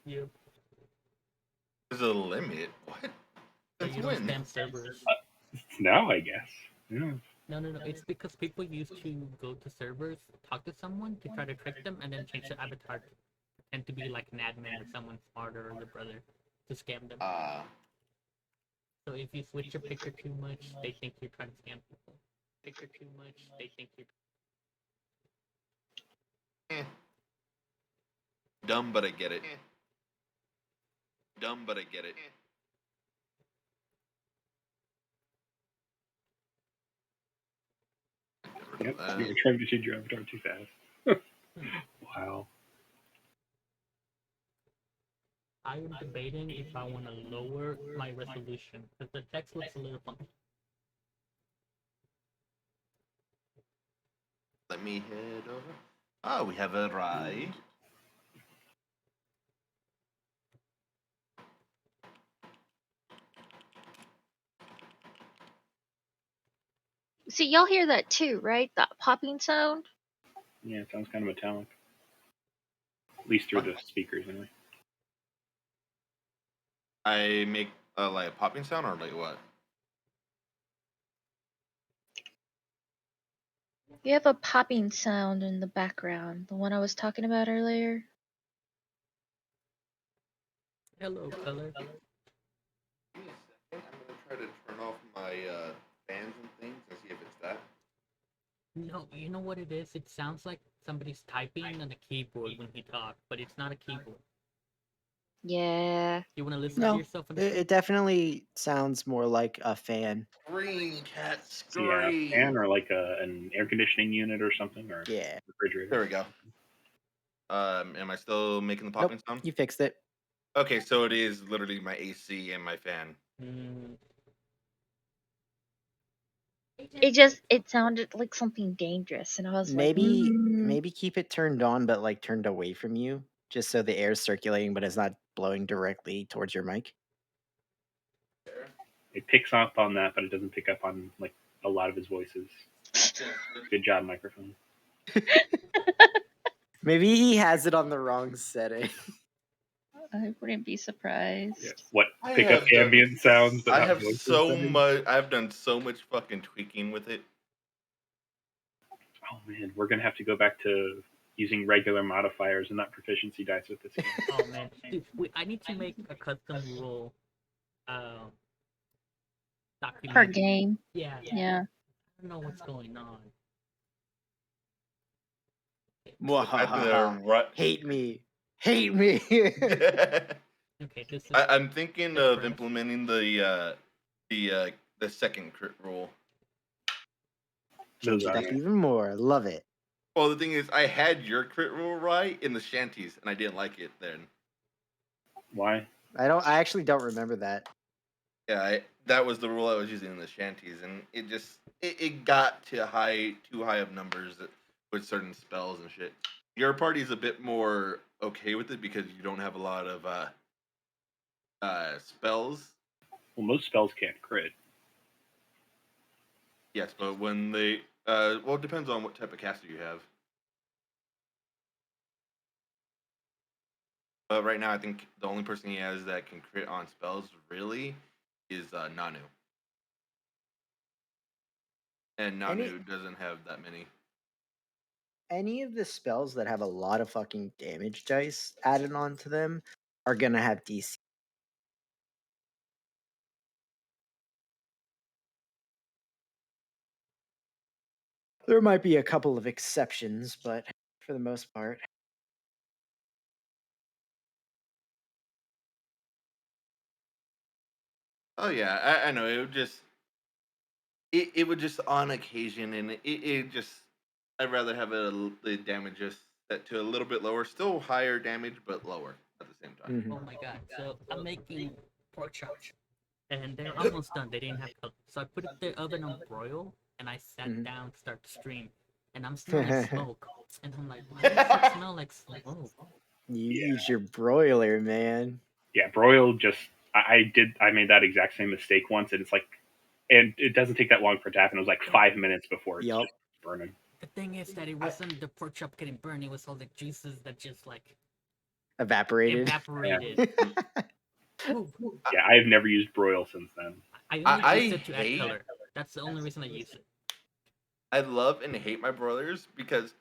Yep. There's a limit. What? So Since you don't when? spam servers. Now, I guess. Yeah. No. It's because people used to go to servers, talk to someone to try to trick them, and then change their avatar to pretend to be like an admin or someone smarter or your brother to scam them. So if you switch your picture too much, they think you're trying to scam people. Picture too much, they think you're. Dumb, but I get it. Dumb, but I get it. Yep. You're trying to change your avatar too fast. Wow. I am debating if I want to lower my resolution because the text looks a little funky. Let me head over. Oh, we have a ride. See, y'all hear that too, right? That popping sound? Yeah, it sounds kind of metallic. At least through the speakers, anyway. I make like a popping sound or like what? You have a popping sound in the background, the one I was talking about earlier. Hello, color. Give me a second. I'm gonna try to turn off my fans and things and see if it's that. No, you know what it is? It sounds like somebody's typing on a keyboard when he talks, but it's not a keyboard. Yeah. You want to listen to No, yourself on the it definitely sounds more like a fan. Scream, cat, So, yeah, a scream. fan or like an air conditioning unit or something, or Yeah. refrigerator. There we go. Am I still making the popping sound? You fixed it. Okay, so it is literally my AC and my fan. It sounded like something dangerous, and I was Maybe like, maybe keep it turned on, but like turned away from you, just so the air's circulating, but it's not blowing directly towards your mic. It picks up on that, but it doesn't pick up on like a lot of his voices. Good job, microphone. Maybe he has it on the wrong setting. I wouldn't be surprised. Yeah. What? Pick up ambient sounds, but I not have voices so settings? much. I've done so much fucking tweaking with it. Oh man, we're gonna have to go back to using regular modifiers and not proficiency dice with this game. Oh man, dude, I need to make a custom rule. Document. Per game. Yeah. Yeah. I don't know what's going on. Mwahaha. Hate me. Hate me. Okay, this is. I'm thinking of implementing the second crit rule. Change it up even more. Love it. Well, the thing is, I had your crit rule right in the shanties, and I didn't like it then. Why? I actually don't remember that. Yeah, that was the rule I was using in the shanties, and it just it got to too high of numbers with certain spells and shit. Your party's a bit more okay with it because you don't have a lot of spells. Well, most spells can't crit. Yes, but when they well, it depends on what type of caster you have. But right now, I think the only person he has that can crit on spells really is Nanu. And Nanu doesn't have that many. Any of the spells that have a lot of fucking damage dice added onto them are gonna have DC. There might be a couple of exceptions, but for the most part. Oh yeah, I know. It would just on occasion, and it just I'd rather have the damage just set to a little bit lower, still higher damage, but lower at the same time. Oh my god! So I'm making pork chops, and they're almost done. They didn't have color, so I put the oven on broil, and I sat down to start to stream, and I'm smelling smoke, and I'm like, why does it smell like smoke? You use your broiler, man. Yeah, broil just I made that exact same mistake once, and it's like, and it doesn't take that long for it to happen. It was like 5 minutes before it's just burning. The thing is that it wasn't the pork chop getting burned; it was all the juices that just like Evaporated. Evaporated. Ooh, Yeah, I have never used broil since then. I only I use it to add hate- color. That's the only reason I use it. I love and hate my broilers because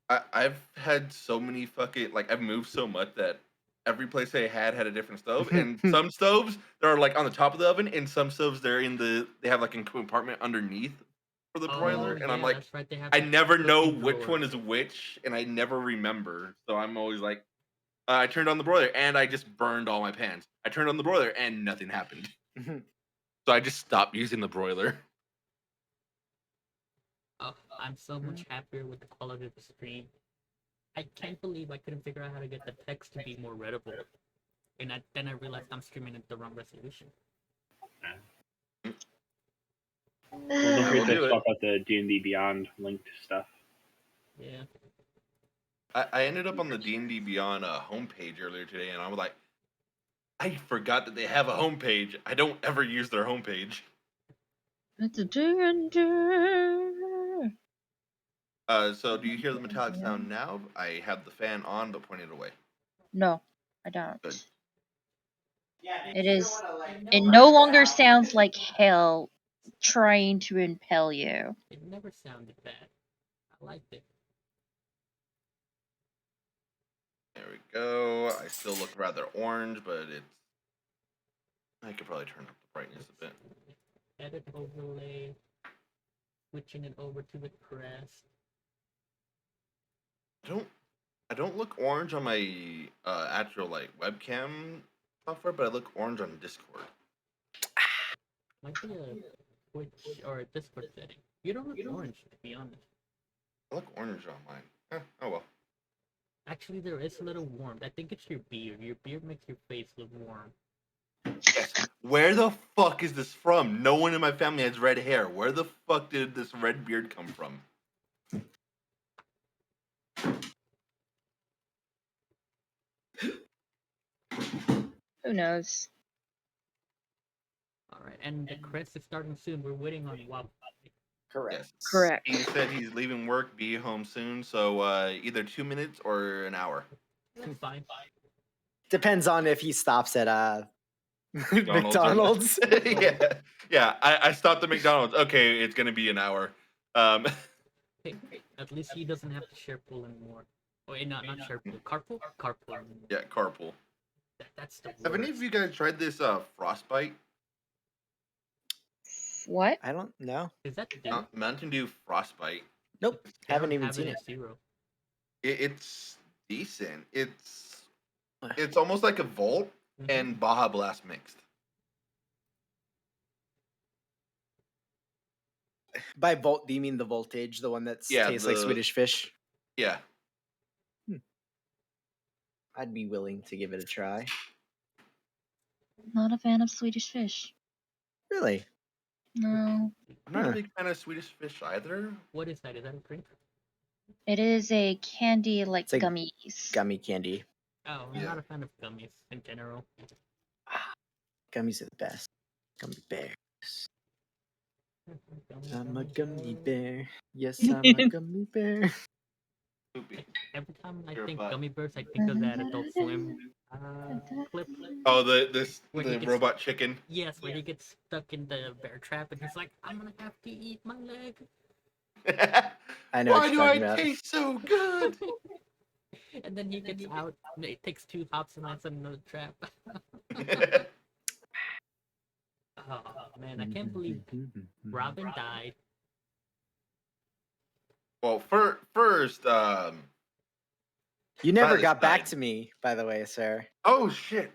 I've had so many fucking like I've moved so much that every place I had a different stove, and some stoves they're like on the top of the oven, and some stoves they have like a compartment underneath for the broiler, and I'm like, that's right. They have I that never know cooking which drawer. one is which, and I never remember, so I'm always like, I turned on the broiler and I just burned all my pans. I turned on the broiler and nothing happened, so I just stopped using the broiler. Oh, I'm so much happier with the quality of the stream. I can't believe I couldn't figure out how to get the text to be more readable. And then I realized I'm streaming at the wrong resolution. Well, don't forget We'll to do it. swap out the D&D Beyond linked stuff. Yeah. I ended up on the D&D Beyond homepage earlier today, and I was like, I forgot that they have a homepage. I don't ever use their homepage. It's a D&D. So do you hear the metallic sound now? I have the fan on, but pointed away. No, I don't. Good. It is. It no longer sounds like hell trying to impel you. It never sounded bad. I liked it. There we go. I still look rather orange, but I could probably turn up the brightness a bit. Edit overlay. Switching it over to the crest. I don't look orange on my actual like webcam software, but I look orange on Discord. Might be a Twitch or a Discord setting. You don't look orange, to be honest. I look orange on mine. Oh well. Actually, there is a little warmth. I think it's your beard. Your beard makes your face look warm. Yes. Where the fuck is this from? No one in my family has red hair. Where the fuck did this red beard come from? Who knows? Alright, and the crest is starting soon. We're waiting on WAP. Correct. Yes. Correct. He said he's leaving work, be home soon, so either 2 minutes or an hour. That's fine. Depends on if he stops at McDonald's. yeah. I stopped at McDonald's. Okay, it's gonna be an hour. Hey, at least he doesn't have to share pool anymore. Wait, not share pool. Carpool? Carpool anymore. Yeah, carpool. That's the Have any worst. of you guys tried this frostbite? What? I don't know. Is that the Mountain Dew frostbite. Nope. They Haven't don't even have seen it it. at zero. It's decent. It's almost like a Volt Mhm. and Baja Blast mixed. By volt, do you mean the voltage, the one that Yeah, tastes like the- Swedish fish? Yeah. I'd be willing to give it a try. Not a fan of Swedish fish. Really? No. I'm not Huh. a big fan of Swedish fish either. What is that? Is that a drink? It is a candy like It's like gummies. Gummy candy. Oh, I'm Yeah. not a fan of gummies in general. Gummies are the best. Gummy bears. I'm a gummy bear. Yes, I'm a gummy bear. Poopy. Every time I You're a think butt. gummy bears, I think of that Adult Swim clip. Oh, Where the he gets- robot chicken. Yes, where he gets stuck in the bear trap and he's like, I'm gonna have to eat my leg. I know Why what do you're I talking about. taste so good? And then he gets out, and it takes 2 hops and lands in another trap. Oh man, I can't believe Robin died. Well, first, You never Silas got back died. to me, by the way, sir. oh shit.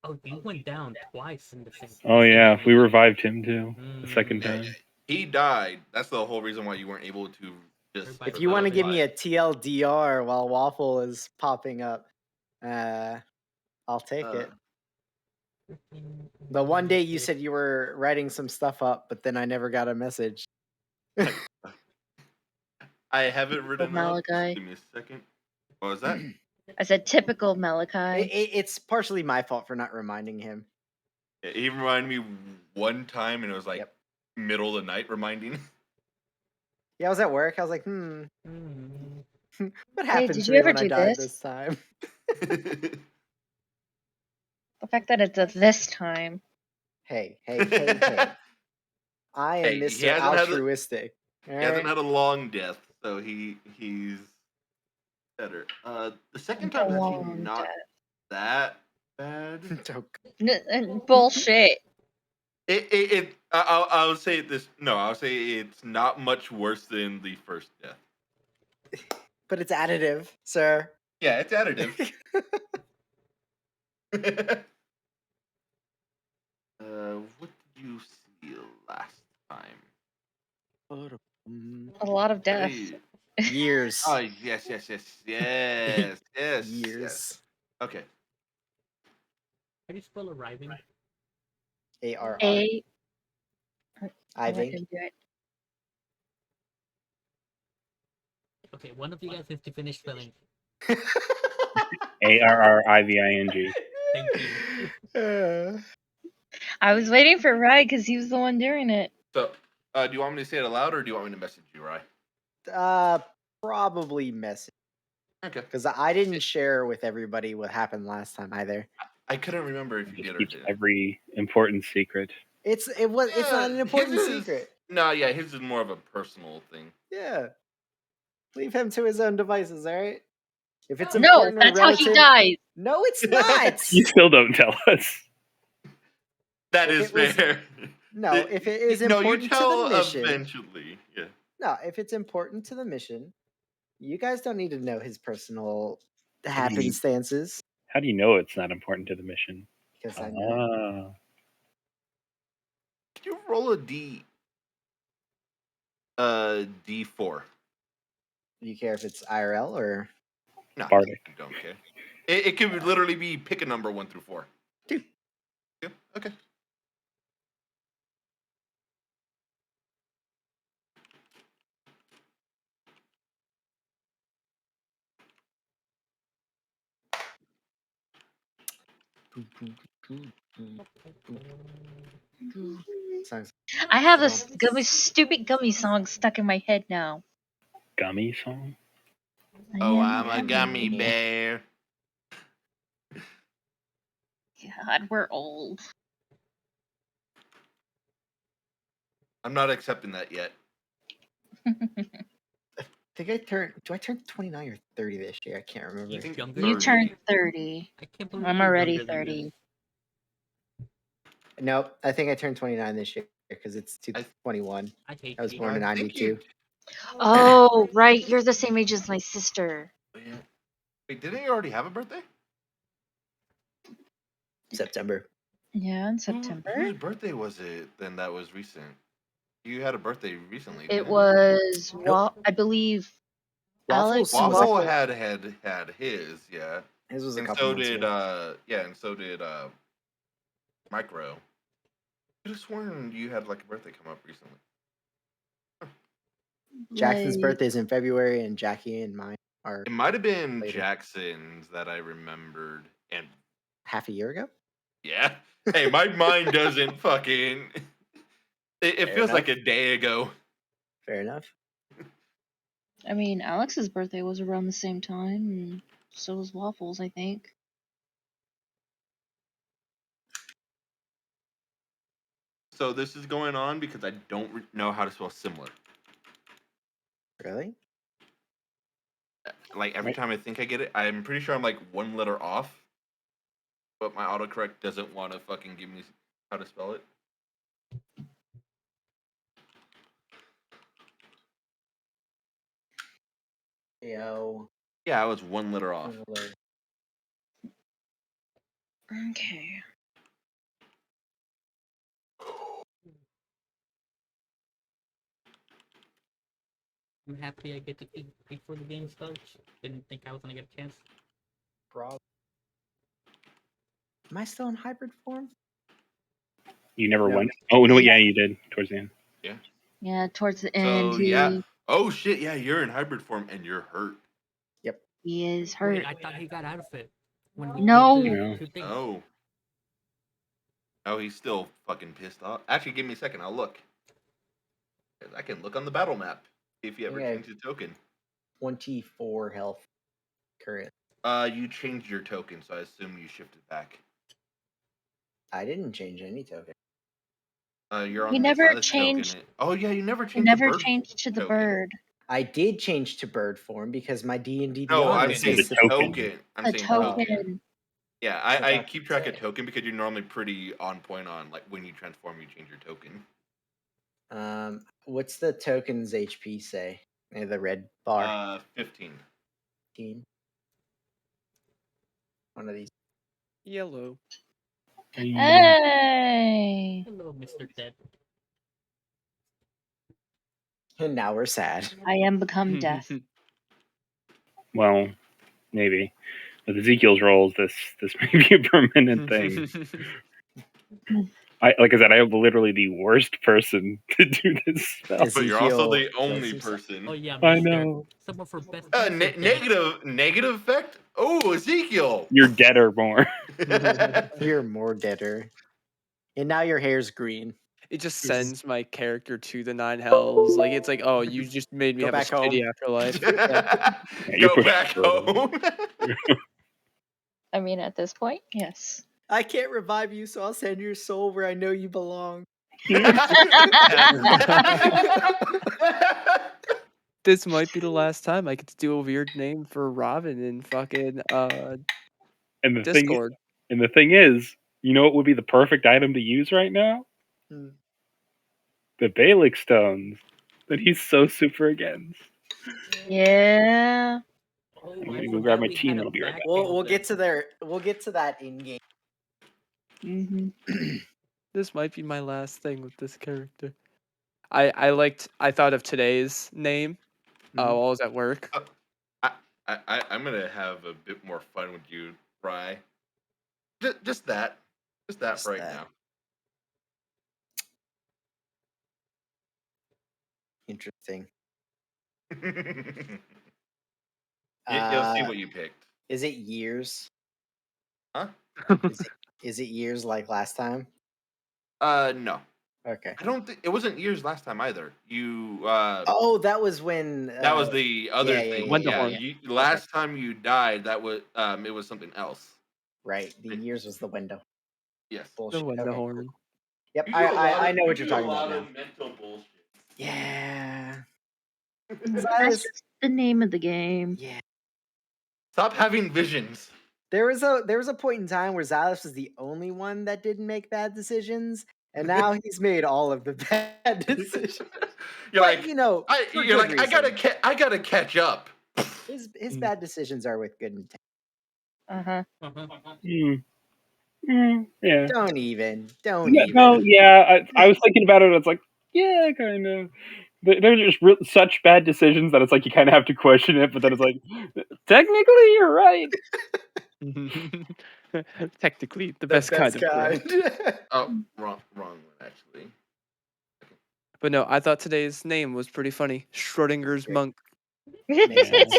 Oh, you went down twice in the same. Oh yeah, we revived him too. The second Yeah, time. he died. That's the whole reason why you weren't able to just. Everybody- If you want to give me a revive. TLDR while Waffle is popping up, I'll take it. The one day you said you were writing some stuff up, but then I never got a message. I have it written up. Just Malachi. give me a second. What was that? I said typical Malachi. It's partially my fault for not reminding him. Yeah, he reminded me one time, and it was like Yep. middle of the night reminding. Yeah, I was at work. I was like, Mm. what happened did to you me ever when I do died this? this time? The fact that it's at this time. Hey. I am Hey, he Mr. hasn't had a- Altruistic. He hasn't Alright? had a long death, so he's better. The second The time is actually long not death. that bad. Bullshit. I would say this. No, I would say it's not much worse than the first death. But it's additive, sir. Yeah, it's additive. What did you steal last time? A lot of death. Years. Oh yes. Years. Okay. How do you spell arriving? ARR. A. I Let think. him do it. Okay, one of you guys needs to finish spelling. ARRIVING. Thank you. I was waiting for Rye because he was the one doing it. So, do you want me to say it aloud or do you want me to message you, Rye? Probably message. Okay. Because I didn't share with everybody what happened last time either. I couldn't remember if you Just did or keeps didn't. every important secret. It's not an important his is- secret. No, yeah, his is more of a personal thing. Yeah. Leave him to his own devices, alright? If it's No, important or that's how he relative. dies. No, it's not. You still don't tell us. That If is it was- fair. No, if it is no, you important to tell the mission. eventually. Yeah. No, if it's important to the mission, you guys don't need to know his personal happenstances. How do you know it's not important to the mission? Because I know. Ah. Can you roll a D4? Do you care if it's IRL or No, Bardic. I don't care. It could literally be pick a number 1 through 4. 2? 2? Okay. Songs. I have this stupid gummy song stuck in my head now. Gummy song? Oh, I'm a gummy bear. God, we're old. I'm not accepting that yet. Do I turn 29 or 30 this year? I can't remember. He's younger. You than turned me. 30. I can't believe I'm you're already younger than 30. this. Nope, I think I turned 29 this year because it's 21. I hate I was you. born in I think 92. you- Oh, right. You're the same age as my sister. Yeah. Wait, didn't you already have a birthday? September. Yeah, in September. Whose birthday was it then that was recent? You had a birthday recently. It didn't was, Nope. I believe, Waffles Alex. was Waffle like- had his, yeah. His was a And couple so months did ago. and so did Micro. I could have sworn you had like a birthday come up recently. Jackson's like- birthday's in February, and Jackie and mine are It might have been Later. Jackson's that I remembered. And half a year ago. yeah. Hey, my mind doesn't fucking it Fair feels like enough. a day ago. Fair enough. I mean, Alex's birthday was around the same time, and so was Waffles, I think. So this is going on because I don't know how to spell similar. Really? Like every Right. time I think I get it, I'm pretty sure I'm like one letter off. But my autocorrect doesn't want to fucking give me how to spell it. Yo. Yeah, I was one letter off. Okay. I'm happy I get to eat before the game starts. Didn't think I was gonna get a chance. Am I still in hybrid form? You never No. went? Oh, no, yeah, you did towards the end. Yeah, towards the end, So yeah. Oh shit, yeah, you're in hybrid form and you're hurt. he is hurt. Wait, I thought he got out of it. When we No. did No. the 2 things. Oh. Oh, he's still fucking pissed off. Actually, give me a second. I'll look. 'Cause I can look on the battle map if you ever Yeah. change the token. 24 health current. You changed your token, so I assume you shifted back. I didn't change any token. You're on You this never other changed. token. Oh yeah, you never You changed the never bird changed to the token. bird. I did change to bird form because my D&D No, Beyond I'm is saying specific. token. I'm A saying token. token. Yeah, So I that's keep track of it. token because you're normally pretty on point on like when you transform, you change your token. What's the token's HP say? The red bar. 15. 15. One of these. Yellow. Hey. Hello, Mr. Dead. And now we're sad. I am become death. Well, maybe. With Ezekiel's rolls, this may be a permanent thing. Like I said, I am literally the worst person to do this spell. Is- But you're also the Ezekiel only kills himself. person. Oh yeah, I Mr. know. Someone for best. Mr. Dead. Negative effect. Oh, Ezekiel. You're dead or more. You're more deader. And now your hair's green. It just sends my character to the 9 hells. Like it's like, oh, you just made me Go have a back home. shitty afterlife. Yeah. Yeah, you're Go pushing back further. home. I mean, at this point, yes. I can't revive you, so I'll send your soul where I know you belong. This might be the last time I get to do a weird name for Robin in fucking And the Discord. thing is, you know what would be the perfect item to use right now? Hmm. The Balik stones that he's so super against. Yeah. Oh, I'm I gonna go grab forgot my we tea and had a I'll be right back. We'll get to background there. We'll get to that in game. Mm-hmm. This might be my last thing with this character. I thought of today's name while I was at work. I'm gonna have a bit more fun with you, Bry. Just that Just right that. Interesting. now. You'll see what you picked. Is it years? Huh? Is it years like last time? No. Okay. I don't think it wasn't years last time either. You Oh, that was when. that was the other yeah, thing. Wendelhorn. Last time you died, that was it was something else. Right. The years was the window. Yes. The Bullshit. Okay, Wendelhorn. cool. Yep. You do a lot I of- know you what you're do a talking lot about now. of mental bullshit. Yeah. That's Silas. just the name of the game. Yeah. Stop having visions. There was a point in time where Xylus was the only one that didn't make bad decisions, and now he's made all of the bad decisions. You're But, like, you know, for you're good like, I reason. gotta catch up. His bad decisions are with good intent. Uh-huh. Yeah. Don't even. No, yeah. I was thinking about it. It's like, yeah, kind of. They're just such bad decisions that it's like you kind of have to question it, but then it's like, technically, you're right. Technically, the best kind of correct. Oh, wrong one actually. But no, I thought today's name was pretty funny. Schrodinger's Great. monk. Makes sense.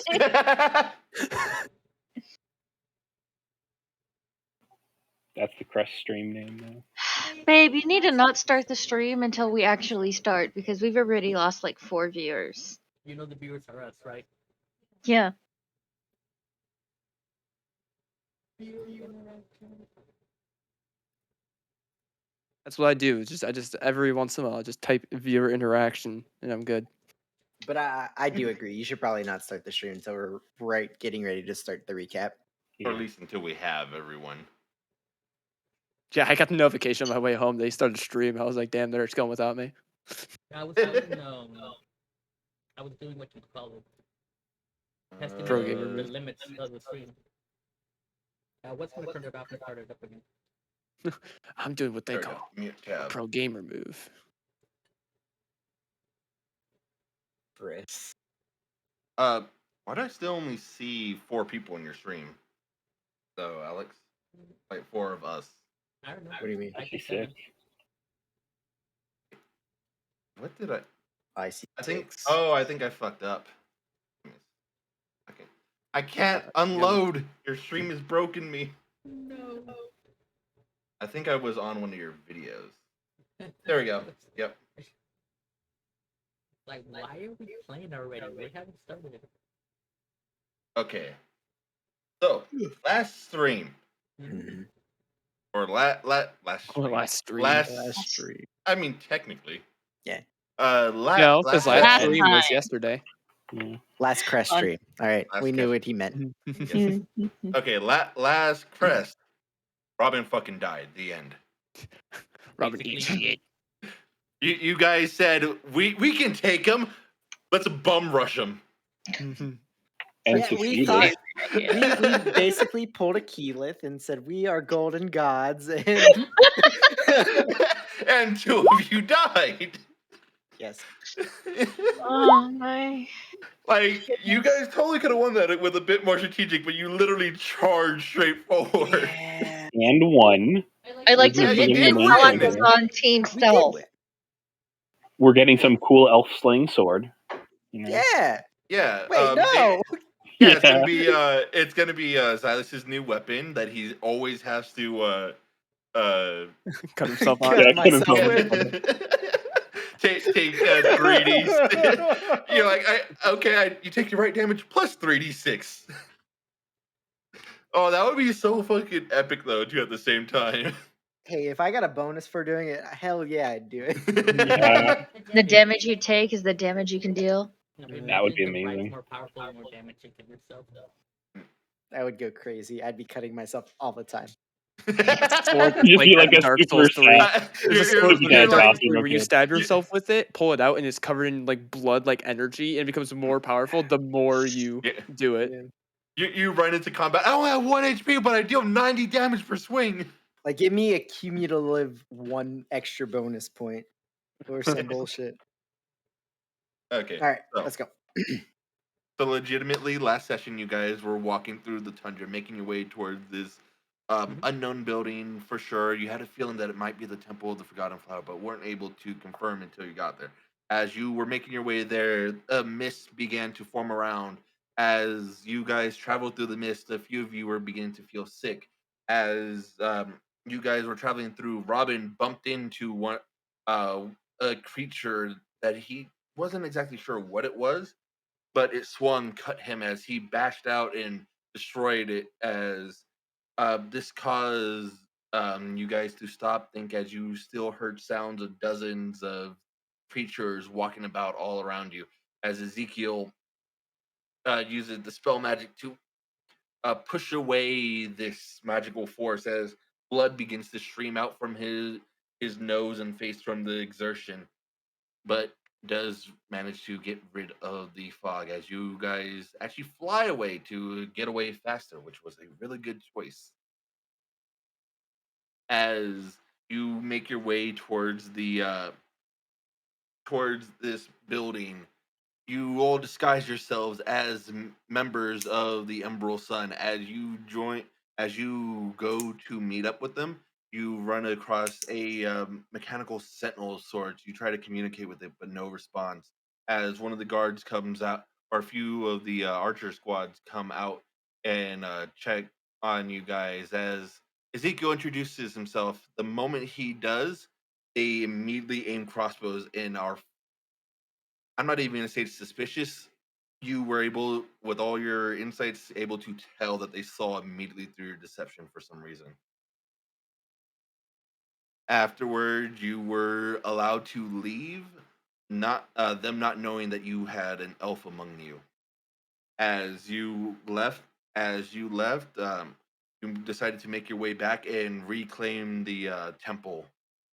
That's the crest stream name now. Babe, you need to not start the stream until we actually start because we've already lost like 4 viewers. You know the viewers are us, right? Yeah. That's what I do. I just every once in a while I just type viewer interaction and I'm good. But I do agree. You should probably not start the stream until we're getting ready to start the recap. Or at least until we have everyone. Yeah, I got the notification on my way home. They started stream. I was like, damn, they're just going without me. I was doing I was doing what you call it. Testing Pro the gamer the move. limits of the stream. I was gonna turn it off and start it up again. I'm doing what they There we go. call Mute a tab. pro gamer move. Chris. Why do I still only see 4 people in your stream? So, Alex, like 4 of us. I don't know. What do you mean? I I see see 7. 6. What did I? I see. I think. 6. Oh, I think I fucked up. Okay. I can't unload. Your stream is broken me. No. I think I was on one of your videos. There we go. Yep. Like, why are we playing already? We haven't started it. Okay. So last stream Mhm. or last stream. Last stream. Last stream. I mean, technically. Yeah. No, because last Last stream was time. yesterday. Yeah. Last crest Fun. stream. All right, Last we knew crest. what he meant. Yes. Okay, last crest. Robin fucking died. The end. Robin Basically, eats shit. You guys said we can take him. Let's bum rush him. And Yeah, we succeeded. thought we basically pulled a keyleth and said we are golden gods, and And two of you died. yes, Oh my. Like you guys totally could have won that with a bit more strategic, but you literally charged straight forward. yeah, And one. I like to Yeah, you admit did Alex win. is on team we did stealth. win. We're getting some cool elf sling sword. You know? Yeah. Yeah. Wait, no. Yeah, it's gonna be Silas's new weapon that he always has to Cut himself Cut on. Yeah, myself cut with. take 3d. You're like, you take your right damage plus 3d6. Oh, that would be so fucking epic though, too, at the same time. Hey, if I got a bonus for doing it, hell yeah, I'd do it. Yeah. The damage you take is the damage you can deal. That would be The right amazing. more powerful, the more damage you give yourself. I would go crazy. I'd be cutting myself all the time. Or Just be like a Dark super Souls 3. stat. There's a You're- sword you're in Dark like- Souls 3 where you okay. stab yourself with it, pull it out, and it's covered in like blood, like energy, and it becomes more powerful the more you Yeah. do it. You run into combat. I only have 1 HP, but I deal 90 damage per swing. Like, give me a cumulative 1 extra bonus point or some bullshit. Okay. All right, so- let's go. So legitimately, last session you guys were walking through the tundra, making your way towards this unknown building for sure. You had a feeling that it might be the Temple of the Forgotten Flower, but weren't able to confirm until you got there. As you were making your way there, a mist began to form around. As you guys traveled through the mist, a few of you were beginning to feel sick. As you guys were traveling through, Robin bumped into a creature that he wasn't exactly sure what it was, but it swung, cut him as he bashed out and destroyed it. As this caused you guys to stop, think, as you still heard sounds of dozens of creatures walking about all around you. As Ezekiel uses the spell magic to push away this magical force, as blood begins to stream out from his nose and face from the exertion, but does manage to get rid of the fog as you guys actually fly away to get away faster, which was a really good choice. As you make your way towards this building, you all disguise yourselves as members of the Emerald Sun. As you go to meet up with them, you run across a mechanical sentinel of sorts. You try to communicate with it, but no response. As one of the guards comes out, or a few of the archer squads come out and check on you guys. As Ezekiel introduces himself, the moment he does, they immediately aim crossbows and are, I'm not even gonna say suspicious. You were able, with all your insights, able to tell that they saw immediately through your deception for some reason. Afterward, you were allowed to leave, not them not knowing that you had an elf among you. As you left, you decided to make your way back and reclaim the temple.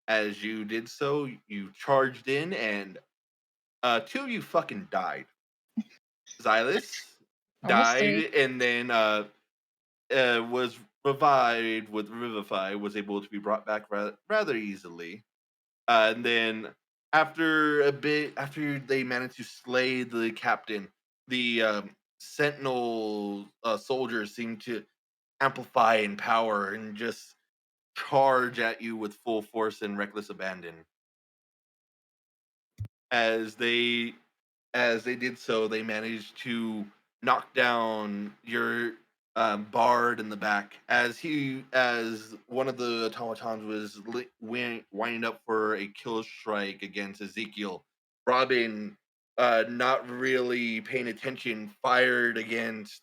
As you did so, you charged in, and two of you fucking died. Xylus A died, mistake. and then was revived with Revivify, was able to be brought back rather easily. And then after they managed to slay the captain, the Sentinel soldiers seemed to amplify in power and just charge at you with full force and reckless abandon. As they did so, they managed to knock down your bard in the back. As one of the automatons was winding up for a kill strike against Ezekiel, Robin, not really paying attention, fired against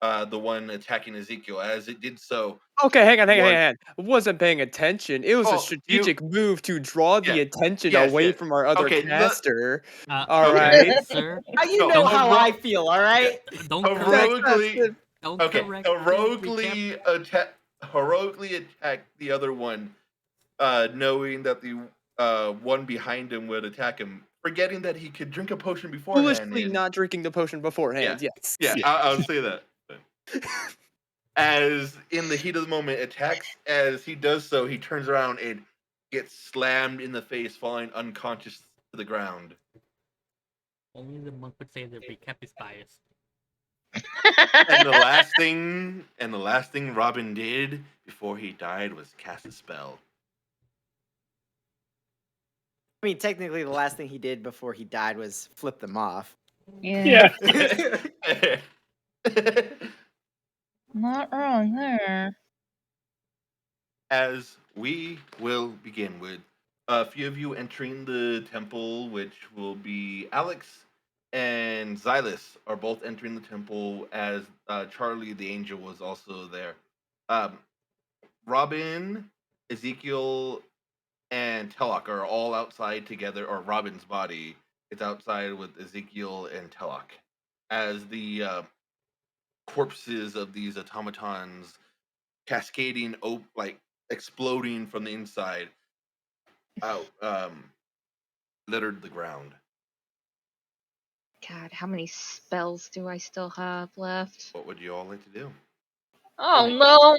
the one attacking Ezekiel. As it did so, Okay, hang on. one- I wasn't paying attention. It was a Oh, strategic move to draw the Yeah. attention Yes, away yes. from our other Okay, caster. Okay, Alright. sir. You No, know don't- how I feel, all right? Don't That's correct. heroically, Don't okay, correct. me, heroically attack the other one, knowing that the one behind him would attack him, forgetting that he could drink a potion beforehand. Foolishly not drinking the potion beforehand. Yes. Yeah, I'll say that. As in the heat of the moment attacks, as he does so, he turns around and gets slammed in the face, falling unconscious to the ground. Only the monk would say that we kept his bias. And the last thing Robin did before he died was cast a spell. I mean, technically, the last thing he did before he died was flip them off. Yeah. Yeah. Not wrong there. As we will begin with a few of you entering the temple, which will be Alex and Xylus are both entering the temple, as Charlie the angel was also there. Robin, Ezekiel, and Telok are all outside together, or Robin's body is outside with Ezekiel and Telok, as the corpses of these automatons cascading, like exploding from the inside, out littered the ground. God, how many spells do I still have left? What would you all like to do? Oh no!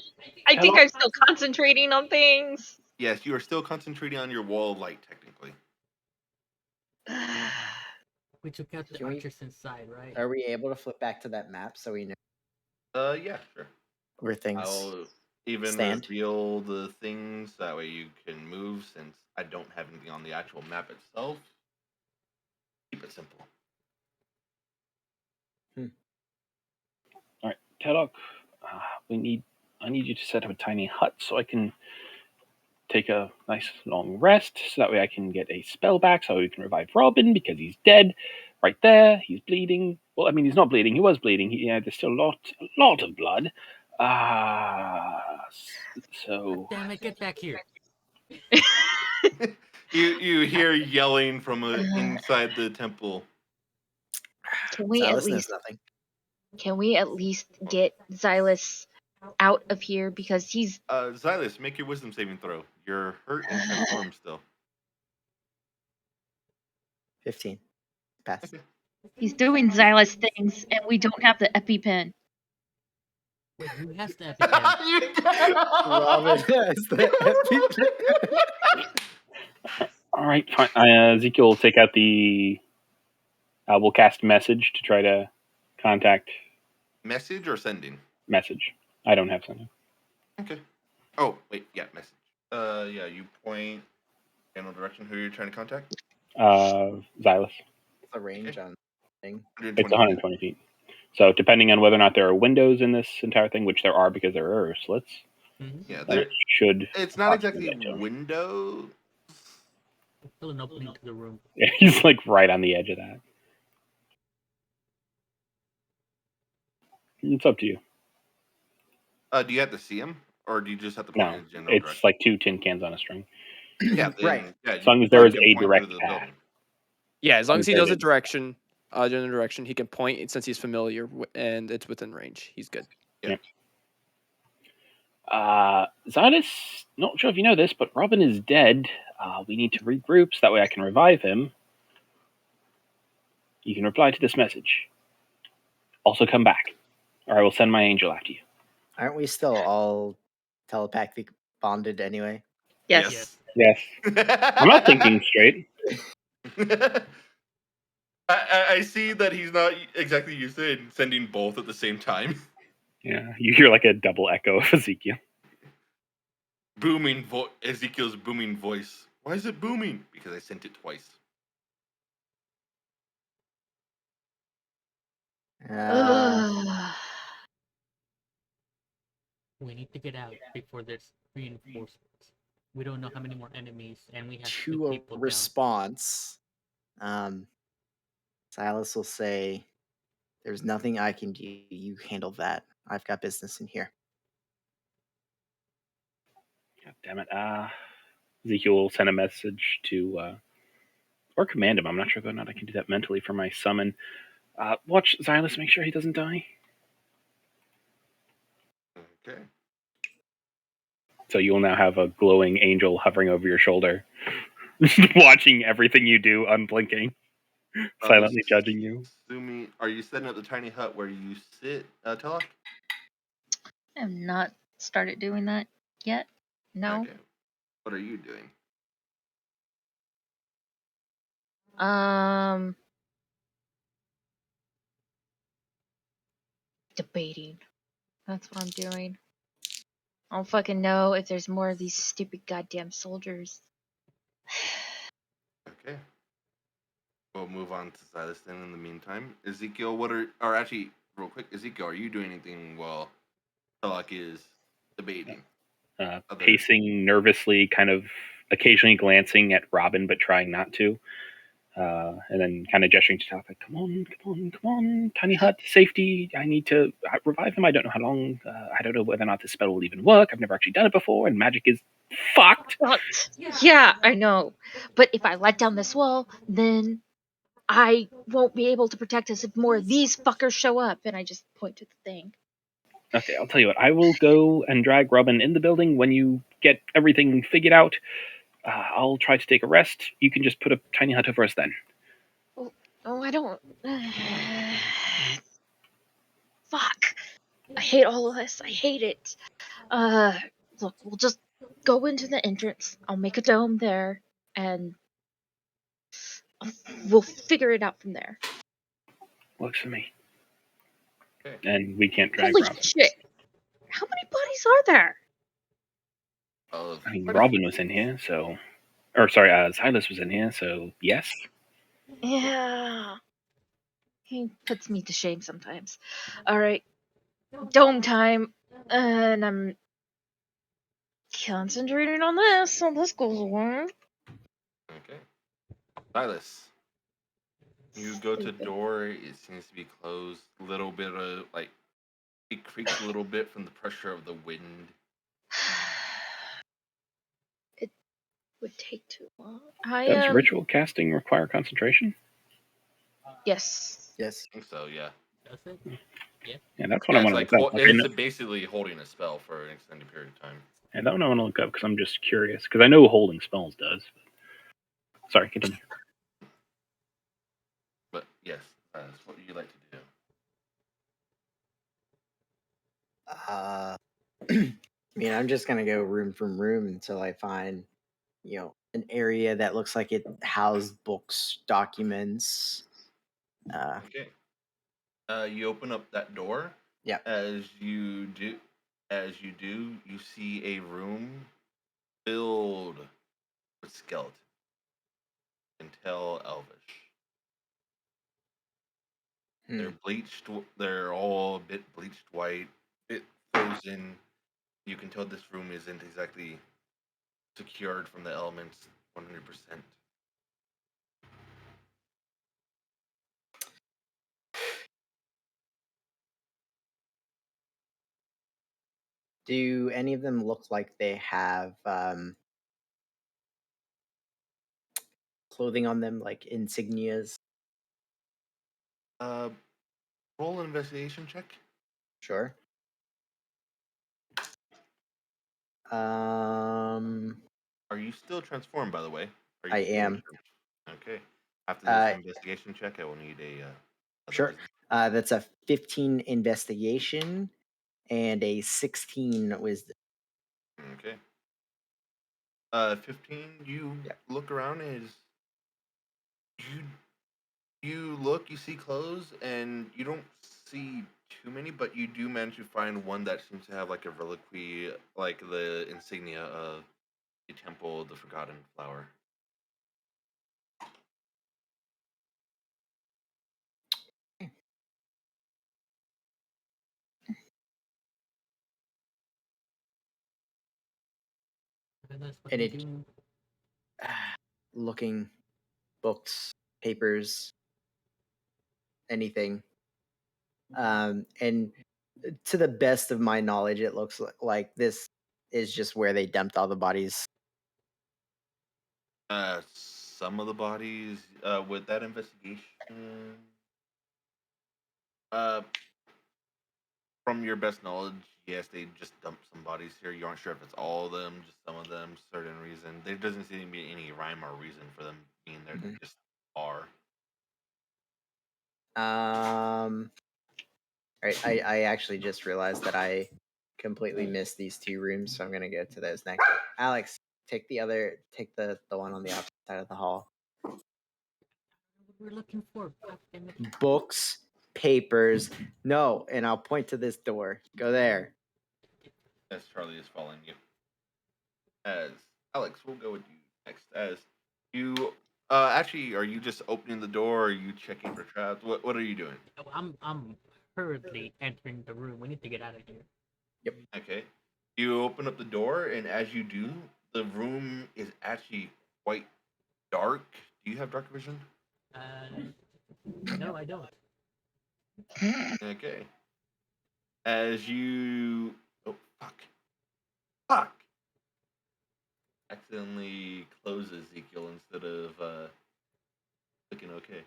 I think I'm still concentrating on things. Yes, you are still concentrating on your wall of light, technically. We took out the Can we- archers inside, right? Are we able to flip back to that map so we know Yeah, sure. where things I'll even stand? reveal the things, that way you can move, since I don't have anything on the actual map itself. Keep it simple. All right, Telok, I need you to set up a tiny hut so I can take a nice long rest, so that way I can get a spell back, so we can revive Robin because he's dead. Right there, he's bleeding. Well, I mean, he's not bleeding. He was bleeding. There's still a lot of blood. So Damn it! Get back here. You hear yelling from inside the temple. Can we Silas at knows least nothing. get Xylus out of here because he's Xylus, make your wisdom saving throw. You're hurt and transformed still. 15. Pass. Okay. He's doing Xylus things, and we don't have the EpiPen. Wait, who has the EpiPen? Robin has the all right, fine. Ezekiel will take out the. We'll cast message to try to contact. Message or sending? Message. I don't have something. Okay. Oh, wait, yeah, message. Yeah, you point in a direction who you're trying to contact. Xylus. the range on thing. It's 120 feet. So depending on whether or not there are windows in this entire thing, which there are because there are slits, Yeah, it should. it's not possibly exactly get to him. windows. Still an opening to the room. Yeah, he's like right on the edge of that. It's up to you. Do you have to see him, or do you just have to point No, in a general it's direction? like two tin cans on a string. Yeah, then, Right. Yeah, As long you as there is can a point through direct the path. building. Yeah, as long as he Okay, does a good. direction, general direction, he can point since he's familiar and it's within range. He's good. Xylus, not sure if you know this, but Robin is dead. We need to regroup so that way I can revive him. You can reply to this message. Also come back, or I will send my angel after you. Aren't we still all telepathic bonded anyway? yes. Yes. I'm not thinking straight. I see that he's not exactly used to sending both at the same time. Yeah, you hear like a double echo of Ezekiel. Ezekiel's booming voice. Why is it booming? Because I sent it twice. We need to get out before there's reinforcements. We don't know how many more enemies, and we have two To a people down. response, Silas will say, "There's nothing I can do. You handle that." I've got business in here. God damn it. Ezekiel will send a message to, or command him. I'm not sure whether or not I can do that mentally for my summon. Watch Xylus, make sure he doesn't die. Okay. So you'll now have a glowing angel hovering over your shoulder, watching everything you do, unblinking, silently judging you. Assuming, are you setting up the tiny hut where you sit, Telok? I have not started doing that yet. No. Okay. What are you doing? Debating. That's what I'm doing. I don't fucking know if there's more of these stupid goddamn soldiers. Okay. We'll move on to Silas then in the meantime. Ezekiel, or actually, real quick, Ezekiel, are you doing anything while Telok is debating? Pacing nervously, kind of occasionally glancing at Robin, but trying not to. And then kind of gesturing to Telok, like, come on, tiny hut, safety. I need to revive him. I don't know how long. I don't know whether or not this spell will even work. I've never actually done it before, and magic is fucked. Yeah, I know. But if I let down this wall, then I won't be able to protect us if more of these fuckers show up. And I just point to the thing. Okay, I'll tell you what. I will go and drag Robin in the building when you get everything figured out. I'll try to take a rest. You can just put a tiny hut over us then. Oh, I don't. Fuck. I hate all of this. I hate it. Look, we'll just go into the entrance. I'll make a dome there, and we'll figure it out from there. Works for me. Okay. And we can't drag Holy Robin. shit! How many bodies are there? I mean, Robin was in here, so... Or, sorry, Silas was in here, so yes. Yeah. He puts me to shame sometimes. Alright. Dome time. And I'm concentrating on this, so this goes away. Okay. Silas. You go to the door, it seems to be closed. A little bit of, like, it creaks a little bit from the pressure of the wind. It would take too long. Does ritual casting require concentration? Yes. Yes. I think so, yeah. Does it? Yeah. Yeah, that's what I want to look up. It's basically holding a spell for an extended period of time. And that one I want to look up because I'm just curious. Because I know holding spells does. Sorry, continue. But yes, that's what you like to do. I mean, I'm just gonna go room from room until I find, an area that looks like it housed books, documents. Okay. You open up that door. Yeah. As you do, you see a room filled with skeletons. You can tell elvish. They're bleached. They're all a bit bleached white, a bit frozen. You can tell this room isn't exactly secured from the elements 100%. Do any of them look like they have clothing on them, like insignias? Roll an investigation check. Sure. Are you still transformed, by the way? I am. Okay. After this investigation check, I will need a. Sure. That's a 15 investigation and a 16 wisdom. Okay. 15. You look around and you look, you see clothes, and you don't see too many, but you do manage to find one that seems to have like a reliquary, like the insignia of the temple of the Forgotten Flower. And it looking, books, papers, anything. And to the best of my knowledge, it looks like this is just where they dumped all the bodies. Some of the bodies with that investigation. From your best knowledge, yes, they just dumped some bodies here. You aren't sure if it's all of them, just some of them, certain reason. There doesn't seem to be any rhyme or reason for them being there. They just are. All right, I actually just realized that I completely missed these two rooms, so I'm gonna go to those next. Alex, take the one on the opposite side of the hall. What we're looking for. God damn it. Books, papers. No, and I'll point to this door. Go there. As Charlie is following you. As Alex, we'll go with you next. As you actually, are you just opening the door? Or are you checking for traps? What are you doing? Oh, I'm hurriedly entering the room. We need to get out of here. Yep. Okay. You open up the door, and as you do, the room is actually quite dark. Do you have dark vision? No, I don't. Okay. As you, oh fuck, accidentally close Ezekiel instead of looking okay.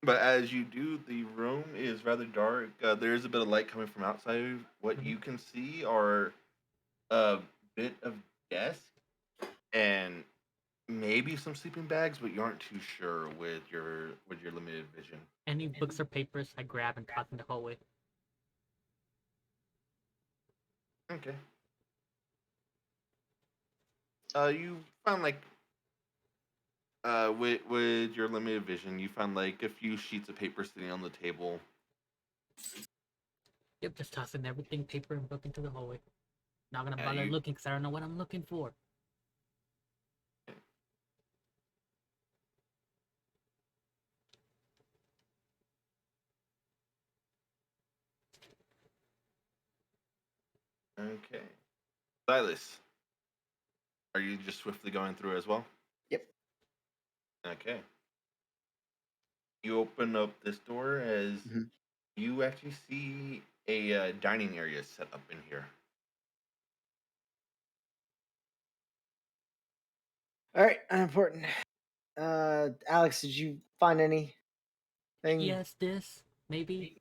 But as you do, the room is rather dark. There is a bit of light coming from outside. What you can see are a bit of desk and maybe some sleeping bags, but you aren't too sure with your limited vision. Any books or papers I grab and toss in the hallway. Okay. You found like with your limited vision, you found like a few sheets of paper sitting on the table. Yep, just tossing everything, paper and book into the hallway. Not gonna Yeah, bother you- looking because I don't know what I'm looking for. Okay. Silas, are you just swiftly going through as well? Yep. Okay. You open up this door as you actually see a dining area set up in here. All right, unimportant. Alex, did you find anything? Yes, this maybe.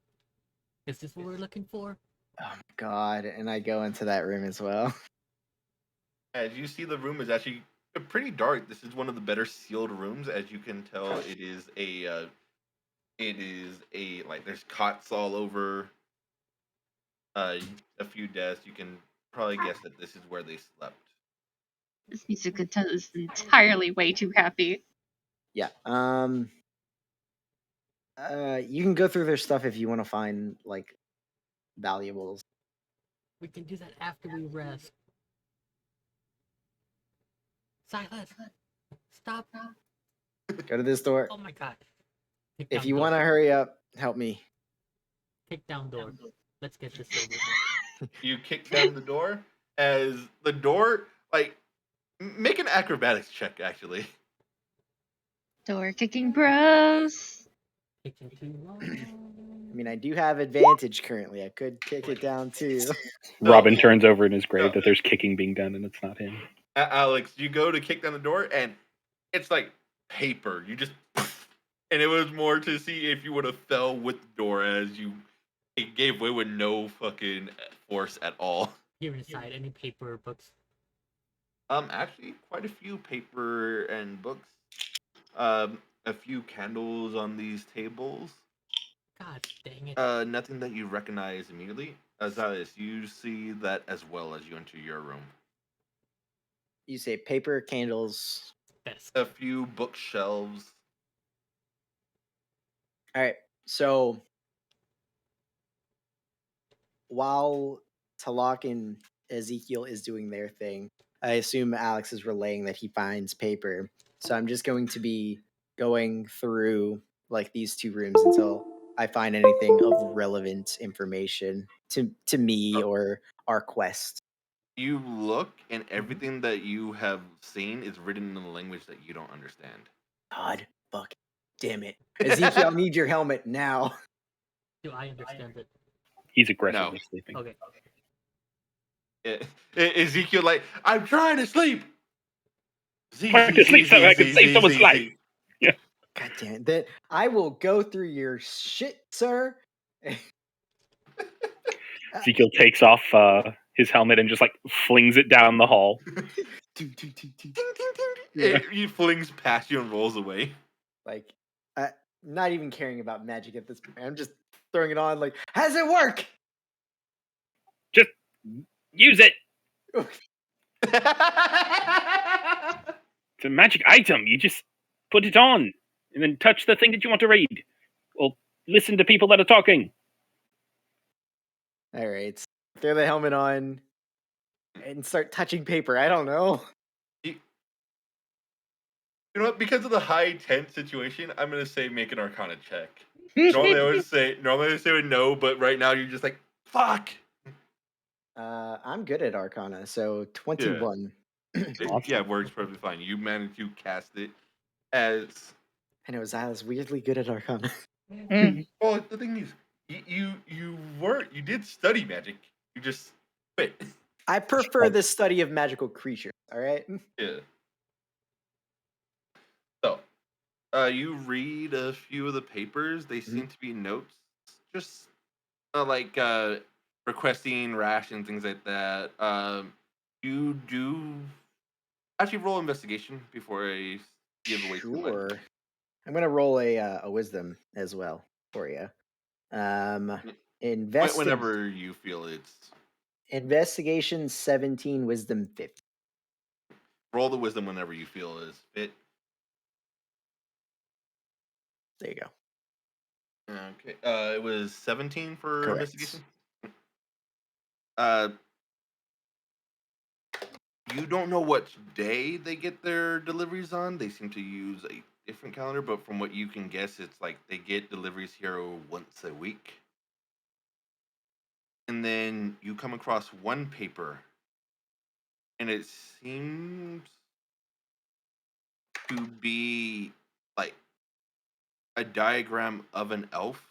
Is this what we're looking for? Oh my god! And I go into that room as well. As you see, the room is actually pretty dark. This is one of the better sealed rooms. As you can tell, it is a like there's cots all over. A few desks. You can probably guess that this is where they slept. This music content is entirely way too happy. Yeah. You can go through their stuff if you want to find like valuables. We can do that after we rest. Silas, stop. Go to this door. Oh my god. If you want to hurry up, help me. Kick down door. Let's get this over. You kick down the door as the door, like, make an acrobatics check, actually. Door kicking bros. Kicking too long. I mean, I do have advantage currently. I could kick it down too. Robin turns over in his grave that there's kicking being done and it's not him. Alex, you go to kick down the door and it's like paper. You just, and it was more to see if you would have fell with the door as it gave way with no fucking force at all. Here inside, any paper or books? Actually, quite a few paper and books. A few candles on these tables. God dang it. Nothing that you recognize immediately. Silas, you see that as well as you enter your room. You say paper, candles. Desk. A few bookshelves. All right. So while Talak and Ezekiel is doing their thing, I assume Alex is relaying that he finds paper. So I'm just going to be going through like these two rooms until I find anything of relevant information to me or our quest. You look, and everything that you have seen is written in a language that you don't understand. God fuck damn it. Ezekiel, I need your helmet now. Do I understand it? He's aggressively sleeping. Okay. Ezekiel, like, I'm trying to sleep. Trying to sleep so I can save someone's life. Yeah. God damn it. That I will go through your shit, sir. Ezekiel takes off his helmet and just like flings it down the hall. Yeah. He flings past you and rolls away. Like, not even caring about magic at this point. I'm just throwing it on. Like, how does it work? Just use it. It's a magic item. You just put it on and then touch the thing that you want to read, or listen to people that are talking. All right, throw the helmet on and start touching paper. I don't know. You know what? Because of the high tense situation, I'm gonna say make an Arcana check. Normally I would say no, but right now you're just like fuck. I'm good at Arcana, so 21. Yeah, it works perfectly fine. You managed to cast it as. I know Zyla's weirdly good at Arcana. Well, the thing is, you did study magic. You just quit. I prefer the study of magical creatures. All right. Yeah. So, you read a few of the papers. They seem to be notes, just like requesting ration, things like that. You do actually roll investigation before I give away too much. Sure. I'm gonna roll a wisdom as well for you. Whenever you feel it's investigation 17, wisdom 50. Roll the wisdom whenever you feel is fit. There you go. Okay. It was 17 for Correct. investigation. You don't know what day they get their deliveries on. They seem to use a different calendar, but from what you can guess, it's like they get deliveries here once a week. And then you come across one paper, and it seems to be like a diagram of an elf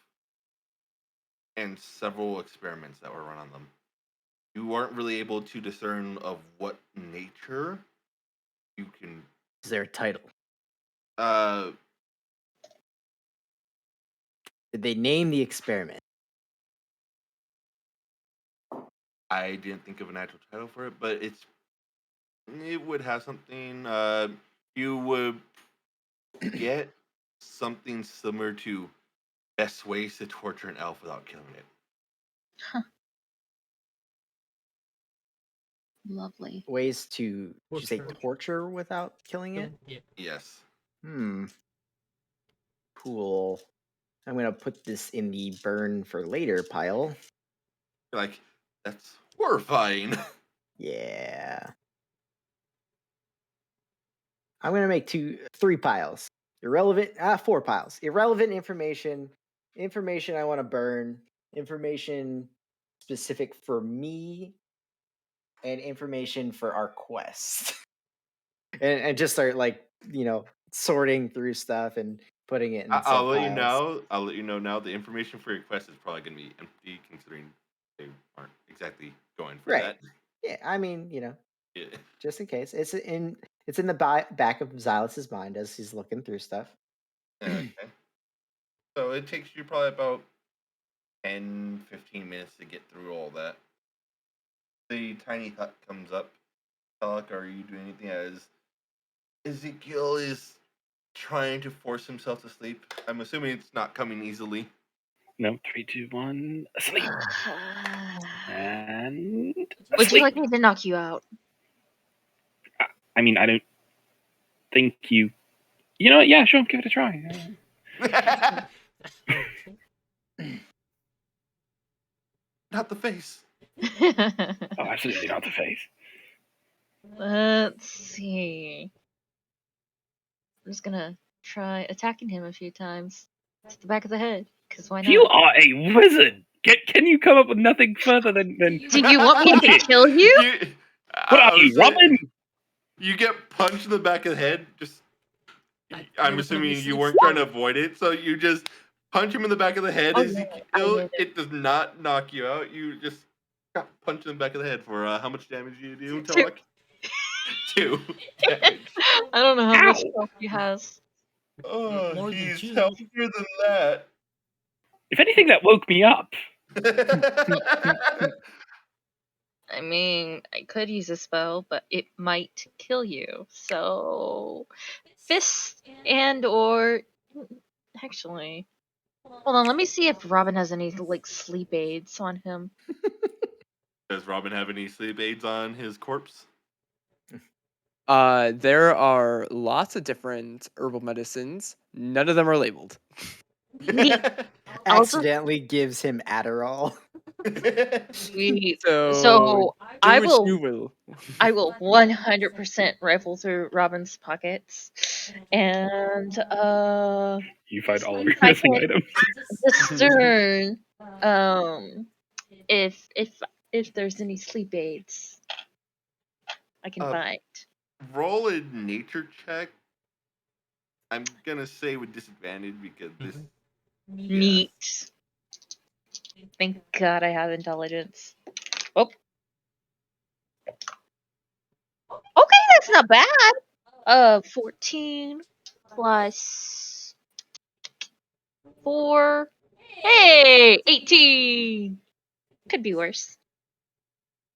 and several experiments that were run on them. You aren't really able to discern of what nature you can. Is there a title? Did they name the experiment? I didn't think of an actual title for it, but it would have something. You would get something similar to best ways to torture an elf without killing it. Lovely. Ways to, did you say Torture. torture without killing it? Yeah. Yes. Cool. I'm gonna put this in the burn for later pile. You're like, that's horrifying. Yeah. I'm gonna make 3 piles. Irrelevant, 4 piles. Irrelevant information I want to burn, information specific for me, and information for our quest. and just start sorting through stuff and putting it in I'll let you piles. know. I'll let you know now. The information for your quest is probably going to be empty, considering they aren't exactly going for that. Yeah, I mean, Yeah. just in case. It's in the back of Xylus's mind as he's looking through stuff. Okay. So it takes you probably about 10, 15 minutes to get through all that. The tiny hut comes up. Talk, are you doing anything as Ezekiel is trying to force himself to sleep? I'm assuming it's not coming easily. No, 3, 2, 1, asleep. And Would you asleep. like me to knock you out? I mean, I don't think you. You know what? Yeah, sure. Give it a try. Not the face. Oh, absolutely not the face. Let's see. I'm just gonna try attacking him a few times to the back of the head, because why not? You are a wizard. Can you come up with nothing further than? Do you want me to kill you? What are you, Robin? You get punched in the back of the head. Just, I'm assuming you weren't trying to avoid it, so you just punch him in the back of the head, Oh, Ezekiel. I know It does not knock you out. You just punch him in the back of the head for how much damage you do, Two. Telek? 2 damage. I don't know how much Ow! health he has. Oh, More than he's 2. healthier than that. If anything, that woke me up. I mean, I could use a spell, but it might kill you. So, fist or actually, hold on. Let me see if Robin has any like sleep aids on him. Does Robin have any sleep aids on his corpse? There are lots of different herbal medicines. None of them are labeled. Also- Accidentally gives him Adderall. Sweet. So, So do I what will. you will. I will 100% rifle through Robin's pockets, and You find all of your I missing can items. discern if there's any sleep aids I can find. Roll a nature check. I'm gonna say with disadvantage because this. Neat. Thank God I have intelligence. Oh. Okay, that's not bad. 14 plus 4. Hey, 18. Could be worse.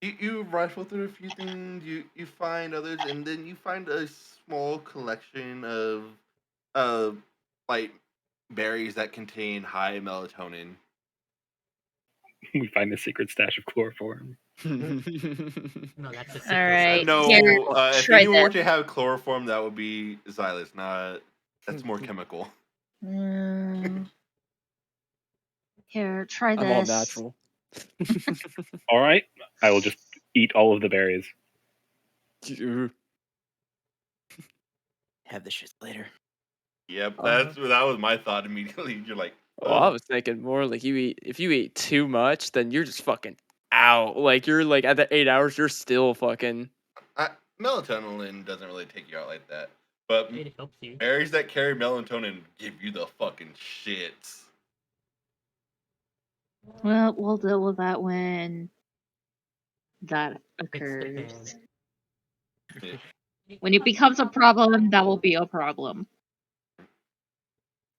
You rifle through a few things. You find others, and then you find a small collection of like berries that contain high melatonin. We find the secret stash of chloroform. No, that's a All right. No, Here, if try anyone were this. to have chloroform, that would be Xylus. Not that's more chemical. Here, try this. I'm all natural. All right, I will just eat all of the berries. Have the shit later. Yep, that was my thought immediately. You're like, Oh, I was thinking more like if you eat too much, then you're just fucking out. Like you're like at the 8 hours, you're still fucking. melatonin doesn't really take you out like that, but It helps you. berries that carry melatonin give you the fucking shits. Well, we'll deal with that when that It's the occurs. Yeah. When it becomes a problem, that will be a problem.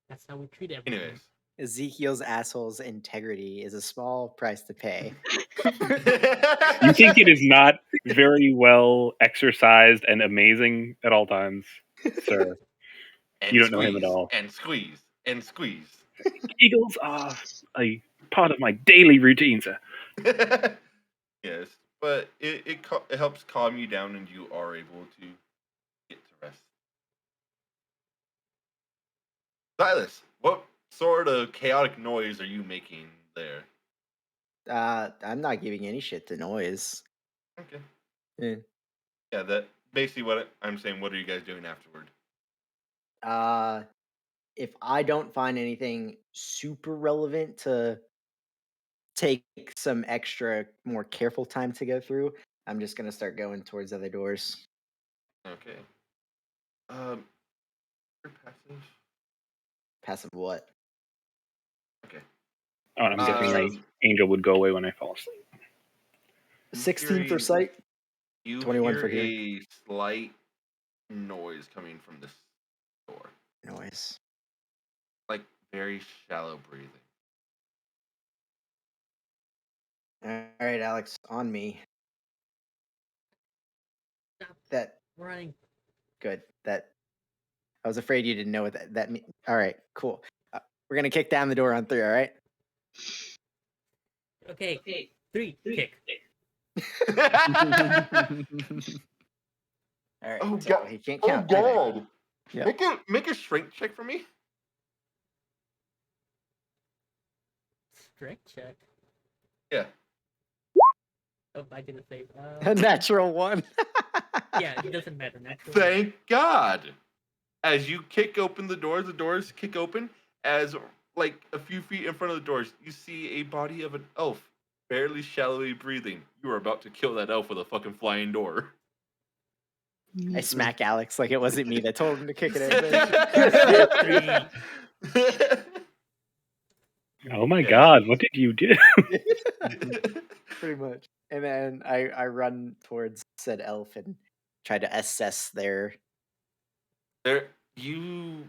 That's how we treat everything. Anyways, Ezekiel's asshole's integrity is a small price to pay. You think it is not very well exercised and amazing at all times, sir? and You don't know him at all. And squeeze and squeeze. Eagles are a part of my daily routine, sir. Yes, but it helps calm you down, and you are able to get to rest. Silas, what sort of chaotic noise are you making there? I'm not giving any shit to noise. Okay. Yeah. Yeah, that basically what I'm saying. What are you guys doing afterward? If I don't find anything super relevant to take some extra, more careful time to go through, I'm just gonna start going towards other doors. Okay. Your passive. Passive what? Okay. Oh, and I'm guessing my angel would go away when I fall asleep. 16 for sight. You 21 hear for hearing. a slight noise coming from this door, Noise. like very shallow breathing. All right, Alex, on me. Stop That running. good. That I was afraid you didn't know what that mean. All right, cool. We're gonna kick down the door on 3. All right. Okay, 3, kick. All right. Oh, so God. he can't Oh count. either. God! Yep. Make a strength check for me. Strength check. Yeah. Oh, I didn't save. A natural 1. Yeah, it doesn't matter. Natural. Thank God. As you kick open the doors kick open. As like a few feet in front of the doors, you see a body of an elf, barely shallowly breathing. You are about to kill that elf with a fucking flying door. I smack Alex like it wasn't me that told him to kick it open. Oh my Yes. god, what did you do? Pretty much. And then I run towards said elf and try to assess their. There, you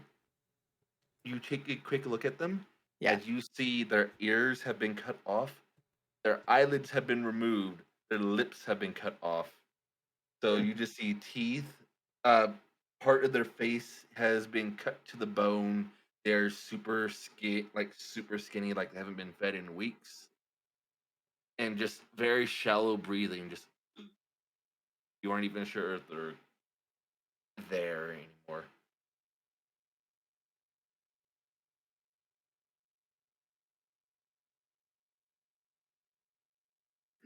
take a quick look at them, Yeah. as you see their ears have been cut off, their eyelids have been removed, their lips have been cut off. So you just see teeth. Part of their face has been cut to the bone. They're super super skinny, like they haven't been fed in weeks, and just very shallow breathing. Just you aren't even sure if they're there anymore.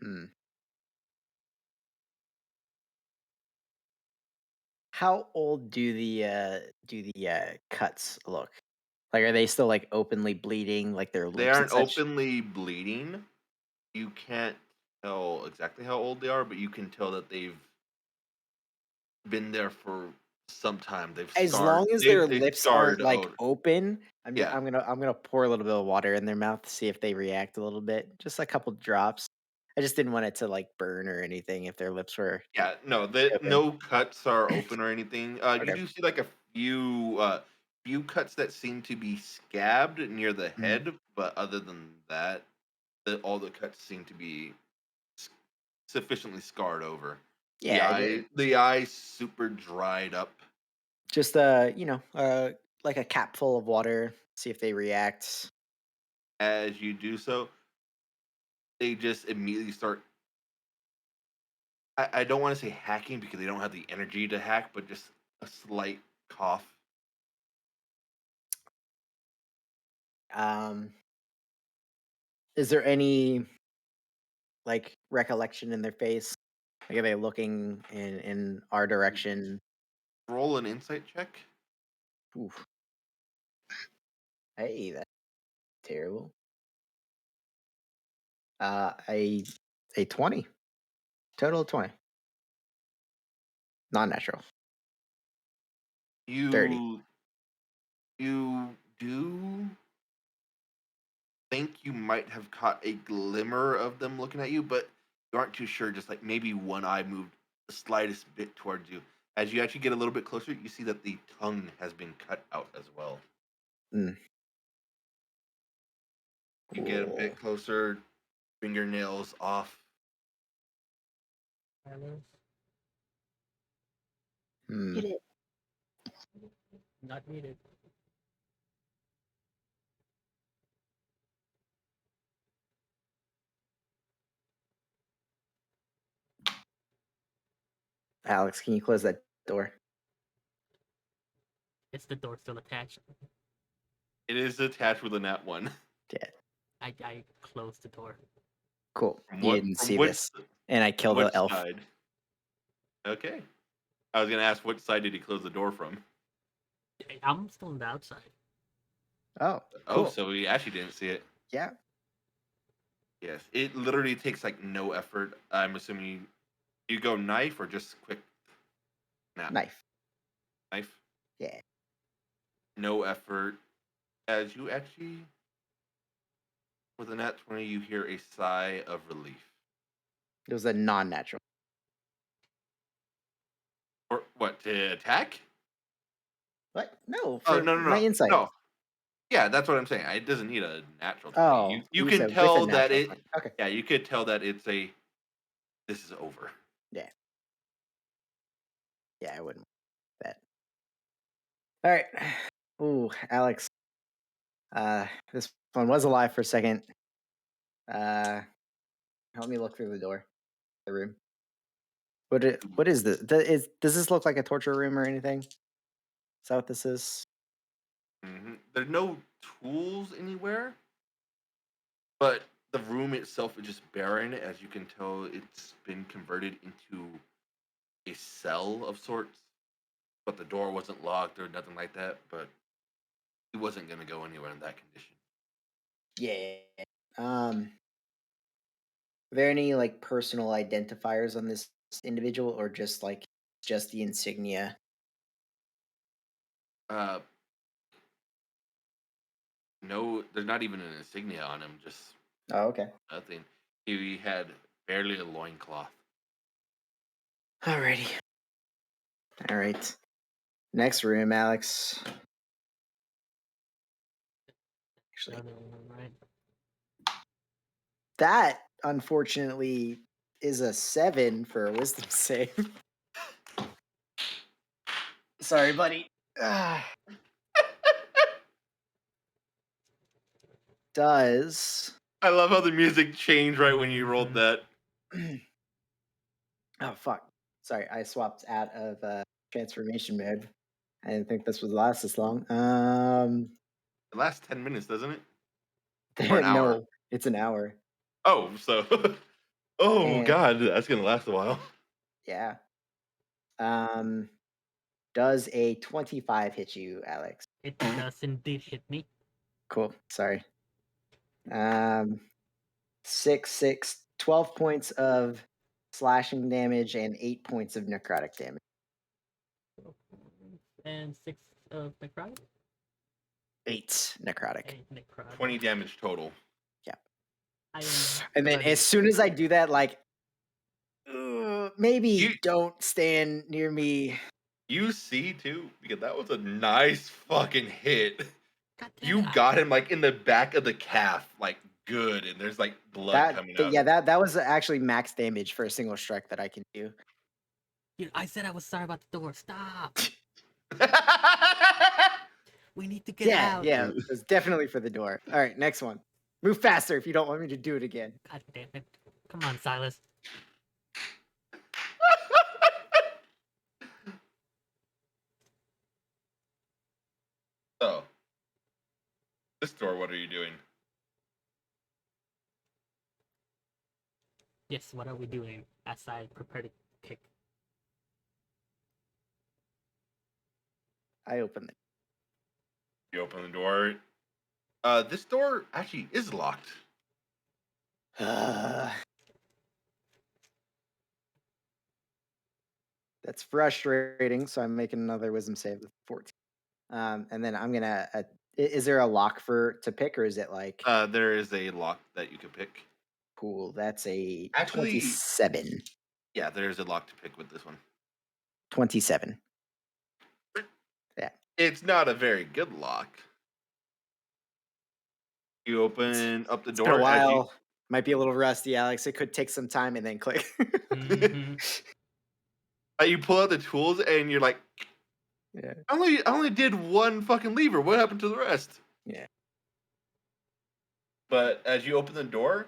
Hmm. How old do the cuts look? Like, are they still like openly bleeding, like their They lips and aren't such? openly bleeding. You can't tell exactly how old they are, but you can tell that they've been there for some time. They've As scarred. long as their They've lips aren't scarred. like Oh, open, yeah, I'm gonna pour a little bit of water in their mouth to see if they react a little bit, just a couple drops. I just didn't want it to like burn or anything if their lips were yeah. No, the open. no cuts are open or anything. You Okay. do see like a few cuts that seem to be scabbed near the Mhm. head, but other than that, all the cuts seem to be s- sufficiently scarred over. Yeah, The eyes super dried up. just like a cap full of water, see if they react. As you do so, they just immediately start. I don't want to say hacking because they don't have the energy to hack, but just a slight cough. Um, is there any like recollection in their face? Like, are they looking in our direction? Roll an insight check. Oof. Hey, that's terrible. A 20. Total of 20. Non-natural. 30. You do think you might have caught a glimmer of them looking at you, but you aren't too sure. Just like maybe one eye moved the slightest bit towards you. As you actually get a little bit closer, you see that the tongue has been cut out as well. Mm. You get a Cool. bit closer, fingernails off. Carlos, Hmm. Get it. not needed. Alex, can you close that door? It's the door still attached. It is attached with a nat one. Yeah. I closed the door. Cool. From You what? didn't From see which? this. And I From kill which the elf. side? Okay. I was gonna ask which side did he close the door from? I'm still on the outside. Oh, Oh, cool. so he actually didn't see it. Yeah. Yes, it literally takes like no effort. I'm assuming you go knife or just quick snap. Knife. Knife. Yeah. No effort. As you actually, with a nat 20, you hear a sigh of relief. It was a non-natural. Or what? To attack? What? No, Oh, for my insight. no. Yeah, that's what I'm saying. It doesn't need a natural 20. Oh, You you can said with a tell that natural it. 20. Okay. Yeah, you could tell that it's a. This is over. Yeah. Yeah, I wouldn't bet. All right. Ooh, Alex. This one was alive for a second. Help me look through the door, the room. What is this? Does this look like a torture room or anything? Is that what this is? There's no tools anywhere, but the room itself is just barren. As you can tell, it's been converted into a cell of sorts. But the door wasn't locked or nothing like that. But he wasn't gonna go anywhere in that condition. Yeah. Are there any like personal identifiers on this individual, or just the insignia? Uh, No, there's not even an insignia on him. Just Oh, okay. nothing. He had barely a loincloth. Alrighty. All right. Next room, Alex. Actually, Another one, right? that unfortunately is a 7 for a wisdom save. Sorry, buddy. Does I love how the music changed right when you rolled that. oh fuck. Sorry, I swapped out of transformation mode. I didn't think this would last this long. It lasts 10 minutes, doesn't it? Or an hour? No, it's an hour. Oh, so. Oh, And God, that's going to last a while. yeah. Does a 25 hit you, Alex? It does indeed hit me. Cool. Sorry. 12 points of slashing damage and 8 points of necrotic damage. And 6 of necrotic. 8 necrotic. 8 necrotic. 20 damage total. Yeah. I am And then bloody. as soon as I do that, like, maybe You- don't stand near me. You see, too, because that was a nice fucking hit. God damn You it, got him, like, in the back of the calf, like, good, and there's, like, blood coming out. That was actually max damage for a single strike that I can do. Dude, I said I was sorry about the door. Stop. We need to get out. Yeah, it was definitely for the door. All right, next one. Move faster if you don't want me to do it again. God damn it. Come on, Silas. So, this door, what are you doing? Yes, what are we doing? As I prepare to kick. I open it. You open the door. This door actually is locked. That's frustrating. So I'm making another wisdom save with 14. And then I'm gonna. Is there a lock to pick, or is it like? There is a lock that you can pick. Cool. That's a Actually- 27. Yeah, there is a lock to pick with this one. 27. It's not a very good lock. You open up the It's door. been a as while. Might be a little rusty, Alex. It could take some time and then click. Mhm. You pull out the tools and you're like, Yeah. I only did one fucking lever. What happened to the rest? Yeah. But as you open the door,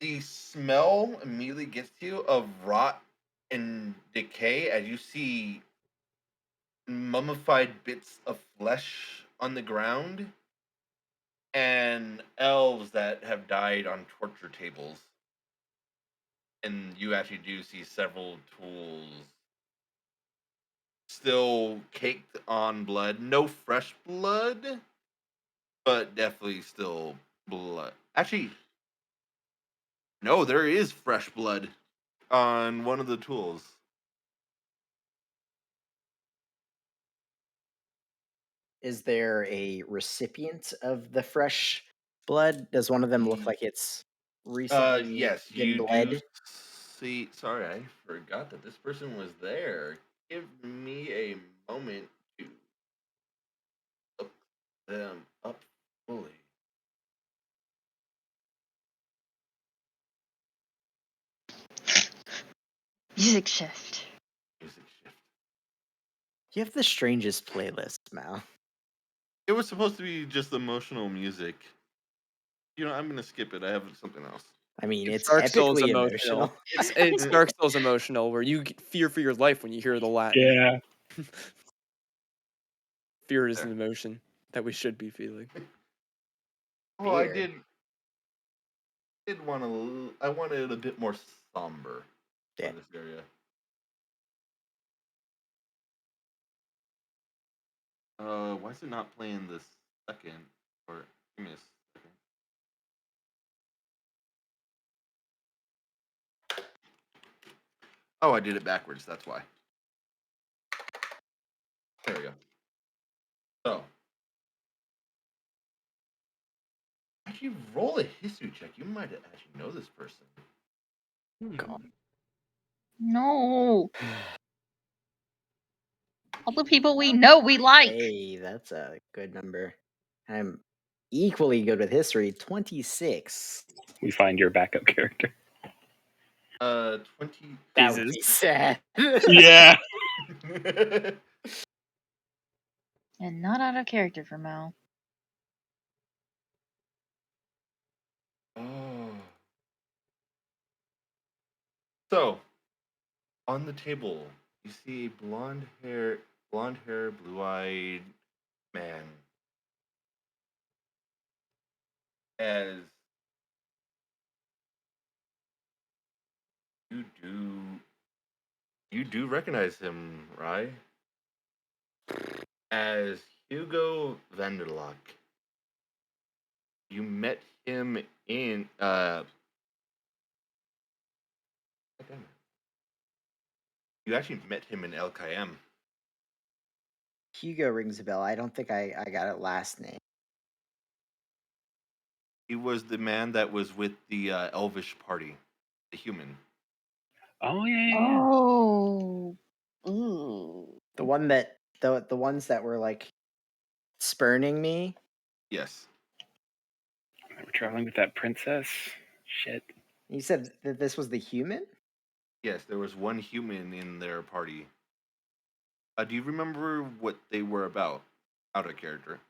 the smell immediately gets to you of rot and decay as you see mummified bits of flesh on the ground and elves that have died on torture tables. And you actually do see several tools still caked on blood. No fresh blood, but definitely still blood. Actually, no, there is fresh blood on one of the tools. Is there a recipient of the fresh blood? Does one of them look like it's recently Yes, been you bled? do see. Sorry, I forgot that this person was there. Give me a moment to look them up fully. Music shift. Music shift. You have the strangest playlist, Mal. It was supposed to be just emotional music. You know, I'm gonna skip it. I have something else. I mean, it's Dark Souls epically emotional. emotional. It's Dark Souls emotional, where you fear for your life when you hear the Latin. Yeah. Fear is There. an emotion that we should be feeling. Oh, I Fear. did want to. I wanted it a bit more somber Yeah. in this area. Why is it not playing this second? Or give me a second. Oh, I did it backwards. That's why. There we go. So, If you roll a history check, you might actually know this person. God. No. All the people we know we like. Hey, that's a good number. I'm equally good with history. 26. We find your backup character. 20. That would Jesus. be sad. Yeah. And not out of character for Mal. Oh. So, on the table, you see a blonde hair, blue-eyed man. As you do recognize him, right? As Hugo Vanderlock. You met him in damn it. You actually met him in LKM. Hugo rings a bell. I don't think I got it last name. He was the man that was with the Elvish party, the human. Oh yeah. Oh. Ooh. The one that the ones that were like spurning me. Yes. We're traveling with that princess. Shit. You said that this was the human? Yes, there was one human in their party. Do you remember what they were about? Out of character.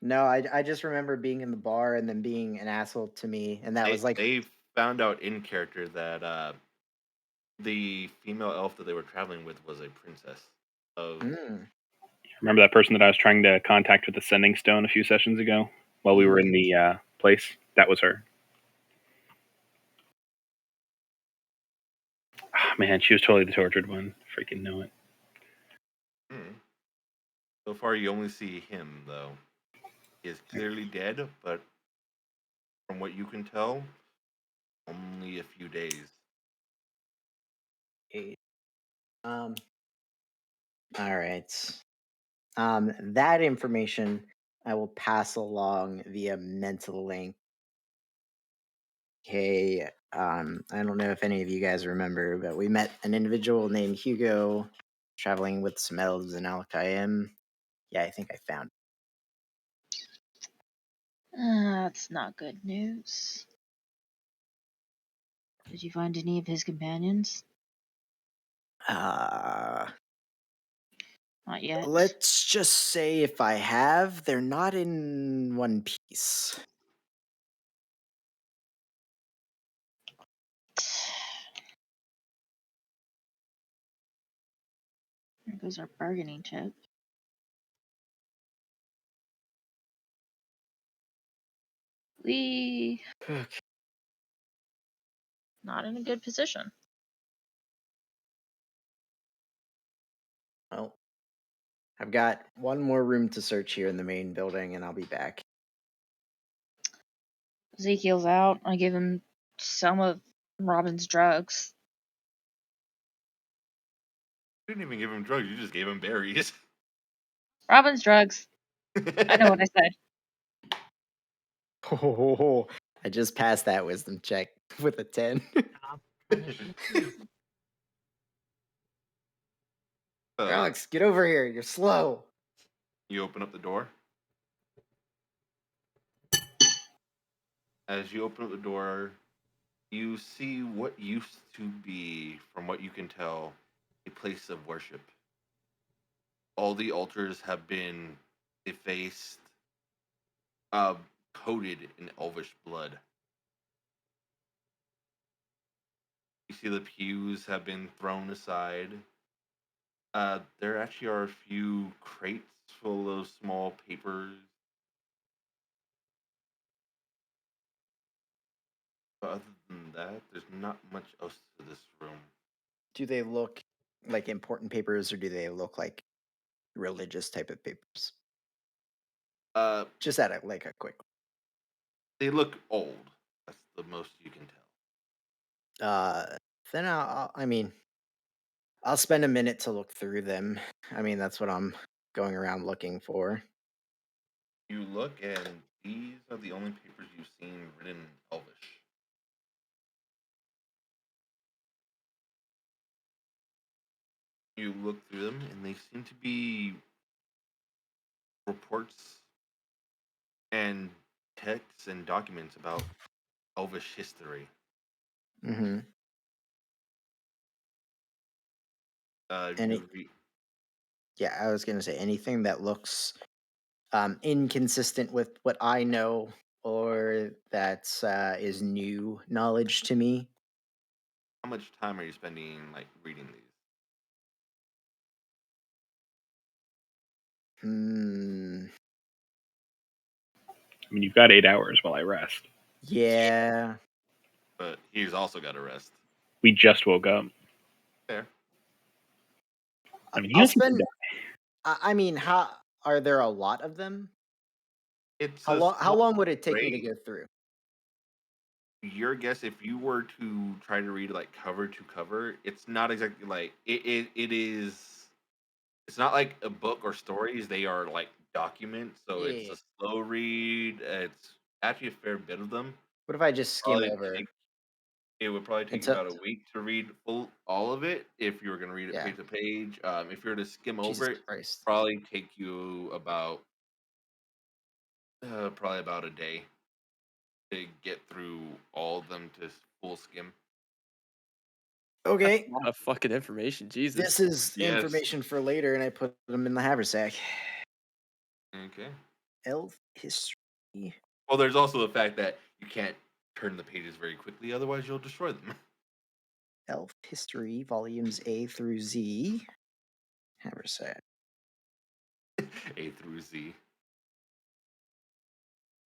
No, I just remember being in the bar and then being an asshole to me, and that was like They found out in character that the female elf that they were traveling with was a princess of. Remember that person that I was trying to contact with the sending stone a few sessions ago while we were in the place? That was her. Oh, man, she was totally the tortured one. Freaking know it. So far, you only see him, though. He is clearly dead, but from what you can tell, only a few days. all right. That information I will pass along via mental link. Okay, I don't know if any of you guys remember, but we met an individual named Hugo traveling with some elves in Al-Qaim. Yeah, I think I found That's not good news. Did you find any of his companions? it. Not yet. Let's just say if I have, they're not in one piece. There goes our bargaining chip. We not in a good position. Well, I've got one more room to search here in the main building, and I'll be back. Ezekiel's out. I give him some of Robin's drugs. You didn't even give him drugs, you just gave him berries. Robin's drugs. I know what I said. Oh, I just passed that wisdom check with a 10. Stop punishing me. Alex, get over here. You're slow. You open up the door. As you open up the door, you see what used to be, from what you can tell, a place of worship. All the altars have been defaced, coated in elvish blood. You see the pews have been thrown aside. There actually are a few crates full of small papers. But other than that, there's not much else to this room. Do they look like important papers, or do they look like religious type of papers? Just at a quick. They look old. That's the most you can tell. Then I'll spend a minute to look through them. I mean, that's what I'm going around looking for. You look and These are the only papers you've seen written in Elvish. You look through them, and they seem to be reports and texts and documents about Elvish history. Mm-hmm. Yeah, I was gonna say anything that looks inconsistent with what I know or that is new knowledge to me. How much time are you spending like reading these? Hmm. I mean, you've got 8 hours while I rest. Yeah. But he's also got to rest. We just woke up. Fair. I mean, I'll spend. I mean, how are there a lot of them? It's How a long? How small long would it take me to rate. go through? Your guess, if you were to try to read like cover to cover, it's not exactly like it is. It's not like a book or stories. They are like documents, so it's Yeah. a slow read. It's actually a fair bit of them. What if I just skim Probably over it would probably take you until? about a week to read all of it if you were going to read it Yeah. page to page. If you were to skim Jesus over it, Christ. probably take you about probably about a day to get through all of them to full skim. Okay. A lot of fucking information, Jesus. This is Yes. information for later, and I put them in the haversack. Okay. Elf history. Well, there's also the fact that you can't turn the pages very quickly, otherwise you'll destroy them. Elf history, volumes A through Z. Haversack. A through Z.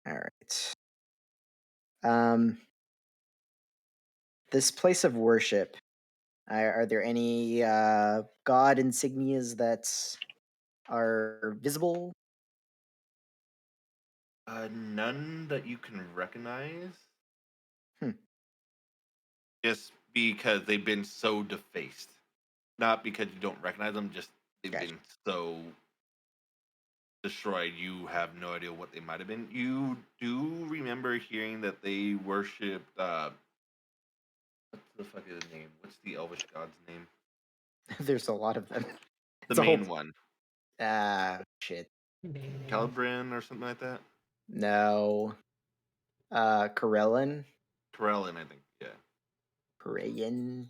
All right. This place of worship. Are there any god insignias that are visible? None that you can recognize. Hmm. Just because they've been so defaced. Not because you don't recognize them, just they've Gotcha. been so destroyed, you have no idea what they might have been. You do remember hearing that they worshipped what the fuck is his name? What's the Elvish god's name? There's a lot of them. The It's a whole. main one. Shit. Calibran or something like that? No. Corellin. Corellin, I think. Yeah. Parayan.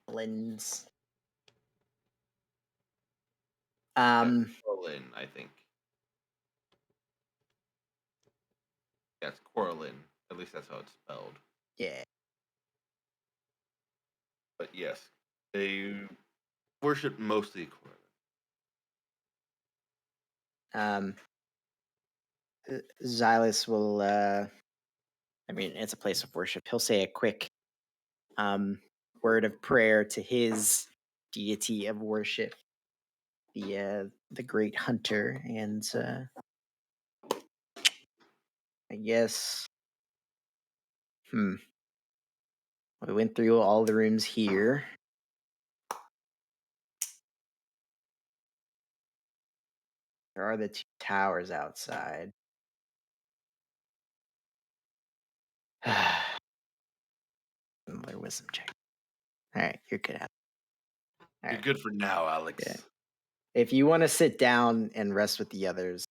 Lens. Corellin, I think. Yeah, it's Corellin. At least that's how it's spelled. Yeah. But yes, they worship mostly Corellin. Xylus will I mean, it's a place of worship. He'll say a quick word of prayer to his deity of worship, the great hunter, and I guess we went through all the rooms here. There are the 2 towers outside. Another wisdom check. All right, you're good. You're good for now, Alex. Yeah. If you want to sit down and rest with the others,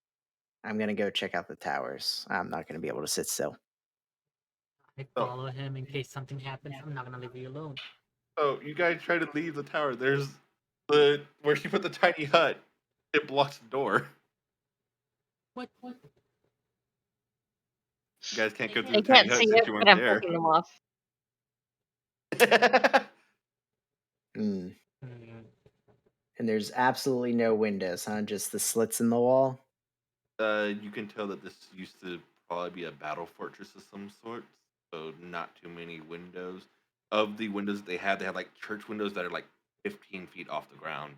I'm gonna go check out the towers. I'm not gonna be able to sit still. I follow him in case something happens. I'm not gonna leave you alone. Oh, you guys try to leave the tower. There's the where you put the tiny hut. It blocks the door. What? You guys can't go through I the tiny can't hut see since it, you but weren't I'm there. picking them off. And there's absolutely no windows, huh? Just the slits in the wall. You can tell that this used to probably be a battle fortress of some sort. So not too many windows. Of the windows that they had like church windows that are like 15 feet off the ground.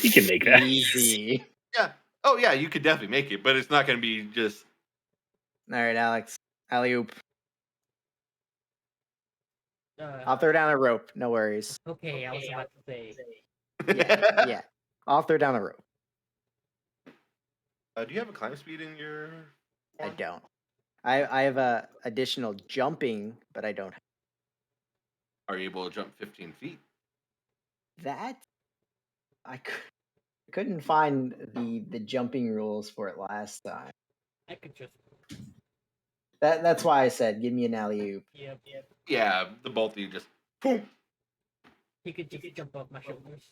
You can make that. Easy. Yeah. Oh yeah, you could definitely make it, but it's not going to be just. All right, Alex. Alley-oop. I'll throw down a rope. No worries. Okay, I was about to say. Yeah. I'll throw down a rope. Do you have a climb speed in your I form? don't. I have a additional jumping, but I don't have Are you able to jump 15 feet? that. Couldn't find the jumping rules for it last time. I could just. That's why I said give me an alley oop. Yep. Yeah, the both of you just boom. He could just jump off my shoulders.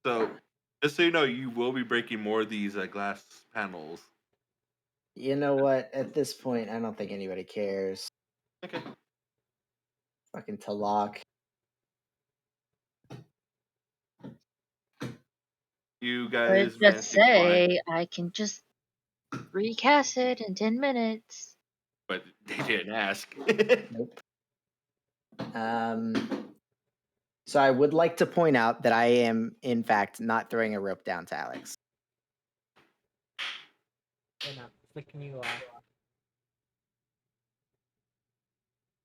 So, just so you know, you will be breaking more of these glass panels. You know what? At this point, I don't think anybody cares. Okay. Fucking Talak. You Or guys just managed to climb, say I can just recast it in 10 minutes. but they didn't ask. Nope. So I would like to point out that I am, in fact, not throwing a rope down to Alex. And I'm flicking you off.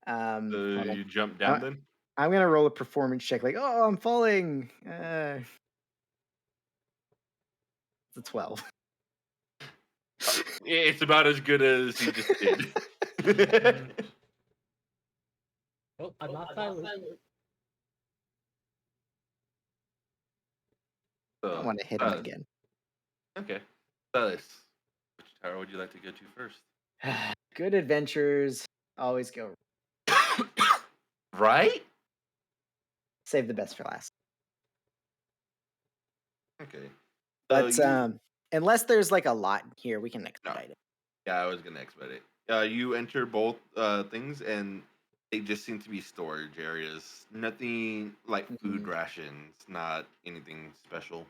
So hold on. you jump down then? I'm gonna roll a performance check. Like, oh, I'm falling. It's a 12. It's about as good as he just did. Oh, I'm not silent. I want to hit him again. Okay. Silas, which tower would you like to go to first? Good adventures always go. Right? Save the best for last. Okay. But unless there's like a lot here, we can expedite it. Yeah, I was gonna expedite it. You enter both things, and they just seem to be storage areas. Nothing like food rations. Not anything special.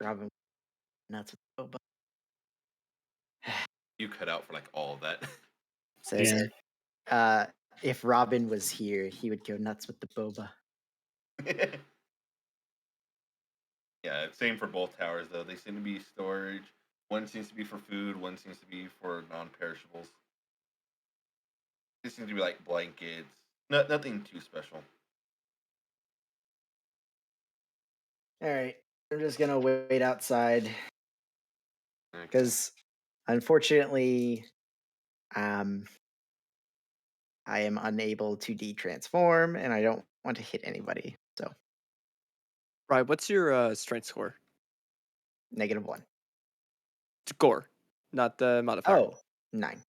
Robin, nuts with boba. You cut out for like all of that. Says, if Robin was here, he would go nuts with the boba. Yeah, same for both towers though. They seem to be storage. One seems to be for food. One seems to be for non-perishables. These seem to be like blankets. Nothing too special. All right, I'm just gonna wait outside because, unfortunately, I am unable to de-transform, and I don't want to hit anybody. So, Right. What's your strength score? -1. Score, not the modifier. Oh, 9.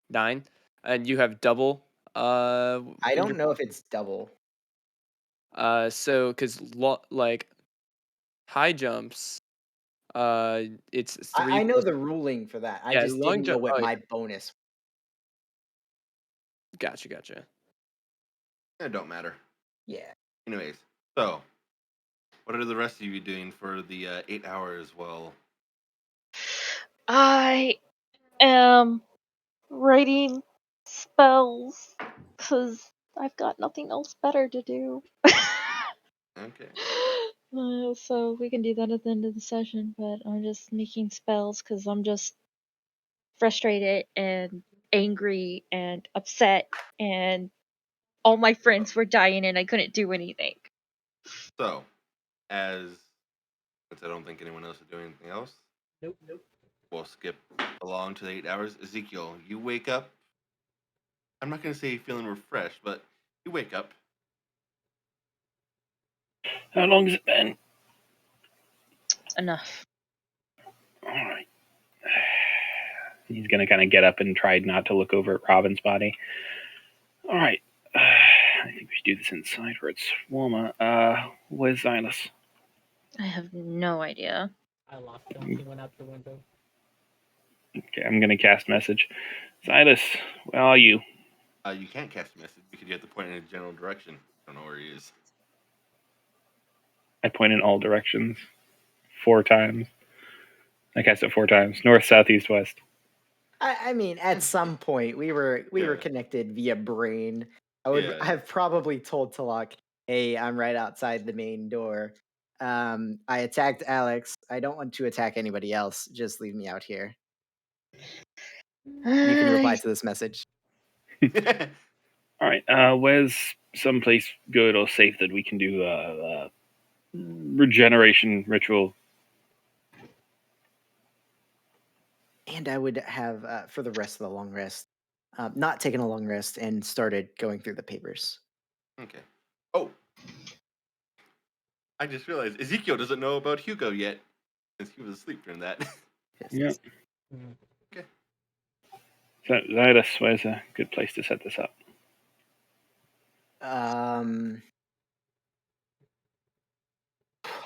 9, and you have double. I in don't your know if it's double. So because like high jumps, it's 3. I know plus, the ruling for that. I yeah, just long didn't know jump. what Oh, my bonus. gotcha. It don't matter. Yeah. Anyways, so what are the rest of you doing for the 8 hours? Well, I am writing spells because I've got nothing else better to do. okay. So we can do that at the end of the session, but I'm just making spells because I'm just frustrated and angry and upset, and all my friends were dying and I couldn't do anything. So, since I don't think anyone else is doing anything else, Nope. we'll skip along to the 8 hours. Ezekiel, you wake up. I'm not gonna say feeling refreshed, but you wake up. How long has it been? Enough. All right. He's going to kind of get up and try not to look over at Robin's body. All right. I think we should do this inside where it's warmer. Where's Silas? I have no idea. I lost him. He went out the window. Okay, I'm going to cast message. Silas, where are you? You can't cast a message because you have to point in a general direction. I don't know where he is. I point in all directions 4 times. I cast it 4 times. North, south, east, west. I mean, at some point we were connected via brain. I've probably told Talak, "Hey, I'm right outside the main door. I attacked Alex. I don't want to attack anybody else. Just leave me out here." You can reply to this message. All All right. Where's someplace good or safe that we can do a regeneration ritual? And I would have, for the rest of the long rest, not taken a long rest and started going through the papers. Okay. Oh, I just realized Ezekiel doesn't know about Hugo yet, since he was asleep during that. Yeah. Mm. Okay. So, Zydus, where's a good place to set this up?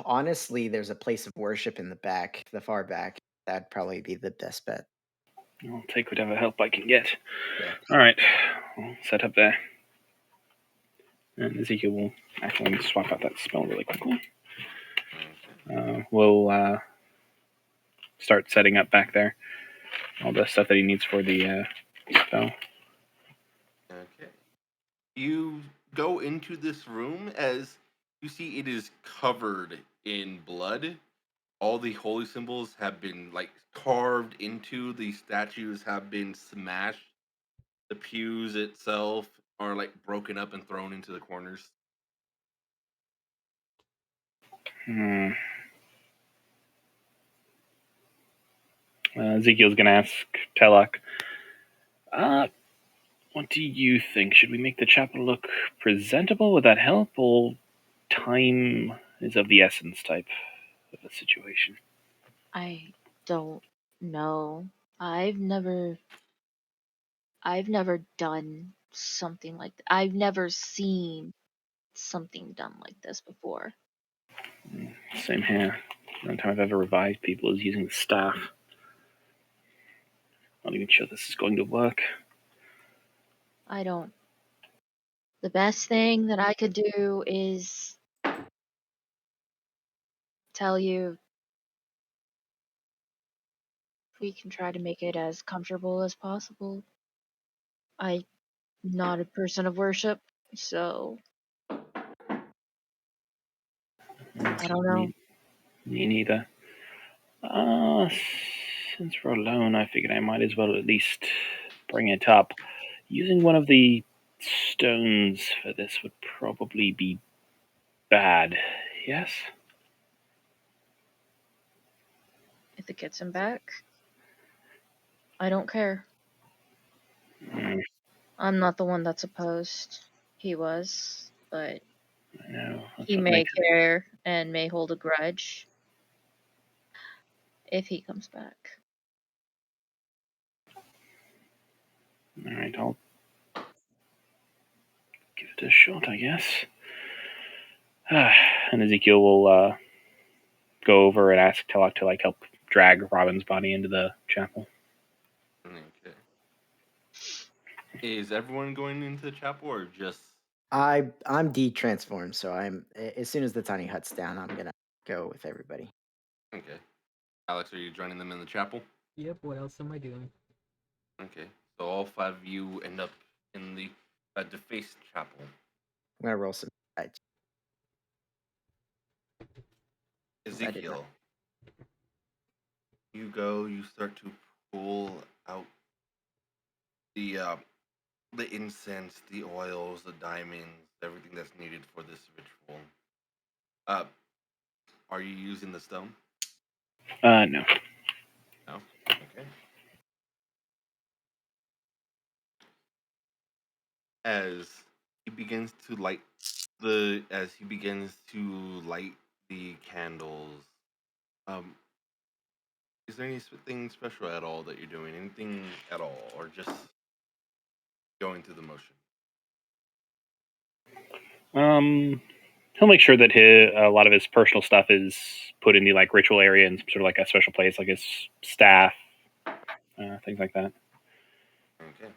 Honestly, there's a place of worship in the back, the far back. That'd probably be the best bet. I'll take whatever help I can get. Yeah. All right. I'll set up there. And Ezekiel will actually swap out that spell really quickly. We'll start setting up back there all the stuff that he needs for the spell. Okay. You go into this room as you see it is covered in blood. All the holy symbols have been like carved into, the statues have been smashed. The pews itself are like broken up and thrown into the corners. Ezekiel's going to ask Telok, what do you think? Should we make the chapel look presentable? Would that help? Or time is of the essence type of a situation? I don't know. I've never done something like I've never seen something done like this before. Same here. The only time I've ever revived people is using the staff. Not even sure this is going to work. I don't. The best thing that I could do is tell you we can try to make it as comfortable as possible. I'm not a person of worship, so I don't know. Me neither. Since we're alone, I figured I might as well at least bring it up. Using one of the stones for this would probably be bad. Yes? If it gets him back, I don't care. Mm, I'm not the one that's opposed. He was, but I know. That's he what may makes care and may hold a grudge if he comes back. it. Alright, I'll give it a shot, I guess. And Ezekiel will go over and ask Telok to help drag Robin's body into the chapel. Okay. Is everyone going into the chapel or just? I'm de-transformed, so I'm as soon as the tiny hut's down, I'm gonna go with everybody. Okay. Alex, are you joining them in the chapel? Yep. What else am I doing? Okay. So all 5 of you end up in the defaced chapel. I'm gonna roll some dice. Ezekiel, you go. You start to pull out the incense, the oils, the diamonds, everything that's needed for this ritual. Are you using the stone? No. No. Okay. As he begins to light the candles, is there anything special at all that you're doing? Anything at all, or just going through the motion? He'll make sure that a lot of his personal stuff is put in the ritual area in sort of a special place, like his staff, things like that. Okay.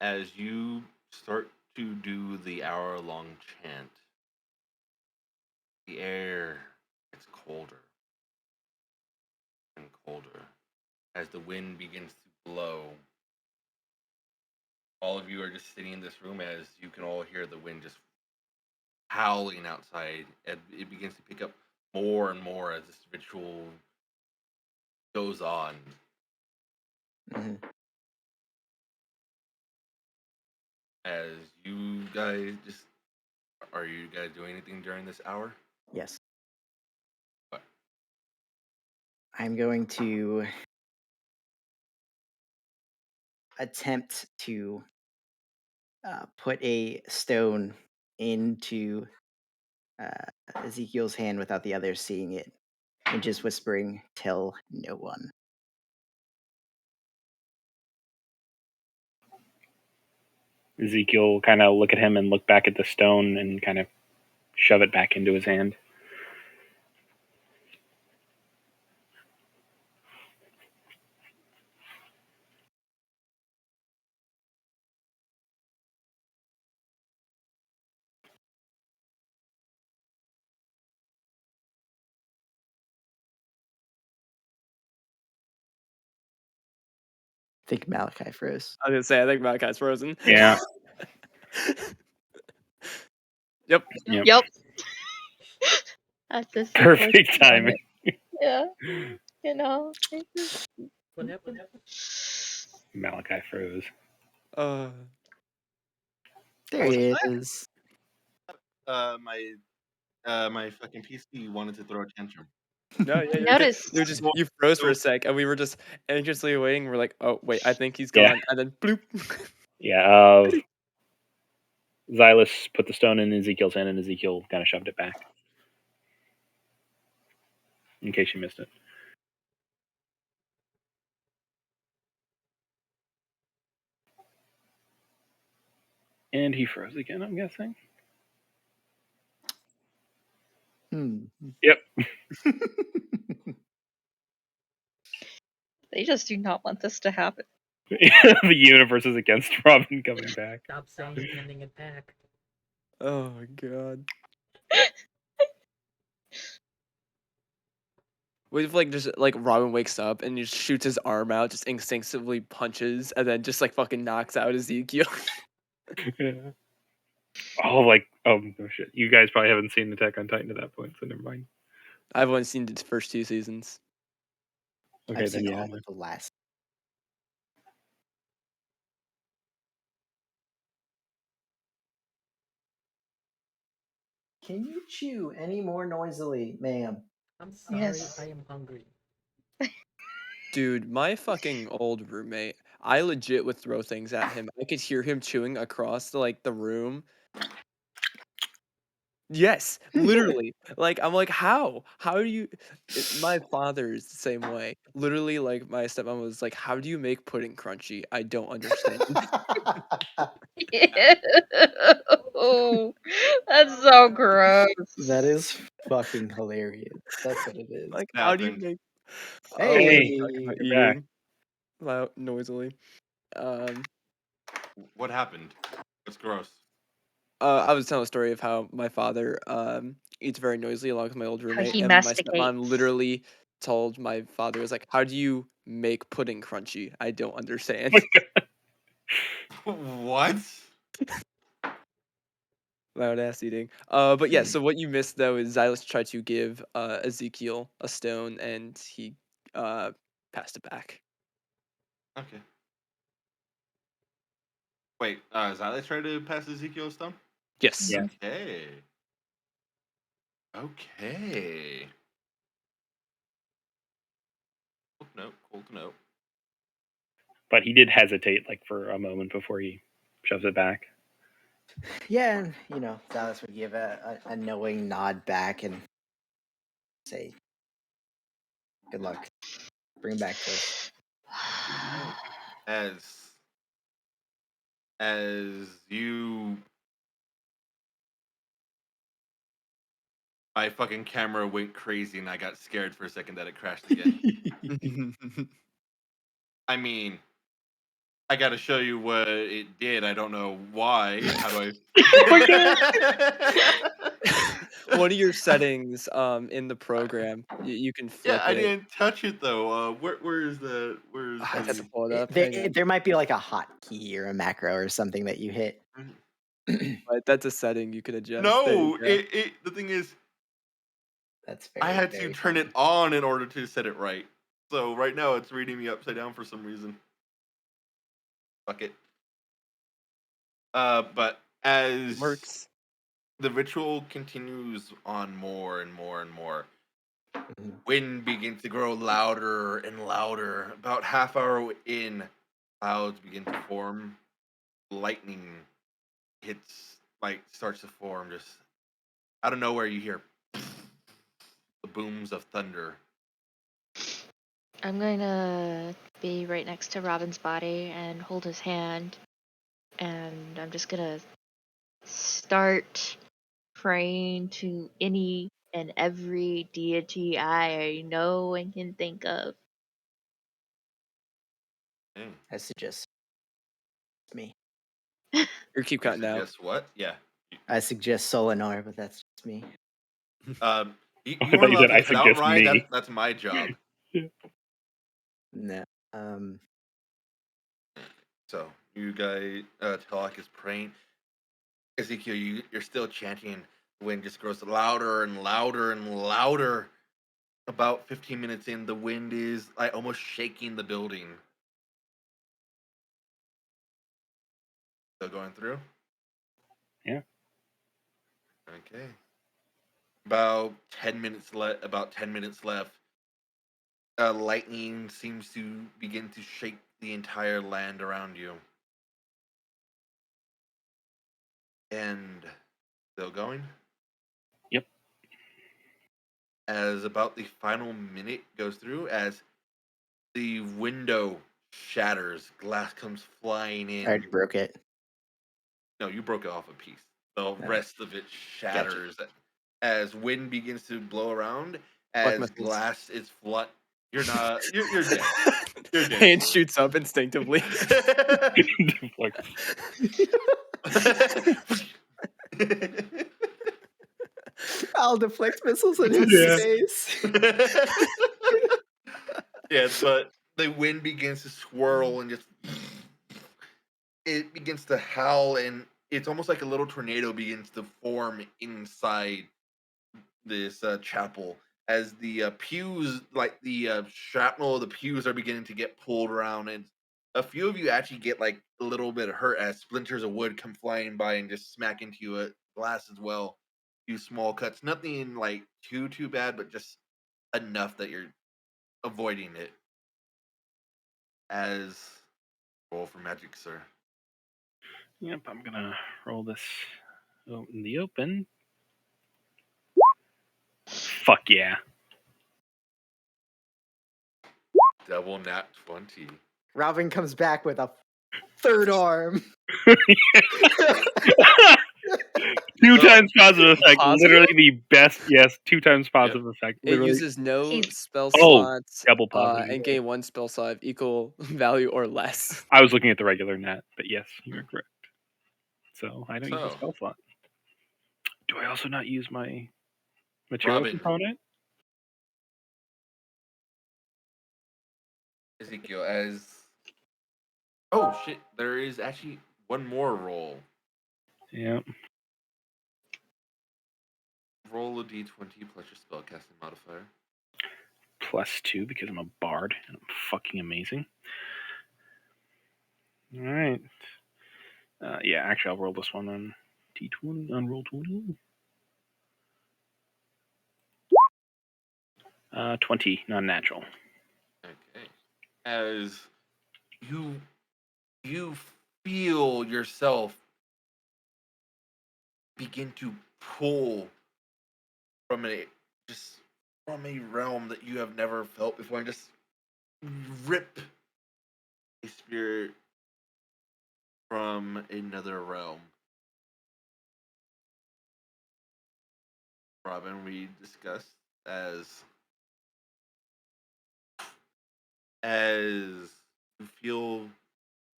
As you start to do the hour-long chant, the air gets colder and colder as the wind begins to blow. All of you are just sitting in this room as you can all hear the wind just howling outside, and it begins to pick up more and more as this ritual goes on. Mm-hmm. As you guys are you guys doing anything during this hour? Yes. What? I'm going to attempt to put a stone into Ezekiel's hand without the others seeing it, and just whispering, "Tell no one." Ezekiel will kind of look at him and look back at the stone and kind of shove it back into his hand. I think Malachi froze. I was gonna say I think Malachi's frozen. Yeah. Yep. Yep. That's a super Perfect timing. Yeah. You know. It's just... What happened? Malachi froze. There he is. My fucking PC wanted to throw a tantrum. No, yeah, Notice. you froze for a sec, and we were just anxiously waiting. We're like, oh wait, I think he's gone, and then bloop. Yeah. Xylus put the stone in Ezekiel's hand, and Ezekiel kind of shoved it back. In case you missed it. And he froze again, I'm guessing. Yep. They just do not want this to happen. The universe is against Robin coming back. Stop saying ending attack. Oh my god. What if just Robin wakes up and just shoots his arm out, just instinctively punches, and then just fucking knocks out Ezekiel? Oh shit! You guys probably haven't seen Attack on Titan at that point, so never mind. I've only seen the first 2 seasons. Okay, I've then seen yeah. all of the last. Can you chew any more noisily, ma'am? I'm sorry, Yes. I am hungry. Dude, my fucking old roommate, I legit would throw things at him. I could hear him chewing across the room. Yes, literally. I'm like, how? How do you? My father is the same way. Literally, my stepmom was like, "How do you make pudding crunchy? I don't understand." Oh, that's so gross. That is fucking hilarious. That's what it is. How do you Happened. make? Hey, We're Hey, talking about you're back. eating loud, noisily. What happened? It's gross. I was telling a story of how my father eats very noisily along with my old How roommate, he and my stepmom masticates. literally told my father, was like, "How do you make pudding crunchy? I don't understand." What? Loud ass eating. But yeah, so what you missed though is Xylus tried to give Ezekiel a stone, and he passed it back. Okay. Wait, Xylas tried to pass Ezekiel stone? Yes. Yeah. Okay. Okay. Cool to know. Cool to know. But he did hesitate for a moment before he shoves it back. Yeah, and Dallas would give a knowing nod back and say, "Good luck. Bring him back to us." As you, my fucking camera went crazy and I got scared for a second that it crashed again. I mean, I got to show you what it did. I don't know why. How do I? One of your settings in the program, you can Yeah, flip I it. didn't touch it though. Where's I'd have to the? pull it up. Hang on. There might be like a hotkey or a macro or something that you hit. But that's a setting you can adjust. There you No, go. the thing is, That's I very, had to very turn it on in order to set it right. So right now it's reading me upside down for some reason. Fuck it. But as Works. the ritual continues on more and more and more, Mhm. wind begins to grow louder and louder. About half hour in, clouds begin to form. Lightning starts to form. Just out of nowhere, you hear the booms of thunder. I'm going to be right next to Robin's body and hold his hand. And I'm just going to start praying to any and every deity I know and can think of. Hey, I suggest me. You keep you cutting out. suggest what? Yeah. I suggest Solinar, but that's just me. Um, I you thought weren't you allowed said, to "I cut out, suggest Ryan. me." That's my job. No. So you guys, Talak is praying. Ezekiel, you're still chanting. The wind just grows louder and louder and louder. About 15 minutes in, the wind is like almost shaking the building. Still going through? Yeah. Okay. About 10 minutes left. About 10 minutes left. Lightning seems to begin to shake the entire land around you. And still going? Yep. As about the final minute goes through, as the window shatters, glass comes flying I already in. broke it. No, you broke it off a piece. The No. rest of it shatters as wind begins to blow around. Fuck As missiles. glass is flood. You're not. You're dead. You're dead. Hand Soren. shoots up instinctively. Like, I'll deflect missiles in his Yeah. face. Yeah, but the wind begins to swirl and just it begins to howl, and it's almost like a little tornado begins to form inside this chapel as the pews, like the shrapnel of the pews, are beginning to get pulled around, and a few of you actually get like a little bit hurt as splinters of wood come flying by and just smack into you at glass as well. Few small cuts, nothing like too bad, but just enough that you're avoiding it. As roll for magic, sir. Yep, I'm gonna roll this out in the open. Fuck yeah. Double nat 20. Robin comes back with a third arm. 2 So- times positive effect. Positive? Literally the best. Yes, 2 times positive effect. It Literally. uses no He's- spell Oh, slots double positive. and gain 1 spell slot of equal value or less. I was looking at the regular net, but yes, you're correct. So I don't use a So- spell slot. Do I also not use my material Robin. component? Ezekiel, as oh shit, there is actually one more roll. Yeah. Roll a d20 plus your spellcasting modifier. +2 because I'm a bard and I'm fucking amazing. All right. Yeah, actually, I'll roll this one on D20 on roll 20. 20, non-natural. Okay. As you feel yourself begin to pull from from a realm that you have never felt before, and just rip a spirit from another realm. Robin, we discussed as you feel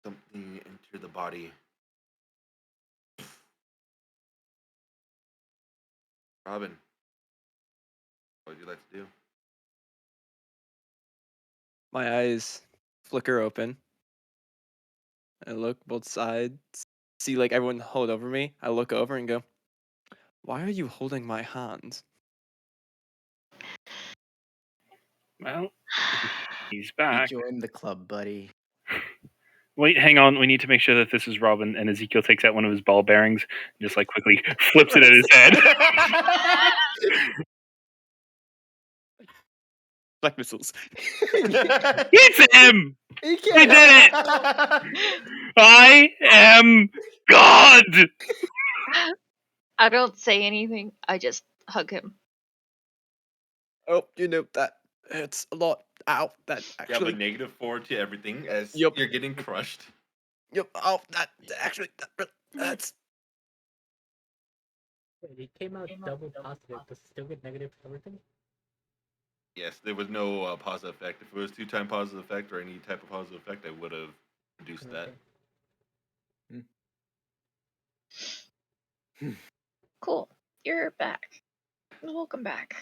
something enter the body. Robin, what would you like to do? My eyes flicker open. I look both sides. See like everyone hold over me. I look over and go, "Why are you holding my hand?" Well, he's You back. joined the club, buddy. Wait, hang on. We need to make sure that this is Robin. And Ezekiel takes out one of his ball bearings and just like quickly flips it at his head. Black missiles. It's him! He We can't did it! I am God! I don't say anything. I just hug him. Oh, that hurts a lot. Ow, that You have a actually. -4 to everything as Yup. you're getting crushed. Yep. Oh, that actually. That's. Wait, he came out double positive. Does it still get negative for everything? Yes, there was no positive effect. If it was 2-time positive effect or any type of positive effect, I would have reduced that. Cool. You're back. Welcome back.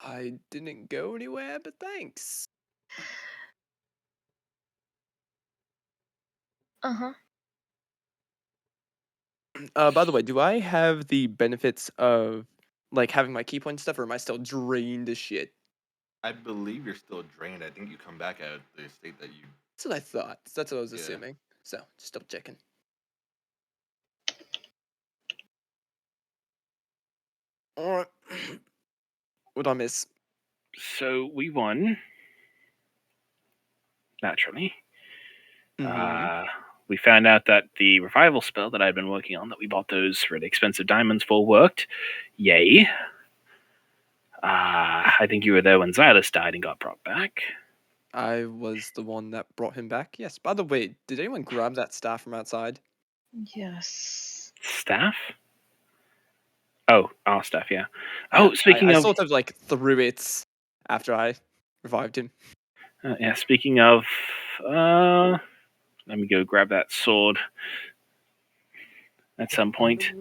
I didn't go anywhere, but thanks. Uh-huh. By the way, do I have the benefits of like having my key point stuff, or am I still drained as shit? I believe you're still drained. I think you come back out of the state that you. That's what I thought. That's what I was Yeah. assuming. So just double checking. Alright. What I miss? So we won. Naturally. We found out that the revival spell that I'd been working on, that we bought those really expensive diamonds for, worked. Yay. I think you were there when Xylus died and got brought back. I was the one that brought him back. Yes. By the way, did anyone grab that staff from outside? Yes. Staff? Oh, our staff, yeah. Oh, speaking I of... sort of like threw it after I revived him. yeah, speaking of... let me go grab that sword at some point.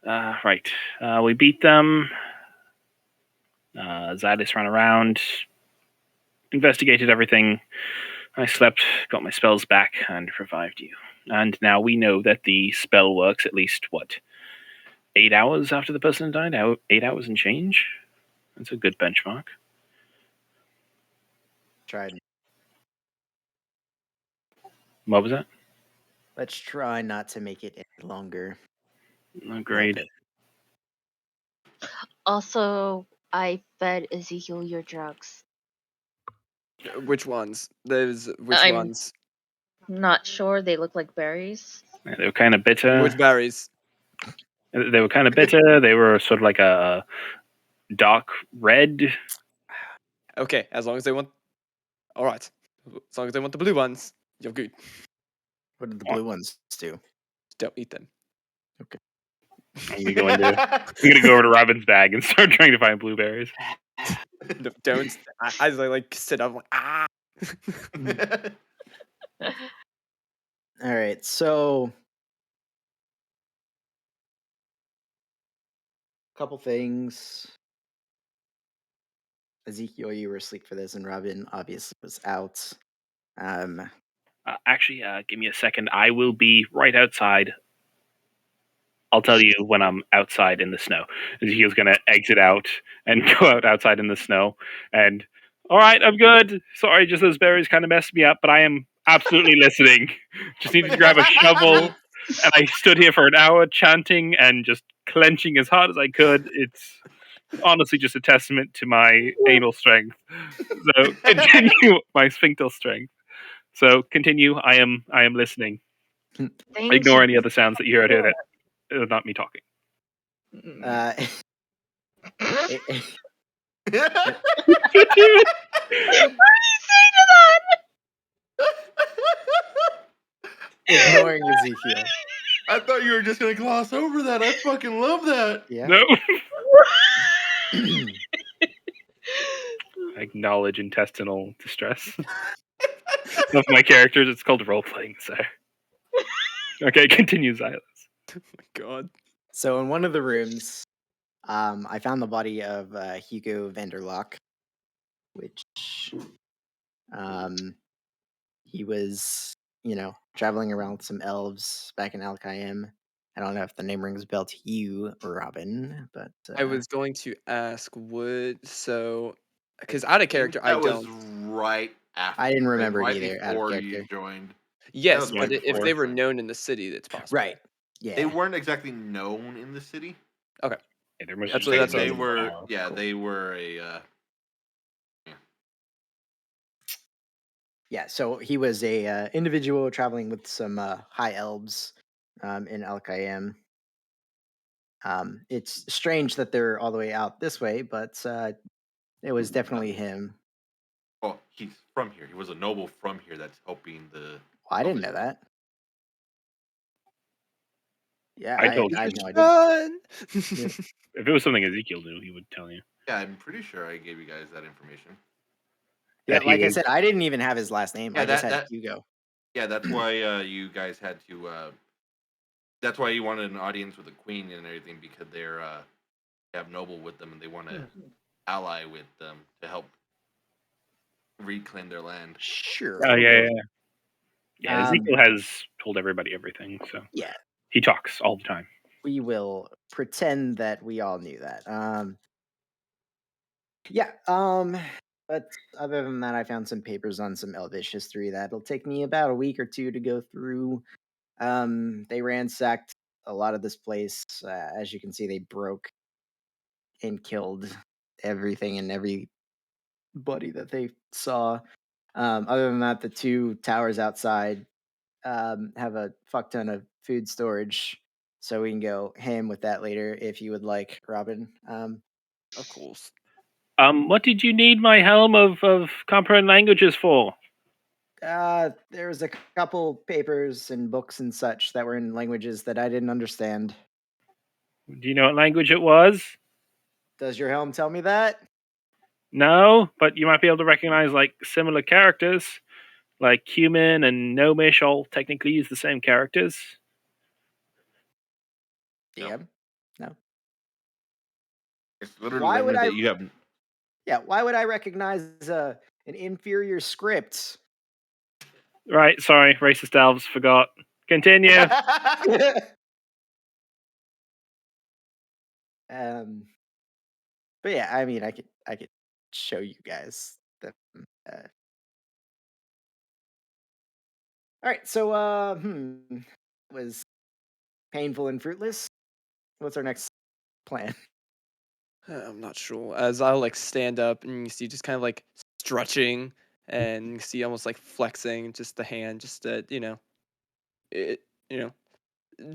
Right. We beat them. Xylus ran around, investigated everything. I slept, got my spells back, and revived you. And now we know that the spell works at least, 8 hours after the person died? 8 hours and change? That's a good benchmark. Tried. What was that? Let's try not to make it any longer. Agreed. Also, I fed Ezekiel your drugs. Which ones? There's which I'm- ones? Not sure. They look like berries. Yeah, they were kind of bitter. Which berries? They were kind of bitter. They were sort of like a dark red. Okay, as long as they want. All right, as long as they want the blue ones, you're good. What did the blue ones do? Don't eat them. I'm gonna go over to Robin's bag and start trying to find blueberries. No, don't. I like sit up like ah. All right, so couple things. Ezekiel, you were asleep for this, and Robin obviously was out. Actually, give me a second. I will be right outside. I'll tell you when I'm outside in the snow. Ezekiel's gonna exit out and go out outside in the snow. And all right, I'm good. Sorry, just those berries kind of messed me up, but I am absolutely listening. Just needed to grab a shovel, and I stood here for an hour chanting and just clenching as hard as I could. It's honestly just a testament to my anal strength. So continue my sphincter strength. So continue. I am listening. Thank Ignore you. any other sounds that you heard here that are not me talking. uh, What it- are you saying to ignoring Ezekiel. I thought you were just gonna gloss over that. I fucking love that. Yeah. No. that? I acknowledge intestinal distress of my characters. It's called role playing, sir. Okay, continue, Xylus. Oh my god. So in one of the rooms, I found the body of Hugo Vanderlock, which he was, traveling around with some elves back in Alkayim. I don't know if the name rings a bell to you, Robin, but I was going to ask, would so because out of character I That was don't. right after. I didn't remember it right either, out of before you character. joined. Yes, was Yeah, but right if before they you were joined. known in the city, it's possible. Right. Yeah. They weren't exactly known in the city. Okay. Yeah, there must That's have what- just that's what I They was been thinking. were, power. yeah, Cool. they were a. Yeah, so he was a individual traveling with some high elves in Al-Qaim. It's strange that they're all the way out this way, but it was definitely him. Well, he's from here. He was a noble from here that's helping the. Well, I didn't know that. Yeah, I told I you. had no idea. Done. If it was something Ezekiel knew, he would tell you. Yeah, I'm pretty sure I gave you guys that information. Yeah, That he like I was- said, I didn't even have his last name. Yeah, I just had that- Hugo. Yeah, that's why you guys had to. That's why you wanted an audience with the queen and everything, because they have noble with them and they want to ally with them to help reclaim their land. Sure. Oh yeah. Yeah, Um, Ezekiel has told everybody everything, so Yeah, he talks all the time. we will pretend that we all knew that. Yeah. But other than that, I found some papers on some Elvish history that'll take me about a week or two to go through. They ransacked a lot of this place. As you can see, they broke and killed everything and everybody that they saw. Other than that, the two towers outside have a fuck ton of food storage, so we can go ham with that later if you would like, Robin. Of course. What did you need my helm of comprehend languages for? There was a couple papers and books and such that were in languages that I didn't understand. Do you know what language it was? Does your helm tell me that? No, but you might be able to recognize like similar characters, like human and gnomish all technically use the same characters. No. DM? No. It's literally Why would language I- that you have. Yeah, why would I recognize an inferior script? Right, sorry, racist elves, forgot. Continue. But yeah, I mean, I could show you guys the. All right, so was painful and fruitless. What's our next plan? I'm not sure. As I'll like stand up and you see just kind of like stretching and you see almost like flexing just the hand, just it, you know,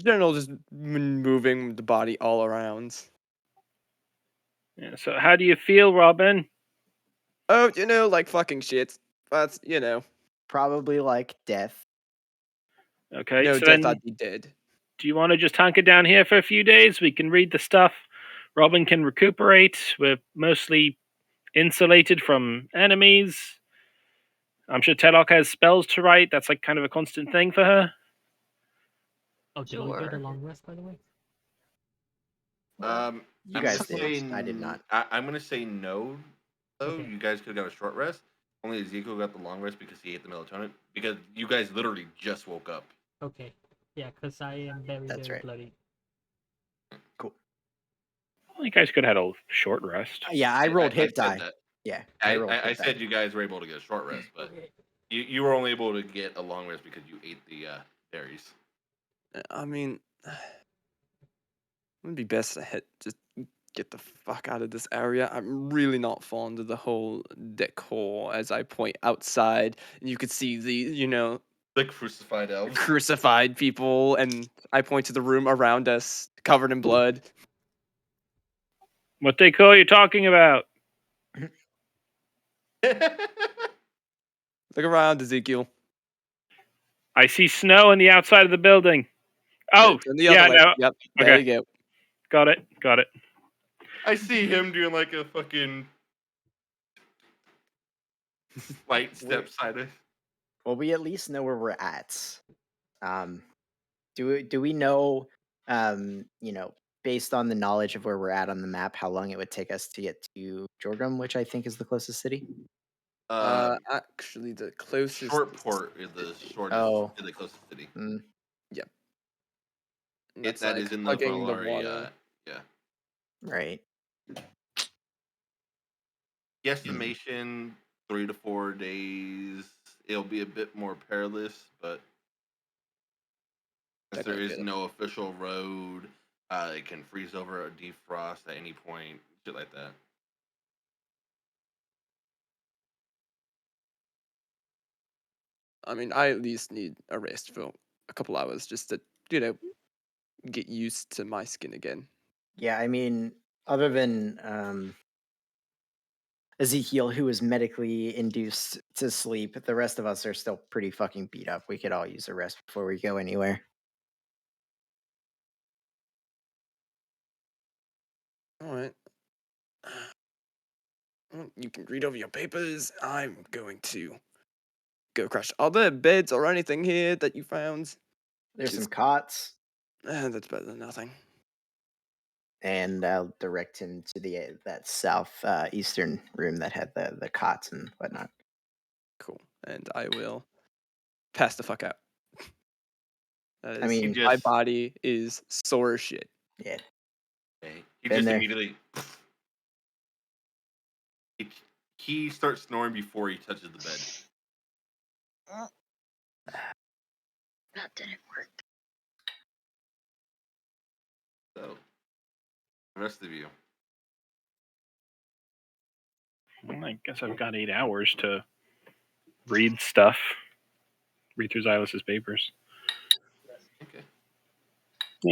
general just moving the body all around. Yeah, so how do you feel, Robin? Oh, like fucking shit. But Probably like death. Okay, no so death, then I'd be dead. do you want to just hunker down here for a few days? We can read the stuff. Robin can recuperate. We're mostly insulated from enemies. I'm sure Tedlock has spells to write. That's like kind of a constant thing for her. Oh, did we get a Sure. long rest, by the way? You I'm guys gonna did. say I did not. I'm gonna say no. Though Okay. you guys could have got a short rest. Only Ezekiel got the long rest because he ate the melatonin. Because you guys literally just woke up. Okay. Yeah, because I am very, That's very right. bloody. Well, you guys could have had a short rest. Yeah, I rolled hit said die. that. Yeah, I, rolled I, I hit said die. you guys were able to get a short rest, but Okay. you were only able to get a long rest because you ate the berries. I mean, it would be best to just get the fuck out of this area. I'm really not fond of the whole decor as I point outside and you could see the, The crucified elves. crucified people and I point to the room around us covered in blood. What decor are you talking about? Look around, Ezekiel. I see snow on the outside of the building. Oh, Turn the other yeah, way. no. Yep. There Okay. you go. Got it. I see him doing like a fucking light step sideways. Well, we at least know where we're at. Do we know, based on the knowledge of where we're at on the map, how long it would take us to get to Jorgum, which I think is the closest city? Actually, the closest. Shortport is the shortest. Oh. To the closest city. Yep. And That that's like is in the hugging the Valari. water. Yeah. Right. Guesstimation 3 to 4 days, it'll be a bit more perilous, but since there is no official road, it can freeze over or defrost at any point, shit like that. I mean, I at least need a rest for a couple hours just to, get used to my skin again. Yeah, I mean, other than Ezekiel, who was medically induced to sleep, the rest of us are still pretty fucking beat up. We could all use a rest before we go anywhere. All right. Well, you can read over your papers. I'm going to go crash. Are there beds or anything here that you found? There's some Just- cots, That's better than nothing. and I'll direct him to that south eastern room that had the cots and whatnot. Cool. And I will pass the fuck out. That is, I mean, my body is sore as shit. yeah, Okay. He Been just there. immediately. He starts snoring before he touches the bed. That didn't work. So, the rest of you. Well, I guess I've got 8 hours to read stuff. Read through Xylus's papers. Okay.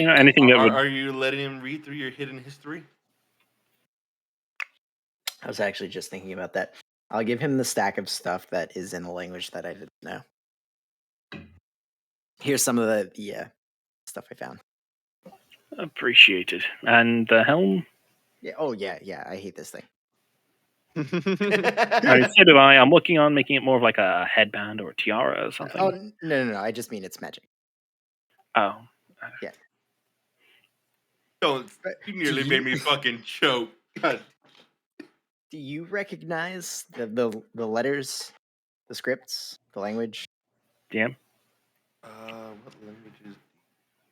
Anything that would. Are you letting him read through your hidden history? I was actually just thinking about that. I'll give him the stack of stuff that is in a language that I didn't know. Here's some of the stuff I found. Appreciated. And the helm? Yeah. Oh yeah, yeah. I hate this thing. I mean, so do I. I'm working on making it more of like a headband or a tiara or something. Oh no! I just mean it's magic. Oh. Yeah. Don't. You nearly made me fucking choke. God. Do you recognize the letters, the scripts, the language? Yeah. What languages?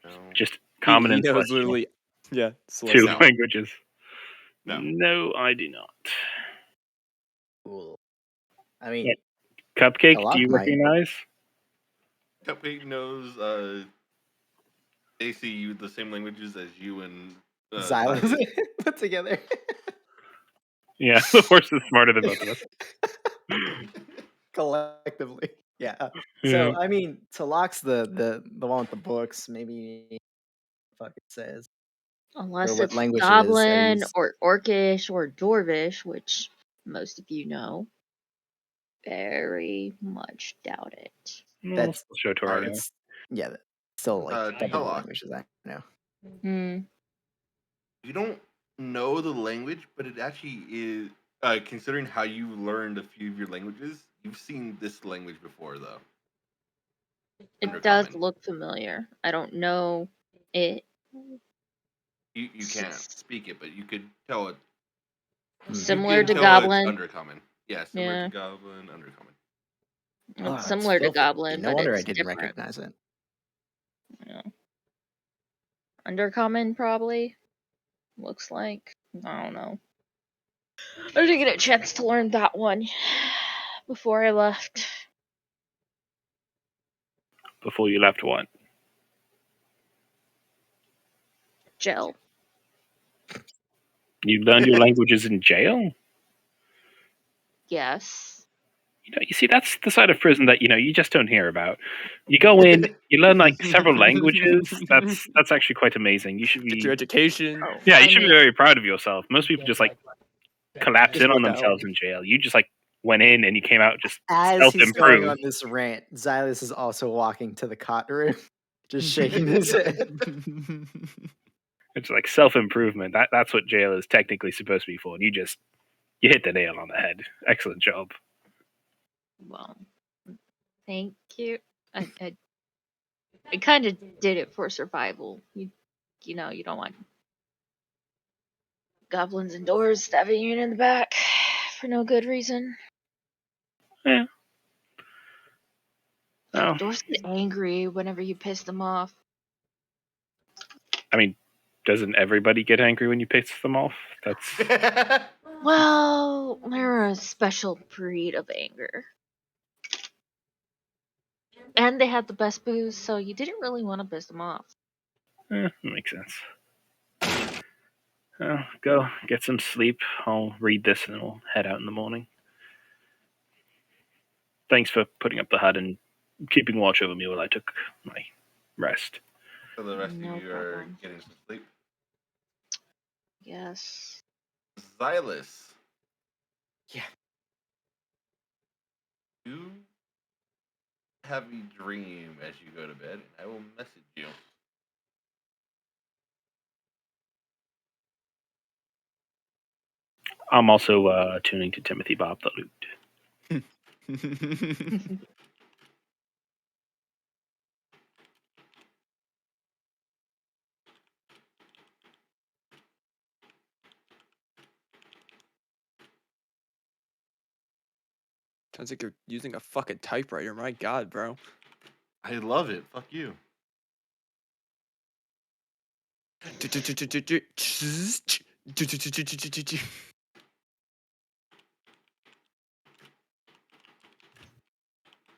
No. Just common he and knows celestial. literally, yeah, 2 celestial. languages. No. No, I do not. Cool. I mean, Yeah. Cupcake, Talak do you might. recognize? Cupcake knows. They see you the same languages as you and Xylus Xylus. put together. Yeah, the horse is smarter than both of us. Collectively. Yeah. Yeah. So I mean, Talak's the one with the books. Maybe fuck it says. Unless what it's language it is that Goblin he's- or Orcish or Dwarvish, which most of you know. Very much doubt it. That's show to her anyway. it's, yeah, that's still like a couple of Talak. languages I know. Hmm. You don't know the language, but it actually is. Considering how you learned a few of your languages, you've seen this language before, though. It does Undercommon. look familiar. I don't know it. You can't speak it, but you could tell it. Similar you to could tell Goblin. It's undercommon. Yeah, similar Yeah. to Goblin, undercommon. It's Oh, that's similar to filthy. Goblin, No but wonder I it's didn't different. recognize it. Yeah. Undercommon, probably. Looks like. I don't know. I didn't get a chance to learn that one before I left. Before you left what? Jail. You learned your languages in jail? Yes. You see, that's the side of prison that you just don't hear about. You go in, you learn like several languages. That's actually quite amazing. You should Get be your education. yeah, you I should be mean- very proud of yourself. Most people just like collapse Just in on walk out. themselves in jail. You just like went in and you came out just As he's going on self-improved. this rant, Xylus is also walking to the cot room, just shaking his head. It's like self-improvement. That's what jail is technically supposed to be for. And you hit the nail on the head. Excellent job. Well, thank you. I kind of did it for survival. You don't want goblins indoors stabbing you in the back for no good reason. Yeah. Oh, Dwarves get angry whenever you piss them off. I mean, doesn't everybody get angry when you piss them off? That's Well, they're a special breed of anger. And they had the best booze, so you didn't really want to piss them off. Makes sense. Go get some sleep. I'll read this and we'll head out in the morning. Thanks for putting up the hut and keeping watch over me while I took my rest. So the rest No of you are problem. getting some sleep. Yes. Xylus. Yeah. You have a dream as you go to bed, and I will message you. I'm also tuning to Timothy Bob the Lute. Sounds like you're using a fucking typewriter. My God, bro. I love it. Fuck you.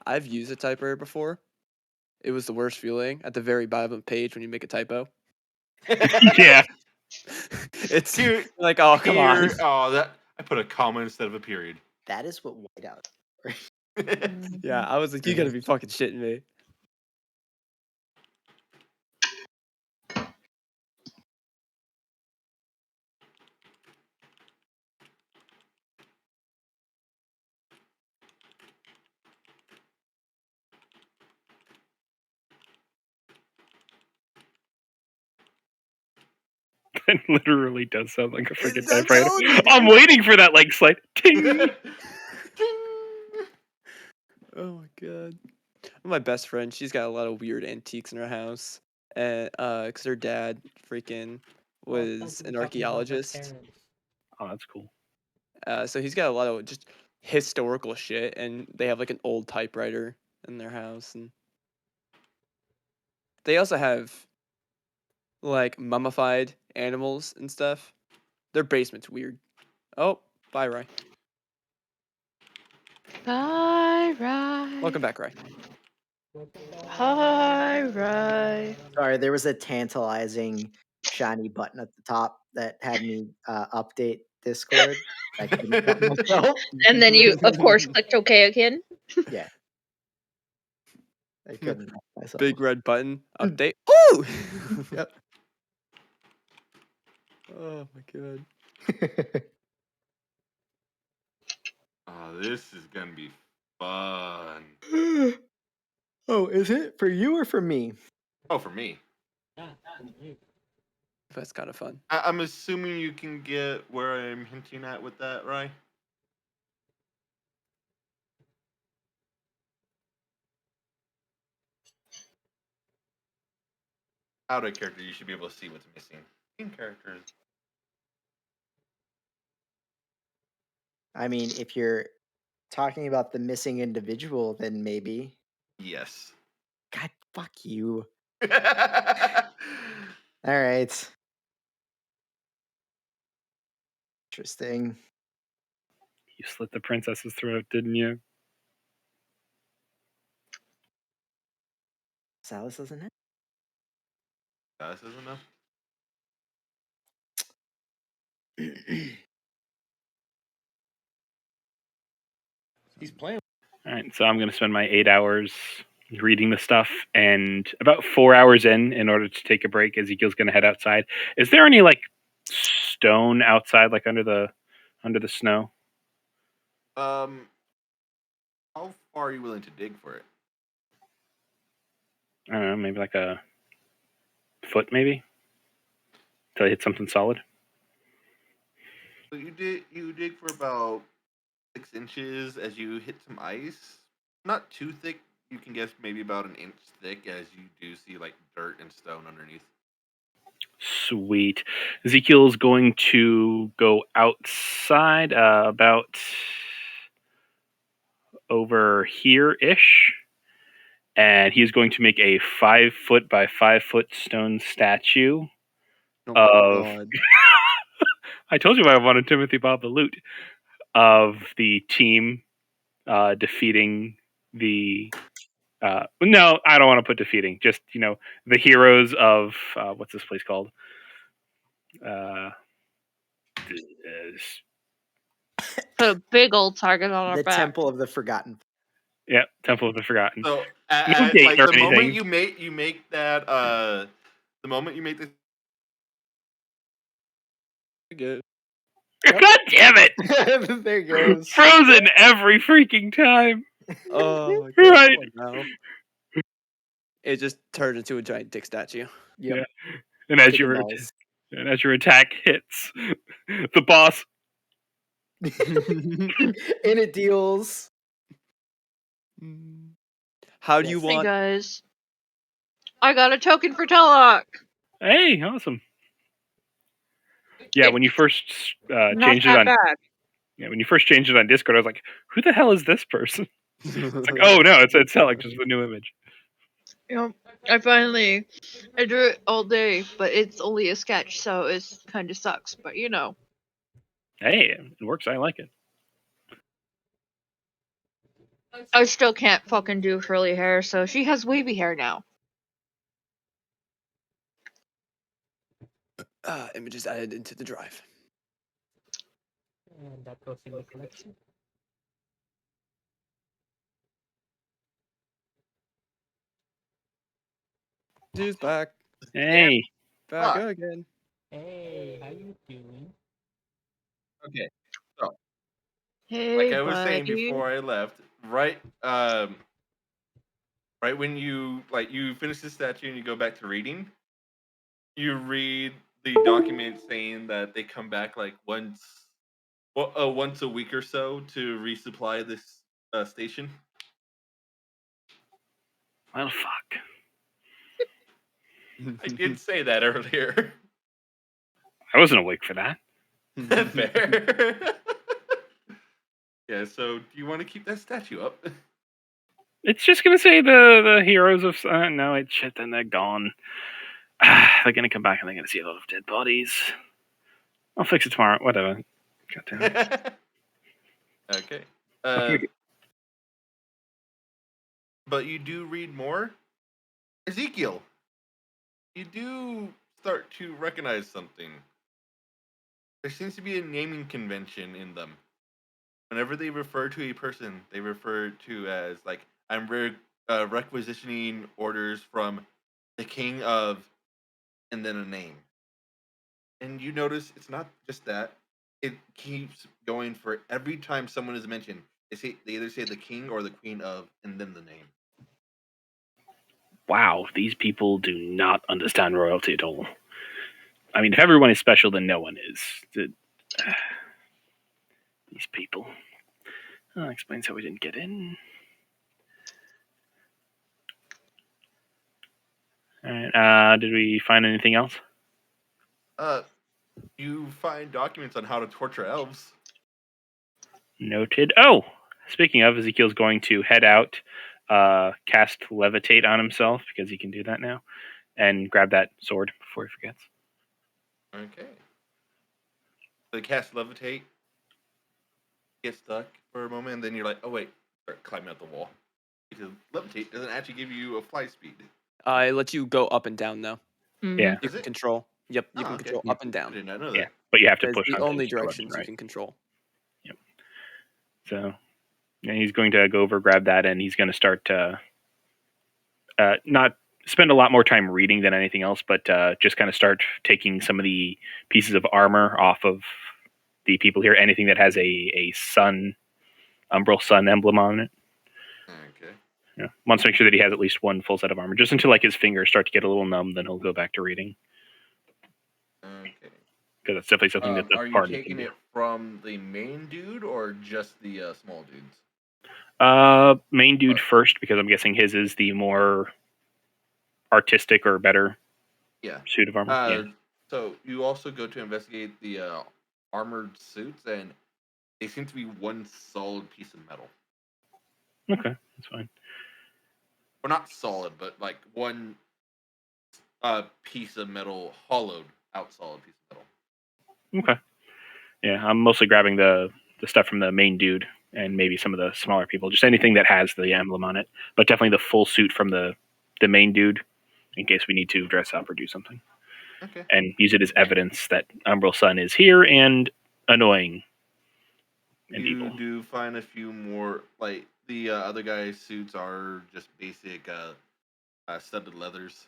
I've used a typewriter before. It was the worst feeling at the very bottom of the page when you make a typo. Yeah. It's Here, like, oh, come on. here. Oh, that I put a comma instead of a period. That is what whiteout. Yeah, I was like, you gotta be fucking shitting me. It literally does sound like a freaking I'm typewriter. telling you, I'm dude. waiting for that like slight ting. Oh my God. My best friend, she's got a lot of weird antiques in her house. And cause her dad freaking was an archaeologist. Oh, that's cool. So he's got a lot of just historical shit, and they have like an old typewriter in their house, and they also have like mummified animals and stuff. Their basement's weird. Oh, bye, Rye. Bye, Rye. Welcome back, Rye. Hi, Rye. Sorry, there was a tantalizing shiny button at the top that had me update Discord. I couldn't help myself. And then you, of course, clicked OK again. Yeah, I couldn't help myself. Big red button update. Ooh! Yep. Oh my God. Oh, this is gonna be fun. Oh, is it for you or for me? Oh, for me. That's kind of fun. I'm assuming you can get where I'm hinting at with that, right? Out of character, you should be able to see what's missing. In characters, I mean, if you're talking about the missing individual, then maybe. yes. God, fuck you. I All right. Interesting. You slit the princess's throat, didn't you? Silas doesn't it? This isn't enough. He's playing. All right, so I'm going to spend my 8 hours reading the stuff, and about 4 hours in order to take a break, Ezekiel's going to head outside. Is there any like stone outside, like under the snow? How far are you willing to dig for it? I don't know, maybe like a foot, maybe, till I hit something solid. So you dig for about 6 inches as you hit some ice. Not too thick. You can guess maybe about an inch thick as you do see like dirt and stone underneath. Sweet. Ezekiel's going to go outside about over here-ish, and he's going to make a 5 foot by 5 foot stone statue Oh my of God. I told you I wanted Timothy Bob the loot of the team defeating the. No, I don't want to put defeating. Just the heroes of what's this place called? Put a big old target on our The back. Temple of the Forgotten. Yeah, Temple of the Forgotten. So, No date like or the moment anything. you make that, the moment you make this, Good. God damn it! There goes. Frozen every freaking time. Oh my god. Right. Oh, no. It just turned into a giant dick statue. Yep. Yeah. And as Kicking your balls. attack hits the boss, And it deals. How do you Yes. Hey want? guys, I got a token for Telok. hey, awesome. Yeah, when you first Not changed it that on bad. when you first changed it on Discord, I was like, "Who the hell is this person?" It's like, "Oh no, it's like just the new image." You know, I drew it all day, but it's only a sketch, so it's kind of sucks. But Hey, it works. I like it. I still can't fucking do curly hair, so she has wavy hair now. Images added into the drive. And that goes in the collection. Dude's back. Hey, Back Fuck. again. Hey, how you doing? okay. So, Hey, like I was saying buddy. before I left, right, right when you finish the statue and you go back to reading, you read the document saying that they come back like once a week or so to resupply this station. well, fuck. I did say that earlier. I wasn't awake for that. Fair. Yeah. So, do you want to keep that statue up? It's just gonna say the heroes of. No, it's shit. Then they're gone. They're gonna come back and they're gonna see a lot of dead bodies. I'll fix it tomorrow. Whatever. God damn it. Okay. Okay. But you do read more. Ezekiel, you do start to recognize something. There seems to be a naming convention in them. Whenever they refer to a person, they refer to as like I'm requisitioning orders from the king of, and then a name. And you notice it's not just that; it keeps going for every time someone is mentioned. They either say the king or the queen of, and then the name. Wow, these people do not understand royalty at all. I mean, if everyone is special, then no one is. These people. That explains how we didn't get in. All right. Did we find anything else? You find documents on how to torture elves. Noted. Oh, speaking of, Ezekiel's going to head out, cast levitate on himself because he can do that now, and grab that sword before he forgets. Okay. So cast levitate, get stuck for a moment, and then you're like, oh wait, start climbing up the wall. Because levitate doesn't actually give you a fly speed. It lets you go up and down though. Mhm. Yeah. You Does can it? control. Yep, you Oh, can okay. control up and I down. did not know Yeah, that. but you have to That's push the on only things to left directions and right. you can control. Yep. So, and he's going to go over, grab that, and he's going to start not spend a lot more time reading than anything else, but just kind of start taking some of the pieces of armor off of the people here. Anything that has a sun, umbral sun emblem on it. Okay. Yeah. Wants to make sure that he has at least one full set of armor, just until like his fingers start to get a little numb. Then he'll go back to reading Okay. because it's definitely something that the Are you party taking can do. it from the main dude or just the small dudes? Main dude first because I'm guessing his is the more artistic or better Yeah. suit of armor. Yeah. So you also go to investigate the armored suits, and they seem to be one solid piece of metal. Okay, that's fine. Well, not solid, but like one piece of metal, hollowed out solid piece of metal. Okay. Yeah, I'm mostly grabbing the stuff from the main dude and maybe some of the smaller people. Just anything that has the emblem on it, but definitely the full suit from the main dude in case we need to dress up or do something. Okay. And use it as evidence that Umbral Sun is here and annoying and You evil. do find a few more, like the other guy's suits are just basic studded leathers.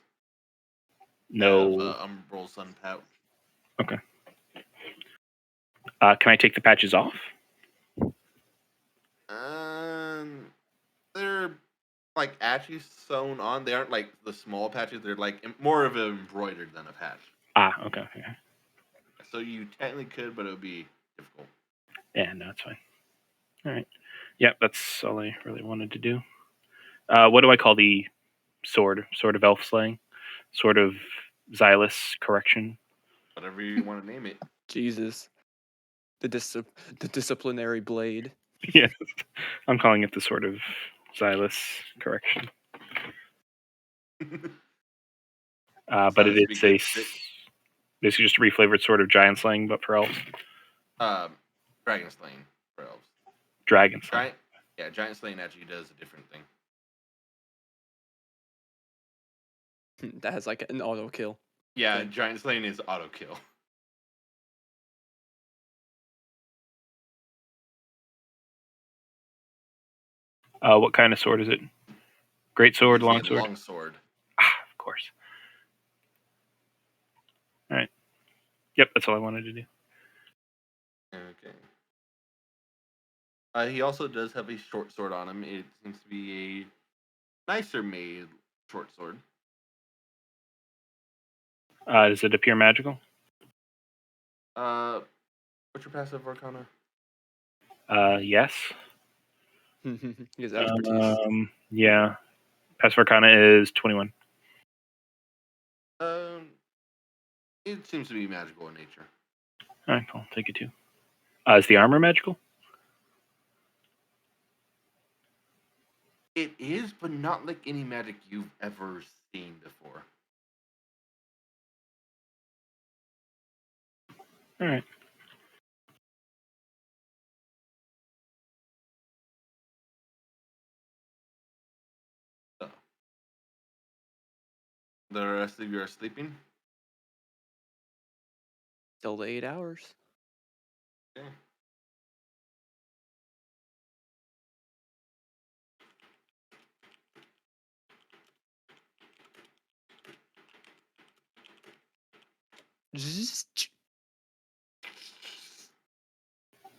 No. Have Umbral Sun pouch. Okay. Can I take the patches off? They're like actually sewn on. They aren't like the small patches. They're like more of an embroidered than a patch. Okay. So you technically could, but it would be difficult. Yeah, no, it's fine. All right. Yep, that's all I really wanted to do. What do I call the sword? Sword of elf slaying? Sword of Xylus correction? Whatever you want to name it. Jesus. The disciplinary blade. Yes. I'm calling it the Sword of Xylus correction. But it is basically just a reflavored Sword of giant slaying, but for elves. Dragon slaying for elves. Dragon slaying. Giant slaying actually does a different thing. That has like an auto kill. Yeah, thing. giant slaying is auto kill. What kind of sword is it? Great sword, long sword? Long sword. Of course. All right. Yep, that's all I wanted to do. Okay. He also does have a short sword on him. It seems to be a nicer made short sword. Does it appear magical? What's your passive arcana? Yes. He has expertise. Yeah. Passive arcana is 21. It seems to be magical in nature. All right, I'll take it too. Is the armor magical? It is, but not like any magic you've ever seen before. All right. So, the rest of you are sleeping? Still the 8 hours. Okay.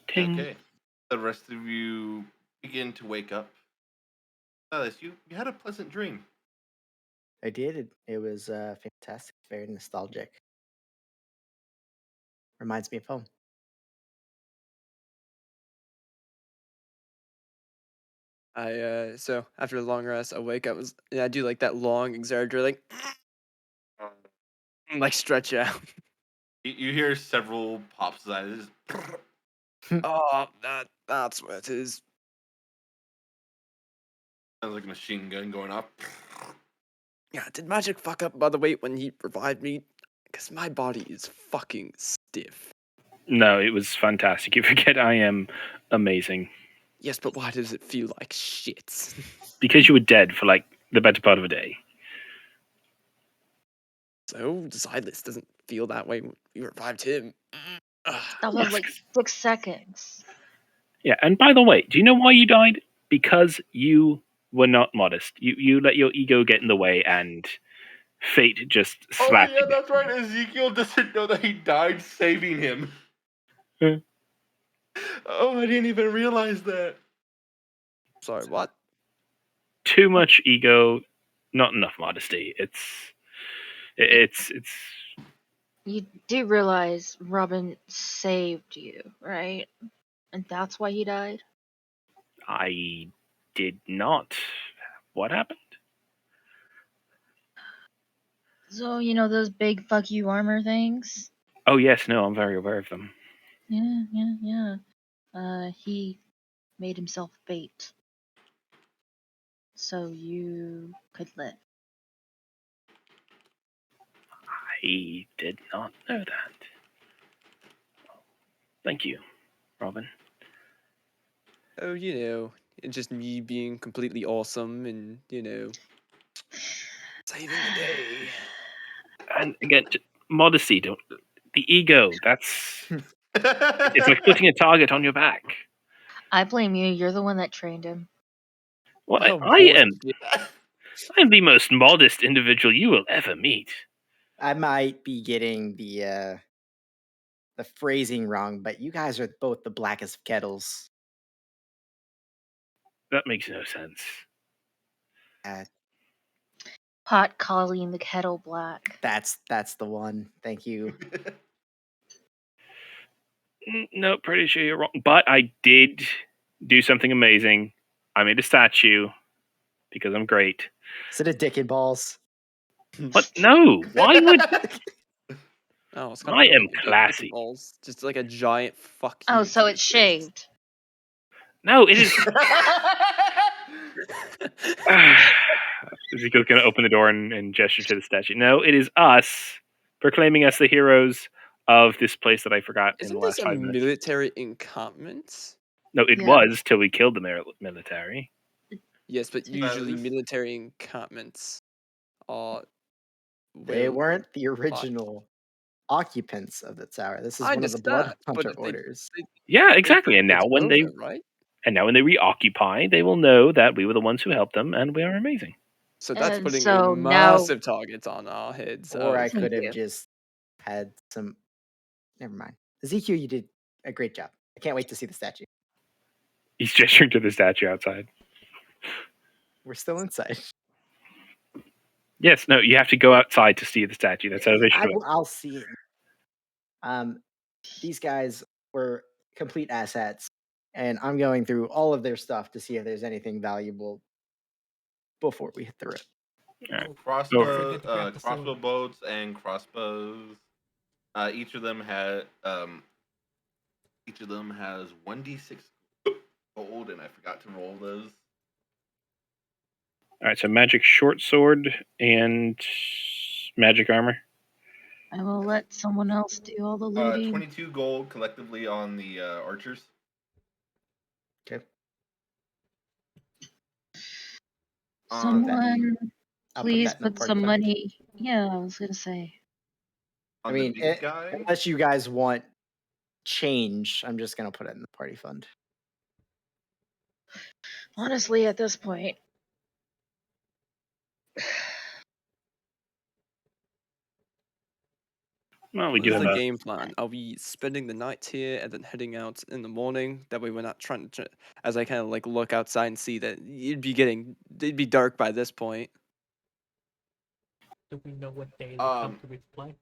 Ting. Okay. The rest of you begin to wake up. Alice, you had a pleasant dream. I did. It was fantastic, very nostalgic. Reminds me of home. So after the long rest, I wake up. I do like that long exaggerate, like stretch out. You hear several pops of eyes. Oh, that's what it is. Sounds like a machine gun going off. Yeah, did magic fuck up by the way when he revived me? Because my body is fucking stiff. No, it was fantastic. You forget I am amazing. Yes, but why does it feel like shit? Because you were dead for like the better part of a day. So Silas doesn't feel that way when we revived him. That was like 6 seconds. Yeah, and by the way, do you know why you died? Because you were not modest. You let your ego get in the way, and fate just slapped you. That's right. Ezekiel doesn't know that he died saving him. Huh. Oh, I didn't even realize that. Sorry, what? Too much ego, not enough modesty. It's You do realize Robin saved you, right? And that's why he died? I did not. What happened? So, you know those big fuck you armor things? Oh yes, no, I'm very aware of them. Yeah. He made himself bait. So you could live. I did not know that. Thank you, Robin. Oh, it's just me being completely awesome and, saving the day. And again, modesty, don't the ego. It's like putting a target on your back. I blame you. You're the one that trained him. Well, Oh, I bullshit. am the most modest individual you will ever meet. I might be getting the phrasing wrong, but you guys are both the blackest of kettles. That makes no sense. Uh, Pot calling the kettle black. that's the one. Thank you. No, pretty sure you're wrong. But I did do something amazing. I made a statue because I'm great. Is it a dick and balls? But no, why would Oh, it's kind I of am funny. Dick and classy? balls. Just like a giant fuck you. Oh, so to it's his face. shaved. No, it is. Ezekiel's going to open the door and gesture to the statue. No, it is us proclaiming us the heroes of this place that I forgot in the Isn't last this a 5 minutes. military encampment? No, it Yeah. was till we killed the military. Yes, but usually Suppose. military encampments are. They well, weren't the original occupants of the tower. This is I one of the blood understand, hunter but orders. Yeah, exactly. And It's now when they over, right? reoccupy, they will know that we were the ones who helped them, and we are amazing. So that's And putting so a now- massive target on our heads. Or I Thank could have you. just had some. Never mind. Ezekiel, you did a great job. I can't wait to see the statue. He's gesturing to the statue outside. We're still inside. Yes, no, you have to go outside to see the statue. That's how they should. I'll see it. These guys were complete asshats, and I'm going through all of their stuff to see if there's anything valuable before we hit the road. Alright. Crossbow bolts and crossbows. Each of them has 1d6 gold, and I forgot to roll those. All right, so magic short sword and magic armor. I will let someone else do all the looting. 22 gold collectively on the archers. Okay. Someone, I'll please that in the put party some fund. money. Yeah, I was gonna say. On I mean, the big guy. unless you guys want change, I'm just gonna put it in the party fund. Honestly, at this point, Well, we What do is have the a. game plan? Are we spending the night here and then heading out in the morning? That way we're not trying to. As I kind of like look outside and see that it'd be dark by this point. Do we know what day will come to resupply?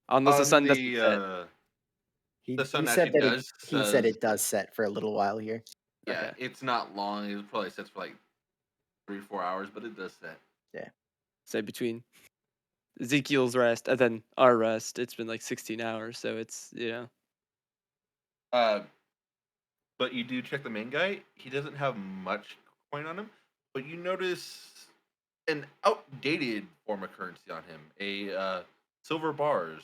Unless the On sun doesn't set. He The sun said actually that does. he said it does set for a little while here. Yeah, Okay. it's not long. It probably sets for like 3-4 hours, but it does set. Yeah. Say between Ezekiel's rest and then our rest, it's been like 16 hours, so it's But you do check the main guy. He doesn't have much coin on him, but you notice an outdated form of currency on him. Silver bars.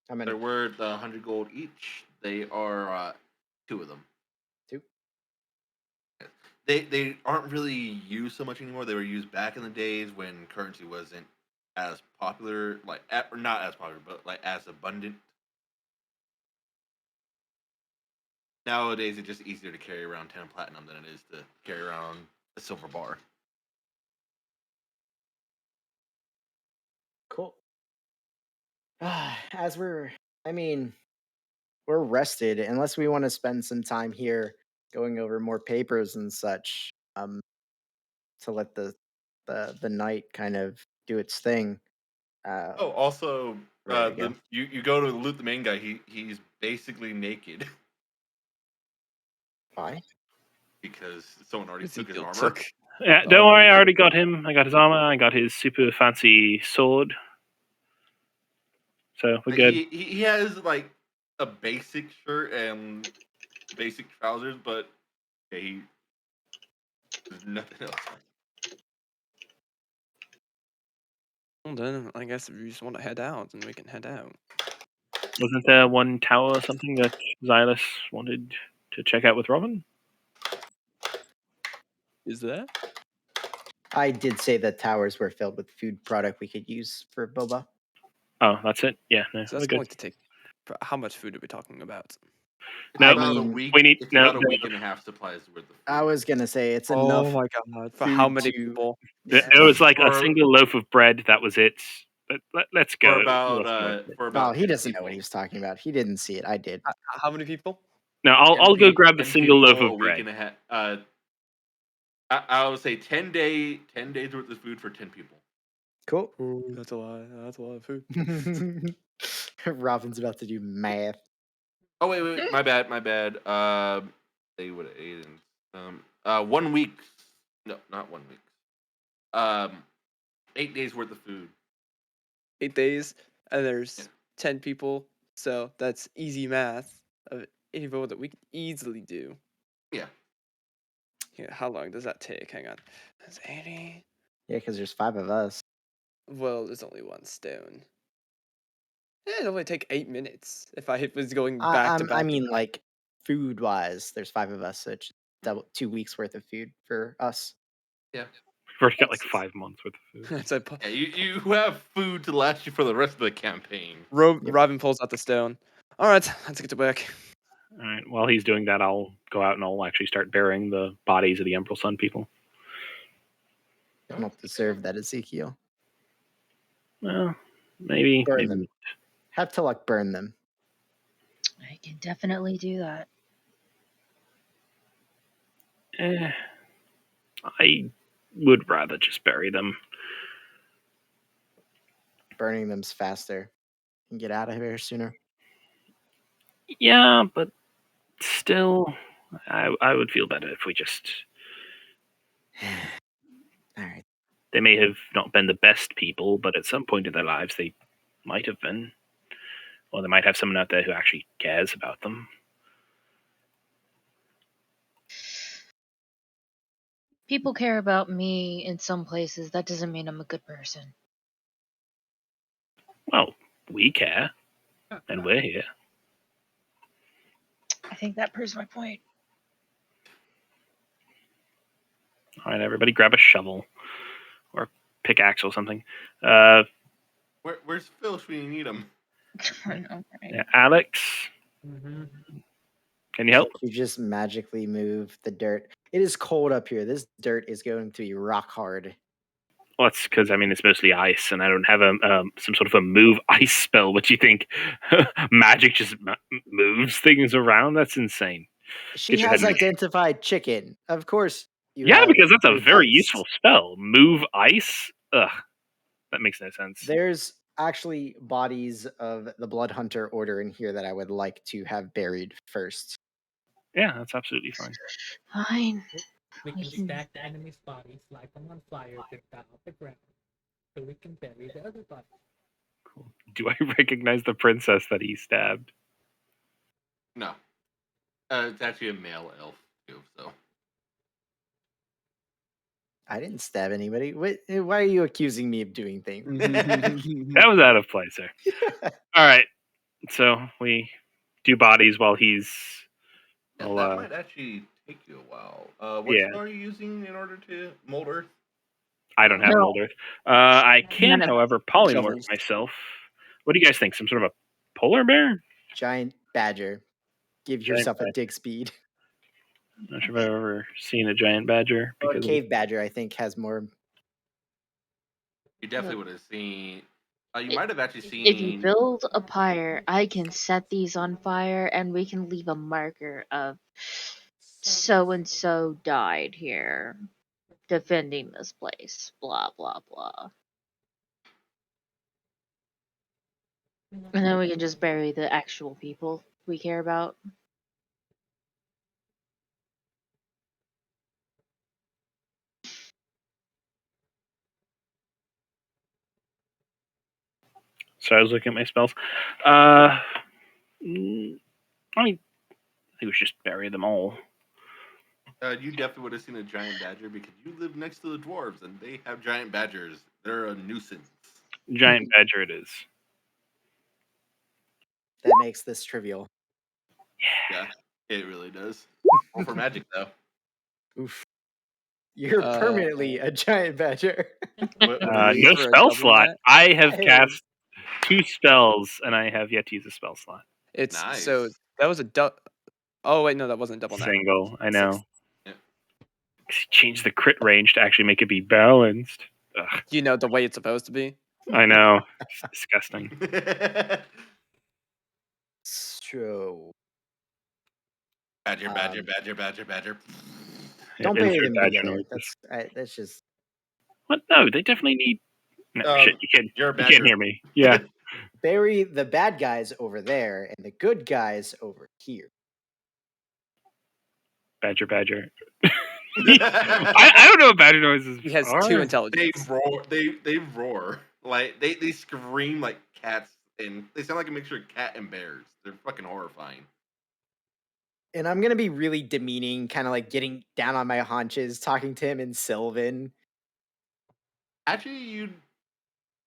How many? They're worth 100 gold each. They are 2 of them. 2? They aren't really used so much anymore. They were used back in the days when currency wasn't as popular, or not as popular, but like as abundant. Nowadays, it's just easier to carry around 10 platinum than it is to carry around a silver bar. Cool. As we're rested, unless we want to spend some time here going over more papers and such, to let the night kind of do its thing. Also, ready to go. you go to loot the main guy. He's basically naked Why? because someone already took his Ezekiel armor. took. Yeah, don't worry, I already got him. I got his armor. I got his super fancy sword. So we're good. He has like a basic shirt and basic trousers, but there's nothing else. Well, then I guess if you just want to head out, then we can head out. Wasn't there one tower or something that Xylus wanted to check out with Robin? Is that? I did say that towers were filled with food product we could use for boba. Oh, that's it? Yeah, no, So we're that's good. going to take. How much food are we talking about? It's No, about a mean, week. we need- It's no, about a no. week and a half supplies worth of food. I was gonna say it's Oh enough. my god! For how food many to- people? Yeah. It was like a For- single loaf of bread. That was it. Let's go. for about Let's go. for Oh, about he 10 doesn't know people. what he was talking about. He didn't see it. I did. How many people? No, 10 I'll go people- grab the 10 single loaf people, of a week bread. and a half. I would say 10 days worth of food for 10 people. Cool. Ooh, that's a lot. That's a lot of food. Robin's about to do math. Oh wait, my bad. They would have eaten 1 week. No, not 1 week. 8 days worth of food. 8 days, and there's Yeah. 10 people, so that's easy math of 80 people that we can easily do. Yeah. Yeah, how long does that take? Hang on. That's 80. Yeah, because there's 5 of us. Well, there's only one stone. It'd only take 8 minutes if I was going back to back. I mean, like food wise, there's 5 of us, so it's double 2 weeks worth of food for us. Yeah. We've already got like 5 months worth of food. It's a Yeah, you have food to last you for the rest of the campaign. Yep. Robin pulls out the stone. All right, let's get to work. All right. While he's doing that, I'll go out and I'll actually start burying the bodies of the Emerald Sun people. Don't deserve that, Ezekiel. Well, maybe. Burn maybe. them. Have Tilak burn them. I can definitely do that. I would rather just bury them. Burning them's faster. And get out of here sooner. Yeah, but still, I would feel better if we just. All right. They may have not been the best people, but at some point in their lives, they might have been. Or they might have someone out there who actually cares about them. People care about me in some places. That doesn't mean I'm a good person. Well, we care, and we're here. I think that proves my point. All right, everybody, grab a shovel or pickaxe or something. Where's Phil when you need him? I know, right? Yeah, Alex, Mm-hmm. can you help? You just magically move the dirt. It is cold up here. This dirt is going to be rock hard. Well, it's because it's mostly ice, and I don't have some sort of a move ice spell. What do you think? Magic just moves things around? That's insane. She Get your has head in the- identified chicken. Of course. Yeah, because that's a move very ice. useful spell. Move ice. Ugh, that makes no sense. There's actually bodies of the Blood Hunter Order in here that I would like to have buried first. Yeah, that's absolutely fine. Fine. We We can can- stack the enemy's bodies, light them on fire, get them off the ground, so we can bury the other bodies. Cool. Do I recognize the princess that he stabbed? No. It's actually a male elf too. So I didn't stab anybody. Why are you accusing me of doing things? That was out of place, sir. All right, so we do bodies while he's. yeah, Well, that might actually take you a while. What yeah. spell are you using in order to mold earth? I don't have No. mold earth. I can, None of however, polymorph shovels. myself. What do you guys think? Some sort of a polar bear? Giant badger. Give Giant yourself badger. a dig speed. I'm not sure if I've ever seen a giant badger. Or a Because cave badger, I think, has more. You definitely would have seen. You might have actually seen. If you build a pyre, I can set these on fire and we can leave a marker of so and so died here defending this place. Blah, blah, blah. And then we can just bury the actual people we care about. so I was looking at my spells. I think we should just bury them all. You definitely would have seen a giant badger because you live next to the dwarves and they have giant badgers. They're a nuisance. Giant badger it is. that makes this trivial. Yeah, it really does. Roll for magic though. Oof. You're permanently a giant badger. What do wait you No for a spell double slot. nat? I have Hey. cast 2 spells, and I have yet to use a spell slot. It's Nice. so that was a Oh wait, no, that wasn't double nat. Single, I know. Yeah. Change the crit range to actually make it be balanced. Ugh, You know the way it's supposed to be. I know. It's disgusting. So Badger, badger, badger, badger, badger. don't Insert bury them badger together. noises. That's just What? No, they definitely need. No, shit, You're a you badger. can't hear me. Yeah. bury the bad guys over there and the good guys over here. Badger. I don't know what badger noises He has are. 2 They intelligence. roar. They roar like they scream like cats, and they sound like a mixture of cat and bears. They're fucking horrifying. And I'm gonna be really demeaning, kind of like getting down on my haunches, talking to him in Sylvan. Actually, you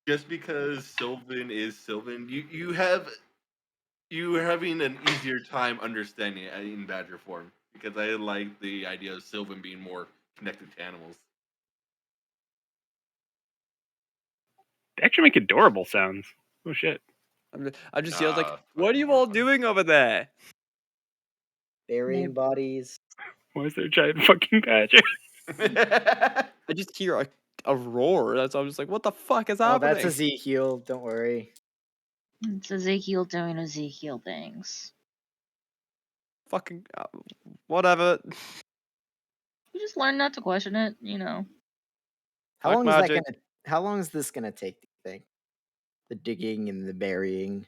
just because Sylvan is Sylvan, you're having an easier time understanding it in badger form because I like the idea of Sylvan being more connected to animals. They actually make adorable sounds. Oh shit. I just yelled like, Ah, "What are fucking you all horrifying. doing over there?" Burying bodies. Why is there a giant fucking badger? I just hear a roar. That's why I'm just like, "What the fuck is Oh, happening?" that's Ezekiel. Don't worry. It's Ezekiel doing Ezekiel things. Fucking whatever. You just learn not to question it, you know. How Fuck long is that magic. gonna? How long is this gonna take? Do you think? The digging and the burying.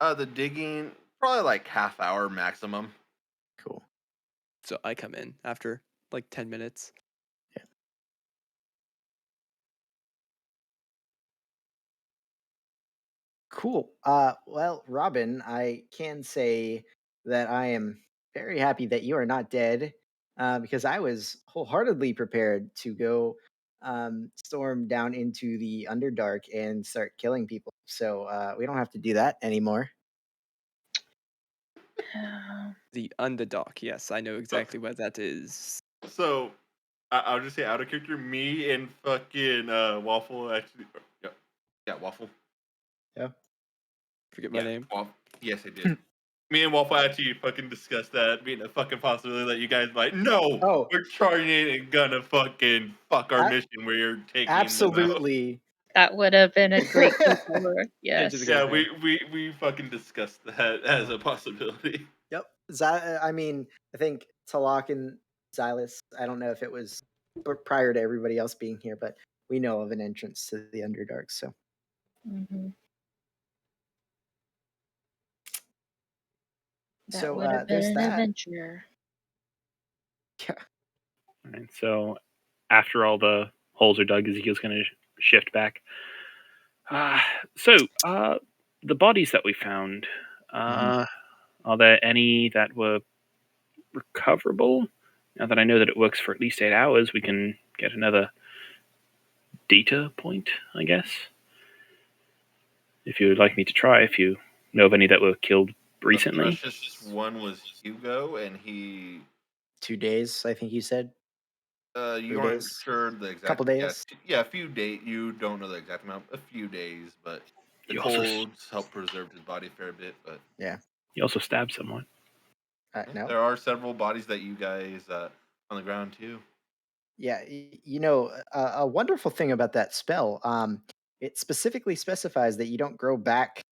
The digging probably like half hour maximum. Cool. So I come in after like 10 minutes. Cool. Well, Robin, I can say that I am very happy that you are not dead, because I was wholeheartedly prepared to go storm down into the Underdark and start killing people. So we don't have to do that anymore. The underdog. Yes, I know exactly where that is. So I'll just say out of character, me and fucking Waffle actually. Yeah, Waffle. Forget my Yeah, name. Yes, I did. Me and Waffle actually fucking discussed that being a fucking possibility that you guys like. No, Oh. we're charging in and gonna fucking fuck our A- mission where you're taking them out. Absolutely. That would have been a great before. Yes. Changes Yeah, again. we fucking discussed that as a possibility. Yep. I mean, I think Talak and Xylus, I don't know if it was prior to everybody else being here, but we know of an entrance to the Underdark, so. Mm-hmm. That So would have there's been an that. adventure. Yeah. All right, so after all the holes are dug, Ezekiel's going to shift back. The bodies that we found, are there any that were recoverable? Now that I know that it works for at least 8 hours, we can get another data point, I guess. If you would like me to try, if you know of any that were killed recently. The precious one was Hugo, and he. 2 days, I think you said. You 3 aren't days? sure the exact. Couple days? Yeah, a few days. You don't know the exact amount. A few days, but the You also colds help preserve his body a fair bit. But Yeah. You also stabbed someone. No. there are several bodies that you guys on the ground too. Yeah, you know, a wonderful thing about that spell, it specifically specifies that you don't grow back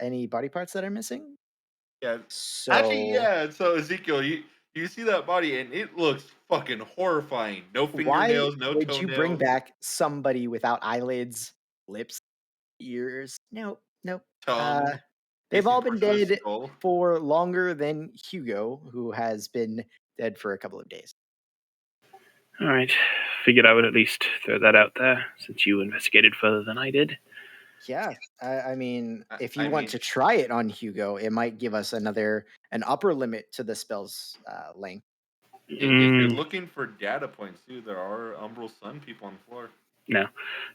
any body parts that are missing. Yeah. So Actually, yeah. So Ezekiel, you see that body, and it looks fucking horrifying. No why fingernails, no would you bring toenails, back somebody without eyelids, lips, ears? Nope. tongue. They've all missing been parts of the dead skull. for longer than Hugo, who has been dead for a couple of days. All right. Figured I would at least throw that out there since you investigated further than I did. Yeah, I mean, if you I want mean- to try it on Hugo, it might give us an upper limit to the spell's length. If you're looking for data points too, there are Umbral Sun people on the floor. No,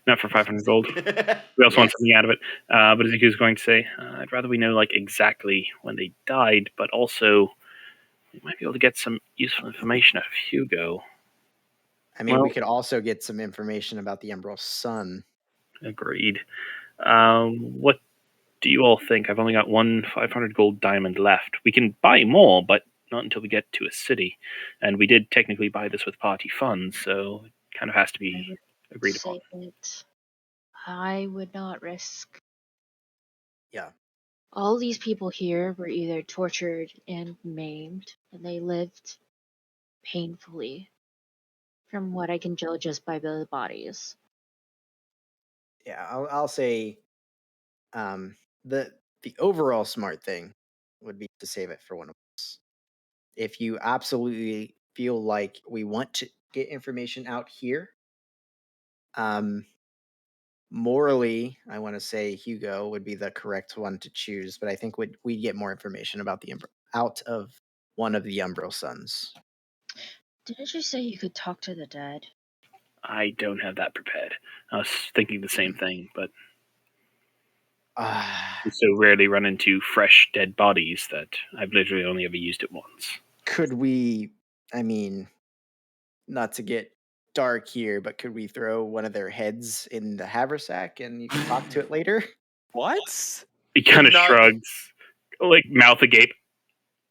not for 500 gold. We also want something out of it. But Ezekiel was going to say, I'd rather we know like exactly when they died, but also we might be able to get some useful information out of Hugo. I mean, we could also get some information about the Emerald Sun. Agreed. What do you all think? I've only got one 500 gold diamond left. We can buy more, but not until we get to a city. And we did technically buy this with party funds, so it kind of has to be agreed upon. I would not risk. Yeah. All these people here were either tortured and maimed, and they lived painfully, from what I can judge just by the bodies. Yeah, I'll say the overall smart thing would be to save it for one of us. If you absolutely feel like we want to get information out here, morally, I want to say Hugo would be the correct one to choose, but I think we'd get more information about the out of one of the Umbral Sons. Didn't you say you could talk to the dead? I don't have that prepared. I was thinking the same thing, but we so rarely run into fresh dead bodies that I've literally only ever used it once. Could we, I mean, not to get dark here, but could we throw one of their heads in the haversack and you can talk to it later? What? He kind of shrugs, like mouth agape.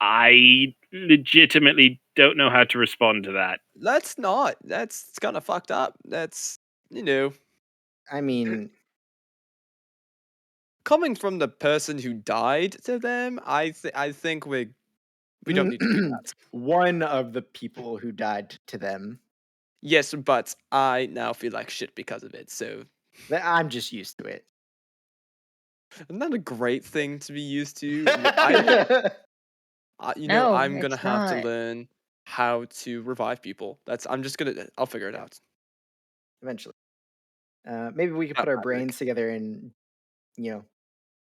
I legitimately don't know how to respond to that. That's not. That's kind of fucked up. That's, I mean, coming from the person who died to them, I think we don't need to do that. One of the people who died to them. Yes, but I now feel like shit because of it. So I'm just used to it. Isn't that a great thing to be used to? No, I'm gonna it's have to not. learn how to revive people. I'll figure it out. Eventually. Maybe we could put our brains together and,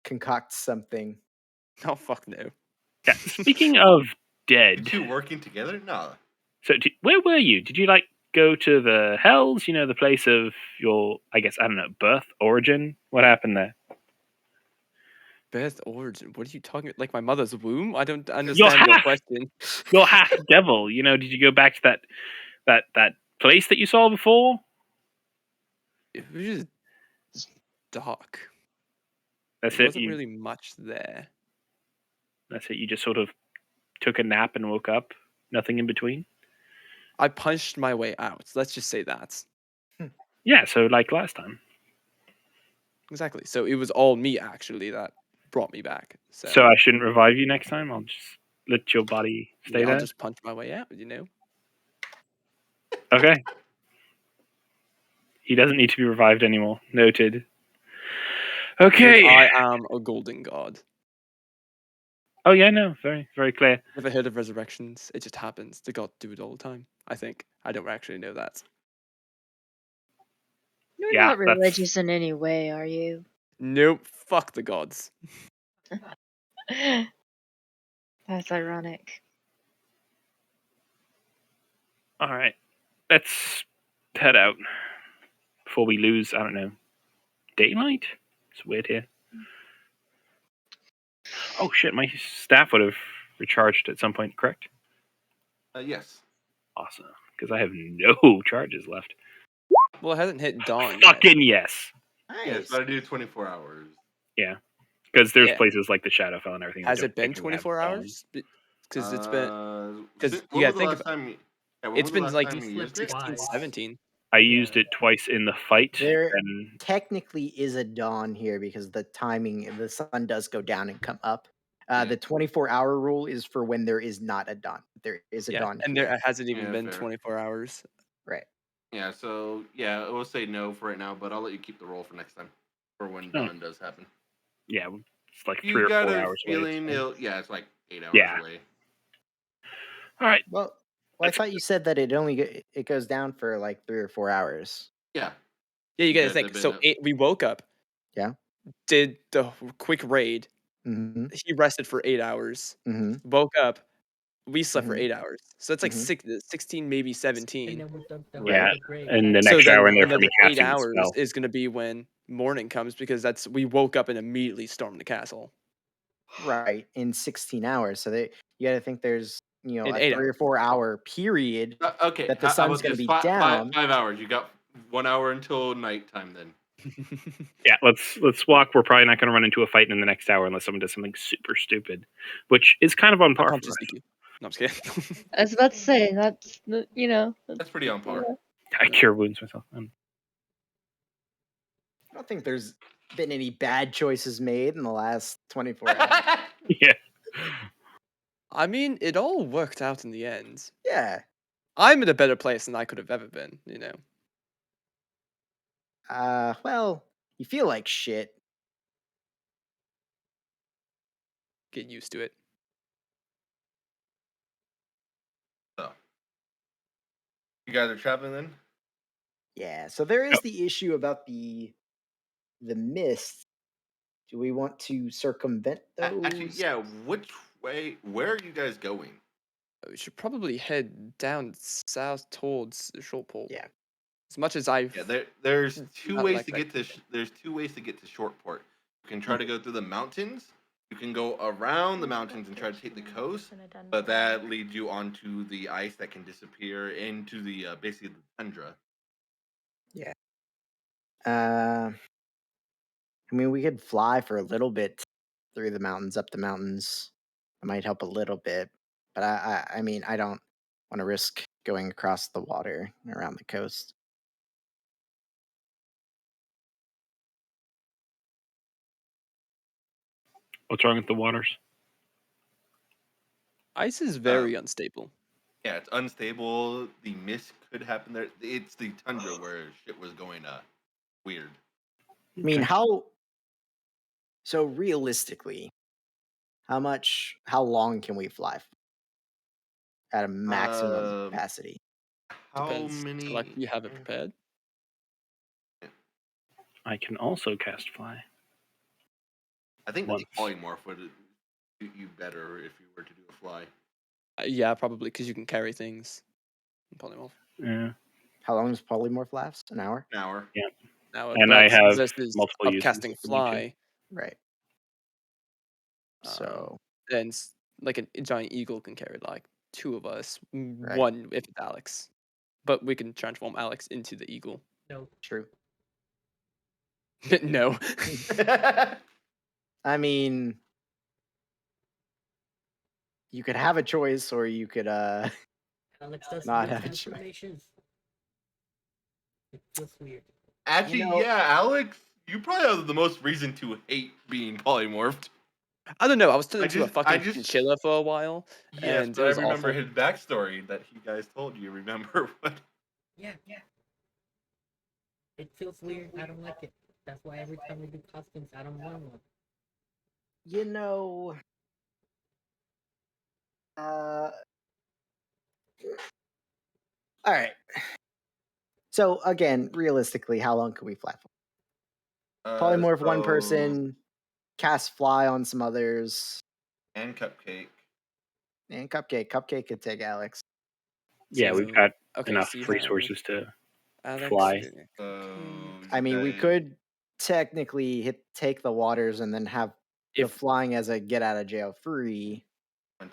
concoct something. Oh, fuck no. Yeah, speaking of dead. You two working together? No. So, where were you? Did you, go to the Hells? The place of your, I guess, I don't know, birth, origin? What happened there? Birth origin? What are you talking about? Like my mother's womb? I don't understand your question. You're half devil. Did you go back to that place that you saw before? It was just dark. That's there it. wasn't really much there. That's it. You just sort of took a nap and woke up. Nothing in between. I punched my way out. Let's just say that. Yeah. So like last time. Exactly. So it was all me actually that brought me back. So I shouldn't revive you next time. I'll just let your body stay there. I'll just punch my way out. Okay. He doesn't need to be revived anymore. Noted. Okay. I am a golden god. Oh yeah, no, very, very clear. Never heard of resurrections. It just happens. The gods do it all the time. I think. I don't actually know that. You're not religious in any way, are you? Nope. Fuck the gods. That's ironic. All right. Let's head out before we lose, I don't know, daylight? It's weird here. Oh shit, my staff would have recharged at some point, correct? Yes. Awesome, because I have no charges left. Well, it hasn't hit dawn Fucking yes. Nice. Yeah, so I do 24 hours. Yeah, because there's places like the Shadowfell and everything. Has it been 24 hours? Because it's been... Because you gotta think about it. It's been like 16, 17. I used it twice in the fight. There and technically is a dawn here because the timing, the sun does go down and come up. The 24-hour rule is for when there is not a dawn. There is a dawn and here. there hasn't even been 24 hours. Right. Yeah, so, I will say no for right now, but I'll let you keep the roll for next time, for when dawn does happen. Yeah, it's like 3 or 4 hours away. It's like 8 hours away. All right. Well, I thought you said that it goes down for like 3 or 4 hours. Yeah. Yeah, you gotta think. So we woke up. Yeah. Did the quick raid. Mm-hmm. He rested for 8 hours. Mm-hmm. Woke up. we slept for Mhm. 8 hours, so that's like Mhm. 16, maybe And 17. then with the Right. break, and the So next hour then in there for another me 8 casting the hours spell. is gonna be when morning comes because we woke up and immediately stormed the castle. Right. In 16 hours. So you got to think there's, In a 8 3 or hours. 4 hour period Okay, that the how sun's about going to this? be Five, five, down. 5 hours. You got 1 hour until nighttime then. Yeah, let's walk. We're probably not going to run into a fight in the next hour unless someone does something super stupid, which is kind of on par for Unconscious us. DQ. No, I'm just kidding. I was about to say that's That's pretty on par. I cure wounds myself. I don't think there's been any bad choices made in the last 24 hours. Yeah. I mean, it all worked out in the end. Yeah. I'm in a better place than I could have ever been, Well, you feel like shit. Get used to it. So, you guys are traveling then? Yeah. So there is Yep. the issue about the mist. Do we want to circumvent those? Actually, yeah. Which way? Where are you guys going? We should probably head down south towards the short pole. Yeah. As much as I've Yeah, there's two not ways liked to that get to. There's 2 ways to get to Shortport. You can try to go through the mountains. You can go around the mountains and try to take the coast, but that leads you onto the ice that can disappear into the basically the tundra. Yeah. I mean, we could fly for a little bit through the mountains, up the mountains. It might help a little bit, but I mean, I don't want to risk going across the water around the coast. What's wrong with the waters? ice is very unstable. Yeah, it's unstable. The mist could happen there. It's the tundra where shit was going weird. I mean, Okay. so realistically, how long can we fly at a maximum capacity? How Depends. many? Like you have it prepared. I can also cast fly. I think Once. the polymorph would suit you better if you were to do a fly. Yeah, probably because you can carry things. In polymorph. Yeah. How long does polymorph last? An hour? An hour. Yeah. Now, And I that's have versus multiple uses upcasting if we need to. fly. Right. So Then like a giant eagle can carry like 2 of us. Right. One if it's Alex, but we can transform Alex into the eagle. No. True. No. I mean, you could have a choice, or you could Alex does not weird have a choice. transformations. It feels weird. Actually, yeah, Alex, you probably have the most reason to hate being polymorphed. I don't know. I was turned into a I fucking just- chinchilla for a while, Yes, and but it was I remember awful. his backstory that you guys told you. Remember what? Yeah. It feels weird. I don't like it. That's why every time we do costumes, I don't want one. All right. So again, realistically, how long can we fly for? Polymorph one person, cast fly on some others, and Cupcake. and Cupcake. Cupcake could take Alex. Yeah, we've got enough so you resources to Alex, fly. I mean, we could technically take the waters and then have the flying as a get out of jail free.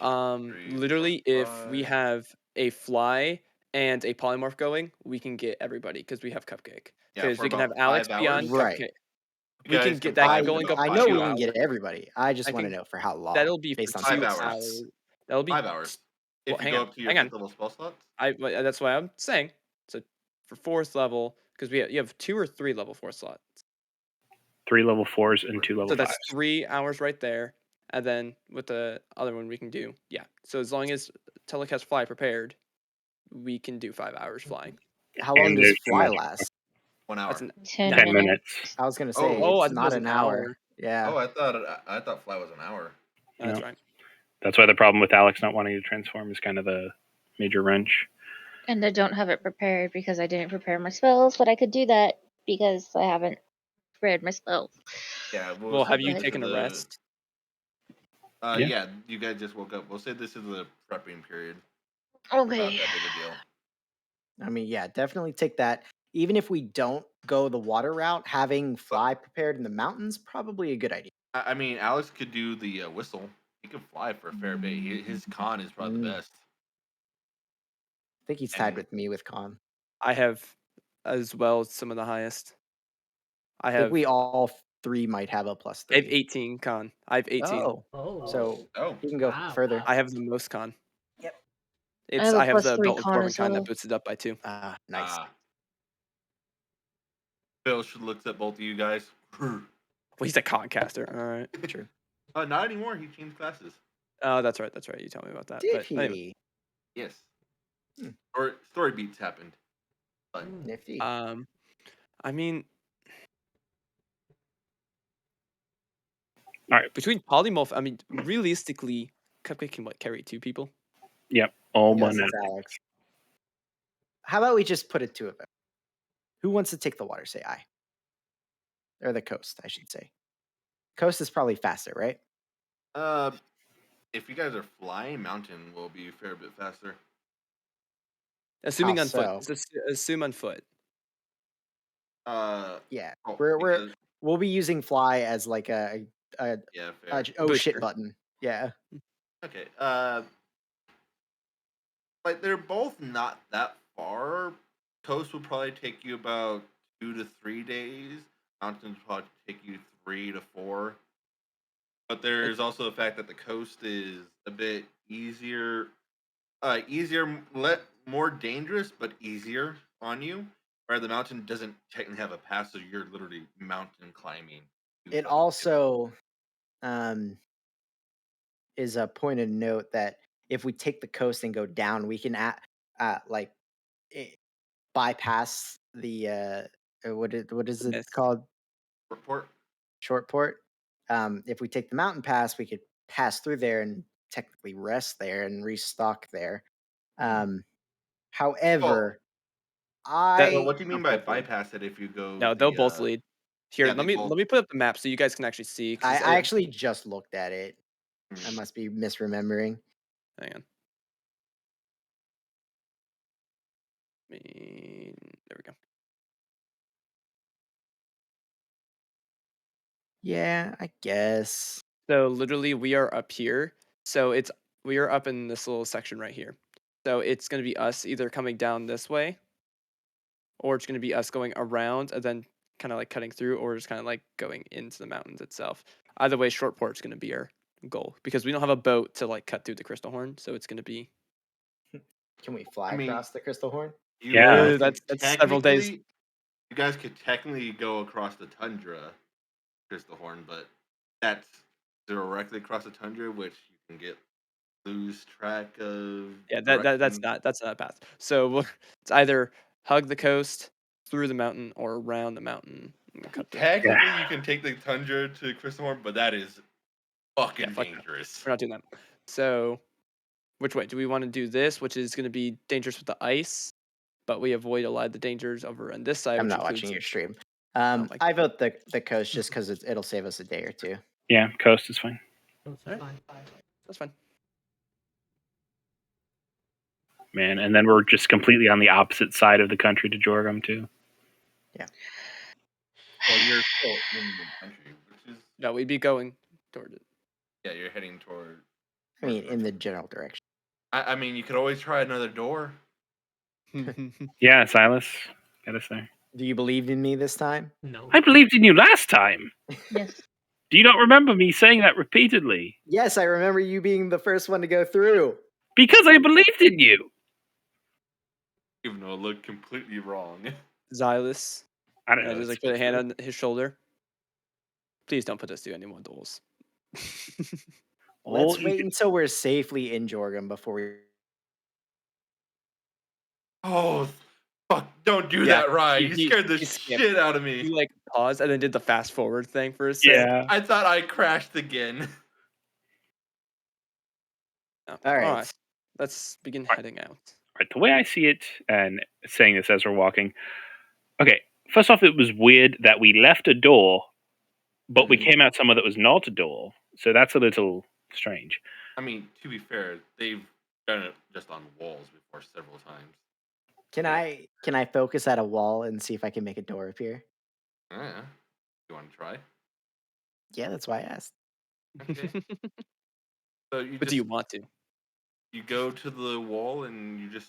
Literally, if we have a fly and a polymorph going, we can get everybody because we have Cupcake. Yeah, Because for we can have about Alex 5 beyond hours? Right. Cupcake. You We guys can can get that fly for going about up I to know 2 we can hours. get everybody. I just I want to think know for how long. That'll be based for on 5 2 hours. hours. That'll be 5 hours. If well, you go up to your hang on. 5th level spell slots. That's why I'm saying. So for 4th level, because you have 2 or 3 level 4 slots. 3 level 4s and 2 level 5s. So that's 3 hours right there. And then with the other one we can do, yeah. So as long as telecast fly prepared, we can do 5 hours flying. How long And does there's the fly magic. last? 1 hour. That's 10 10 minutes. I was gonna say I it's thought it not was an an hour. hour. Yeah. Oh, I thought fly was an hour. That's No. right. That's why the problem with Alex not wanting to transform is kind of the major wrench. And I don't have it prepared because I didn't prepare my spells, but I could do that because I haven't prepared my spells. Yeah. Well, have you But- taken a rest? Yeah, you guys just woke up. We'll say this is a prepping period. Okay. Not that big a deal. I mean, yeah, definitely take that. Even if we don't go the water route, having fly prepared in the mountains probably a good idea. I mean, Alex could do the whistle. He could fly for a fair bit. His con is probably the best. I think he's And- tied with me with con. I have as well some of the highest. I think we all 3 might have a plus I have 3. 18 con. I have 18. Oh. So Oh. he can go Wow. further. I have the most con. Yep. I have have the +3 belt with con dwarven as kind well. that boosts it up by 2. Nice. Phil looks at both of you guys. Well, he's a con caster. All right. True. Not anymore. He changed classes. Oh, that's right. That's right. You tell me about that. Did But he? anyway, Yes. Hmm. Or story beats happened. But Nifty. I mean, All right. between polymorph, I mean, realistically, Cupcake can carry 2 people. Yep. All Yes, one. it's Alex. How about we just put it to a vote? Who wants to take the water? Say I. Or the coast, I should say. Coast is probably faster, right? if you guys are flying, mountain will be a fair bit faster. Assuming How on foot. so? Just assume on foot. Yeah. Because- We'll be using fly as like a yeah, fair. oh shit Booster. button. Yeah. Okay. Like they're both not that far. Coast will probably take you about 2 to 3 days. Mountains will probably take you 3 to 4. But there's also the fact that the coast is a bit easier, more dangerous, but easier on you. Where the mountain doesn't technically have a pass, so you're literally mountain climbing. It also is a point of note that if we take the coast and go down, we can bypass the what is it Mist. called? Port. Short port. If we take the mountain pass, we could pass through there and technically rest there and restock there. However, Well, what do you mean by both lead. bypass it if you go? No, they'll both lead. Here, yeah, let they me both- let me put up the map so you guys can actually see. 'Cause I actually just looked at it. I Hmm. must be misremembering. Hang on. There we go. Yeah, I guess. So literally, we are up here. So we are up in this little section right here. So it's going to be us either coming down this way, or it's going to be us going around and then kind of like cutting through, or just kind of like going into the mountains itself. Either way, short port's going to be our goal because we don't have a boat to like cut through the crystal horn. So it's going to be. Can we fly across the crystal horn? You Yeah. guys That's could several days. You guys could technically go across the tundra, Crystal Horn, but that's directly across the tundra, which you can lose track of. Yeah, that's not a path. So it's either hug the coast, through the mountain, or around the mountain. And cut through. Technically, you can take the tundra to Crystal Horn, but that is fucking fuck no. dangerous. We're not doing that. So, which way do we want to do this? Which is going to be dangerous with the ice, but we avoid a lot of the dangers over on this side. I'm which not includes- watching your stream. my I vote the coast just because it'll save us a day or two. Yeah, coast is fine. Coast is Alright. fine. That's fine. Man, and then we're just completely on the opposite side of the country to Jorgum too. Yeah. Well, you're still in the country, which is No, we'd be going toward it. yeah, you're heading toward. I mean, in the general direction. I mean, you could always try another door. Yeah, Silas, gotta say. Do you believe in me this time? No. I believed in you last time. Yes. Do you not remember me saying that repeatedly? Yes, I remember you being the first one to go through. Because I believed in you. Even though it looked completely wrong. Xylus. I don't I know. just like put a hand on his shoulder. Please don't put us through any more duels. Let's wait until we're safely in Jorgum before we. Oh, fuck! Don't do Yeah, that, Ryan. he- You scared the he skipped. shit out of me. He like paused and then did the fast forward thing for a second. Yeah. I thought I crashed again. Oh, All right. alright. Let's begin heading out. Right, the way I see it, and saying this as we're walking, okay, first off, it was weird that we left a door, but we came out somewhere that was not a door. So that's a little strange. I mean, to be fair, they've done it just on walls before several times. Can I focus at a wall and see if I can make a door appear? Yeah. You want to try? Yeah, that's why I asked. Okay. So you But do just you want to? you go to the wall and you just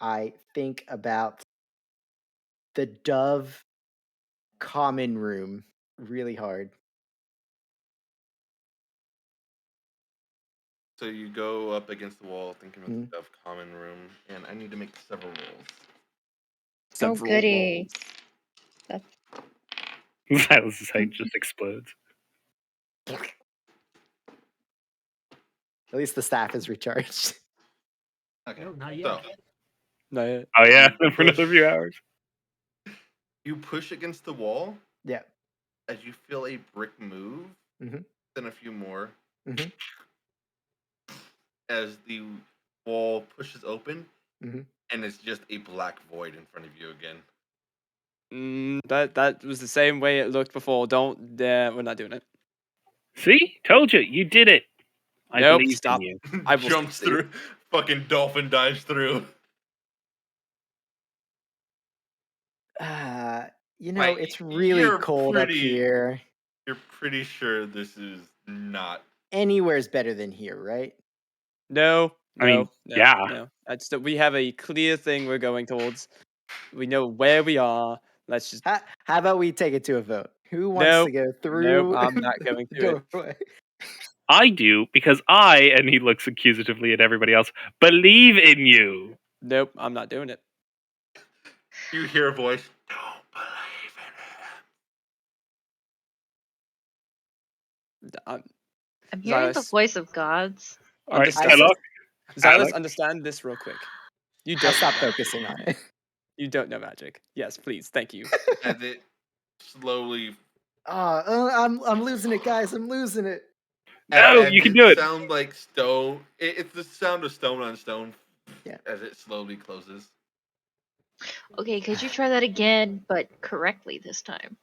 I think about the Dove common room really hard. so you go up against the wall thinking about Mhm. the Dove Common Room, and I need to make several rolls. Oh, Several goody. rolls. Silas' head just explodes. At least the staff is recharged. Okay. No, not So yet. Not yet. Oh yeah, You for another push- few hours. you push against the wall Yeah. as you feel a brick move, Mhm. then a few more. Mhm. As the wall pushes open, Mhm. and it's just a black void in front of you again. That was the same way it looked before. Don't. We're not doing it. See, told you, you did it. I Nope, believed stop. in you. I will Jumps see it. through, fucking dolphin dives through. You know, Like, it's really you're cold up pretty- here. You're pretty sure this is not. Anywhere's better than here, right? No, I mean, no, yeah. no. We have a clear thing we're going towards. We know where we are. Let's just. How about we take it to a vote? Who wants Nope. to go Nope, through I'm not going the to it. doorway? I do because I, and he looks accusatively at everybody else, believe in you. Nope, I'm not doing it. You hear a voice. Don't believe I'm, I'm hearing the Silas. voice of gods. All right, Understand. Skylark. Silas, Alex? understand this real quick. You I'll don't. stop know magic. focusing on it. You don't know magic. Yes, please. Thank you. it. As it slowly. I'm losing it, guys. I'm losing it. No, as you can do it. Sounds like stone. It's the sound of stone on stone. Yeah. As it slowly closes. Okay, could you try that again, but correctly this time?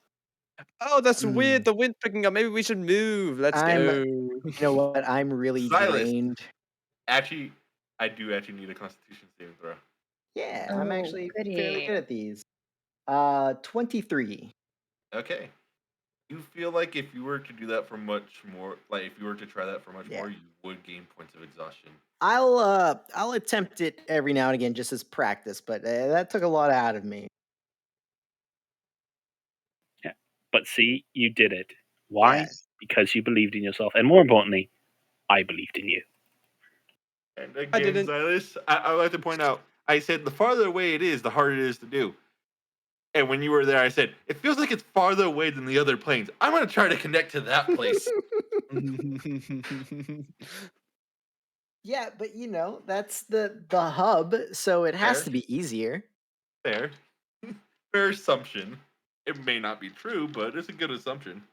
Oh, that's weird. Mm. The wind's picking up. Maybe we should move. Let's I'm- go. You know what? I'm really Silas. drained. Actually, I do actually need a Constitution saving throw. Yeah, I'm Oh, actually fairly goody. good at these. 23. Okay. You feel like if you were to do that for much more, like if you were to try that for much Yeah. more, you would gain points of exhaustion. I'll attempt it every now and again just as practice, but that took a lot out of me. But see, you did it. Why? Yeah. Because you believed in yourself. And more importantly, I believed in you. And I again, didn't. Silas, I would like to point out, I said the farther away it is, the harder it is to do. And when you were there, I said, it feels like it's farther away than the other planes. I'm going to try to connect to that place. Yeah, but you know, that's the hub, so it has Fair. to be easier. Fair. Fair assumption. It may not be true, but it's a good assumption.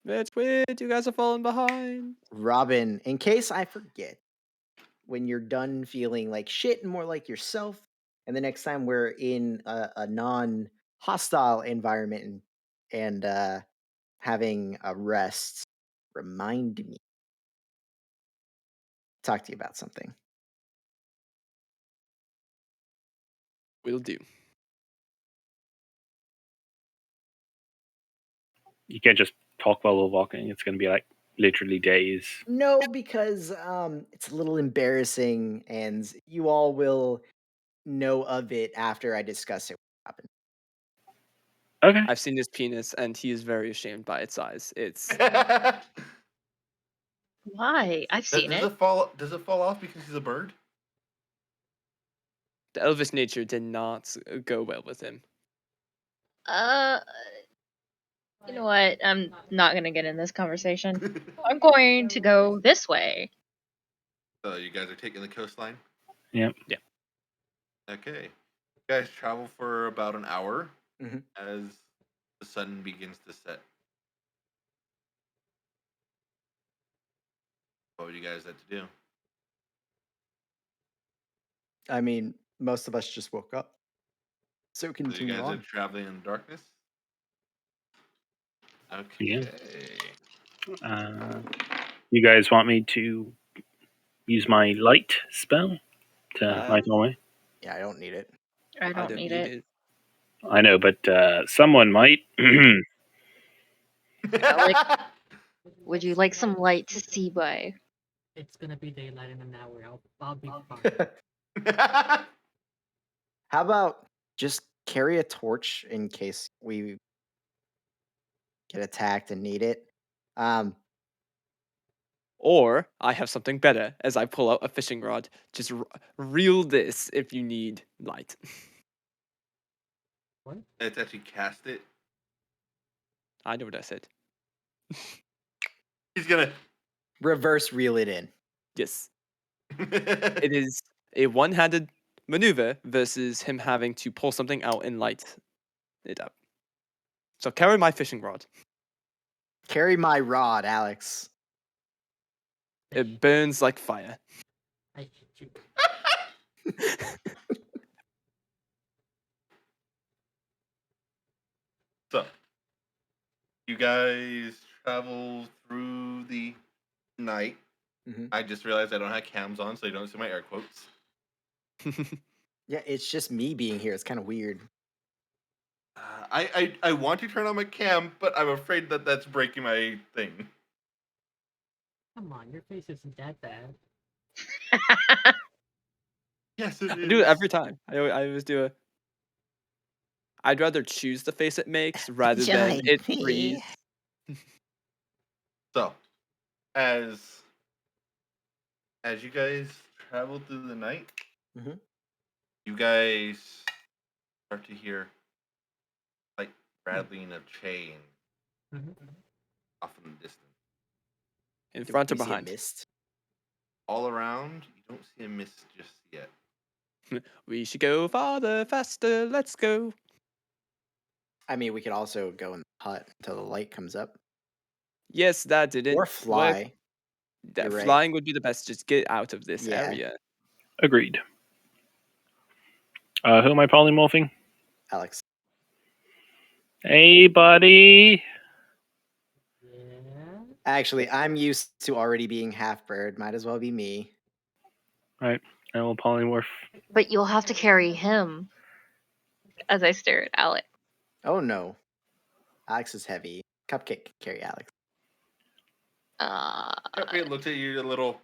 It's weird. You guys are falling behind. Robin, in case I forget, when you're done feeling like shit and more like yourself, and the next time we're in a non-hostile environment and having a rest, remind me. Talk to you about something. Will do. You can't just talk while we're walking. It's going to be like literally days. No, because it's a little embarrassing, and you all will know of it after I discuss it with Robin. Okay. I've seen his penis, and he is very ashamed by its size. It's Why? I've seen Does it. Does it fall off because he's a bird? the elvish nature did not go well with him. You know what? I'm not gonna get in this conversation. I'm going to go this way. So you guys are taking the coastline? Yep. Yeah. Okay. You guys travel for about an hour Mhm. as the sun begins to set. What would you guys like to do? I mean, most of us just woke up. So So you continue guys are on. traveling in the darkness? Okay. Yeah. You guys want me to use my light spell to light the way? Yeah, I don't need it. I don't need it. I know, but someone might. Alec, would you like some light to see by? It's gonna be daylight in an hour. I'll be fine. How about just carry a torch in case we get attacked and need it? Or I have something better as I pull out a fishing rod. Just reel this if you need light. What? It's actually cast it. I know what I said. He's gonna Reverse reel it in. Yes. It is a one-handed maneuver versus him having to pull something out and light it up. So carry my fishing rod. Carry my rod, Alex. It burns like fire. I hate you. So, you guys travel through the night. Mhm. I just realized I don't have cams on, so you don't see my air quotes. Yeah, it's just me being here. It's kind of weird. I want to turn on my cam, but I'm afraid that that's breaking my thing. Come on, your face isn't that bad. Yes, it I is. do it every time. I always do it. I'd rather choose the face it makes rather than it freeze. So, as you guys travel through the night, Mhm. you guys start to hear like rattling of chain off in the distance. In front or Do we see a behind? mist? All around, you don't see a mist just yet. We should go farther, faster, let's go. I mean, we could also go in the hut until the light comes up. Yes, that didn't Or work. fly. That You're right. flying would be the best. Just get out of this Yeah. area. Agreed. Who am I polymorphing? Alex. Hey, buddy. Yeah. Actually, I'm used to already being half bird. Might as well be me. All right, I will polymorph. But you'll have to carry him. As I stare at Alec. Oh no. Alex is heavy. Cupcake can carry Alex. Cupcake looks at you a little.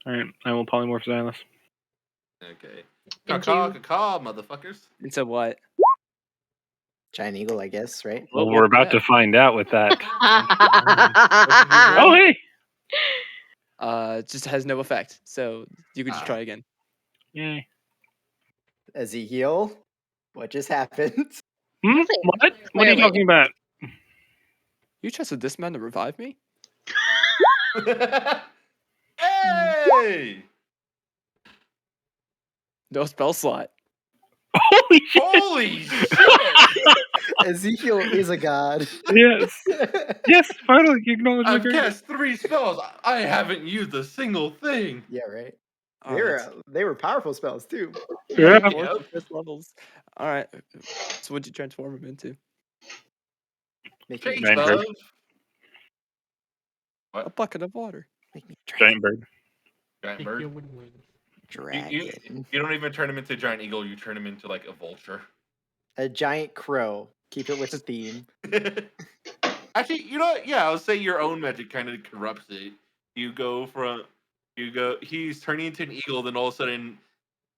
All right, I will polymorph Xylus. Okay. Into- Caw, motherfuckers. Into what? Giant eagle, I guess, right? Well, we're about to find out with that. Oh, hey! Just has no effect. So you could just try again. Yay. Ezekiel, what just happened? What? What are you Clearly. talking about? You trusted this man to revive me? Hey! No spell slot. Holy shit! Holy shit! Ezekiel is a god. Yes. Yes, finally, you acknowledge my I've greatness. cast 3 spells. I haven't used a single thing. Yeah, right. All right. They were powerful spells too. Yeah. Fourth and fifth levels. All right. So what'd you transform him into? Make me, Face Giant bird. of... A What? bucket of water. make me Giant bird. Giant Think bird? you would win. dragon. You don't even turn him into a giant eagle. You turn him into like a vulture. A giant crow. Keep it with the theme. Actually, you know what? Yeah, I'll say your own magic kind of corrupts it. He's turning into an eagle, then all of a sudden,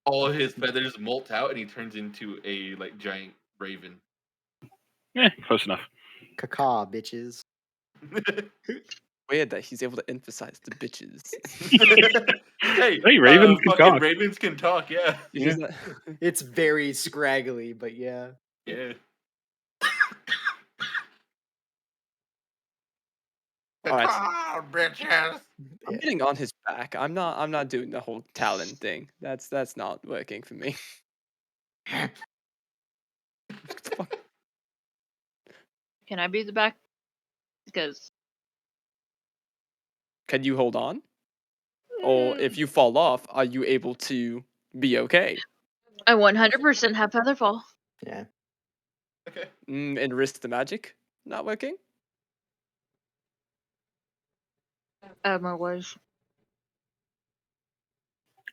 all of his feathers molt out, and he turns into a like giant raven. Close enough. Caca, bitches. Weird that he's able to emphasize the bitches. Hey, ravens can fucking talk. ravens can talk. Yeah, He's Yeah. not- It's very scraggly, but yeah. yeah. All right. Ah, bitches. I'm getting on his back. I'm not doing the whole talon thing. That's not working for me. Fuck. Can I be the back? Because Can you hold on? Or if you fall off, are you able to be okay? I 100% have Featherfall. Yeah. Okay. And risk the magic not working. Emma was.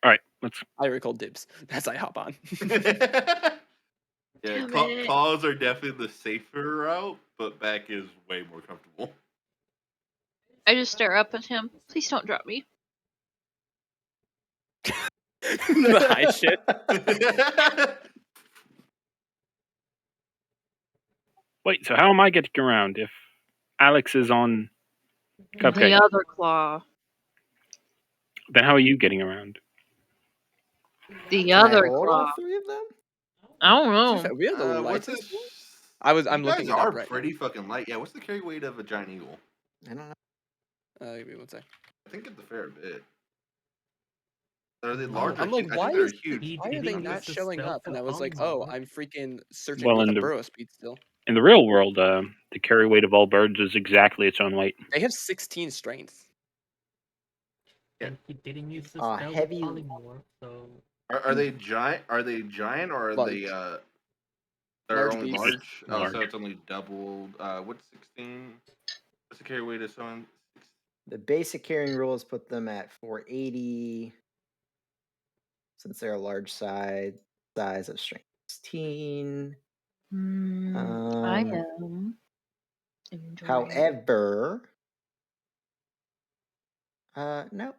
All right, let's. I recall dibs as I hop on. Yeah, Damn it. claws are definitely the safer route, but back is way more comfortable. I just stare up at him. Please don't drop me. The high shit. Wait, so how am I getting around if Alex is on Cupcake? The other claw. Then how are you getting around? The Can I other hold claw. all three of them? I don't To be know. fair, we have the What's lightest. this? I'm You looking guys it are up right pretty fucking light. Yeah, what's the carry weight of a giant eagle? I don't know. now. Give me one sec. I think it's a fair bit. Are they No, large or I'm like, huge? I why think they're is huge. He why are they didn't not use the showing spell up? And for I was like, oh, polymorph. I'm freaking searching Well, with in a the- burrow speed still. In the real world, the carry weight of all birds is exactly its own weight. They have 16 strength. Yeah. And he didn't use the Ah, spell heavy- polymorph, so Are they giant? Are they giant or are they Large. they're Large only beasts. large? Oh, Large. so it's only doubled. What's 16? What's the carry weight of someone? The basic carrying rules put them at 480. Since they're a large size of strength 16. I Um, am. Inventory. However, no,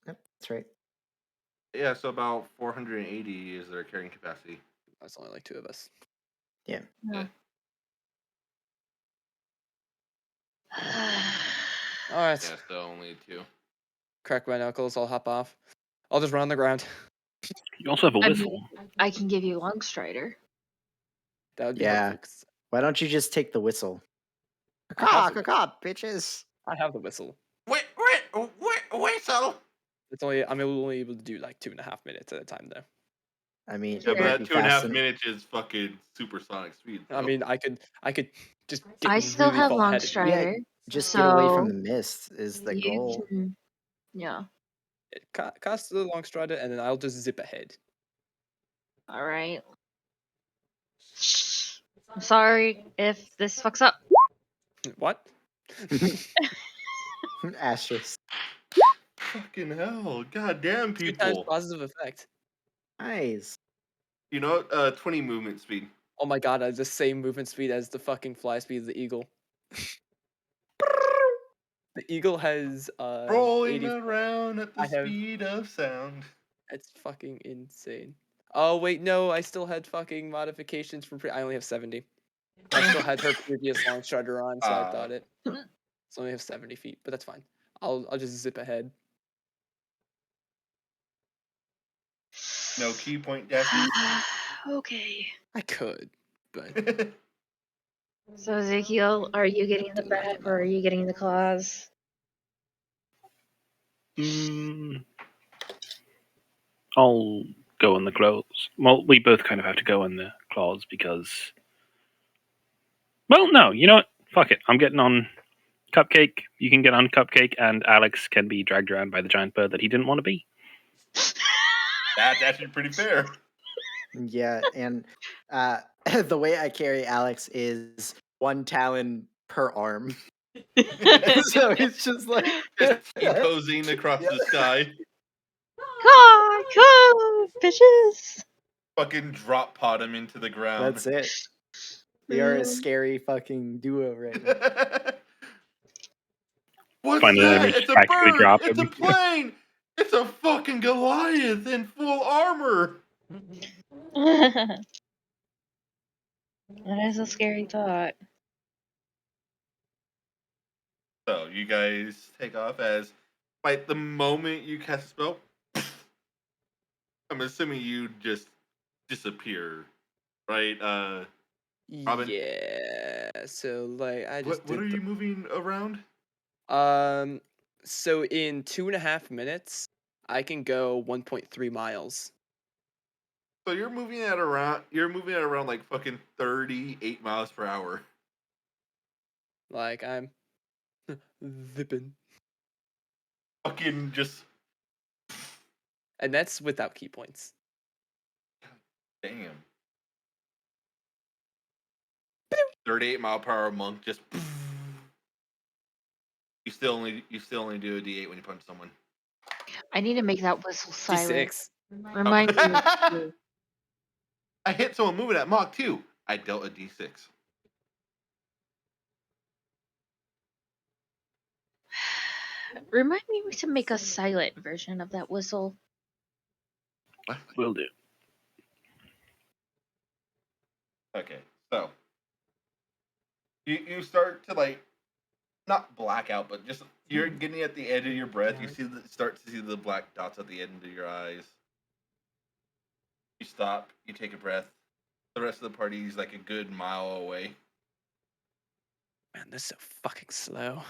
that's right. Yeah, so about 480 is their carrying capacity. That's only like 2 of us. Yeah. No. All right. Yeah, so only 2. Crack my knuckles. I'll hop off. I'll just run on the ground. You also have a I mean, whistle. I can give you Longstrider. That would be Yeah. helpful. 'Cause Why don't you just take the whistle? I have Caw, the caw, bitches. I have the whistle. Wait, so. It's only I'm only able to do like 2.5 minutes at a time though. I mean, Yeah, it but might that be 2.5 fast. minutes is fucking supersonic speed. I So. mean, I could just get I still really have far ahead of you. Longstrider. Just get away from so the mist is the you goal. can- yeah. Cast the long strider, and then I'll just zip ahead. All right. I'm sorry if this fucks up. What? Asterisk. Fucking hell. Goddamn 2 times people. positive effect. Nice. You know, 20 movement speed. Oh my god, I have the same movement speed as the fucking fly speed of the eagle. The eagle has Rolling 80. around at the I have- speed of sound. That's fucking insane. Oh wait, no, I still had fucking modifications from I only have 70. I still had her previous long strider on, so I thought it. So I only have 70 feet, but that's fine. I'll just zip ahead. No key point dashes. Okay. I could, but So Ezekiel, are you getting the Doesn't matter back or are now. you getting the claws? I'll go in the claws. Well, we both kind of have to go in the claws because. Well, no, you know what? Fuck it. I'm getting on Cupcake. You can get on Cupcake, and Alex can be dragged around by the giant bird that he didn't want to be. That's actually pretty fair. Yeah, and the way I carry Alex is one talon per arm. So it's just like Just T-posing across the sky. Come, bitches. Fucking drop pod him into the ground. That's it. We are a scary fucking duo right now. What's Finally, that? managed It's to a practically bird. drop It's a him. plane. It's a fucking Goliath in full armor. That is a scary thought. So you guys take off as, like, the moment you cast a spell, I'm assuming you just disappear, right? Robin? yeah. So like I just What are did. you moving around? So in 2.5 minutes, I can go 1.3 miles. So you're moving at around like fucking 38 miles per hour. Like I'm zipping, Fucking just and that's without key points. damn. 38-mile-per-hour monk just. You still only do a D8 when you punch someone. I need to make that whistle silent. D6. Remind me. I hit someone moving at Mach 2. I dealt a D6. Remind me to make a silent version of that whistle. What? Will do. Okay, so you start to like not black out, but just you're getting at the edge of your breath. You start to see the black dots at the end of your eyes. You stop. You take a breath. The rest of the party is like a good mile away. Man, this is so fucking slow.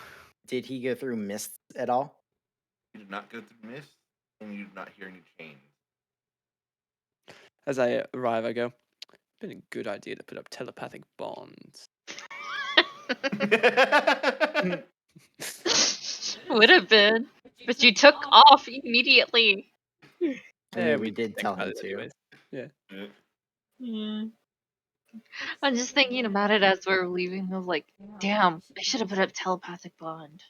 Did he go through mist at all? You did not go through mist, and you did not hear any chains. As I arrive, I go, been a good idea to put up telepathic bonds. Would have been, but you took off immediately. I mean, we did think tell about him it to. anyways. Yeah. Yeah. I'm just thinking about it as we're leaving. I was like, damn, I should have put up telepathic bond.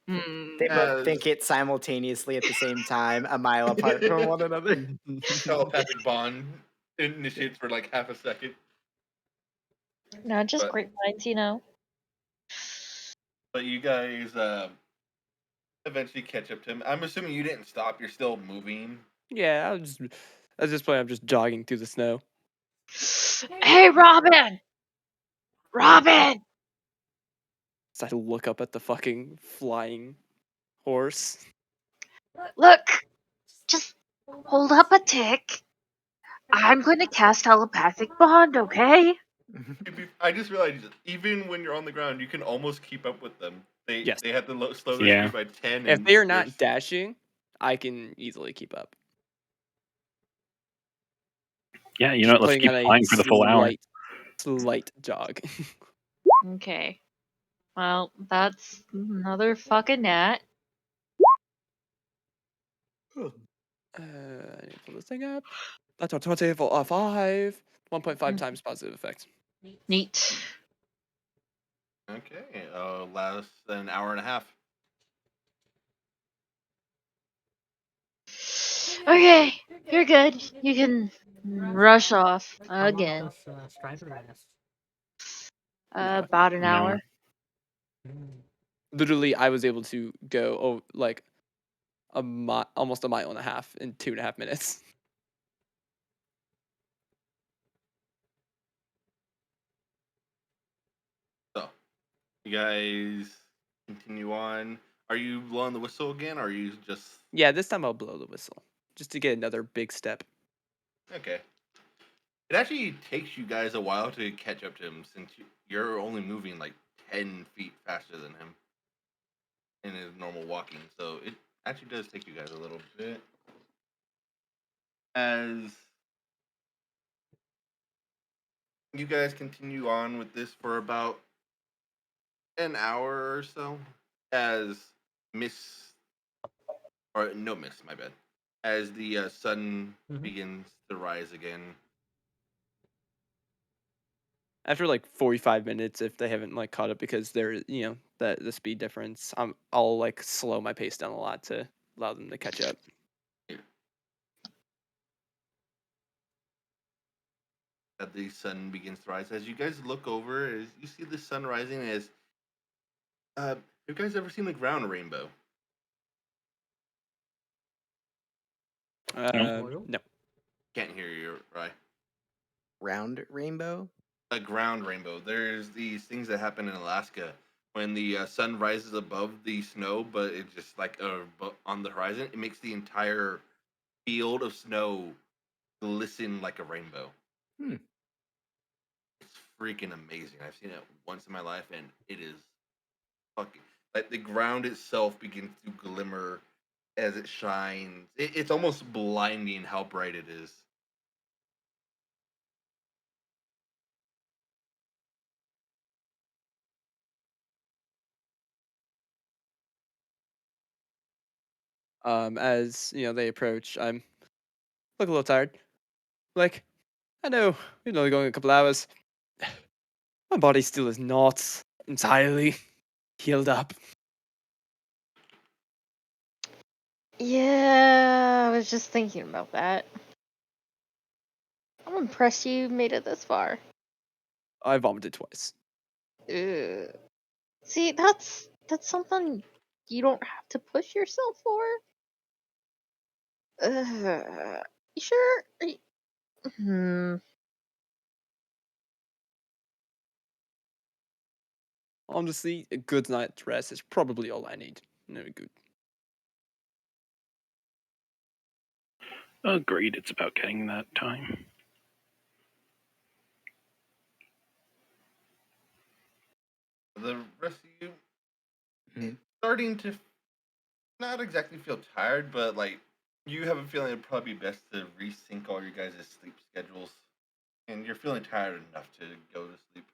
They both As think it simultaneously at the same time, a mile apart from one another. telepathic bond initiates for like half a second. No, just But- great minds, you know. But you guys eventually catch up to him. I'm assuming you didn't stop. You're still moving. Yeah, at this point, I'm just jogging through the snow. Hey, Robin! Robin! So I look up at the fucking flying horse. Look! Just hold up a tick. I'm going to cast telepathic bond, okay? I just realized even when you're on the ground, you can almost keep up with them. Yes. They have to slow their Yeah. speed by 10. If and they are you're not dashing, I can easily keep up. Yeah, you know what? Let's Putting keep on a flying for the full hour. slight jog. Okay. Well, that's another fucking gnat. I need to pull this thing up. That's a 5. 1.5 times positive effect. Neat. Okay, last an hour and a half. Okay, you're good. You can rush off How long again. does Strider last? About an An hour. hour. Literally, I was able to go like almost a mile and a half in 2.5 minutes. So, you guys continue on. Are you blowing the whistle again, or are you just Yeah, this time I'll blow the whistle just to get another big step. okay? It actually takes you guys a while to catch up to him since you're only moving like 10 feet faster than him in his normal walking. So it actually does take you guys a little bit. As you guys continue on with this for about an hour or so, as my bad. As the sun begins to rise again. After like 45 minutes, if they haven't like caught up because they're the speed difference, I'll like slow my pace down a lot to allow them to catch up. That the sun begins to rise. As you guys look over, as you see the sun rising, as have you guys ever seen the ground rainbow? No. Can't hear you, right? Round rainbow? A ground rainbow. There's these things that happen in Alaska when the sun rises above the snow, but it's just like on the horizon. It makes the entire field of snow glisten like a rainbow. It's freaking amazing. I've seen it once in my life, and it is fucking like the ground itself begins to glimmer as it shines. It's almost blinding how bright it is. As they approach, I'm look a little tired. Like, I know we're only going a couple hours. My body still is not entirely healed up. Yeah, I was just thinking about that. I'm impressed you made it this far. I vomited twice. Ugh. See, that's something you don't have to push yourself for. You sure? Honestly, a good night's rest is probably all I need. No good. Agreed, it's about getting that time. The rest of you, Mhm. starting to not exactly feel tired, but like you have a feeling it'd probably be best to resync all your guys' sleep schedules, and you're feeling tired enough to go to sleep.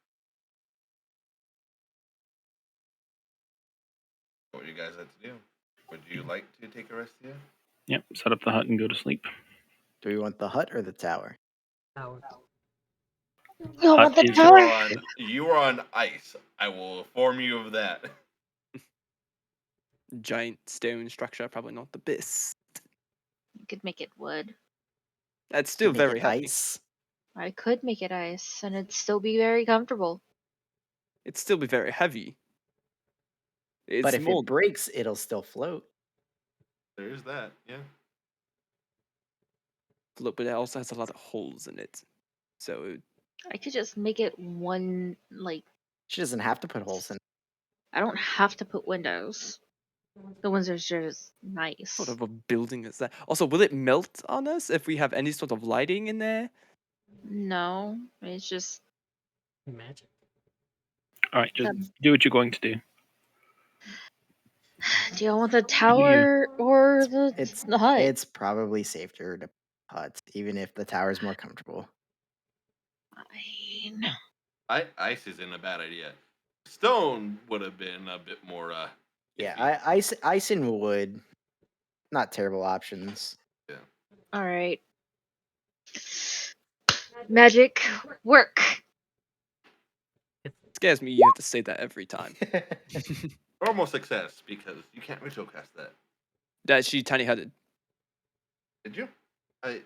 What would you guys like to do? Would you like to take a rest here? Yep, set up the hut and go to sleep. Do we want the hut or the tower? Tower. You Hut want the is- tower? You are on ice. I will inform you of that. Giant stone structure, probably not the best. You could make it wood. That's still Make very it heavy. ice. I could make it ice, and it'd still be very comfortable. It'd still be very heavy. It's But if more. it breaks, it'll still float. There is that, yeah. Look, but it also has a lot of holes in it. So I could just make it one, like, She doesn't have to put holes in it. I don't have to put windows. The ones are just nice. sort of a building is that? Also, will it melt on us if we have any sort of lighting in there? No, it's just Magic. All right, just do what you're going to do. do you want the tower or It's the hut? it's probably safer to hut, even if the tower's more comfortable. Fine. Ice isn't a bad idea. Stone would have been a bit more Yeah, iffy. ice and wood, not terrible options. Yeah. All right. Magic work. It scares me you have to say that every time. Normal success, because you can't ritual cast that. That she tiny headed. Did you? I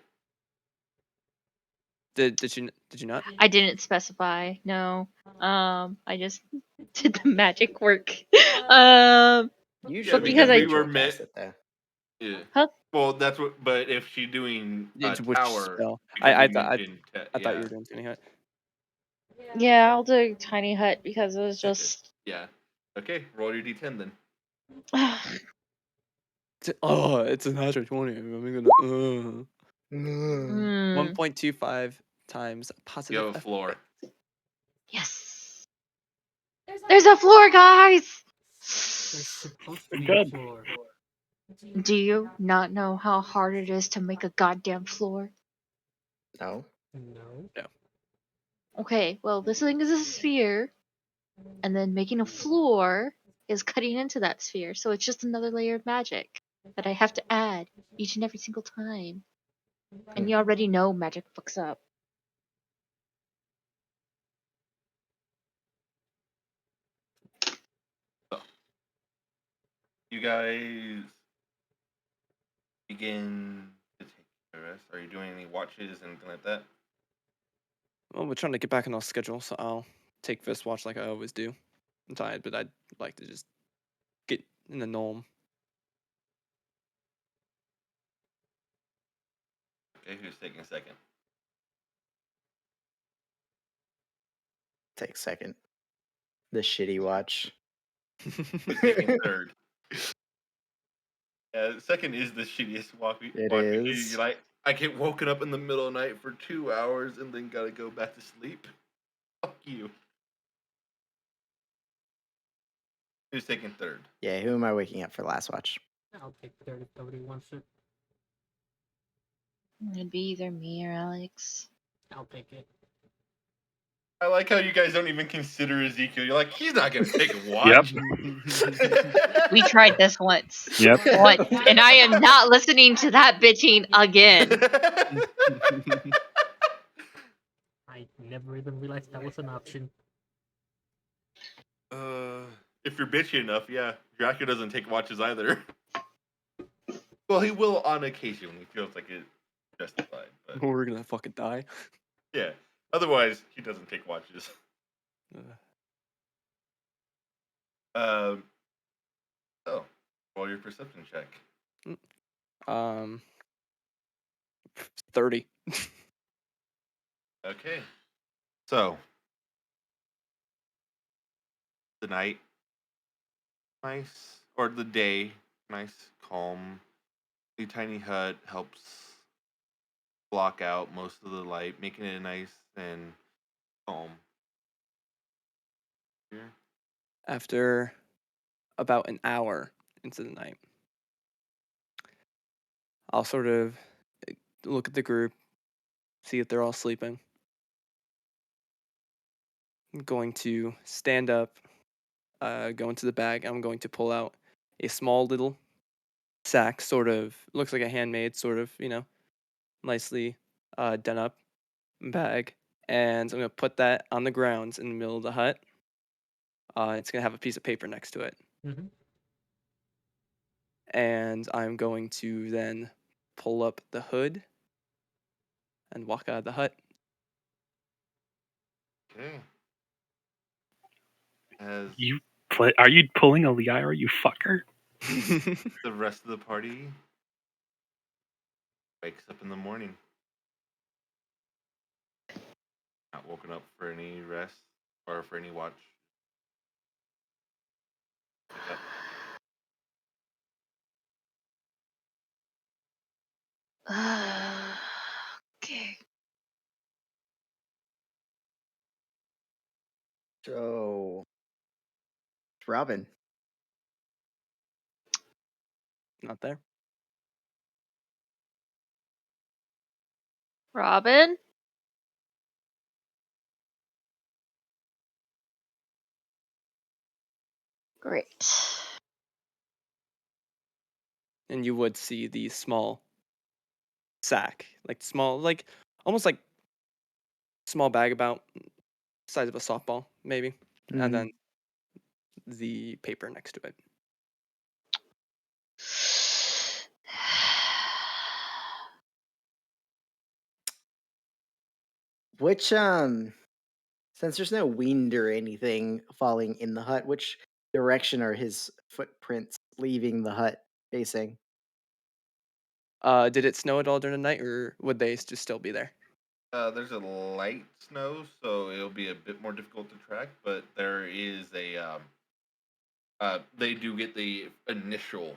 Did you not? I didn't specify. No. I just did the magic work. Usually because you I- ritual were met. cast it though. Yeah. Huh? Well, that's what. But if she's doing a It's which tower, spell? because I you thought mentioned I thought you were doing tiny hut. Yeah, I'll do tiny hut because it was just. Yeah. Okay, roll your d10 then. Oh, it's a natural 20. I'm gonna. Hmm. 1.25 times You positive. have a floor. Yes. There's a floor, guys. There's supposed to be Good. a floor. Do you not know how hard it is to make a goddamn floor? No. No. Okay, well, this thing is a sphere, and then making a floor is cutting into that sphere, so it's just another layer of magic that I have to add each and every single time. And you already know magic fucks up. You guys begin to take a rest. Are you doing any watches and anything like that? Well, we're trying to get back on our schedule, so I'll take first watch like I always do. I'm tired, but I'd like to just get in the norm. Okay, who's taking a second? Take second. The shitty watch. Who's taking third? Yeah, second is the shittiest watch. It Watch. is. You're like, I get woken up in the middle of the night for 2 hours and then gotta go back to sleep. Fuck you. Who's taking third? Yeah, who am I waking up for last watch? I'll take 30 if nobody wants it. It'd be either me or Alex. I'll take it. I like how you guys don't even consider Ezekiel. You're like, he's not gonna take a watch. We tried this once. Yep. Once. And I am not listening to that bitching again. never even realized that was an option. If you're bitchy enough, yeah. Dracula doesn't take watches either. Well, he will on occasion when he feels like it's justified. But We're gonna fucking die. yeah. Otherwise, he doesn't take watches. Uh, Oh, roll your perception check. 30. Okay. So, the night, nice, or the day, nice, calm. The tiny hut helps block out most of the light, making it nice and calm. Here. After about an hour into the night, I'll sort of look at the group, see if they're all sleeping. I'm going to stand up, go into the bag. I'm going to pull out a small little sack, sort of looks like a handmade, sort of, nicely done up bag, and I'm gonna put that on the ground in the middle of the hut. It's gonna have a piece of paper next to it, Mm-hmm. and I'm going to then pull up the hood and walk out of the hut. Okay. As Are you pulling a Liara, you fucker? the rest of the party wakes up in the morning, not woken up for any rest or for any watch. Wake up. Okay. So, Robin. Not there. Robin? Great. And you would see the small sack, like small, like almost like small bag about size of a softball, maybe, and then the paper next to it. Which since there's no wind or anything falling in the hut, which direction are his footprints leaving the hut facing? Did it snow at all during the night, or would they just still be there? There's a light snow, so it'll be a bit more difficult to track. But there is they do get the initial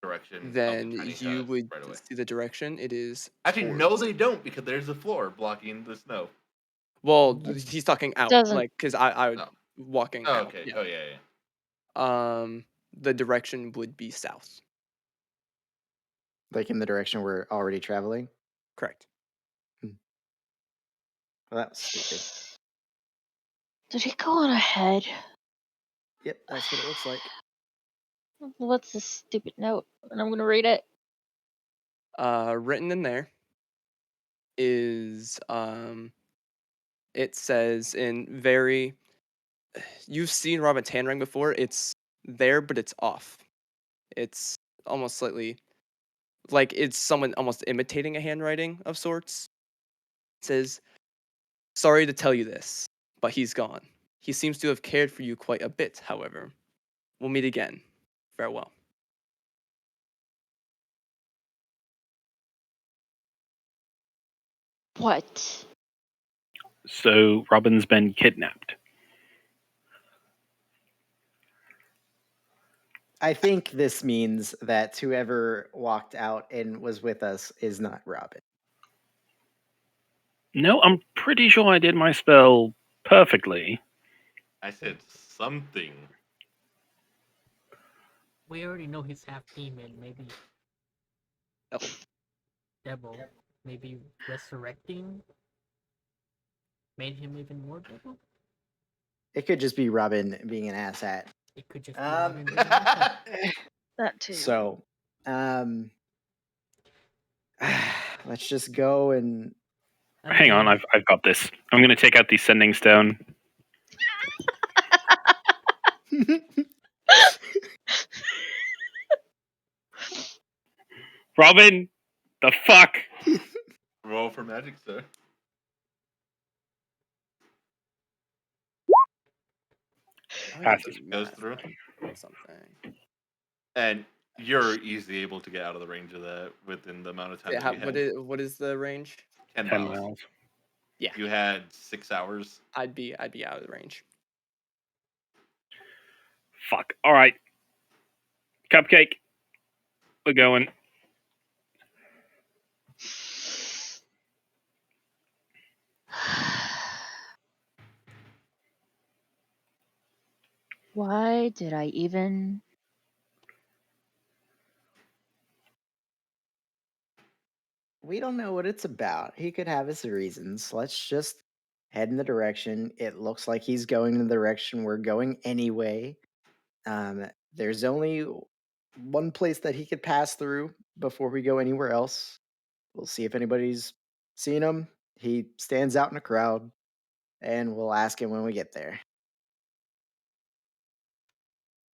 direction Then of the tiny you hut would right away. see the direction. It is Actually, no, towards. they don't because there's a floor blocking the snow. Well, he's talking out, Doesn't- like, because I would Oh. walking Oh, out. okay. Yeah. Oh, yeah. The direction would be south. Like in the direction we're already traveling? Correct. Well, that was stupid. Did he go on ahead? Yep, that's what it looks like. What's this stupid note? And I'm gonna read it. Written in there is it says in very. You've seen Robin's handwriting before. It's there, but it's off. It's almost slightly like it's someone almost imitating a handwriting of sorts. It says, "Sorry to tell you this, but he's gone. He seems to have cared for you quite a bit, however. We'll meet again. Farewell." What? So Robin's been kidnapped. I think this means that whoever walked out and was with us is not Robin. No, I'm pretty sure I did my spell perfectly. I said something. We already know he's half demon. Maybe devil. Maybe resurrecting made him even more devil. It could just be Robin being an asshat. It could just be Robin being an asshat. That too. So, let's just go and Hang on, I've got this. I'm going to take out the sending stone. Robin, the fuck? Roll for magic, sir. Passes. Goes through. Something. And you're easily able to get out of the range of that within the amount of time that we had. What is the range? 10 10 miles. miles. Yeah, You had 6 hours. I'd be out of the range. Fuck. All right. Cupcake. We're going. Why did I even? We don't know what it's about. He could have his reasons. Let's just head in the direction. It looks like he's going in the direction we're going anyway. There's only one place that he could pass through before we go anywhere else. We'll see if anybody's seen him. He stands out in a crowd, and we'll ask him when we get there.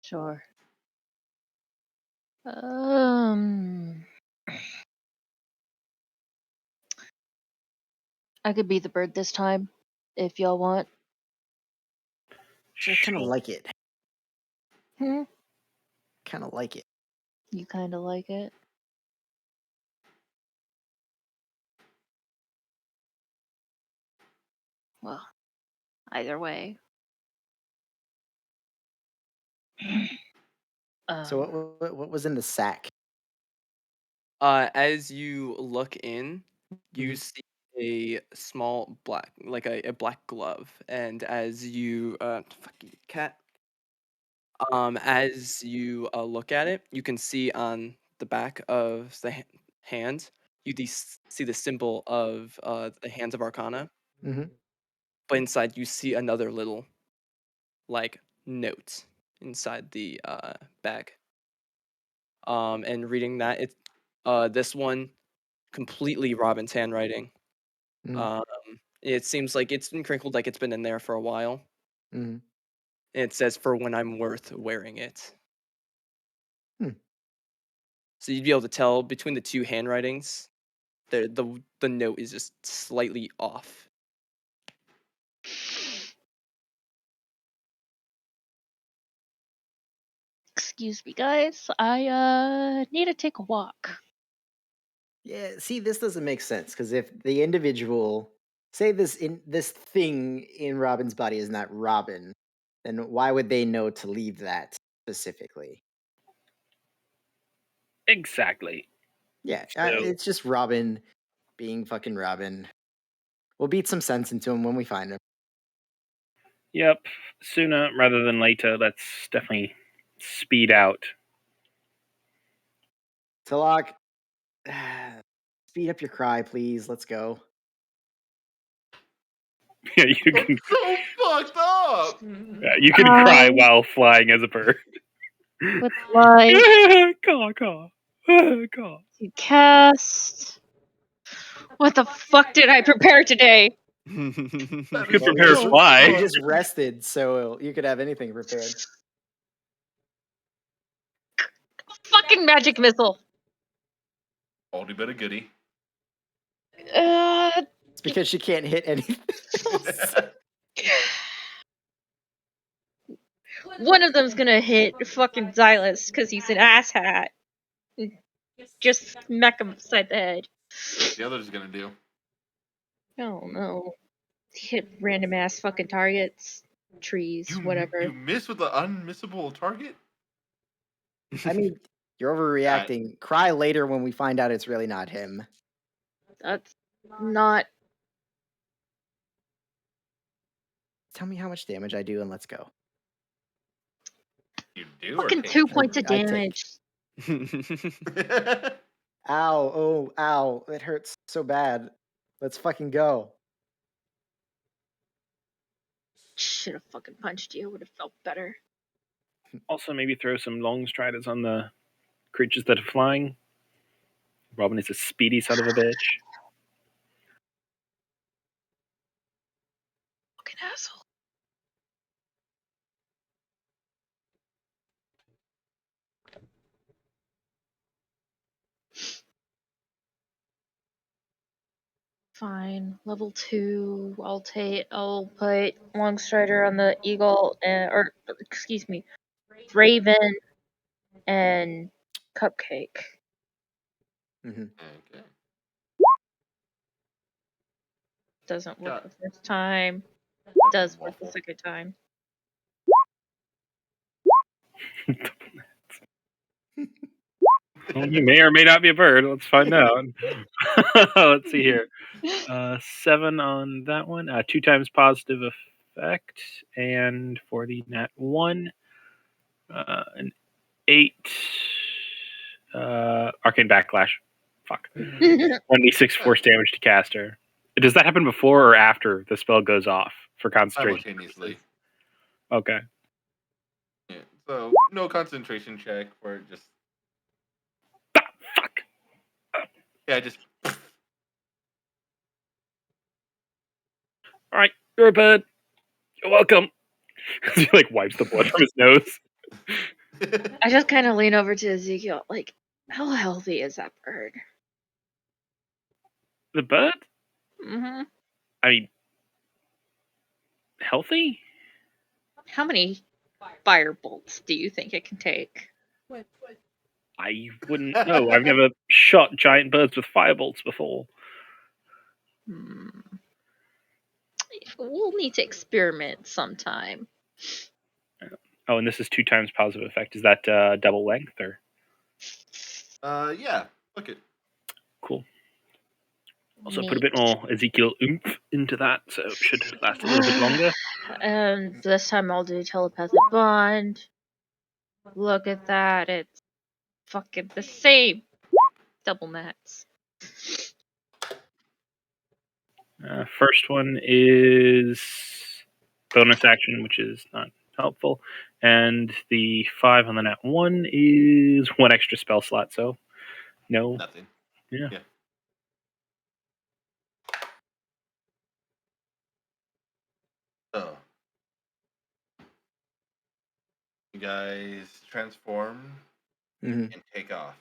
Sure. I could be the bird this time, if y'all want. I kind of like it. Hmm? Kind of like it. You kind of like it? Well, either way. So what was in the sack? As you look in, you Mhm. see a small black, like a black glove, and as you fucking cat. As you look at it, you can see on the back of the hand, you see the symbol of the Hands of Arcana, Mhm. but inside you see another little, like, note inside the bag. And reading that, it's this one completely Robin's handwriting. Mhm. Um, it seems like it's been crinkled, like it's been in there for a while. Mhm. And it says, "For when I'm worth wearing it." Hmm. So you'd be able to tell between the two handwritings, the note is just slightly off. Excuse me, guys. I need to take a walk. Yeah, see, this doesn't make sense because if the individual, say this thing in Robin's body is not Robin, then why would they know to leave that specifically? Exactly. Yeah, So, it's just Robin being fucking Robin. We'll beat some sense into him when we find him. yep. Sooner rather than later, let's definitely speed out. Talak, speed up your cry, please. Let's go. Yeah, you can. So fucked up. You can cry while flying as a bird. Would like Caw, caw. Caw. to cast. What the fuck did I prepare today? That You could is prepare so fly. You fucked. just rested, so you could have anything prepared. Fucking magic missile. Oldie but a goodie. It's because she can't hit anything else. One of them's gonna hit fucking Xylus because he's an asshat. Just smack him upside the head. The other's gonna do. I don't know. Hit random ass fucking targets, trees, whatever. You miss with the unmissable target? I mean, you're overreacting. Cry later when we find out it's really not him. That's not. Tell me how much damage I do and let's go. You do Fucking or 2 points of I take. damage. Ow, oh, ow. It hurts so bad. Let's fucking go. Should have fucking punched you. Would have felt better. Also, maybe throw some long striders on the creatures that are flying. Robin is a speedy son of a bitch. Fine. Level 2. I'll put Longstrider on the Eagle, or excuse me, Raven and Cupcake. Mhm. Okay. Doesn't work Got the first time. Does work the waffle. second time. Well, you may or may not be a bird. Let's find out. Let's see here. 7 on that one. 2 times positive effect, and for the nat 1, an 8. Arcane backlash. Fuck. 1d6 force damage to caster. Does that happen before or after the spell goes off for concentration? Simultaneously. Okay. Yeah. So no concentration check for just. Fuck. Yeah, just. All right, you're a bird. You're welcome. He like wipes the blood from his nose. I just kind of lean over to Ezekiel, like, how healthy is that bird? The bird? Mm-hmm. I mean, healthy? How many fire bolts do you think it can take? I wouldn't know. I've never shot giant birds with firebolts before. We'll need to experiment sometime. Oh, and this is 2 times positive effect. Is that double length or Yeah. Look it. cool? Also, put a bit more Ezekiel oomph into that, so it should last a little bit longer. And this time I'll do telepathic bond. Look at that, it's fucking the same. Double nats. First one is bonus action, which is not helpful, and the 5 on the nat 1 is 1 extra spell slot. So no, Nothing. yeah. So you guys transform Mhm. and take off.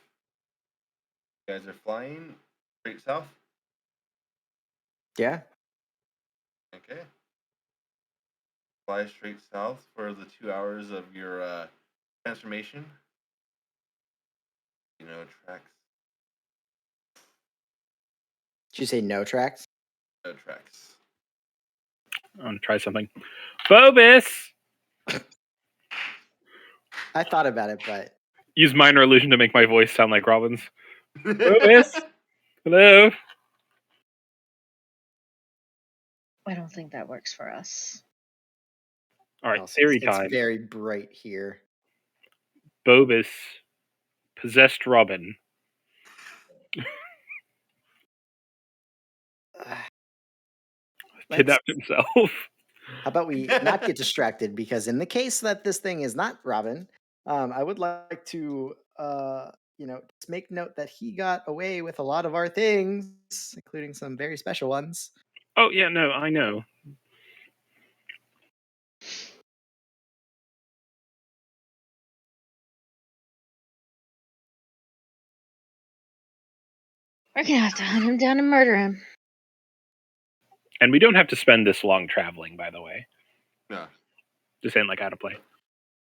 You guys are flying straight south. Yeah. Okay. Fly straight south for the 2 hours of your transformation. Tracks. Did you say no tracks? No tracks. I want to try something. Phobos! I thought about it, but Use minor illusion to make my voice sound like Robin's. Phobos! Hello? I don't think that works for us. All right, also, theory it's time. very bright here. Phobos possessed Robin. Kidnapped himself. How about we not get distracted? Because in the case that this thing is not Robin, I would like to, just make note that he got away with a lot of our things, including some very special ones. Oh, yeah, no, I know. We're gonna have to hunt him down and murder him. And we don't have to spend this long traveling, by the way. No. Just saying, like, how to play.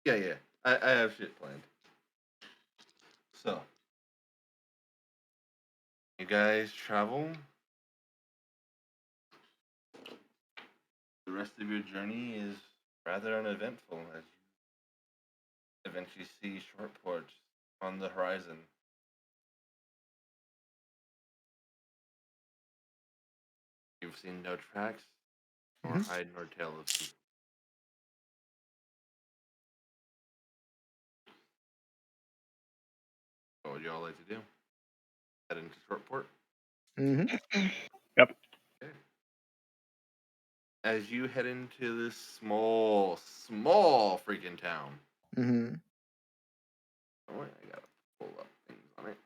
Yeah. I have shit planned. So, you guys travel. The rest of your journey is rather uneventful as you eventually see Shortport on the horizon. You've seen no tracks, nor hide nor tail of them. What would y'all like to do? Head into Shortport? Mm-hmm. Yep. Okay. As you head into this small freaking town. Mm-hmm. Oh, wait, I gotta pull up things on it.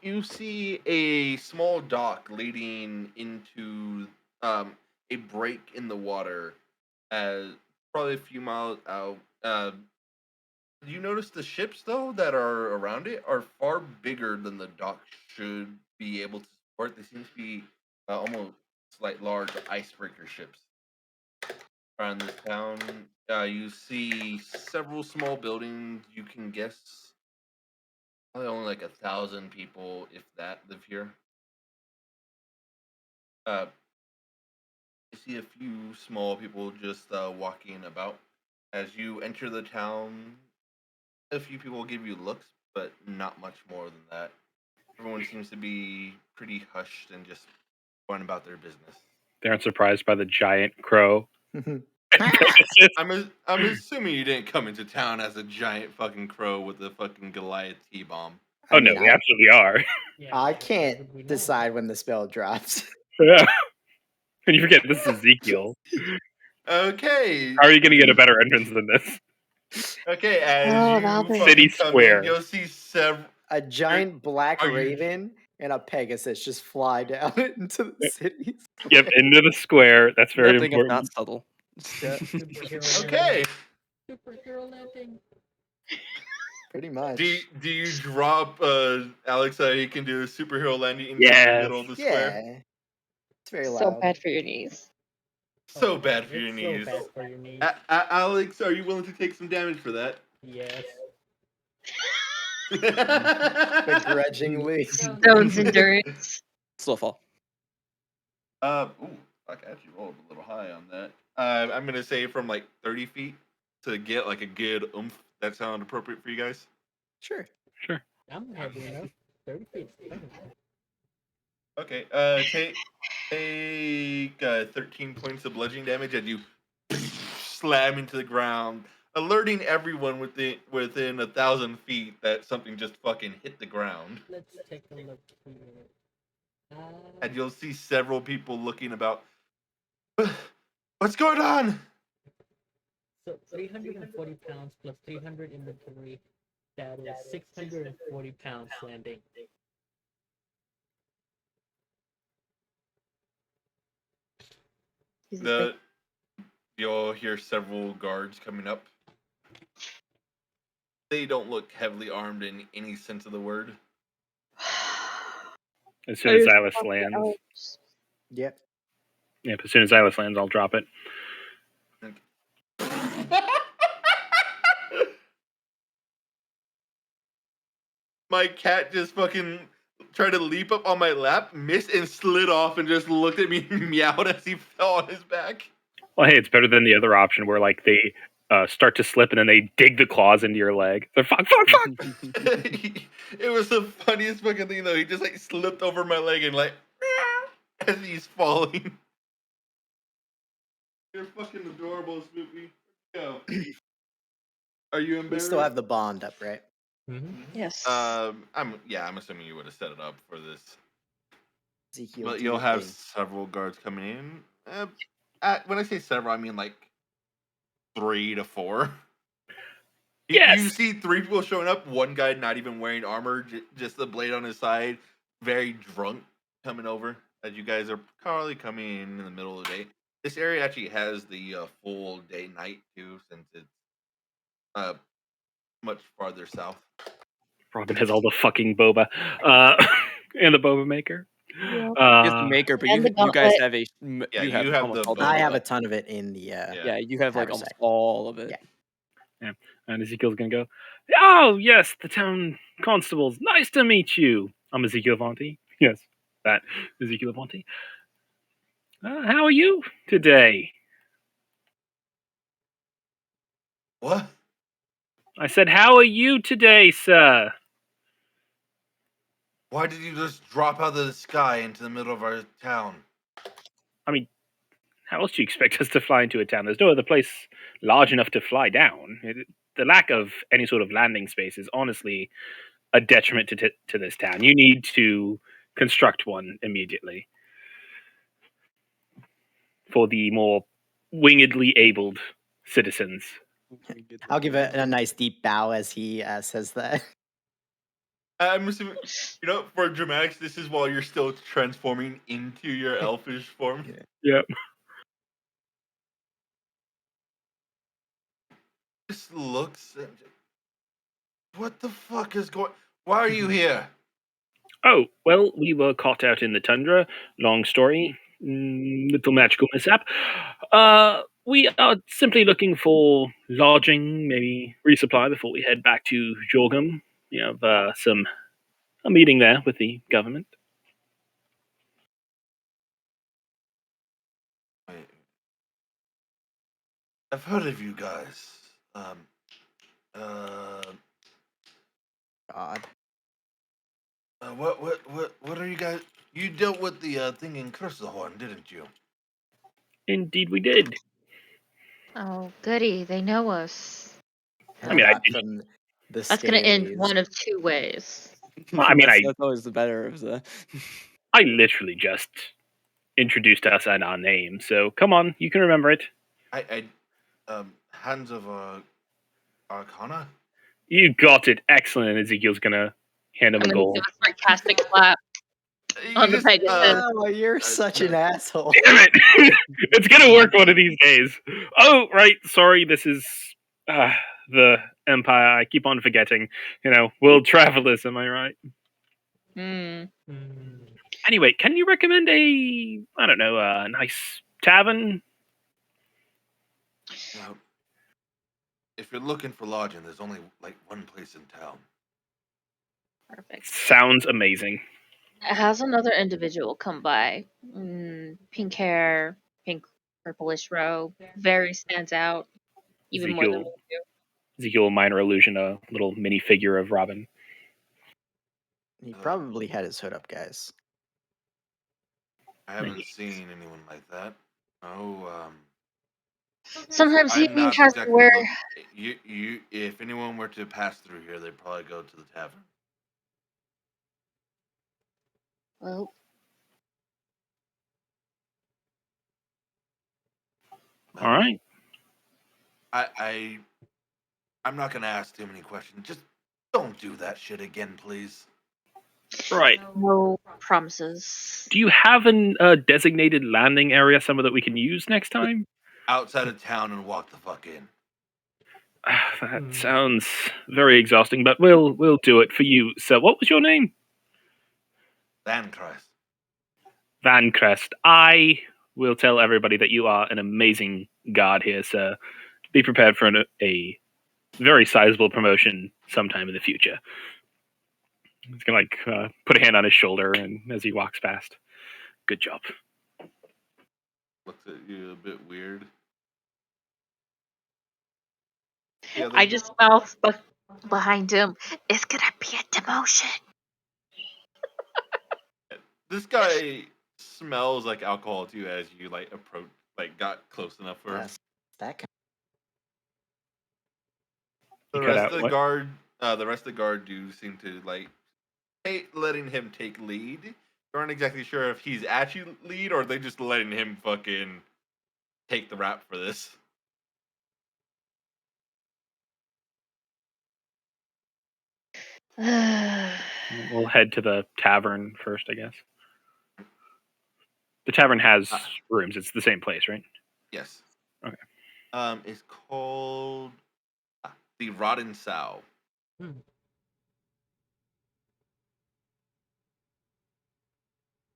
You see a small dock leading into a break in the water Probably a few miles out. You notice the ships though that are around it are far bigger than the dock should be able to support. They seem to be almost like large icebreaker ships around this town. You see several small buildings. You can guess probably only like 1,000 people, if that, live here. You see a few small people just walking about. As you enter the town, a few people give you looks, but not much more than that. Everyone seems to be pretty hushed and just going about their business. They aren't surprised by the giant crow. I'm assuming you didn't come into town as a giant fucking crow with a fucking Goliath T-bomb. Oh no, we absolutely are. Yeah, I why would we can't know? decide when the spell drops. Yeah. And you forget this is Ezekiel. Okay. How are you going to get a better entrance than this? Okay, as Oh, you Valvin. fucking City come Square. in, you'll see several. A giant black are you- raven and a Pegasus just fly down into the city. Yep, into the square. That's very Nothing if not important. subtle. Superhero Okay. landing. Superhero landing. Pretty much. Do you drop Alex so he can do a superhero landing into the Yes. middle of the square? Yeah. It's very So loud. bad for your knees. So Oh, bad man, for your it's knees. So bad for your knees. Alex, are you willing to take some damage for that? Yes. Begrudgingly. Stone's endurance. Slow fall. Ooh, fuck, I actually rolled a little high on that. I'm gonna say from like 30 feet to get like a good oomph. That sound appropriate for you guys? Sure. I'm heavy enough. 30 feet. Okay. Take 13 points of bludgeoning damage as you slam into the ground, alerting everyone within 1,000 feet that something just fucking hit the ground. Let's take a look here. And you'll see several people looking about. What's going on? So 340 pounds plus 300 inventory. That is 640 pounds landing. You'll hear several guards coming up. They don't look heavily armed in any sense of the word. As soon as Xylus lands. Yep. Yep, as soon as Xylus lands, I'll drop it. My cat just fucking tried to leap up on my lap, missed, and slid off and just looked at me and meowed as he fell on his back. Well, hey, it's better than the other option where like they start to slip and then they dig the claws into your leg. They're fuck. It was the funniest fucking thing though. He just like slipped over my leg and like as he's falling. You're fucking adorable, Snoopy. Go. Are you We embarrassed? still have the bond up, right? Mm-hmm. Yes. I'm assuming you would have set it up for this. Ezekiel, But do you'll your have thing. several guards coming in. When I say several, I mean like 3 to 4. Yes. You see 3 people showing up. One guy not even wearing armor, just the blade on his side, very drunk, coming over. As you guys are probably coming in the middle of the day. This area actually has the full day night too, since it's much farther south. Robin has all the fucking boba. And the boba maker. He has the maker, but And the you guys gauntlet. have You have almost the all the I have boba. a ton of it in the Yeah, you have like almost haversack. all of it. Yeah. And Ezekiel's gonna go, oh, yes, the town constables. Nice to meet you. I'm Ezekiel Avanti. Yes, that Ezekiel Avanti. How are you today? What? I said, how are you today, sir? Why did you just drop out of the sky into the middle of our town? I mean, how else do you expect us to fly into a town? There's no other place large enough to fly down. The lack of any sort of landing space is honestly a detriment to this town. You need to construct one immediately for the more wingedly abled citizens. I'll give it a nice deep bow as he says that. I'm assuming, for dramatics, this is while you're still transforming into your elfish form. Yeah. Yep. just looks and what the fuck is going? Why are you here? Oh, well, we were caught out in the tundra. Long story. Little magical mishap. We are simply looking for lodging, maybe resupply before we head back to Jorgum. We have a meeting there with the government. Wait. I've heard of you guys. God. What are you guys? You dealt with the thing in Horn, didn't you? Indeed, we did. Oh, goody. They know us. I mean, I Not did. from the That's gonna end Scalies. one of two ways. Well, I mean, that's always the better of the. I literally just introduced us and our name. So come on, you can remember it. Hands of Arcana. You got it. Excellent. And Ezekiel's gonna hand him I'm a gonna gold. give a sarcastic clap on the Pegasus. Oh, you're such an asshole. Damn it! It's gonna work one of these days. Oh, right. Sorry, this is the Empire. I keep on forgetting. World travelers. Am I right? Hmm. Anyway, can you recommend a nice tavern? If you're looking for lodging, there's only like one place in town. Perfect. Sounds amazing. Has another individual come by. Pink hair, pink purplish robe. Very stands out. Even more than we do. Ezekiel minor illusion, a little mini figure of Robin. He probably had his hood up, guys. I haven't seen anyone like that. Oh, Sometimes he I'm not has to exactly wear. you. If anyone were to pass through here, they'd probably go to the tavern. Well, All right. I'm not gonna ask too many questions. Just don't do that shit again, please. Right. no promises. Do you have a designated landing area somewhere that we can use next time? Outside of town and walk the fuck in. That sounds very exhausting, but we'll do it for you. So, what was your name? Van Christ. Van Crest. I will tell everybody that you are an amazing god here, so be prepared for a very sizable promotion sometime in the future. He's gonna put a hand on his shoulder, and as he walks past, good job. Looks at you a bit weird. I just mouth behind him. It's gonna be a demotion. This guy smells like alcohol too as you approach, got close enough for him. Yes, that kind. The rest of the guard do seem to letting him take lead. They aren't exactly sure if he's actually lead or they just letting him fucking take the rap for this. We'll head to the tavern first, I guess. The tavern has rooms. It's the same place, right? Yes. Okay. It's called the Rotten Sow.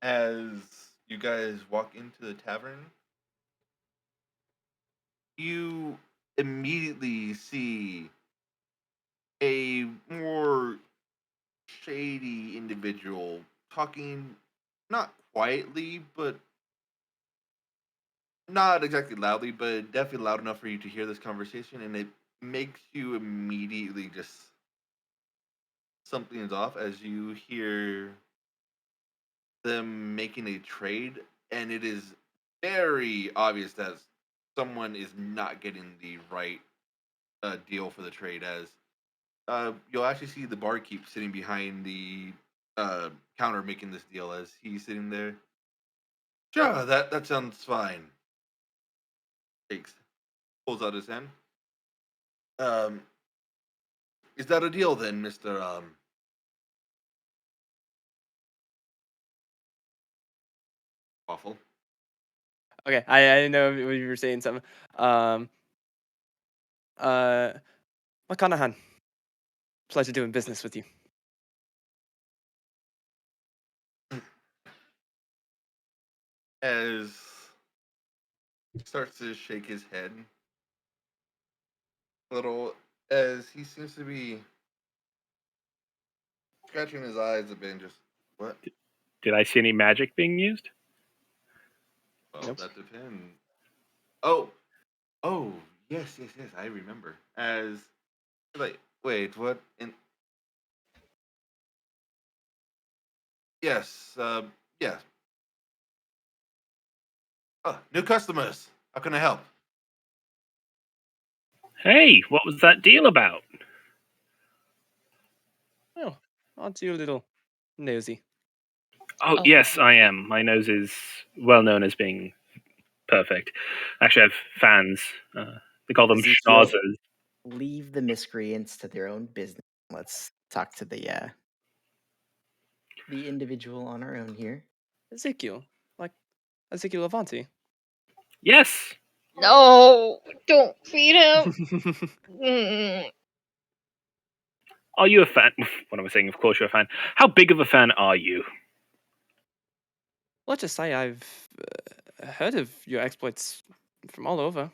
As you guys walk into the tavern, you immediately see a more shady individual talking not quietly, but not exactly loudly, but definitely loud enough for you to hear this conversation, and it makes you immediately just something is off as you hear them making a trade, and it is very obvious that someone is not getting the right deal for the trade. As you'll actually see the barkeep sitting behind the counter making this deal as he's sitting there. Sure, that sounds fine. Pulls out his hand. Is that a deal then, Mister Waffle? Okay, I didn't know if you were saying something. McConaughey. Pleasure doing business with you. As he starts to shake his head a little, as he seems to be scratching his eyes a bit and just, what? Did I see any magic being used? Well, Nope. that depends. Oh, yes, I remember. As, like, wait, what? Yes, yes. Oh, new customers. How can I help? Hey, what was that deal about? Oh, aren't you a little nosy? Oh, Oh. yes, I am. My nose is well known as being perfect. Actually, I have fans. They call them Ezekiel, schnauzers. leave the miscreants to their own business. Let's talk to the individual on our own here. Ezekiel, like Ezekiel Avanti. Yes. No, don't feed him. Mm. Are you a fan? What am I saying? Of course you're a fan. How big of a fan are you? Let's just say I've heard of your exploits from all over.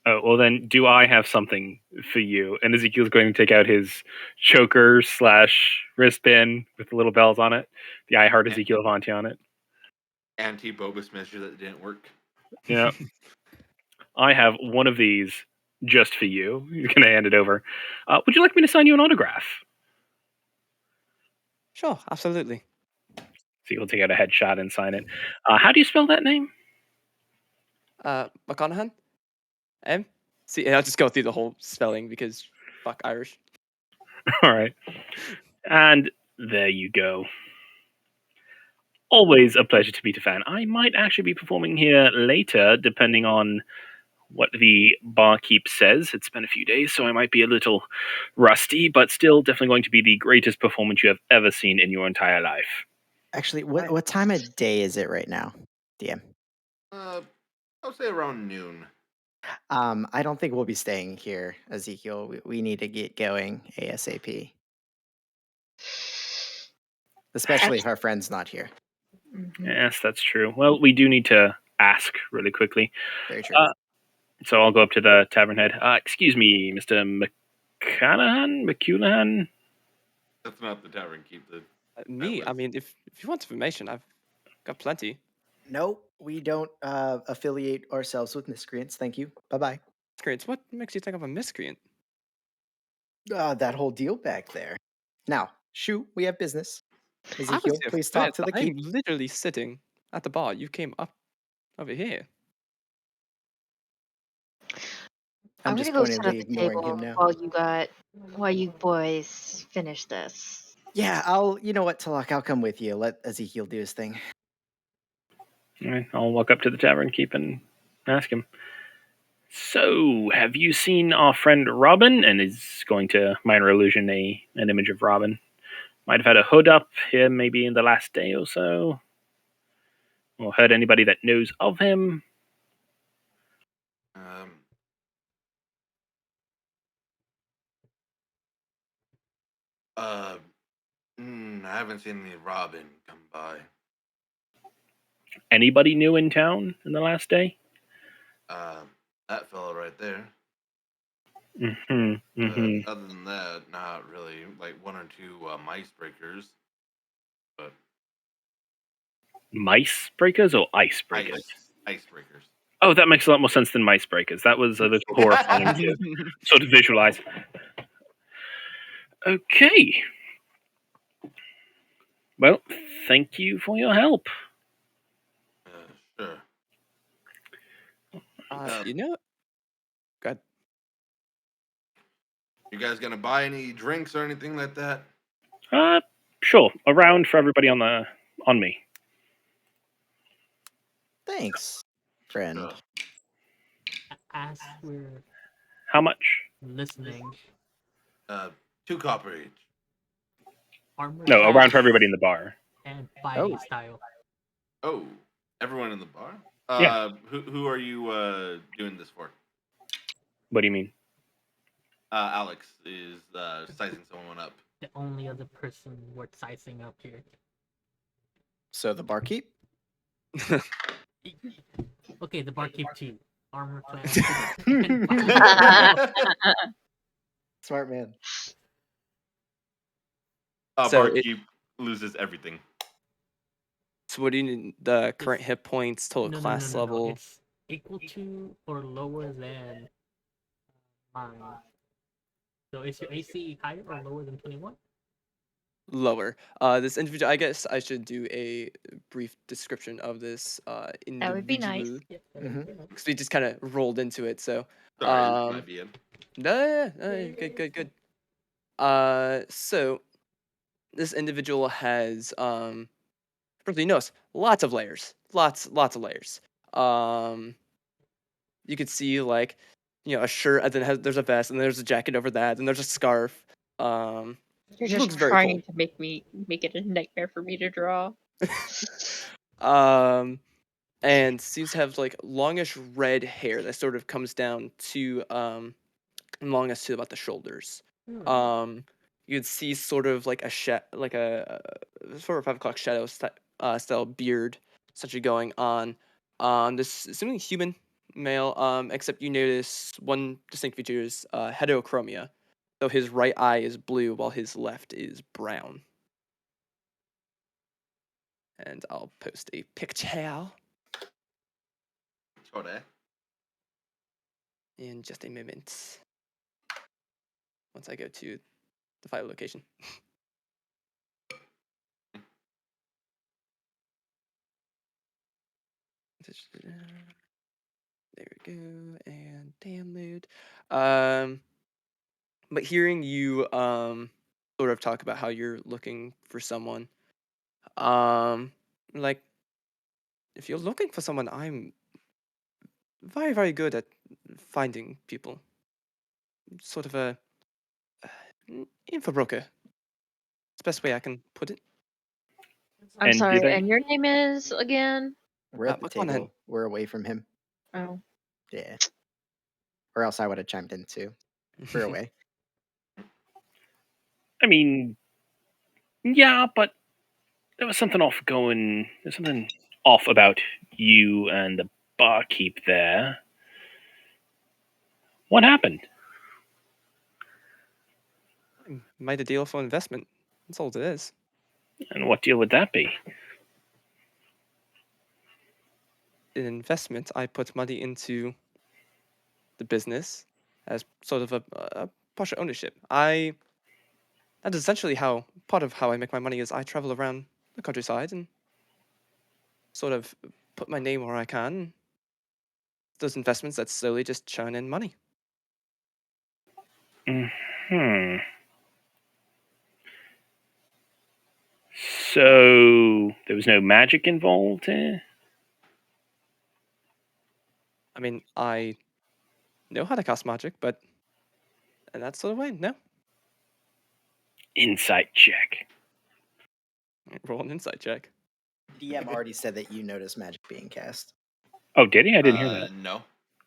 Oh, well then, do I have something for you? And Ezekiel's going to take out his choker / wristband with the little bells on it. The I Heart Ezekiel Avanti on it. Anti-Bobus measure that didn't work. Yeah. I have one of these just for you. You can hand it over. Would you like me to sign you an autograph? Sure, absolutely. So you'll take out a headshot and sign it. How do you spell that name? McConaughey? M? See, I'll just go through the whole spelling because fuck Irish. All right. And there you go. Always a pleasure to meet a fan. I might actually be performing here later, depending on what the barkeep says. It's been a few days, so I might be a little rusty, but still definitely going to be the greatest performance you have ever seen in your entire life. Actually, what time of day is it right now, DM? I'll say around noon. I don't think we'll be staying here, Ezekiel. We need to get going ASAP. Especially if our friend's not here. Mhm. Yes, that's true. Well, we do need to ask really quickly. Very true. So I'll go up to the tavern head. Excuse me, Mr. McCullahan? That's not the tavern keep. Me? was- I mean, if you want information, I've got plenty. No, we don't affiliate ourselves with miscreants. Thank you. Bye-bye. Miscreants? What makes you think I'm a miscreant? That whole deal back there. Now, Shu, we have business. I was Ezekiel, there please first, talk to the but I'm keep. literally sitting at the bar. You came up over here. I'm I'm just gonna go sit pointedly at the ignoring table him now. while you boys finish this. Yeah, you know what, Talak, I'll come with you. Let Ezekiel do his thing. All right, I'll walk up to the tavern keep and ask him. So, have you seen our friend Robin? And is going to minor illusion an image of Robin. Might have had a hood up here maybe in the last day or so. Or heard anybody that knows of him. I haven't seen any Robin come by. Anybody new in town in the last day? That fellow right there. Mm-hmm. Other than that, not really. Like one or two mice breakers. But Mice breakers or ice breakers? Ice breakers. Oh, that makes a lot more sense than mice breakers. That was a little horrifying to sort of visualize. Okay. Well, thank you for your help. Sure. You know, God, You guys gonna buy any drinks or anything like that? Sure. A round for everybody on me. Thanks, friend. Sure. As we're How much? listening, 2 copper each. armor No, a round for class everybody in the bar. and fighting style. Oh, everyone in the bar? Yeah. Who are you doing this for? What do you mean? Alex is sizing someone up. The only other person worth sizing up here. So the barkeep? Okay, the barkeep too. Armor class. Smart man. So Barkeep loses everything. So what do you need? The current hit points, total No, class level. It's equal to or lower than mine. So is your AC higher or lower than 21? Lower. This individual. I guess I should do a brief description of this individual. That would be nice. Because we just kind of rolled into it. So. Sorry, this might be it. No, good. So this individual has first you notice lots of layers, lots of layers. You could see like, a shirt, and then there's a vest, and there's a jacket over that, and there's a scarf. You're It just looks very trying cool. to make it a nightmare for me to draw. And seems to have like longish red hair that sort of comes down to longest to about the shoulders. You'd see sort of like a 4 or 5 o'clock shadow style beard essentially going on. This seemingly human male, except you notice one distinct feature is heterochromia. So his right eye is blue while his left is brown. And I'll post a picture in just a moment. Once I go to the file location. There we go, and download. But hearing you sort of talk about how you're looking for someone, like if you're looking for someone, I'm very, very good at finding people. Sort of a info broker. It's the best way I can put it. I'm And sorry, did I- and your name is again? We're at the McConaughey. table. We're away from him. Oh. Yeah. Or else I would have chimed in too. We're away. I mean, yeah, but there was something off going. There's something off about you and the barkeep there. What happened? I made a deal for investment. That's all it is. And what deal would that be? In investment, I put money into the business as sort of a partial ownership. That is essentially how part of how I make my money is I travel around the countryside and sort of put my name where I can. Those investments that slowly just churn in money. Hmm. So there was no magic involved here? I mean, I know how to cast magic, but in that sort of way, no. Insight check. Roll an insight check. DM already said that you noticed magic being cast. Oh, did he? I didn't hear that. No.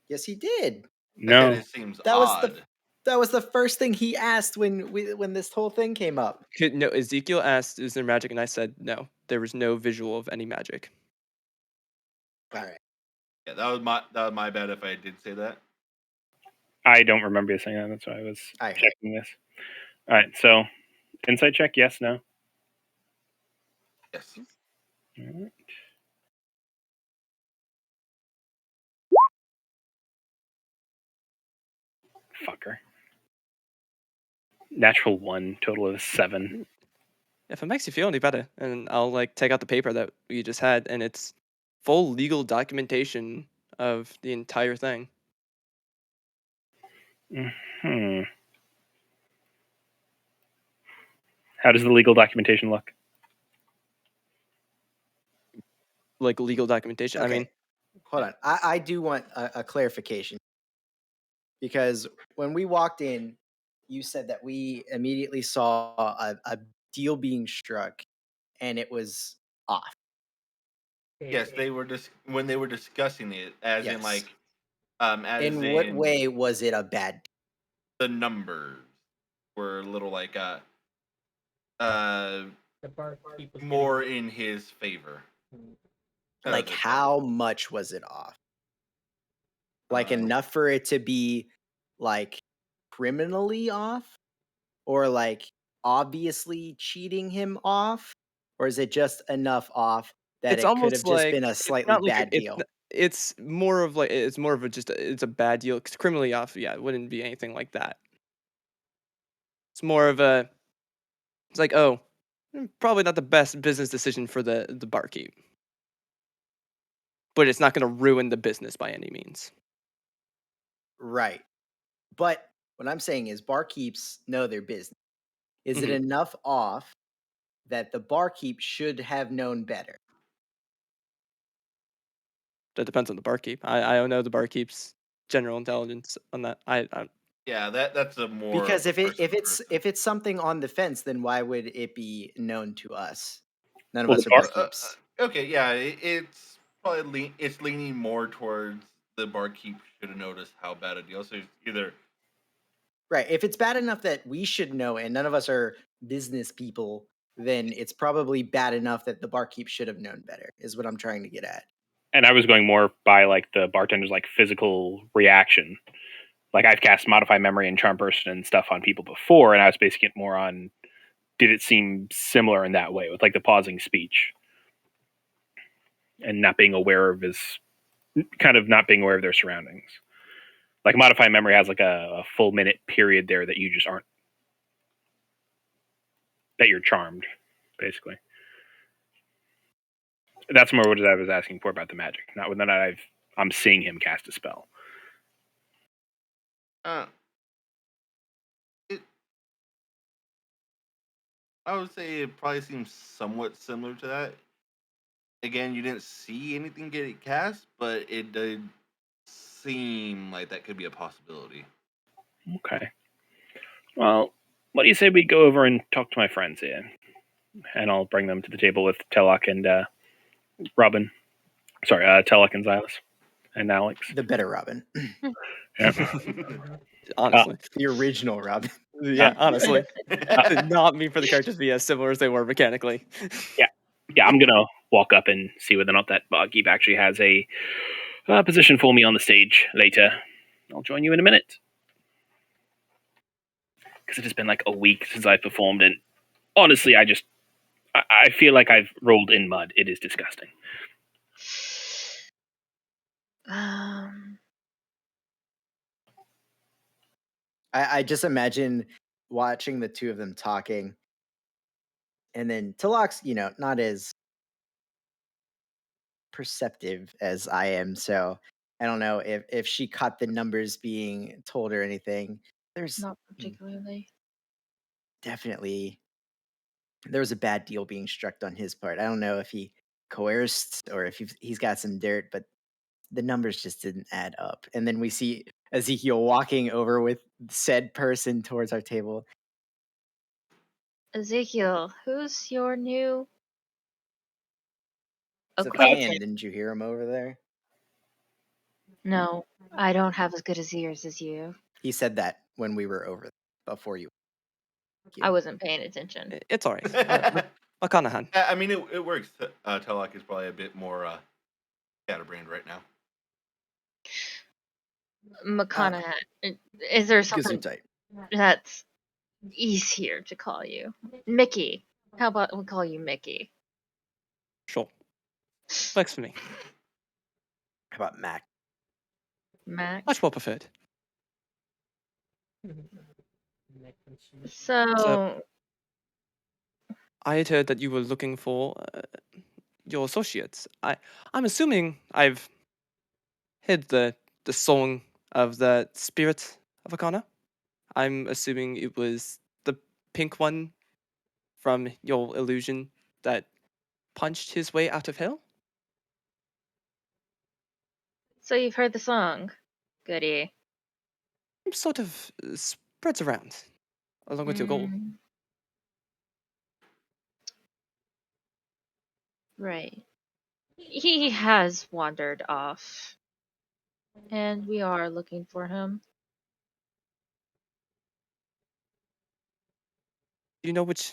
Yes, he did. No. It seems That was odd. that was the first thing he asked when this whole thing came up. No, Ezekiel asked, "Is there magic?" And I said, "No, there was no visual of any magic." All right. Yeah, that was my bad if I did say that. I don't remember you saying that. That's why I was I heard. checking this. All right, so insight check, yes, no? Yes. All right. Fucker. Natural 1, total of 7. If it makes you feel any better, and I'll like take out the paper that we just had, and it's full legal documentation of the entire thing. Hmm. How does the legal documentation look? Like legal documentation. Okay. I mean, Hold on. I do want a clarification because when we walked in, you said that we immediately saw a deal being struck, and it was off. Yes, they were just when they were discussing it, as in Yes. like, as In what way was it a bad? the numbers were a little like The barkeep was more in his favor. That Like, was it. how much was it off? Like, enough for it to be, like, criminally off? Or, like, obviously cheating him off? Or is it just enough off that It's it could have almost just like been a it's slightly not like bad it's deal? it's more of like it's more of a just it's a bad deal. 'Cause criminally off, yeah, it wouldn't be anything like that. It's more of a it's like, oh, probably not the best business decision for the barkeep. But it's not gonna ruin the business by any means. Right. But what I'm saying is barkeeps know their business. Is it Mhm. enough off that the barkeep should have known better? That depends on the barkeep. I don't know the barkeep's general intelligence on that. I Yeah, that's a more Because of a person to person. if it's something on the fence, then why would it be known to us? None of Well, us the are bar- barkeeps. Okay, yeah, it's probably it's leaning more towards the barkeep should have noticed how bad a deal. So it's either Right. If it's bad enough that we should know and none of us are business people, then it's probably bad enough that the barkeep should have known better, is what I'm trying to get at. and I was going more by like the bartender's like physical reaction. Like I've cast modify memory and charm person and stuff on people before, and I was basing it more on did it seem similar in that way with like the pausing speech and not being aware of his kind of not being aware of their surroundings. Like modify memory has like a full minute period there that you just aren't that you're charmed, basically. That's more what I was asking for about the magic, not whether or not I'm seeing him cast a spell. it, I would say it probably seems somewhat similar to that. Again, you didn't see anything get cast, but it did seem like that could be a possibility. Okay. Well, what do you say we go over and talk to my friends here? And I'll bring them to the table with Telok and Robin. Sorry, Telok and Xylus and Alex. The better Robin. Yeah. honestly. The original Robin. Yeah, honestly. Did not mean for the characters to be as similar as they were mechanically. Yeah, I'm gonna walk up and see whether or not that barkeep actually has a position for me on the stage later. I'll join you in a minute. Because it has been like a week since I performed, and honestly, I feel like I've rolled in mud. It is disgusting. I just imagine watching the two of them talking. And then Talok's, not as perceptive as I am. So I don't know if she caught the numbers being told or anything. There's Not particularly. definitely there was a bad deal being struck on his part. I don't know if he coerced or if he's got some dirt, but the numbers just didn't add up. And then we see Ezekiel walking over with said person towards our table. Ezekiel, who's your new It's a acquaintance? fan. Didn't you hear him over there? No, I don't have as good as ears as you. He said that when we were over before you. I wasn't paying attention. It's alright. Makanahan. I mean, it works. Telok is probably a bit more scatterbrained right now. McConaughey. Is there something Gesundheit. that's easier to call you? Mickey. How about we call you Mickey? Sure. Works for me. How about Mac? Mac. Much more preferred. So, I had heard that you were looking for your associates. I'm assuming I've heard the song of the spirit of Akana. I'm assuming it was the pink one from your illusion that punched his way out of hell. so you've heard the song. Goody. Sort of spreads around along with your goal. Right. He has wandered off. And we are looking for him. you know which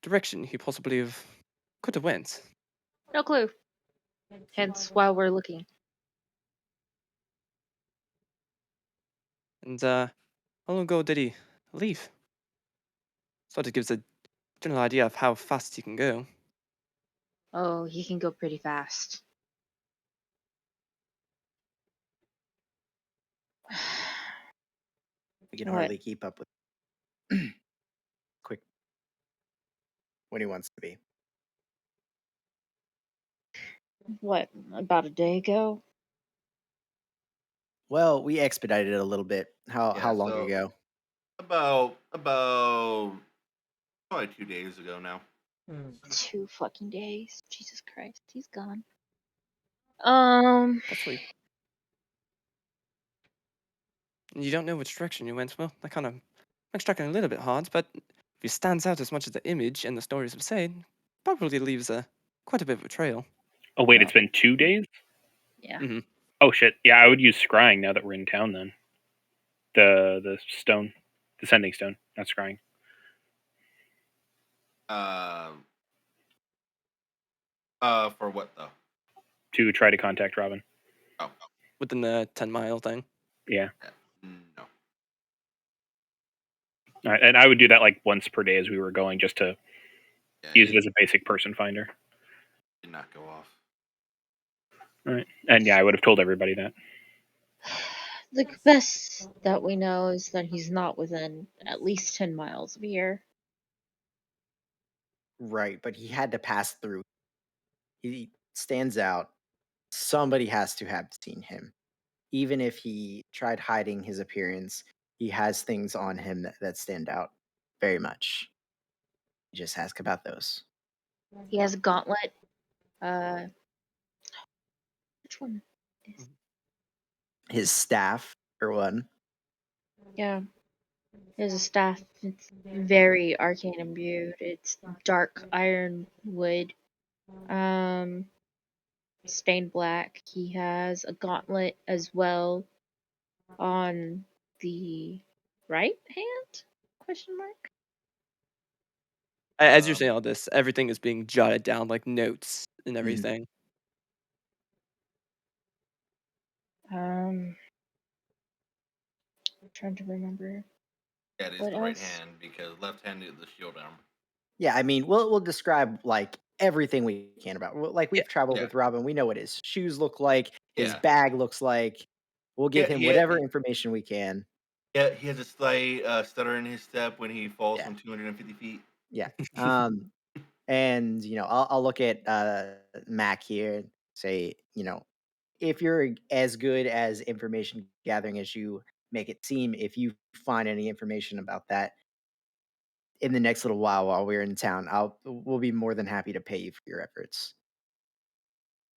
direction he possibly could have went? No clue. Hence why we're looking. And how long ago did he leave? Sort of gives a general idea of how fast he can go. Oh, he can go pretty fast. We can What? hardly keep up with. Quick. When he wants to be. What? About a day ago? Well, we expedited it a little bit. How Yeah, long so ago? about probably 2 days ago now. 2 fucking days. Jesus Christ, he's gone. Possibly. You don't know which direction you went. Well, that kind of makes tracking a little bit hard, but if he stands out as much as the image and the stories have said, probably leaves quite a bit of a trail. Oh wait, Yeah. it's been 2 days. Yeah. Mm-hmm. Oh shit! Yeah, I would use scrying now that we're in town. Then the stone, the sending stone, not scrying. For what though? To try to contact Robin. Oh, Within the 10-mile thing. Yeah. no. All right, and I would do that like once per day as we were going, just to Yeah, use it as a basic person finder. did not go off. All right, and yeah, I would have told everybody that. The best that we know is that he's not within at least 10 miles of here. Right, but he had to pass through. He stands out. Somebody has to have seen him. Even if he tried hiding his appearance, he has things on him that stand out very much. Just ask about those. He has a gauntlet. Which one? His staff, for one. Yeah. There's a staff. It's very arcane imbued. It's dark iron wood. Stained black. He has a gauntlet as well on the right hand? Question mark. As you're saying all this, everything is being jotted down like notes and everything. I'm trying to remember. Yeah, it is What the right else? hand because left hand is the shield arm. Yeah, I mean, we'll describe like everything we can about. Like we've traveled yeah. with Robin, we know what his shoes look like, his Yeah. bag looks like. We'll give Yeah, him he- whatever information we can. Yeah, he has a slight stutter in his step when he falls Yeah. from 250 feet. Yeah. And I'll look at Mac here and say, if you're as good as information gathering as you make it seem, if you find any information about that in the next little while we're in town, we'll be more than happy to pay you for your efforts.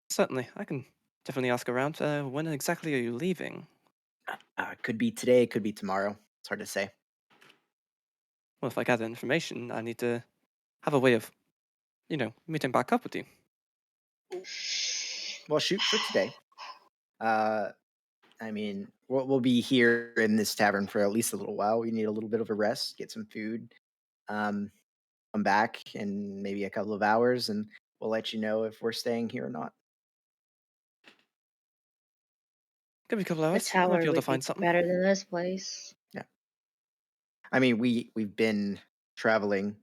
Certainly, I can definitely ask around. When exactly are you leaving? Could be today, could be tomorrow. It's hard to say. Well, if I gather information, I need to have a way of, meeting back up with you. Well, shoot for today. I mean, we'll be here in this tavern for at least a little while. We need a little bit of a rest, get some food. Come back in maybe a couple of hours, and we'll let you know if we're staying here or not. Give me a couple hours. The I might tower be able to would be find something. better than this place. Yeah. I mean, we've been traveling.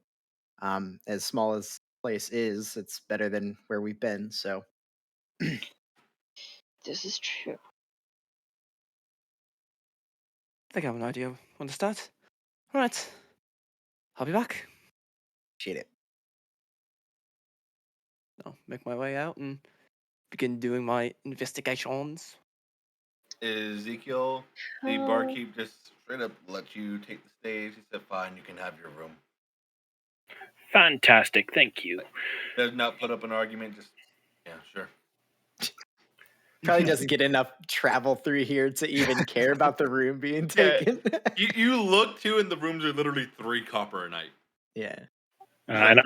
As small as the place is, it's better than where we've been. So This is true. I think I have an idea when to start. All right, I'll be back. appreciate it. I'll make my way out and begin doing my investigations. Ezekiel, the Oh. barkeep just straight up let you take the stage. He said, "Fine, you can have your room." Fantastic, thank you. Does not put up an argument. Just yeah, sure. Probably doesn't get enough travel through here to even care about the room being Yeah. taken. You look too, and the rooms are literally 3 copper a night. Yeah. And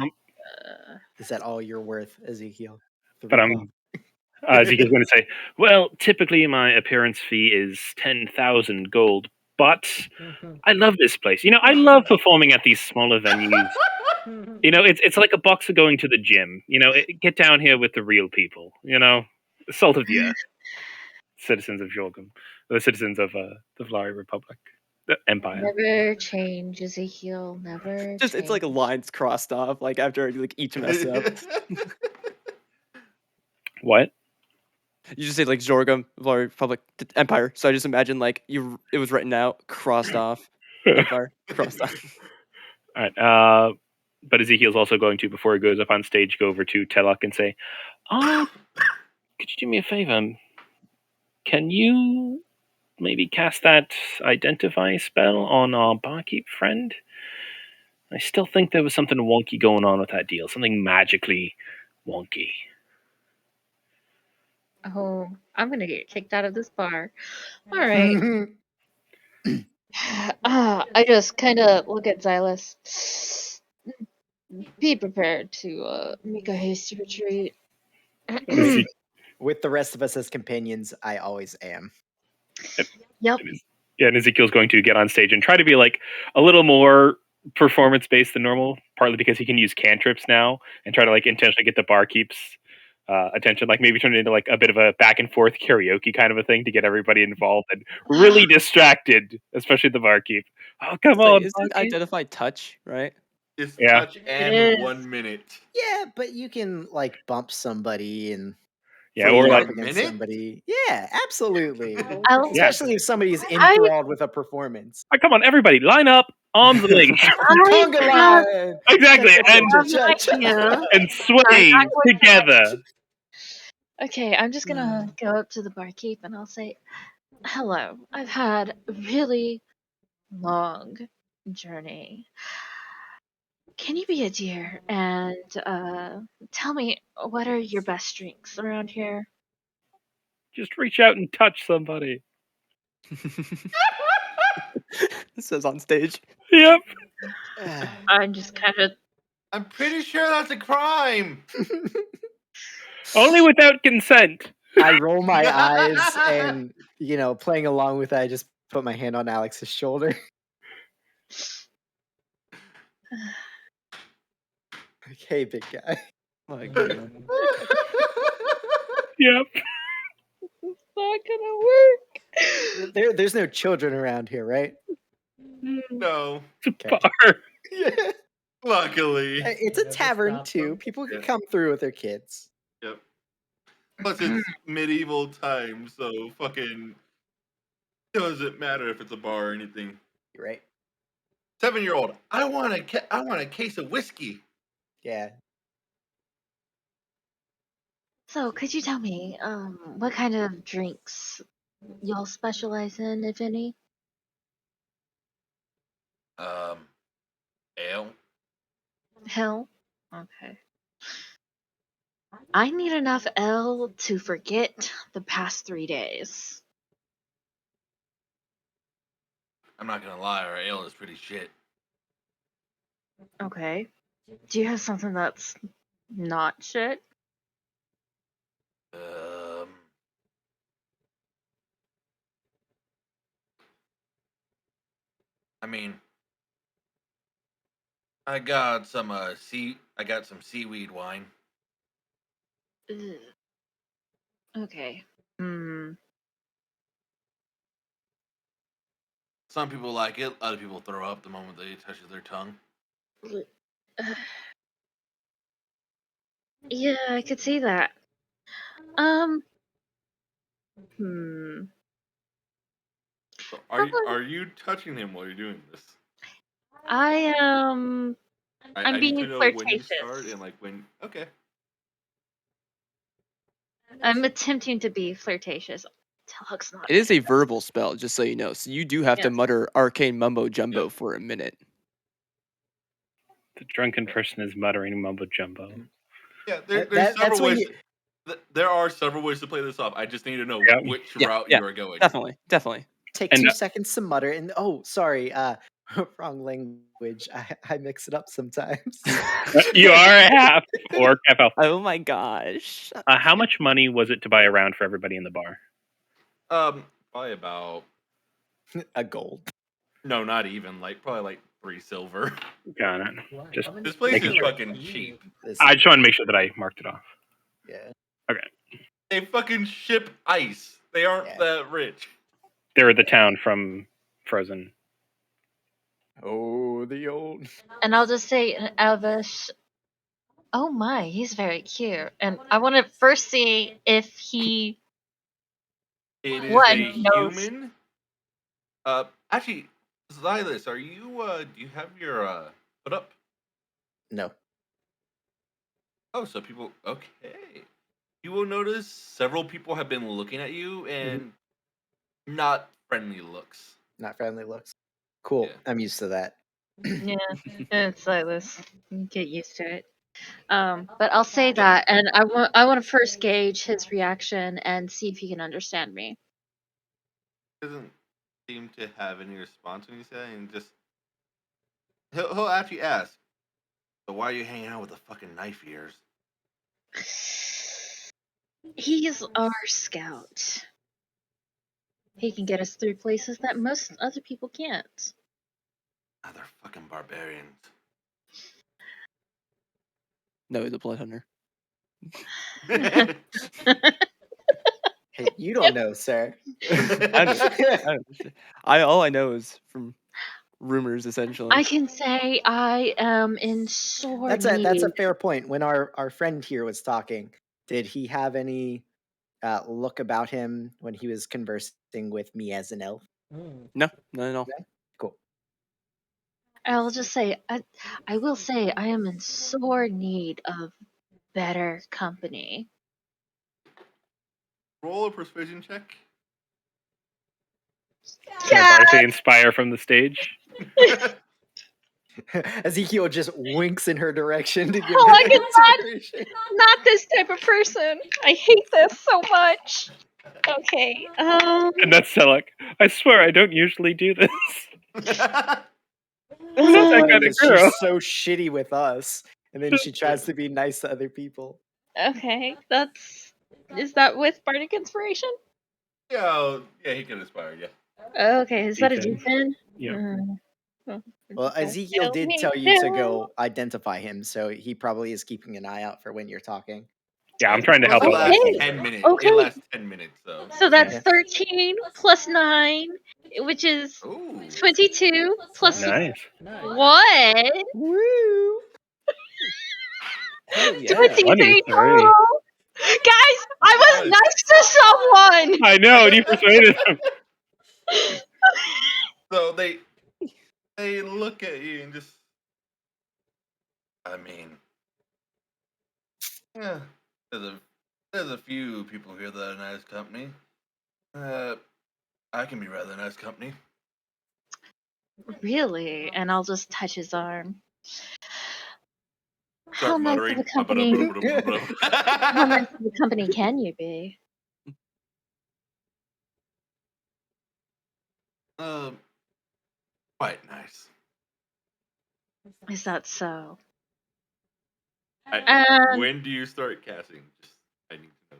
Is that all you're worth, Ezekiel? but I'm Ezekiel's going to say, well, typically my appearance fee is 10,000 gold, but I love this place. I love performing at these smaller venues You know, it's like a boxer going to the gym. You know, get down here with the real people. You know, salt of the earth, citizens of Jorgum, the citizens of the Valari Republic, the Empire. Never change, Ezekiel. Never Just change. it's like lines crossed off, like after like each mess up. What? You just say like Jorgum, Valari Republic, Empire. So I just imagine like it was written out, crossed off, Empire, crossed off. All right. But Ezekiel's also going to, before he goes up on stage, go over to Telok and say, could you do me a favor? Can you maybe cast that identify spell on our barkeep friend? I still think there was something wonky going on with that deal. Something magically wonky. Oh, I'm gonna get kicked out of this bar. All right. I just kind of look at Xylus. Be prepared to make a hasty retreat. With the rest of us as companions, I always am. Yep. Yeah, and Ezekiel's going to get on stage and try to be like a little more performance based than normal, partly because he can use cantrips now and try to like intentionally get the barkeep's attention, like maybe turn it into like a bit of a back and forth karaoke kind of a thing to get everybody involved and really distracted, especially the barkeep. Oh, come on, Is it barkeep. identified touch, right? It's Yeah. touch and is. 1 minute. Yeah, but you can like bump somebody and Yeah, lean or up like against minute? somebody. Yeah, absolutely. I'll, Yeah. Especially if somebody is I- enthralled with a performance. come on, everybody, line up, arms linked. I Conga have line. Exactly, and an idea. and sway I'm not going to together. Okay, I'm just gonna go up to the barkeep and I'll say, "Hello, I've had a really long journey. Can you be a dear and tell me what are your best drinks around here?" Just reach out and touch somebody. It says on stage. Yep. I'm just kind of I'm pretty sure that's a crime. Only without consent. I roll my eyes and, playing along with that, I just put my hand on Alex's shoulder. Okay, big guy. My God. Yep. not gonna work. There's no children around here, right? No. It's a Okay. bar. Yeah. Luckily. It's a Never tavern stop too. them. People can Yeah. come through with their kids. Yep. Plus, it's medieval times, so fucking doesn't matter if it's a bar or anything. You're right. 7-year-old. I want a case of whiskey. Yeah. So, could you tell me, what kind of drinks y'all specialize in, if any? Ale. Hell? Okay. I need enough L to forget the past 3 days. I'm not gonna lie, our ale is pretty shit. Okay. Do you have something that's not shit? I mean, I got some seaweed wine. Ugh. Okay. Hmm. Some people like it. Other people throw up the moment they touch their tongue. Yeah, I could see that. Hmm. So Probably- are you touching him while you're doing this? I I'm I need being to know when you flirtatious. start and like when. Okay. I'm attempting to be flirtatious. Teluk's not. It is a verbal spell, just so you know. So you do have to Yes. mutter arcane mumbo jumbo Yep. for a minute. The drunken person is muttering mumbo jumbo. Yeah, That- there's that's several when ways. There are several ways to play this off. I just need to know Yeah. which Yeah, route yeah, you are going. Definitely. Take And, 2 seconds to mutter and sorry, wrong language. I mix it up sometimes. You are a half orc, half elf. Oh my gosh. How much money was it to buy a round for everybody in the bar? Probably about A gold. no, not even like probably like 3 silver. Got it. What? Just How many This place making is sure. fucking cheap. I just want to make sure that I marked it off. Yeah. They fucking ship ice. They aren't Yeah. that rich. They're the town from Frozen. Oh, the old. And I'll just say, Elvish, oh my, he's very cute. And I want to first see if he It is One a knows. human. Actually, Xylus, are you? Do you have your foot up? No. Oh, so people. Okay. You will notice several people have been looking at you and not friendly looks. Not friendly looks. Cool. Yeah. I'm used to that. Yeah, it's Silas. Get used to it. But I'll say that, and I want to first gauge his reaction and see if he can understand me. Doesn't seem to have any response when you say, and just he'll actually ask. So why are you hanging out with the fucking knife ears? He's our scout. He can get us through places that most other people can't. Ah, they're fucking barbarians. No, he's a blood hunter. Hey, you don't know, sir. All I know is from rumors, essentially. I can say I am in sore That's need. a fair point. When our friend here was talking, did he have any look about him when he was conversing with me as an elf? No, not at all. Cool. I'll just say I will say I am in sore need of better company. Roll a persuasion check. Can I barely inspire from the stage? Ezekiel just winks in her direction to give Oh her my God. inspiration. Not this type of person. I hate this so much. Okay. And that's Selleck. I swear I don't usually do this. It's That funny kind of because girl. she's so shitty with us, and then she tries to be nice to other people. Okay, is that with Bardic Inspiration? Yeah, he can inspire you. Okay, is that a D10. D10? Yeah. Well, Ezekiel did tell you to go identify him, so he probably is keeping an eye out for when you're talking. Yeah, I'm trying to help It out. lasts Okay. 10 minutes. Okay. It lasts 10 minutes, though. So that's Yeah. 13 plus 9, which is Ooh. 22 plus Nice. what? Woo! Hell yeah. 23 23. total. Guys, I was nice to someone. I know, and you persuaded him. So they look at you and just. I mean, yeah, there's a few people here that are nice company. I can be rather nice company. Really? And I'll just touch his arm. How Start nice of muttering. a company? How nice of a company can you be? Quite nice. Is that so? When do you start casting? I need to know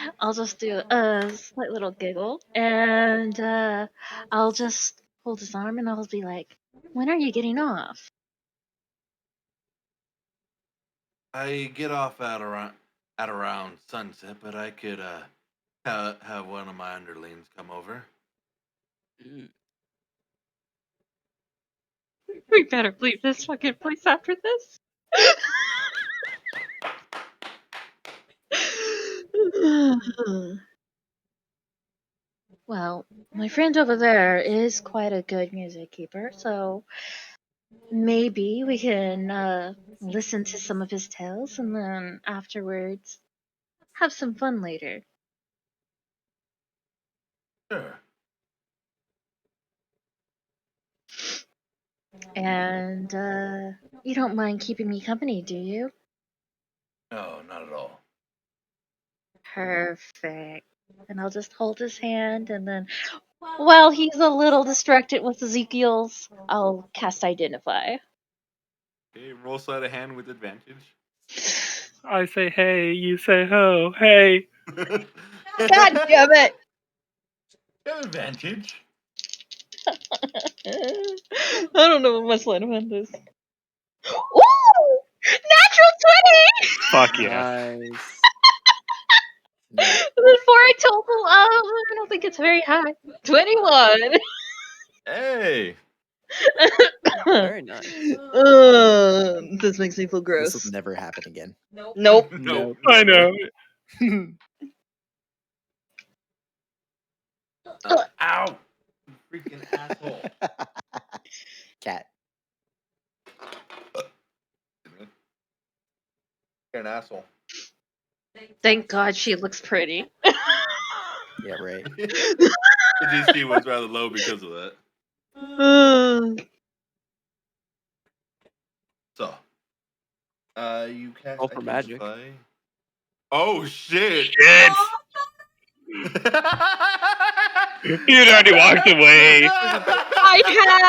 that. I'll just do a slight little giggle, and I'll just hold his arm, and I'll be like, "When are you getting off?" I get off at around sunset, but I could have one of my underlings come over. We better leave this fucking place after this. Well, my friend over there is quite a good music keeper, so maybe we can listen to some of his tales and then afterwards have some fun later. Sure. And you don't mind keeping me company, do you? No, not at all. Perfect. And I'll just hold his hand, and then while he's a little distracted with Ezekiel's, I'll cast Identify. Okay, roll sleight of hand with advantage. I say hey, you say ho, hey. God damn it! You have advantage. I don't know what my sleight of hand is. Ooh! Natural 20! Fuck yeah. Nice. No. For a total of, I don't think it's very high. 21. Hey. Very nice. This makes me feel This gross. will never happen again. Nope. Nope. I never. know. Ow! You freaking asshole. Cat. You're an asshole. Thank God she looks pretty. Yeah, right. The DC was rather low because of that. So, you cast Roll for magic. identify. Oh shit! Shit! You'd already walked away, I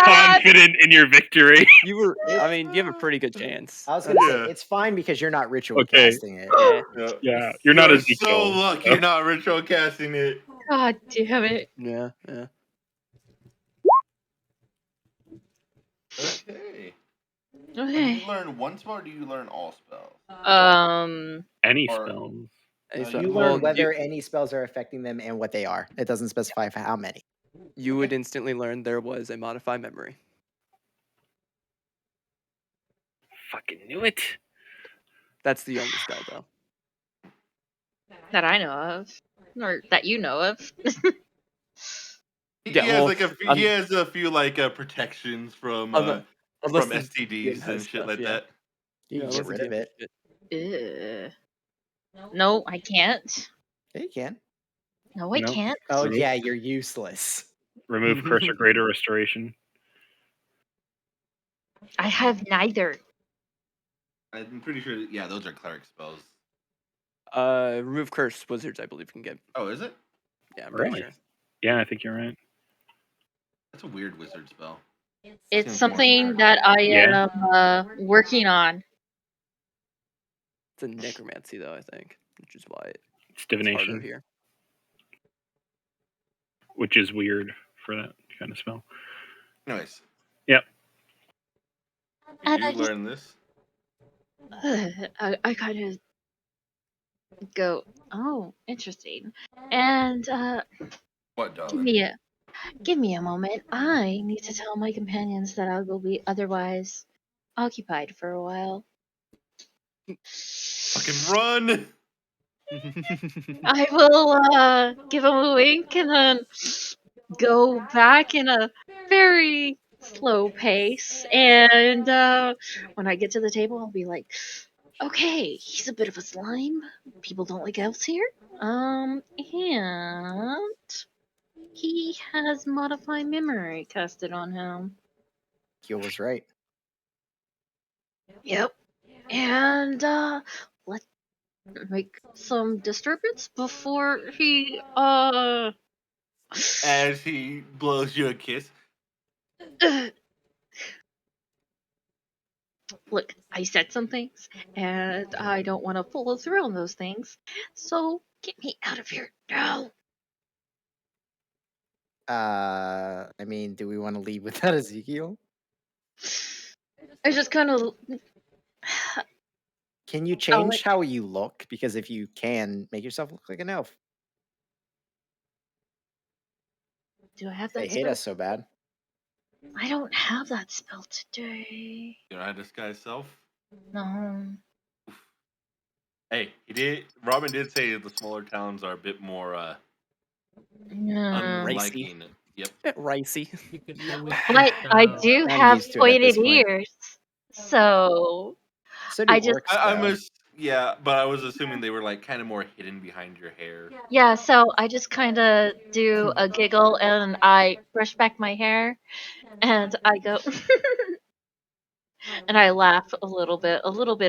had. confident in your victory. You were. I mean, you have a pretty good chance. I was gonna say Yeah. it's fine because you're not ritual Okay. casting it. Yeah. Yeah, you're not You're Ezekiel. so lucky you're not ritual casting it. God damn it. Yeah. Yeah. Okay. Do Okay. you learn one spell or do you learn all spells? Any Or- spells. Any No, spell- You well, learn whether any spells are affecting them and what they are. It doesn't specify for how many. you would instantly learn there was a modify memory. Fucking knew it. That's the only spell, though. That I know of. Or that you know of. He Yeah, has well, like he has a few like protections from Unless the STDs DM has and shit stuff, like yeah. that. You Yeah, can get unless the rid of DM has it. shit. No, I can't. Yeah, you can. No, I Nope. can't. Oh Remove- yeah, you're useless. Remove curse or greater restoration. I have neither. I'm pretty sure. Yeah, those are cleric spells. Remove curse wizards, I believe, can get. Oh, is it? Yeah, I'm pretty Really? sure. Yeah, I think you're right. That's a weird wizard spell. It's Seems something more- that I Yeah. am working on. It's a necromancy, though, I think, which is why It's it's harder divination, here. which is weird for that kind of spell. Nice. Yep. Did And you I just, learn this? I kind of go, oh, interesting. And What, give darling? me a give me a moment. I need to tell my companions that I will be otherwise occupied for a while. Fucking run! I will give him a wink and then go back in a very slow pace. And when I get to the table, I'll be like, okay, he's a bit of a slime. People don't like elves here. And he has modify memory casted on him. Kyo was right. Yep. And let's make some disturbance before he As he blows you a kiss. Look, I said some things, and I don't want to follow through on those things. So get me out of here now. I mean, do we want to leave without Ezekiel? I just kind of. Can you change how you look? Because if you can, make yourself look like an elf. Do I have They that hate spell? us so bad. I don't have that spell today. You know how to disguise self? No. Hey, Robin did say the smaller towns are a bit more No. unliking. Yep. Bit ricey. You could always But use, I do I'm have used to it at this pointed point. ears, so So do I just- orcs, I'm though. yeah, but I was assuming they were like kind of more hidden behind your hair. yeah. So I just kind of do a giggle and I brush back my hair, and I go, and I laugh a little bit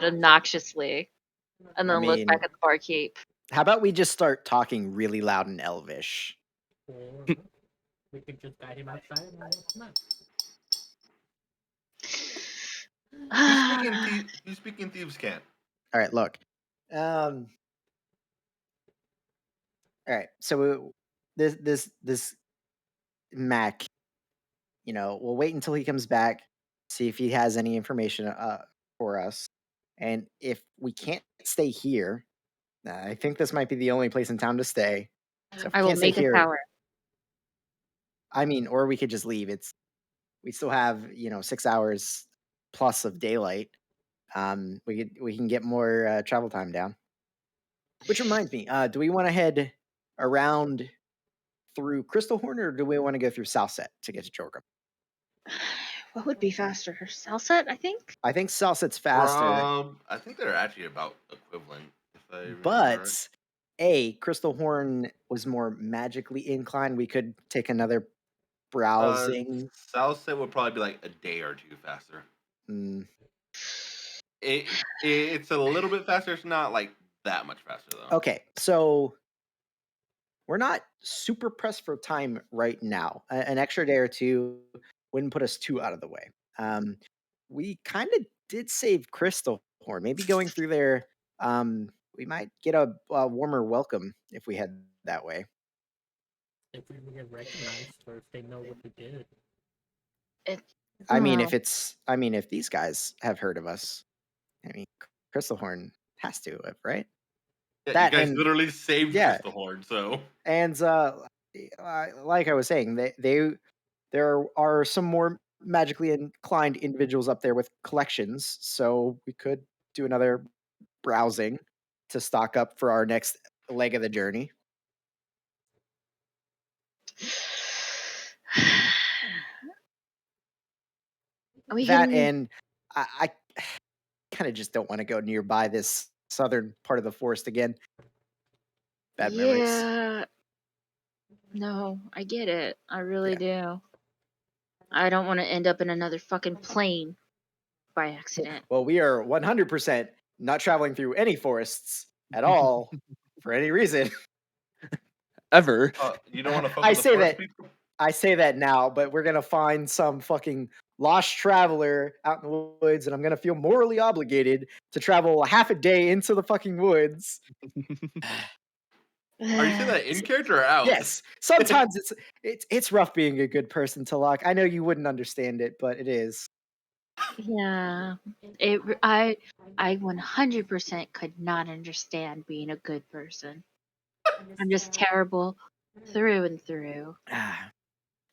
obnoxiously, and then look mean- back at the barkeep. How about we just start talking really loud in Elvish? or we could just guide him outside and let him out. You speak in thieves' can't. All right, look. All right, so this Mac we'll wait until he comes back, see if he has any information for us. And if we can't stay here, I think this might be the only place in town to stay. So if we I will can't stay make a here, tower. I mean, or we could just leave. We still have 6 hours plus of daylight. We can get more travel time down. Which reminds me, do we want to head around through Crystal Horn, or do we want to go through Southset to get to Jorgum? What would be faster? Salset, I think. I think Southset's faster, I think they're actually about equivalent. If I remember but right. Crystal Horn was more magically inclined. We could take another browsing. Southset would probably be like a day or two faster. Mm, It's a little bit faster. It's not like that much faster though. Okay, so we're not super pressed for time right now. An extra day or two wouldn't put us too out of the way. We kind of did save Crystal Horn. Maybe going through there, we might get a warmer welcome if we head that way. If we get recognized or if they know what we did. I mean, if these guys have heard of us, I mean, Crystal Horn has to have, right? Yeah, That you guys and- literally saved yeah. Crystal Horn, so. And like I was saying, there are some more magically inclined individuals up there with collections, so we could do another browsing to stock up for our next leg of the journey. And I kind of just don't want to go nearby this southern part of the forest again. Bad memories. Yeah. No, I get it. I really do. I don't want to end up in another fucking plane by accident. Well, we are 100% not traveling through any forests at all for any reason. Ever. You don't want to fuck with the forest people? I say that now, but we're gonna find some fucking lost traveler out in the woods, and I'm gonna feel morally obligated to travel half a day into the fucking woods. Are you saying that in character or out? Yes. Sometimes it's rough being a good person, Talak. I know you wouldn't understand it, but it is. Yeah. I 100% could not understand being a good person. I'm just terrible through and through.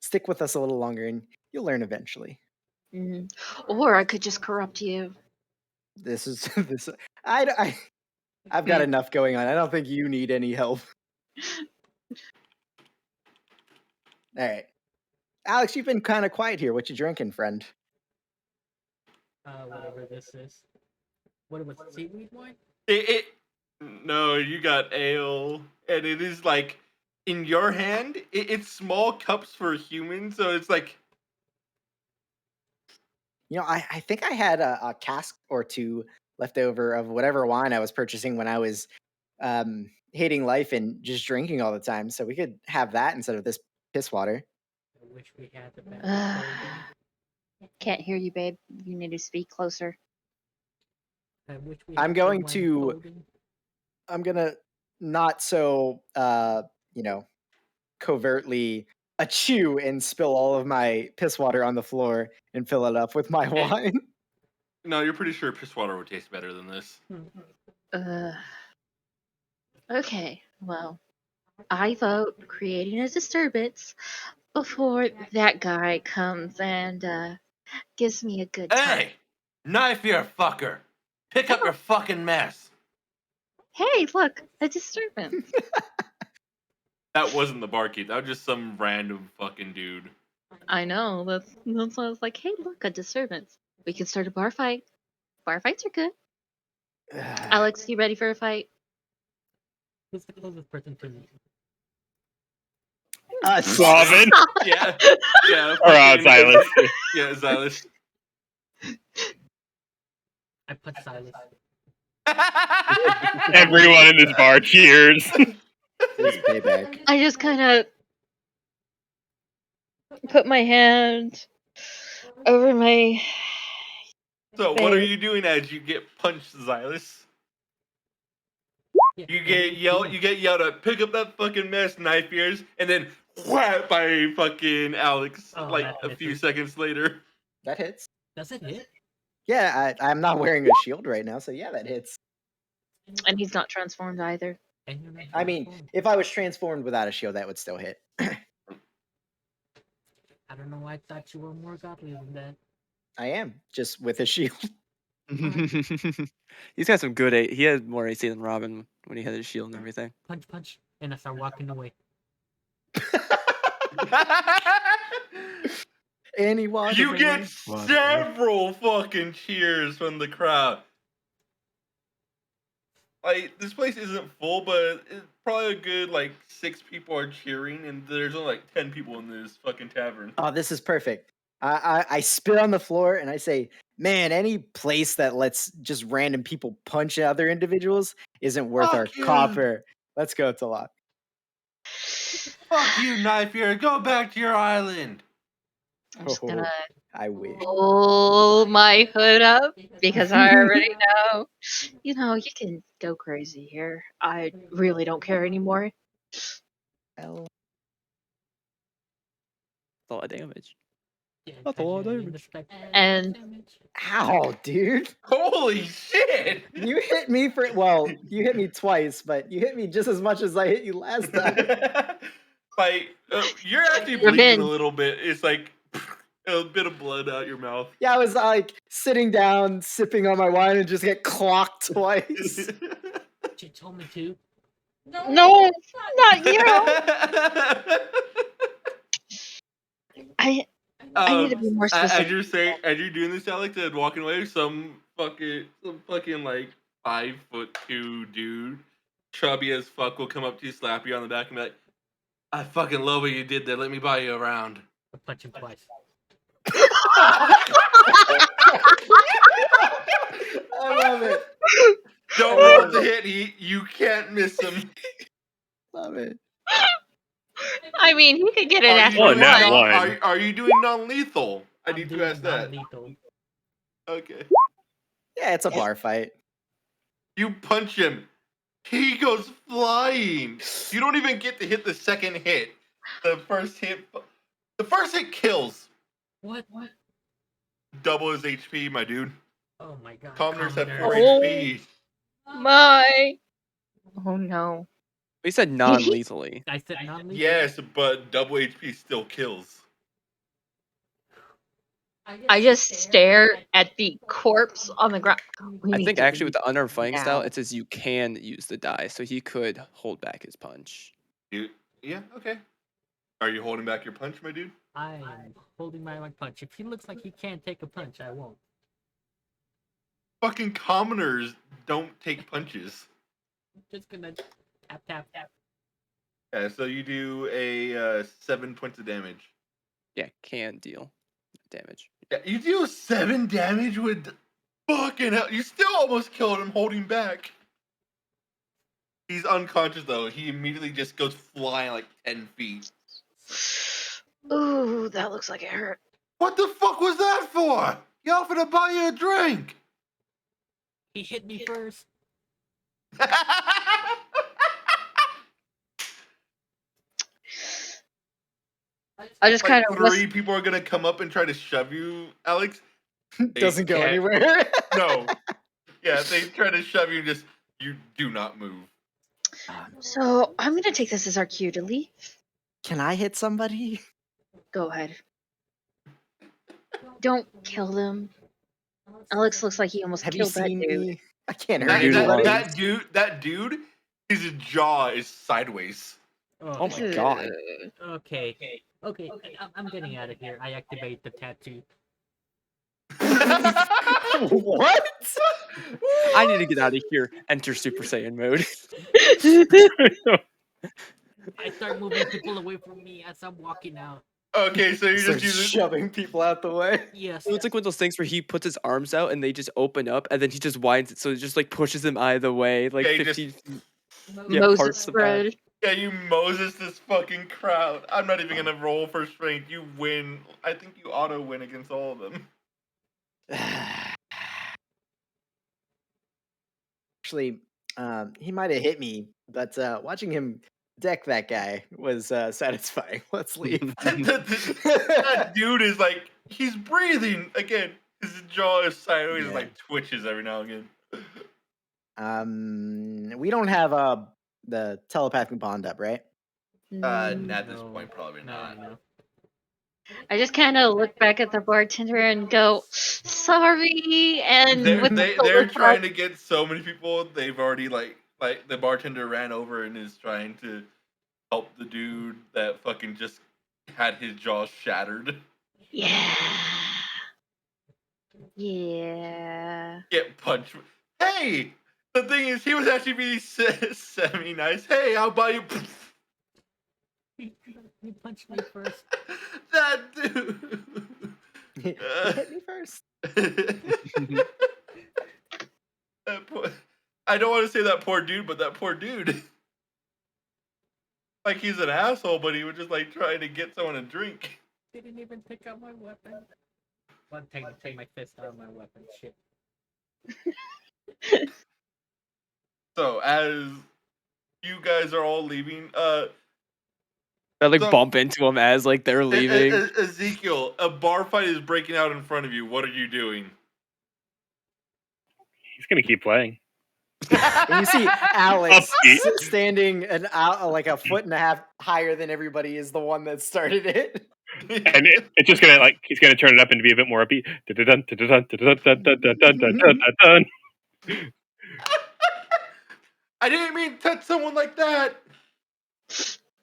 Stick with us a little longer, and you'll learn eventually. Mm-hmm. Or I could just corrupt you. I've got enough going on. I don't think you need any help. All right, Alex, you've been kind of quiet here. What you drinking, friend? Whatever this is. What was it, seaweed wine? No, you got ale, and it is like in your hand. It's small cups for humans, so it's like. I think I had a cask or two left over of whatever wine I was purchasing when I was hating life and just drinking all the time. So we could have that instead of this piss water. I wish we had the better Can't hear you, babe. You need to speak closer. I wish we I'm going to not so covertly chew and spill all of my piss water on the floor and fill it up with my wine. No, you're pretty sure piss water would taste better than this. Okay, well, I vote creating a disturbance before that guy comes and gives me a good time. Hey! Knife your fucker! Pick up your fucking mess! Hey, look, a disturbance. That wasn't the barkeep. That was just some random fucking dude. I know. That's why I was like, hey, look, a disturbance. We can start a bar fight. Bar fights are good. Alex, you ready for a fight? Who's the closest person to me? Slavin. Yeah. Or Xylus. Yeah, Xylus. I punch Silas. Everyone in this bar cheers. Payback. I just kind of put my hand over my. So what are you doing as you get punched, Xylus? You get yelled at, pick up that fucking mess, knife ears, and then whack by fucking Alex Oh, like that a few misses. seconds later. That hits. Does it hit? Yeah, I'm not wearing a shield right now, so yeah, that hits. And he's not transformed either. And you're not I mean, transformed. if I was transformed without a shield, that would still hit. I don't know why I thought you were more godly than that. I am, just with a shield. He's got some good. He had more AC than Robin when he had his shield and everything. Punch, punch. And I start walking away. And he walks You away. get several fucking cheers from the crowd. Like, this place isn't full, but it's probably a good, like, 6 people are cheering, and there's only, like, 10 people in this fucking tavern. Oh, this is perfect. I spit on the floor and I say, man, any place that lets just random people punch other individuals isn't worth our Fuck you. copper. Let's go, Talak. Fuck you, Knife Ear. Go back to your island. I'm just gonna I wish. pull my hood up because I already know. You know, you can go crazy here. I really don't care anymore. Hell. That's a lot of damage. Yeah, That's a lot of casually damage. inspect And- damage. Ow, dude. Holy shit. You hit me you hit me twice, but you hit me just as much as I hit you last time. Like, you're actually Revenge. bleeding a little bit. It's like a bit of blood out your mouth. Yeah, I was like sitting down, sipping on my wine, and just get clocked twice. She told me to. No, not you. I need to be more specific. As you're doing this, Alex, and walking away, some fucking like 5'2" dude, chubby as fuck, will come up to you, slap you on the back, and be like, "I fucking love what you did there. Let me buy you around." I punch him twice. I love it. Don't roll the hit. You can't miss him. Love it. I mean, he could get it Are after you Oh, doing nat one. one. are you doing non-lethal? I I'm need to doing ask that. non-lethal. Okay. Yeah, it's a bar fight. You punch him. He goes flying. You don't even get to hit the second hit. The first hit kills. What? Double his HP, my dude. Oh my god. Commoners have 4 Commoner. HP. My. Oh no. He said non-lethally. I said non-lethal. Yes, but double HP still kills. I just stare at the corpse on the ground. We I need think to actually with leave the unarmed fighting style, now. it says you can use the die, so he could hold back his punch. Yeah, okay. Are you holding back your punch, my dude? I am holding my punch. If he looks like he can't take a punch, I won't. Fucking commoners don't take punches. I'm just gonna tap, tap, tap. Yeah, so you do a 7 points of damage. Yeah, can deal damage. Yeah, you deal 7 damage with fucking hell. You still almost killed him holding back. He's unconscious though. He immediately just goes flying like 10 feet. Ooh, that looks like it hurt. What the fuck was that for? He offered to buy you a drink. He hit me first. I just kind of 3 people are gonna come up and try to shove you, Alex. They Doesn't go can't. anywhere. No. Yeah, they try to shove you. Just you do not move. So I'm gonna take this as our cue to leave. Can I hit somebody? Go ahead. Don't kill them. Alex looks like he almost Have you killed that seen dude. me? I can't hurt That, dude anybody. that dude, his jaw is sideways. Oh my god. Okay. I'm getting out of here. I activate the tattoo. What? I need to get out of here. Enter Super Saiyan mode. I start moving people away from me as I'm walking out. Okay, so you're Start just using. shoving people out the way. Yes. So it's like one of those things where he puts his arms out and they just open up and then he just winds it so it just like pushes them out of the way like Yeah, he 15 feet. Yeah, Moses parts the back. spread. Yeah, you Moses this fucking crowd. I'm not even gonna roll for strength. You win. I think you auto win against all of them. Actually, he might have hit me, but watching him Deck that guy was satisfying. Let's leave. That dude is like, he's breathing again. His jaw is sideways, Yeah. like twitches every now and again. We don't have the telepathic bond up, right? At this No, point, probably not. No. I just kind of look back at the bartender and go, "Sorry," and with the They're look trying to get so many people. They've already like the bartender ran over and is trying to help the dude that fucking just had his jaw shattered. Yeah. Yeah. Get punched. Hey, the thing is, he was actually being semi nice. Hey, I'll buy you. He punched me first. That dude. He hit me first. I don't want to say that poor dude, but that poor dude. Like he's an asshole, but he was just like trying to get someone a drink. Didn't even pick up my weapon. Well, take my fist out of my weapon. Shit. So as you guys are all leaving, I like So- bump into them as like they're leaving. Ezekiel, a bar fight is breaking out in front of you. What are you doing? He's gonna keep playing. And you see Alex Upbeat. standing like a foot and a half higher than everybody is the one that started it. And it's just gonna like he's gonna turn it up and be a bit more upbeat. Dun, dun, dun, dun, dun, dun, dun, dun, dun, dun, dun, dun. I didn't mean to touch someone like that.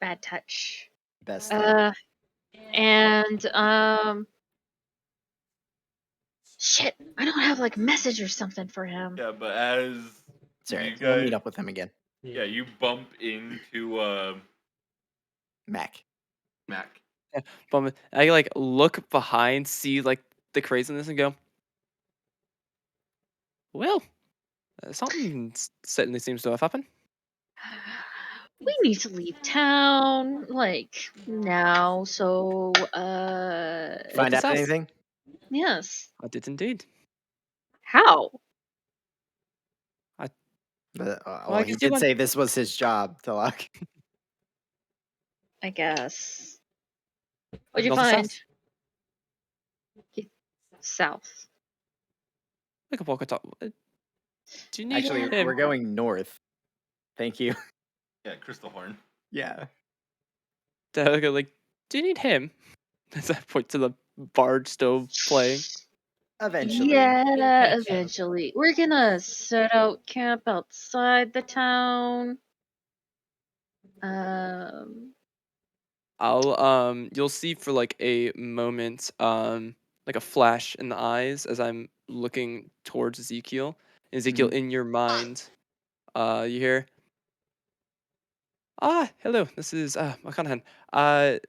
Bad touch. Best. And shit, I don't have like a message or something for him. Yeah, but as Sorry, you we'll meet guys- up with him again. yeah, you bump into Mac. Mac. Bump. I like look behind, see like the craziness, and go, well, something certainly seems to have happened. We need to leave town like now, so Find this out house. anything? yes. I did indeed. How? Well, I he guess you did went- say this was his job, Talak. I guess. What'd you North or find? south? South. I can walk a top. Do you need Actually, him? we're going north. Thank you. Yeah, Crystal Horn. Yeah. I go like, do you need him? As I point to the bard still playing. Eventually. Yeah, catch up. eventually. We're gonna set out camp outside the town. You'll see for like a moment, like a flash in the eyes as I'm looking towards Ezekiel. Ezekiel, in your mind, you hear, hello, this is McConaughey.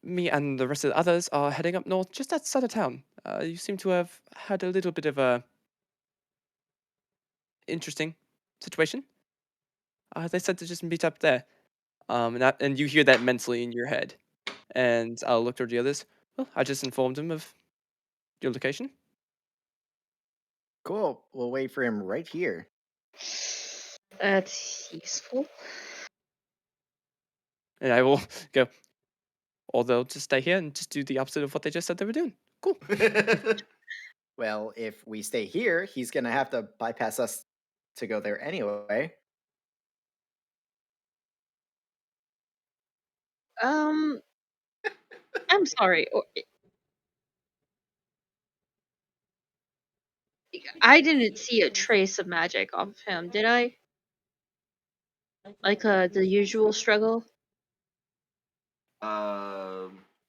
Me and the rest of the others are heading up north, just outside of town. You seem to have had a little bit of a interesting situation. They said to just meet up there. And you hear that mentally in your head. And I'll look toward the others. Well, I just informed him of your location. Cool. We'll wait for him right here. That's useful. And I will go, or they'll just stay here and just do the opposite of what they just said they were doing. Cool. Well, if we stay here, he's going to have to bypass us to go there anyway. I'm sorry. I didn't see a trace of magic off of him, did I? Like the usual struggle?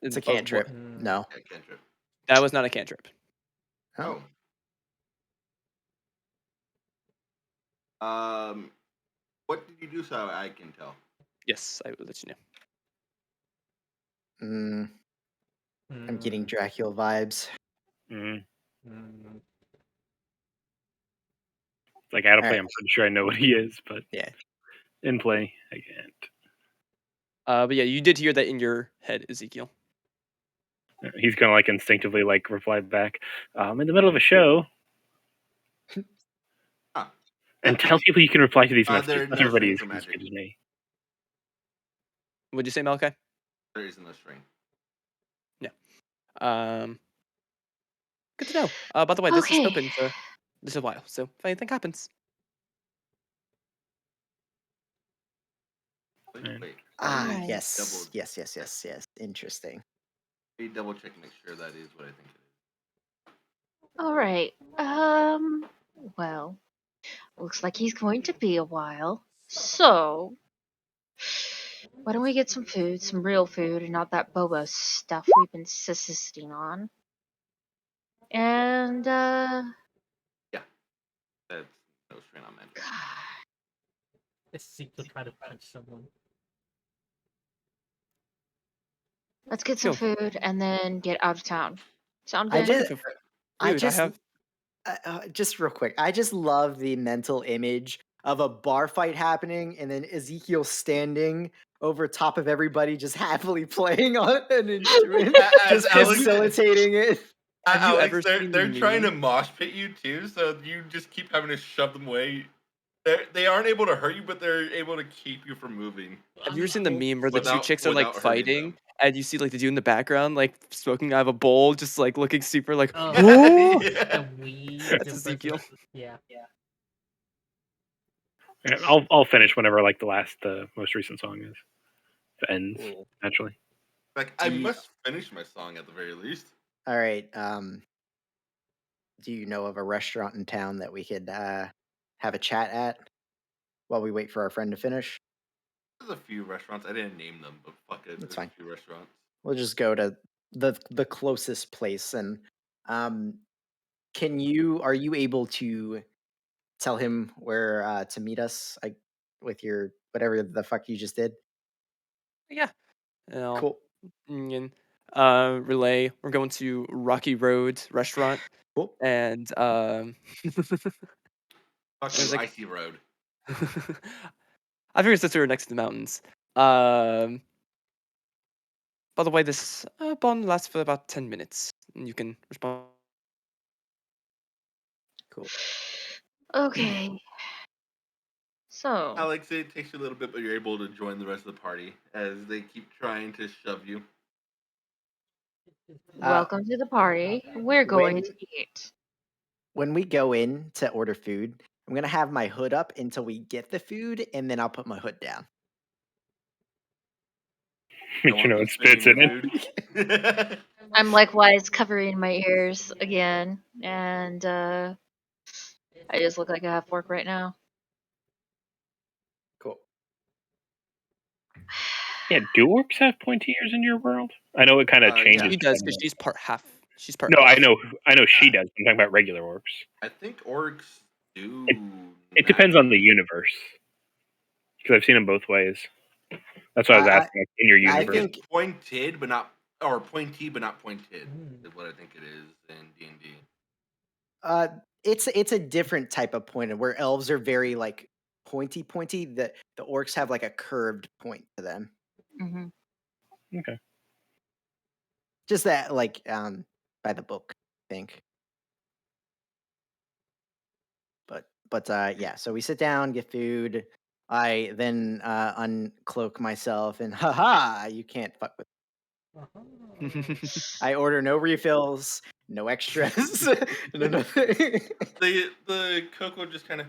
It's a Of cantrip. what- No. Yeah, cantrip. That was not a cantrip. Oh. What did you do so I can tell? Yes, I will let you know. I'm getting Dracula vibes. Mm. Mm. Like out of play, Alright. I'm pretty sure I know what he is, but Yeah. in play, I can't. But yeah, you did hear that in your head, Ezekiel. He's gonna like instinctively like reply back. In the middle of a show, Ah. and tell people you can reply to these There messages. are Not no everybody strings is for as magic. good as me. Would you say, Malachi? There isn't a string. Good to know. By the way, this is Okay. open for a little while, so if anything happens. Wait, Right. wait. Ah, Right. yes. Yes. Interesting. Let me double check and make sure that is what I think it is. All right. Well, looks like he's going to be a while. So, why don't we get some food, some real food, and not that boba stuff we've been insisting on? And Yeah, that's no string on magic. Ezekiel try to punch someone. let's get some Sure. food and then get out of town. Sound I good? just, Food, I I just, have. just real quick. I just love the mental image of a bar fight happening and then Ezekiel standing over top of everybody, just happily playing on an instrument, As just Alex, facilitating it. Have you Alex, ever seen the they're trying to meme? mosh pit you too, so you just keep having to shove them away. They aren't able to hurt you, but they're able to keep you from moving Have you ever seen the meme where the two without chicks are like hurting fighting, them. and you see like the dude in the background like smoking out of a bowl, just like looking super like, Oh, oh, the Yeah. weed. that's versus- Ezekiel. Yeah. Yeah, I'll finish whenever like the most recent song is. If it ends Cool. naturally. Like I must finish my song at the very least. All right. Do you know of a restaurant in town that we could have a chat at while we wait for our friend to finish? There's a few restaurants. I didn't name them, but fuck it. That's There's fine. a few restaurants. We'll just go to the closest place. And um, are you able to tell him where to meet us? With your whatever the fuck you just did. Yeah. You know, Cool. and relay. We're going to Rocky Road restaurant, Cool. and Fuck there's you, like Icy Road. I figured since we were next to the mountains. By the way, this bond lasts for about 10 minutes, and you can respond. Cool. Okay. So, Alex, it takes you a little bit, but you're able to join the rest of the party as they keep trying to shove you. welcome to the party. We're going when to eat. when we go in to order food, I'm gonna have my hood up until we get the food, and then I'll put my hood down. Make sure no one spits in it. it. I'm likewise covering my ears again, and I just look like I have fork right now. Cool. Yeah, do orcs have pointy ears in your world? I know it kind of changes. Yeah. She does depending because on- she's part half. She's part. No, I elf. know she does. I'm talking about regular orcs. I think orcs do. It depends on the universe. Because I've seen them both ways. That's what I was I- asking. Like, in your I universe, think- pointed, but not, or pointy, but not pointed. Mm. Is what I think it is in DnD. It's a different type of pointed where elves are very like pointy. The orcs have like a curved point to them. Hmm. okay. Just that like by the book, I think. But yeah, so we sit down, get food. I then uncloak myself and haha, you can't fuck with. I order no refills, no extras. no, no. The Coco just kind of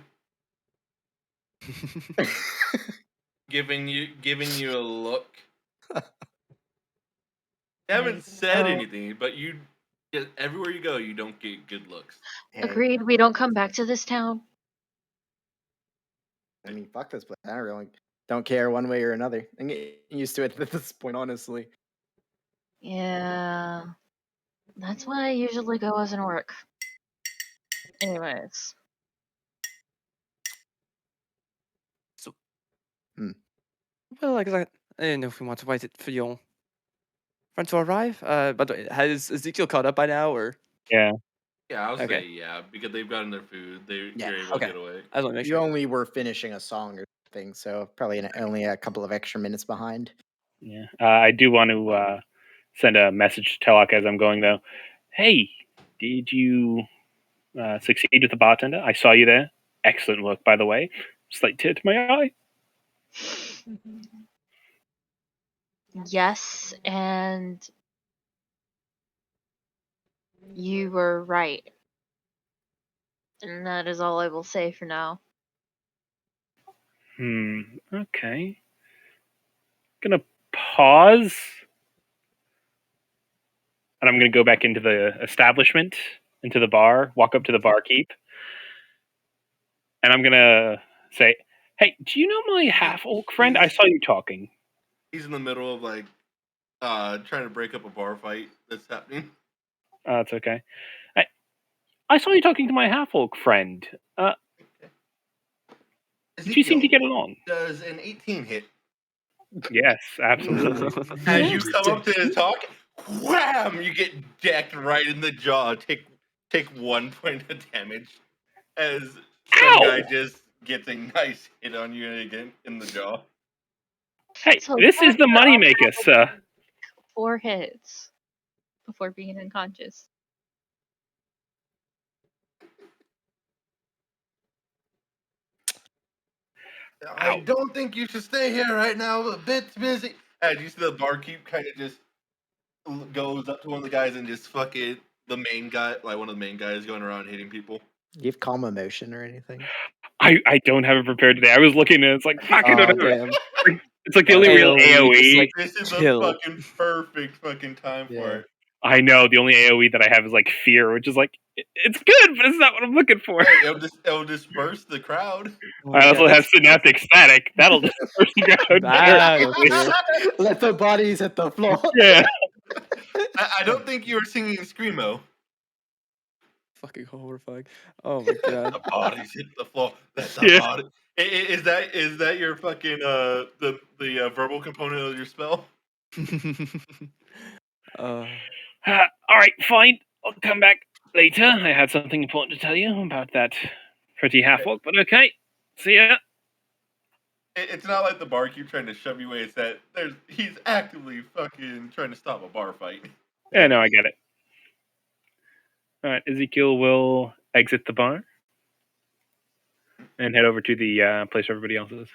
giving you a look. You haven't said anything, but you everywhere you go, you don't get good looks. Hey, Agreed. We don't come back to this town. I mean, fuck this place. I don't care one way or another. I'm getting used to it at this point, honestly. Yeah, that's why I usually go as an orc. Anyways, Well, like that. I don't know if we want to wait it for your friend to arrive. But has Ezekiel caught up by now, or Yeah. Yeah, I'll Okay. say yeah because they've gotten their food. You're able okay. to get away. I just want to make You sure. only were finishing a song or something, so probably only a couple of extra minutes behind. Yeah. I do want to send a message to Telok as I'm going, though. Hey, did you succeed with the bartender? I saw you there. Excellent work, by the way. Slight tear to my eye. Yes, and you were right. And that is all I will say for now. Okay. Gonna pause. And I'm gonna go back into the establishment, into the bar, walk up to the barkeep. And I'm gonna say, "Hey, do you know my half-orc friend? I saw you talking." He's in the middle of like trying to break up a bar fight that's happening. It's okay. I saw you talking to my half-orc friend. Did you seem to Ezekiel, get along? does an 18 hit? Yes, absolutely. As you come up to talk, wham! You get decked right in the jaw. Take 1 point of damage as some guy Ow! just gets a nice hit on you again in the jaw. Hey, So this is the moneymaker, sir. 4 hits before being unconscious. I don't think you should stay here right now. I'm a bit busy. As you see the barkeep kind of just goes up to one of the guys and just fucking the main guy, like one of the main guys going around hitting people. Do you have calm emotion or anything? I don't have it prepared today. I was looking and it's like fucking Damn. It's like the only real AoE, just, AoE. like, This is chill. the fucking perfect fucking time for it. I know the only AoE that I have is like fear, which is like it's good, but it's not what I'm looking for. Hey, it'll disperse the crowd. I also have synaptic static. That'll disperse the crowd. That'll very do. quickly. Let the bodies hit the floor. Yeah. I don't think you were singing screamo. Fucking horrifying. Oh my god. The bodies hit the floor. That's a Yeah. body. Is that your fucking the verbal component of your spell? All right, fine. I'll come back later. I had something important to tell you about that pretty half-orc, but okay. See ya. It's not like the barkeep trying to shove you away. It's that he's actively fucking trying to stop a bar fight. Yeah, no, I get it. All right, Ezekiel will exit the bar and head over to the place where everybody else is.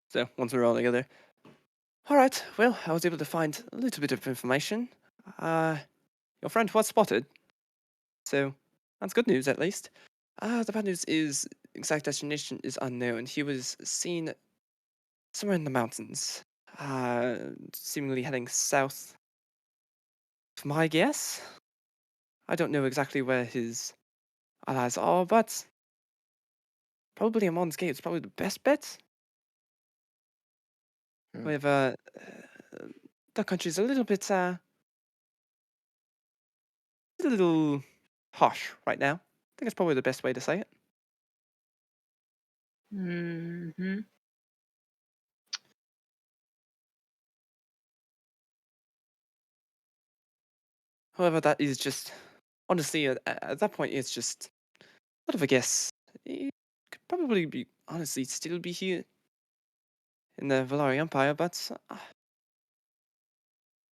So once we're all together. Alright, well, I was able to find a little bit of information. Your friend was spotted. So that's good news at least. The bad news is exact destination is unknown. He was seen somewhere in the mountains. Seemingly heading south. My guess? I don't know exactly where his allies are, but probably Amon's Gate is probably the best bet. However, the country's a little bit, a little harsh right now. I think it's probably the best way to say it. Mm-hmm. However, that is just, honestly, at that point, it's just a bit of a guess. He could probably be, honestly, still be here in the Valari Empire, but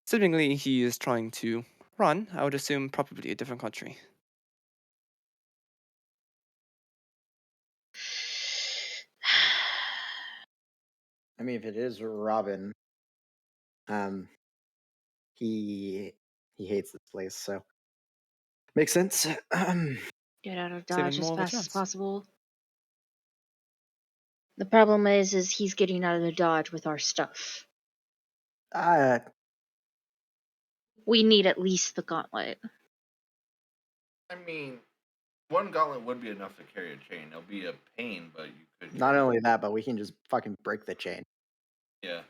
seemingly he is trying to run, I would assume, probably a different country. I mean, if it is Robin, he hates this place, so makes sense. Get out of It's even Dodge as more of a fast as chance. possible. The problem is he's getting out of the Dodge with our stuff. We need at least the gauntlet. I mean, one gauntlet would be enough to carry a chain. It'll be a pain, but you could. Not only that, but we can just fucking break the chain. Yeah,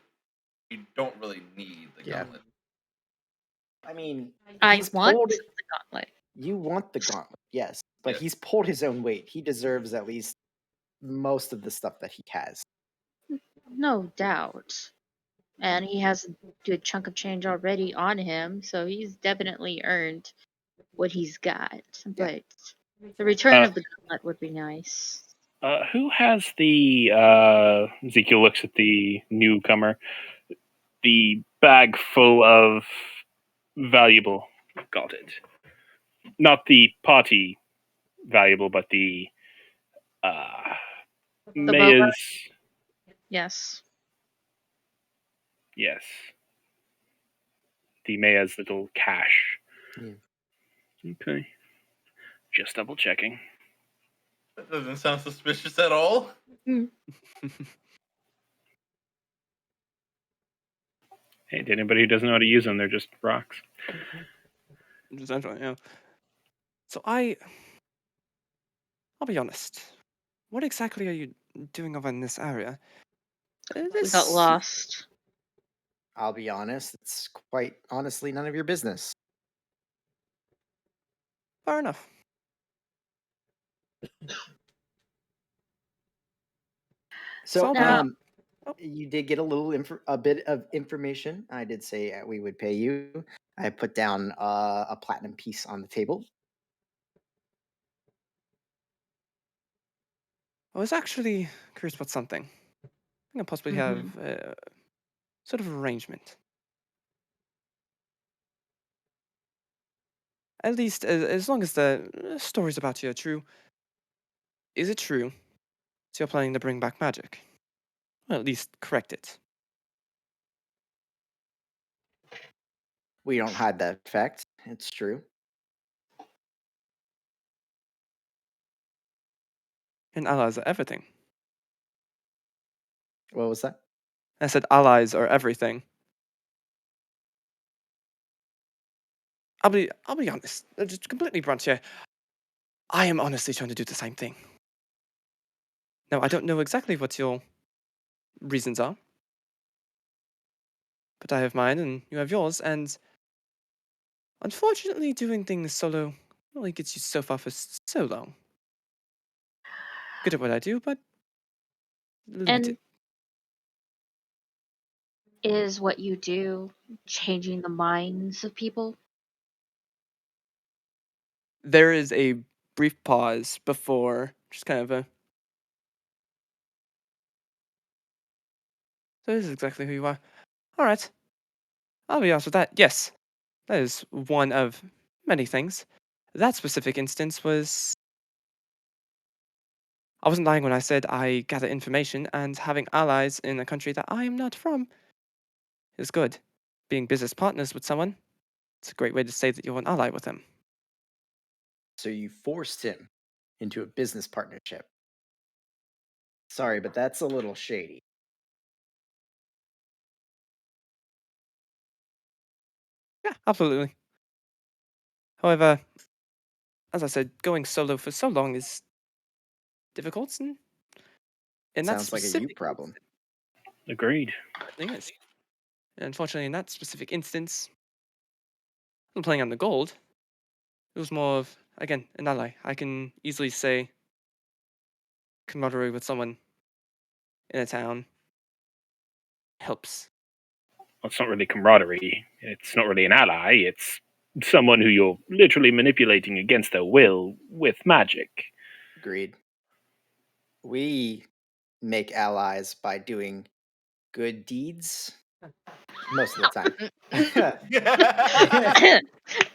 you don't really need the gauntlet. I mean, I he's want pulled the gauntlet. You want the gauntlet, yes, but Yes. he's pulled his own weight. He deserves at least most of the stuff that he has. No doubt. And he has a good chunk of change already on him, so he's definitely earned what he's got. But the return of the gauntlet would be nice. Who has the Ezekiel looks at the newcomer, the bag full of valuable. Got it. Not the party valuable, but the The mayor's. Yes. Yes. The mayor's little cache. Yeah. Okay. Just double checking. That doesn't sound suspicious at all. Hey, to anybody who doesn't know how to use them, they're just rocks. Essentially, yeah. So I'll be honest. What exactly are you doing over in this area? We got lost. I'll be honest, it's quite honestly none of your business. Fair enough. So, Now- you did get a bit of information. I did say we would pay you. I put down a platinum piece on the table. I was actually curious about something. I think I possibly have sort of arrangement. At least as long as the stories about you are true. Is it true that you're planning to bring back magic? Well, at least correct it. We don't hide that fact. It's true. And allies are everything. What was that? I said allies are everything. I'll be honest, just completely blunt here. I am honestly trying to do the same thing. Now, I don't know exactly what your reasons are, but I have mine and you have yours, and unfortunately, doing things solo only gets you so far for so long. Good at what I do, but limited. And is what you do changing the minds of people? There is a brief pause before just kind of a. So this is exactly who you are. All right. I'll be honest with that. Yes, that is one of many things. That specific instance was. I wasn't lying when I said I gather information, and having allies in a country that I am not from is good. Being business partners with someone, it's a great way to say that you're an ally with them. So you forced him into a business partnership. Sorry, but that's a little shady. Yeah, absolutely. However, as I said, going solo for so long is difficult, and that Sounds like a you specific problem. Agreed. thing is. And unfortunately, in that specific instance, I'm playing on the gold. It was more of, again, an ally. I can easily say camaraderie with someone in a town helps. Well, it's not really camaraderie. It's not really an ally. It's someone who you're literally manipulating against their will with magic. Agreed. We make allies by doing good deeds most of the time.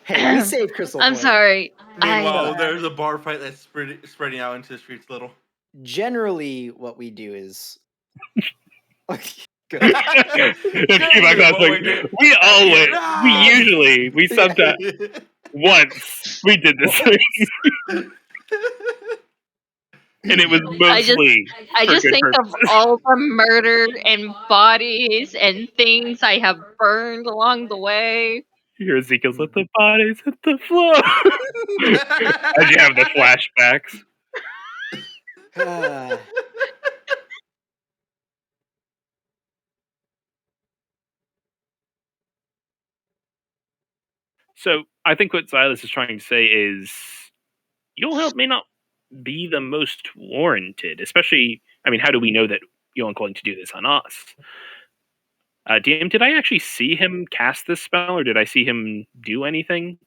Hey, we save Crystal I'm Point. sorry. Meanwhile, there's a bar fight that's spreading out into the streets a little. Generally, what we do is. Good. We sometimes, once, we did this thing. And it was mostly. I just think of all the murder and bodies and things I have burned along the way. Here, Ezekiel's let the bodies hit the floor. As you have the flashbacks. So I think what Silas is trying to say is your help may not be the most warranted, especially, I mean, how do we know that you're going to do this on us? DM, did I actually see him cast this spell, or did I see him do anything?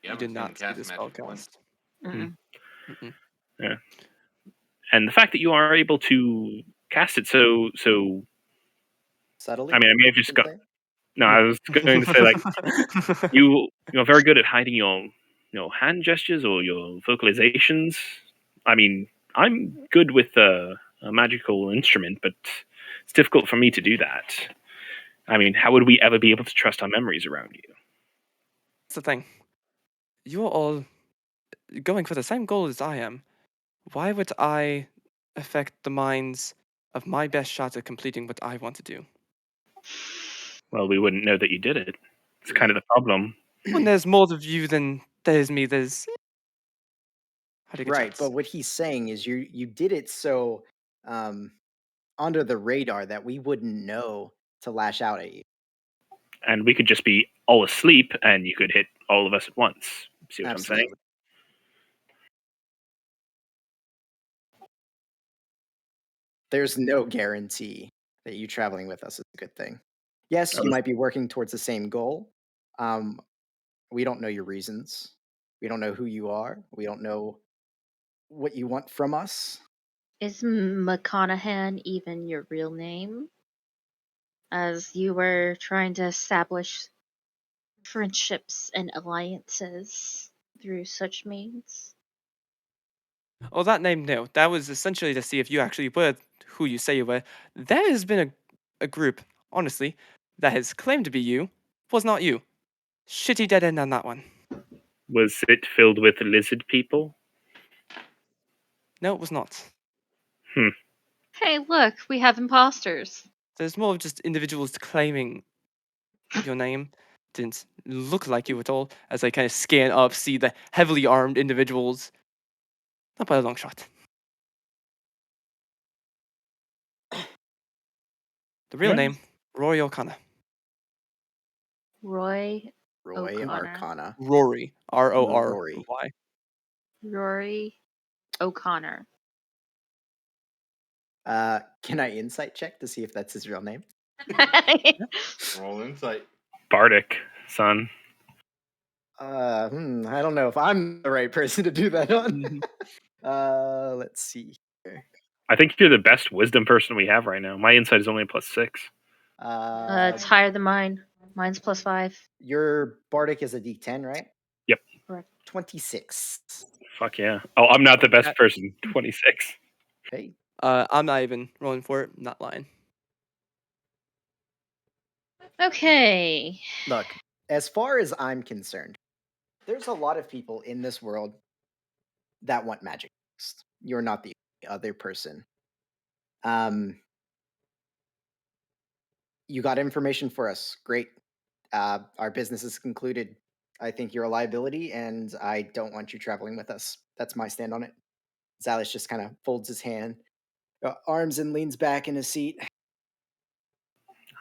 You did not see the spell cast. Yeah. And the fact that you are able to cast it so subtly. I mean, I may have just got. No, I was going to say like you're very good at hiding your hand gestures or your vocalizations. I mean, I'm good with a magical instrument, but it's difficult for me to do that. I mean, how would we ever be able to trust our memories around you? That's the thing. You're all going for the same goal as I am. Why would I affect the minds of my best shot at completing what I want to do? Well, we wouldn't know that you did it. It's kind of the problem. When there's more of you than there's me, there's how do you get Right, chance? but what he's saying is you did it so under the radar that we wouldn't know to lash out at you. And we could just be all asleep, and you could hit all of us at once. See what I'm saying? Absolutely. There's no guarantee that you traveling with us is a good thing. Yes, you might be working towards the same goal. We don't know your reasons. We don't know who you are. We don't know what you want from us. Is McConaughey even your real name? As you were trying to establish friendships and alliances through such means? Oh, that name, no. That was essentially to see if you actually were who you say you were. There has been a group, honestly, that has claimed to be you, was not you. Shitty dead end on that one. Was it filled with lizard people? No, it was not. Hey, look, we have imposters. There's more of just individuals claiming your name. Didn't look like you at all. As I kind of scan up, see the heavily armed individuals. Not by a long shot. The real Yeah. name, Rory O'Connor. Roy Roy O'Connor. Arcana. Rory. Rory. Rory. Rory O'Connor. Can I insight check to see if that's his real name? Roll insight. Bardic, son. I don't know if I'm the right person to do that on. Mhm. Let's see here. I think you're the best wisdom person we have right now. My insight is only a +6. It's higher than mine. Mine's +5. Your Bardic is a D10, right? Yep. Correct. 26. Fuck yeah. Oh, I'm not the best That- person. 26. Okay. I'm not even rolling for it. Not lying. Okay. Look, as far as I'm concerned, there's a lot of people in this world that want magic. You're not the other person. You got information for us. Great. Our business is concluded. I think you're a liability, and I don't want you traveling with us. That's my stand on it. Xalis just kind of folds his hand, arms, and leans back in his seat.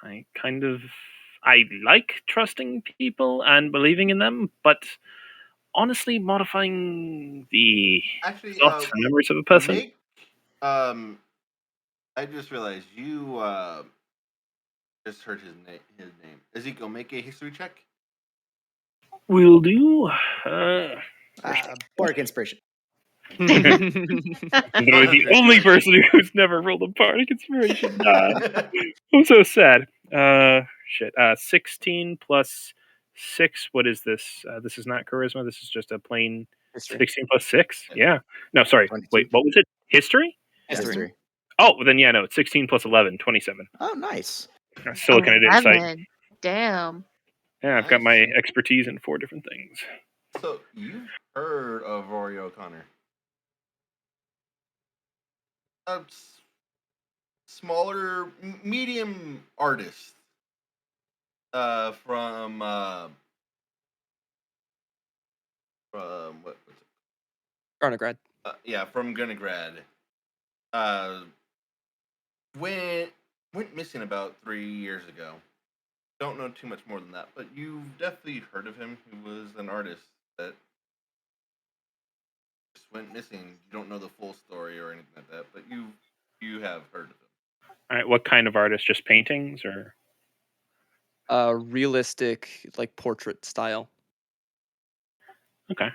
I like trusting people and believing in them, but honestly, modifying the Actually, thoughts and memories of a person. make I just realized you just heard his name. Ezekiel, make a history check. Will do. Bardic inspiration. Literally the only person who's never rolled a Bardic inspiration. I'm so sad. Shit. 16 plus 6. What is this? This is not charisma. This is just a plain History. 16 plus 6. Yeah. No, sorry. 22. Wait, what was it? History? History. Oh, then yeah, no, it's 16 plus 11, 27. Oh, nice. Still looking at insight. 11. Damn. Yeah, I've got my expertise in 4 different things. So you've heard of Rory O'Connor? A smaller, medium artist. From what's it? Garnegrad. Yeah, from Gunagrad. Went missing about 3 years ago. Don't know too much more than that, but you've definitely heard of him. He was an artist that just went missing. You don't know the full story or anything like that, but you have heard of him. All right, what kind of artist? Just paintings or? Realistic, like portrait style. Okay.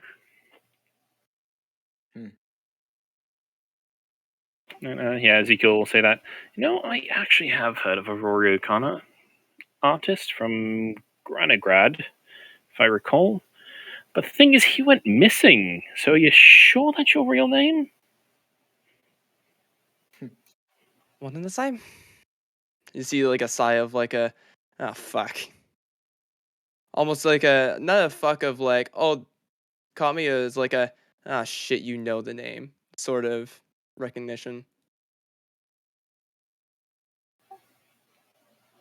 Yeah, Ezekiel will say that. I actually have heard of a Rory O'Connor artist from Granagrad, if I recall. But the thing is, he went missing. So are you sure that's your real name? One and the same. You see like a sigh of like a Oh, fuck. Almost like not a fuck of like, oh, caught me as like a, ah, shit, you know the name sort of recognition.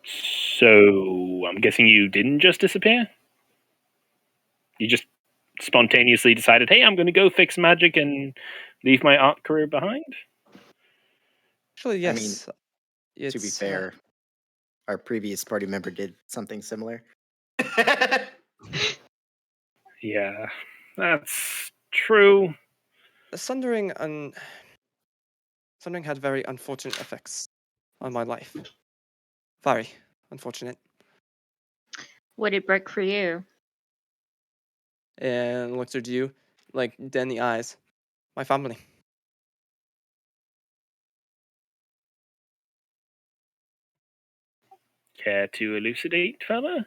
So I'm guessing you didn't just disappear? You just spontaneously decided, hey, I'm going to go fix magic and leave my art career behind? Actually, I mean, yes. to be It's fair, our previous party member did something similar. Yeah, that's true. the Sundering had very unfortunate effects on my life. Very unfortunate. What did break for you? And looks at you, like dead in the eyes. My family. Care to elucidate, fella?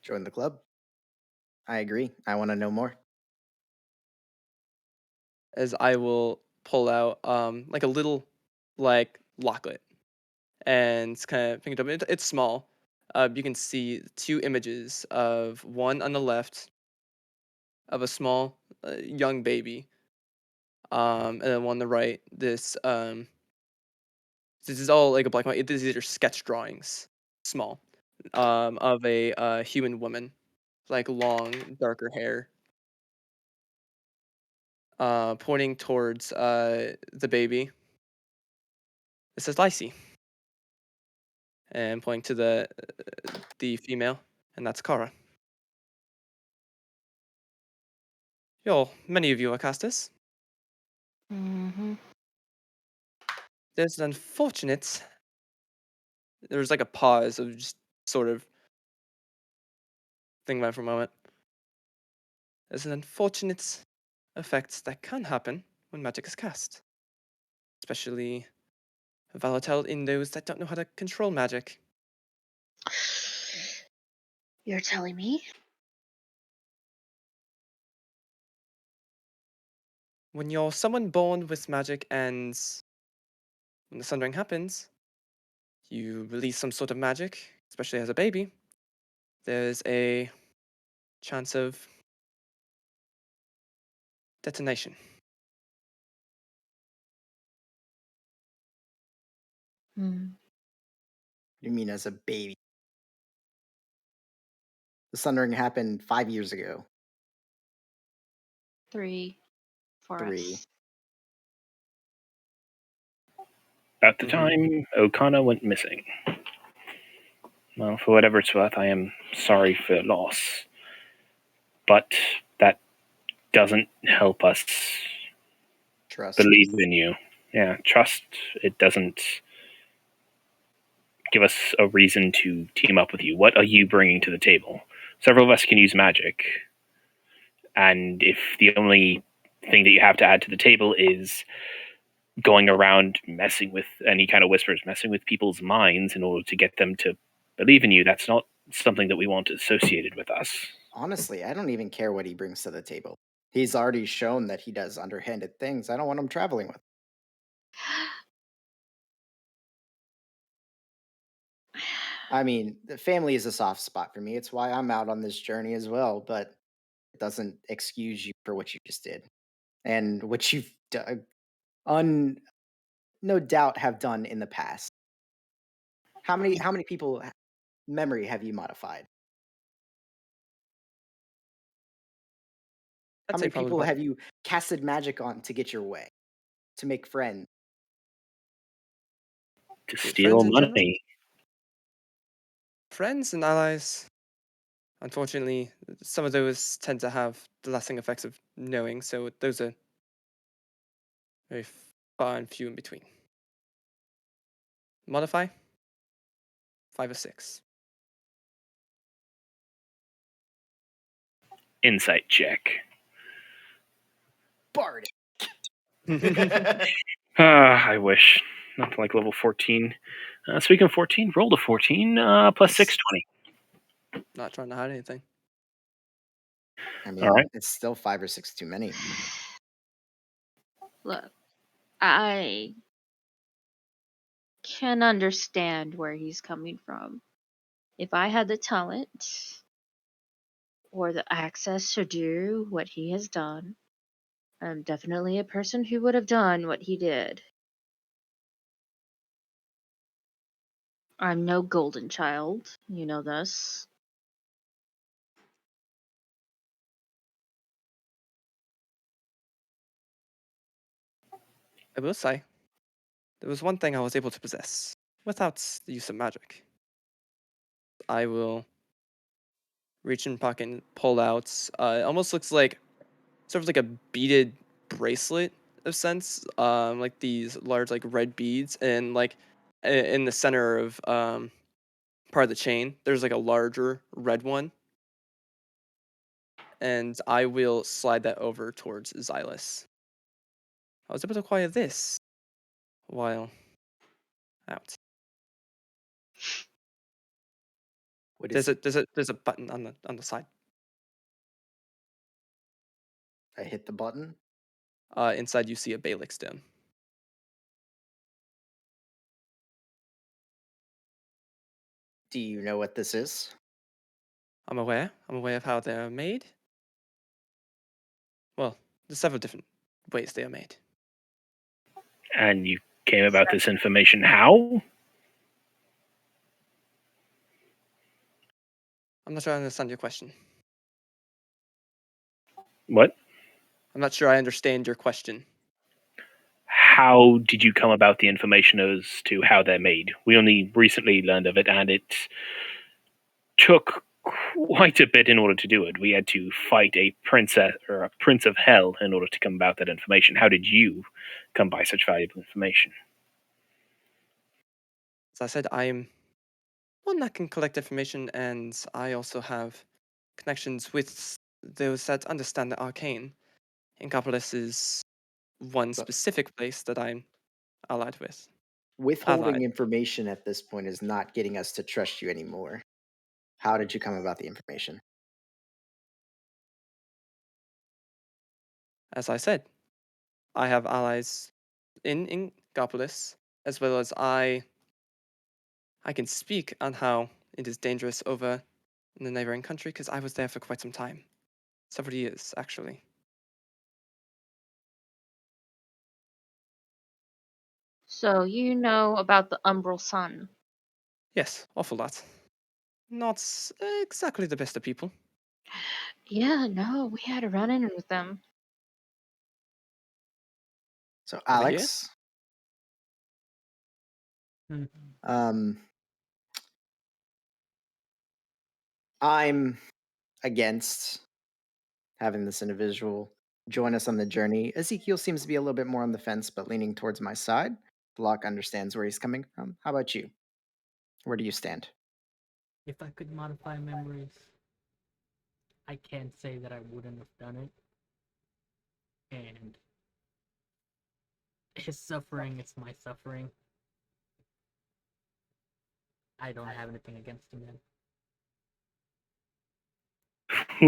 Join the club. I agree. I want to know more. As I will pull out like a little like locklet and kind of pick it up. It's small. You can see two images of one on the left of a small young baby, and then one on the right. This is all like a black and white. These are sketch drawings, small, of a human woman, like long darker hair, pointing towards the baby. It says Lycie, and pointing to the female, and that's Kara. Many of you are casters. Mm-hmm. There's an unfortunate. There's like a pause of just sort of thinking about it for a moment. There's an unfortunate effect that can happen when magic is cast, especially volatile in those that don't know how to control magic. You're telling me? When you're someone born with magic and when the Sundering happens, you release some sort of magic, especially as a baby, there's a chance of detonation. Hmm. You mean as a baby? The Sundering happened 5 years ago. 3 for 3. us. At the time, Okana went missing. Well, for whatever it's worth, I am sorry for your loss. But that doesn't help us Trust. believe in you. Yeah, trust. It doesn't give us a reason to team up with you. What are you bringing to the table? Several of us can use magic. And if the only thing that you have to add to the table is going around messing with any kind of whispers, messing with people's minds in order to get them to believe in you, that's not something that we want associated with us. Honestly, I don't even care what he brings to the table. He's already shown that he does underhanded things. I don't want him traveling with. I mean, the family is a soft spot for me. It's why I'm out on this journey as well, but it doesn't excuse you for what you just did. And what you've no doubt have done in the past. How many people memory have you modified? I'd How say many probably people about have you casted magic on to get your way, to make friends? To friends steal in general. money. Friends and allies. Unfortunately, some of those tend to have the lasting effects of knowing, so those are very far and few in between. Modify 5 or 6. Insight check. Bard. I wish. Not like level 14. Speaking of 14, roll to 14, plus 6, 20. Not trying to hide anything. I mean, All right. it's still 5 or 6 too many. Look, I can understand where he's coming from. If I had the talent or the access to do what he has done, I'm definitely a person who would have done what he did. I'm no golden child, you know this. I will say, there was one thing I was able to possess without the use of magic. I will reach in pocket and pull out. It almost looks like sort of like a beaded bracelet of sense, like these large like red beads, and like in the center of part of the chain, there's like a larger red one, and I will slide that over towards Xylus. I was able to acquire this while out. What There's is a it? there's a button on the side. I hit the button. Inside you see a Balic stone. Do you know what this is? I'm aware. I'm aware of how they're made. Well, there's several different ways they are made. And you came about this information how? I'm not sure I understand your question. What? I'm not sure I understand your question. How did you come about the information as to how they're made? We only recently learned of it, and it took quite a bit in order to do it. We had to fight a princess or a prince of hell in order to come about that information. How did you come by such valuable information? As I said, I am one that can collect information, and I also have connections with those that understand the arcane. Incopolis is one But specific place that I'm allied with. withholding Allied. information at this point is not getting us to trust you anymore. How did you come about the information? As I said, I have allies in Incopolis, as well as I can speak on how it is dangerous over in the neighboring country because I was there for quite some time. Several years, actually. So you know about the Umbral Sun. Yes, awful lot. Not exactly the best of people. Yeah, no, we had a run-in with them. So, Over here? Alex, Hmm. um, I'm against having this individual join us on the journey. Ezekiel seems to be a little bit more on the fence, but leaning towards my side. Block understands where he's coming from. How about you? Where do you stand? If I could modify memories, I can't say that I wouldn't have done it. And his suffering is my suffering. I don't have anything against him then.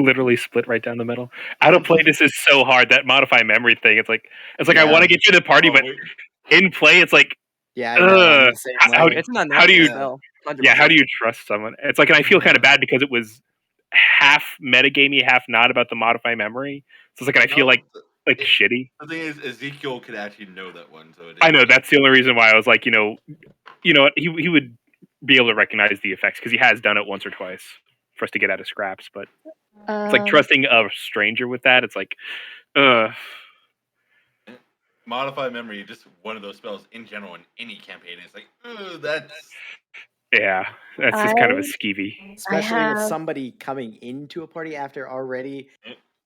Literally split right down the middle. Out of play, this is so hard. That modify memory thing. It's like I want to get you to the party, but in play, it's like, Yeah, I know. I'm the same how, way. It's an how do unnatural you, spell. 100%. yeah, how do you trust someone? It's like, and I feel kind of bad because it was half metagamey, half not about the modify memory. So it's like, and I feel like shitty. The thing is, Ezekiel could actually know that one, so it I know is. that's the only reason why I was like, what he would be able to recognize the effects because he has done it once or twice for us to get out of scraps. But it's like trusting a stranger with that. It's like, Modify memory, just one of those spells in general in any campaign. It's like, that's yeah, that's just kind of a skeevy. Especially with somebody coming into a party after already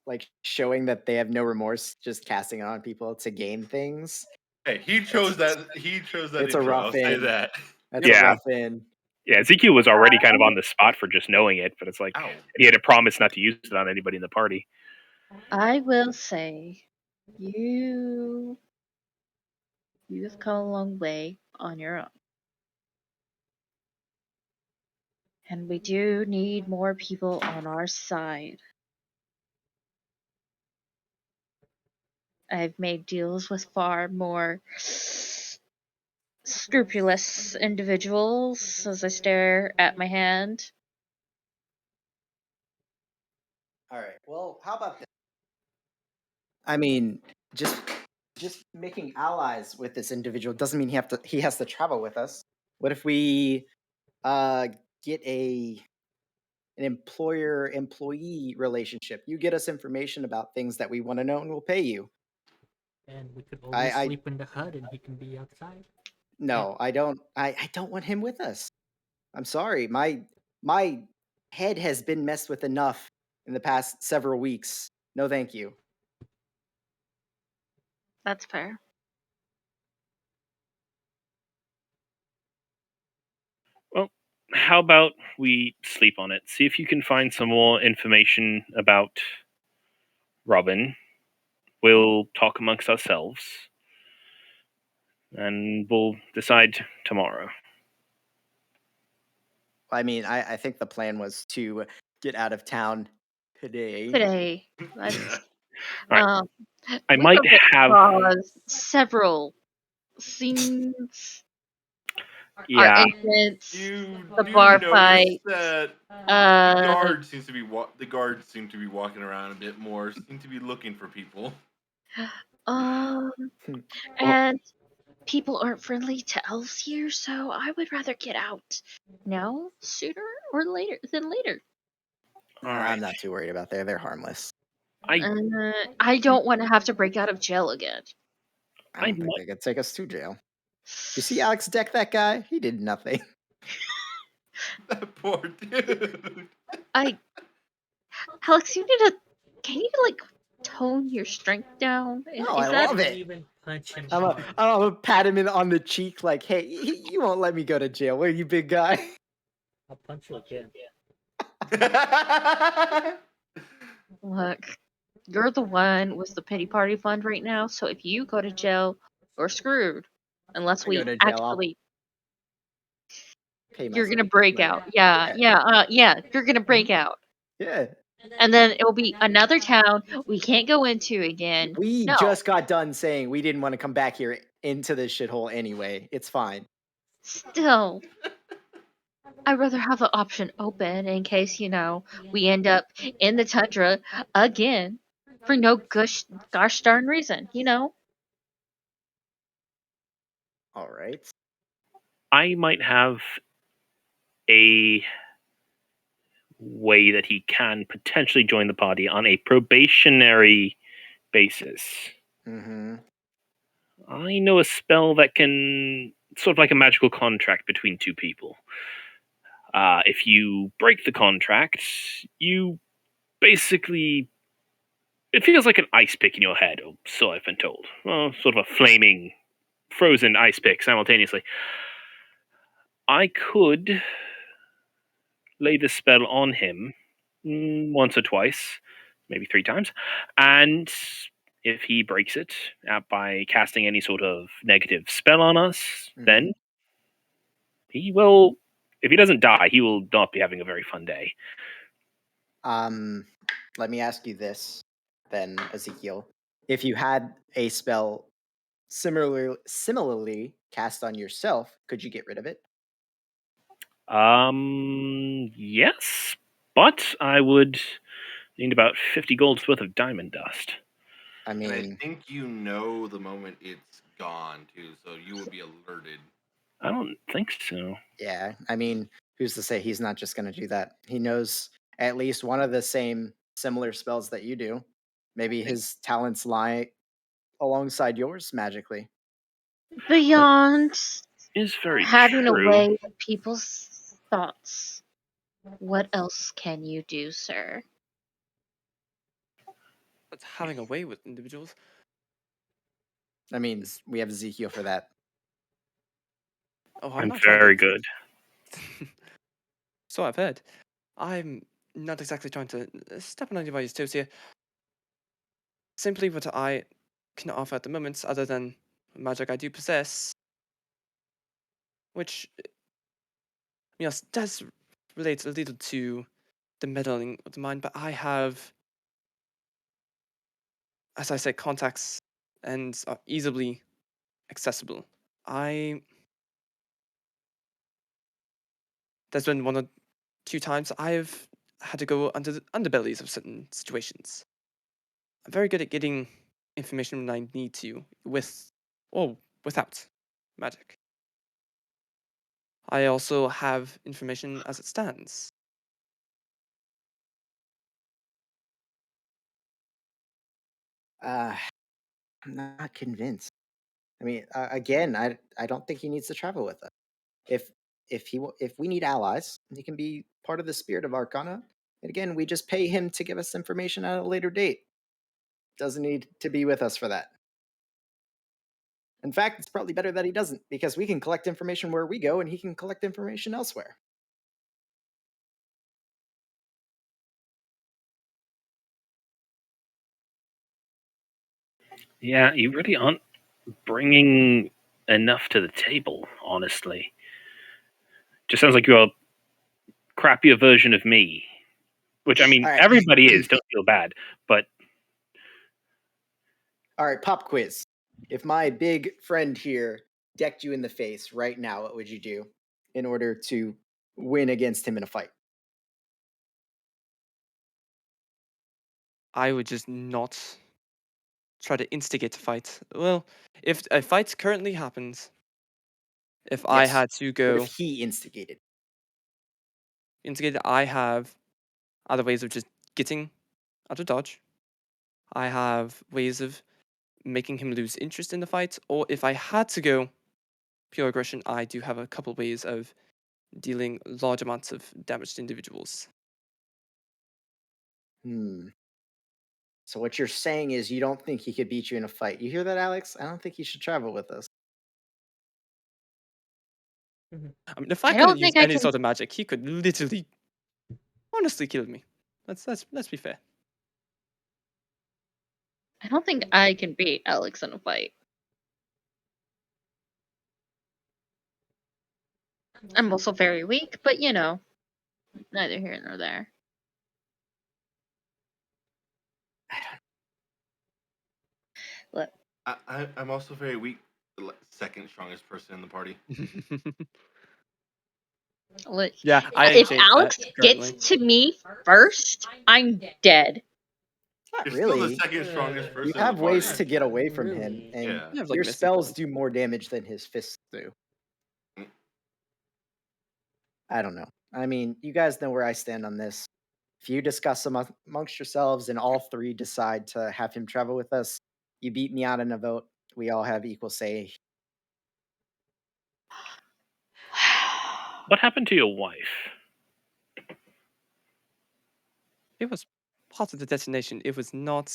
like showing that they have no remorse, just casting it on people to gain things. Hey, he chose that. He chose that. It's a intro, rough I'll say in. that. That's a rough in. Yeah, Ezekiel was already kind of on the spot for just knowing it, but it's like Ow. he had to promise not to use it on anybody in the party. I will say, you've come a long way on your own. And we do need more people on our side. I've made deals with far more scrupulous individuals as I stare at my hand. All right. Well, how about this? I mean, just making allies with this individual doesn't mean he has to travel with us. What if we get an employer employee relationship? You get us information about things that we want to know, and we'll pay you. And we could always I sleep in the hut, and he can be outside. no, I don't. I don't want him with us. I'm sorry. My head has been messed with enough in the past several weeks. No, thank you. That's fair. Well, how about we sleep on it? See if you can find some more information about Robin. We'll talk amongst ourselves, and we'll decide tomorrow. I mean, I think the plan was to get out of town today. Today, let's. Right. Um, I we might have have. caused several scenes. Our Yeah. entrance, You the do bar notice fight. that the Uh, guard seems to be walking around a bit more. Seem to be looking for people. um, and people aren't friendly to elves here, so I would rather get out now, sooner or later than later. All right. I'm not too worried about they're harmless. I don't want to have to break out of jail again. I don't think they could take us to jail. You see Alex deck that guy? He did nothing. That poor dude. Alex, you need to. Can you like tone your strength down? No, I love it. Even punch him. I'm gonna pat him on the cheek like, hey, you won't let me go to jail, will you, big guy? I'll punch you again. Look, you're the one with the pity party fund right now, so if you go to jail, you're screwed. Unless I we go to jail, I'll actually. pay You're myself gonna break money. out. Yeah, you're gonna break out. Yeah. And then it will be another town we can't go into again. We No. just got done saying we didn't want to come back here into this shithole anyway. It's fine. Still, I'd rather have the option open in case, we end up in the tundra again for no gosh darn reason, All right. I might have a way that he can potentially join the party on a probationary basis. Mm-hmm. I know a spell that can sort of like a magical contract between two people. If you break the contract, you basically it feels like an ice pick in your head, or so I've been told. Well, sort of a flaming, frozen ice pick simultaneously. I could lay the spell on him once or twice, maybe 3 times, and if he breaks it by casting any sort of negative spell on us, then he will. If he doesn't die, he will not be having a very fun day. Let me ask you this, then, Ezekiel. If you had a spell similarly cast on yourself, could you get rid of it? Yes, but I would need about 50 gold's worth of diamond dust. I mean, and I think the moment it's gone too, so you will be alerted. I don't think so. Yeah, I mean, who's to say he's not just going to do that? He knows at least one of the similar spells that you do. Maybe his talents lie alongside yours magically. Beyond Is very having a true. way with people's thoughts, what else can you do, sir? But having a way with individuals. I mean, we have Ezekiel for that. Oh, I'm not trying very to. good. So I've heard. I'm not exactly trying to step on anybody's toes here. Simply what I can offer at the moment, other than magic I do possess, which, yes, does relate a little to the meddling of the mind, but I have, as I said, contacts and are easily accessible. I there's been one or two times I've had to go under the underbellies of certain situations. I'm very good at getting information when I need to, with or without magic. I also have information as it stands. I'm not convinced. I mean, again, I don't think he needs to travel with us. If we need allies, he can be part of the spirit of Arcana. And again, we just pay him to give us information at a later date. Doesn't need to be with us for that. In fact, it's probably better that he doesn't, because we can collect information where we go and he can collect information elsewhere. Yeah, you really aren't bringing enough to the table, honestly. Just sounds like you're a crappier version of me. Which, I mean, All right. everybody is, don't feel bad. But All right, pop quiz. If my big friend here decked you in the face right now, what would you do in order to win against him in a fight? I would just not try to instigate a fight. Well, if a fight currently happens, if I Yes. had to What go if he instigated? instigate, I have other ways of just getting out of dodge. I have ways of making him lose interest in the fight, or if I had to go pure aggression, I do have a couple ways of dealing large amounts of damage to individuals. So what you're saying is you don't think he could beat you in a fight. You hear that, Alex? I don't think he should travel with us. I mean, if I I couldn't don't use think I any can. sort of magic, he could literally, honestly kill me. Let's be fair. I don't think I can beat Alex in a fight. I'm also very weak, but you know, neither here nor there. Look, I'm also very weak. The second strongest person in the party. look. Yeah, I If changed Alex that gets currently. to me first, I'm dead. Not You're still the really. second strongest person You in the have ways party. to get away from him, Really? and Yeah. You have, like, your missing spells points. do more damage than his fists do. I don't know. I mean, you guys know where I stand on this. If you discuss amongst yourselves and all three decide to have him travel with us, you beat me out in a vote. We all have equal say. what happened to your wife? It was part of the detonation. It was not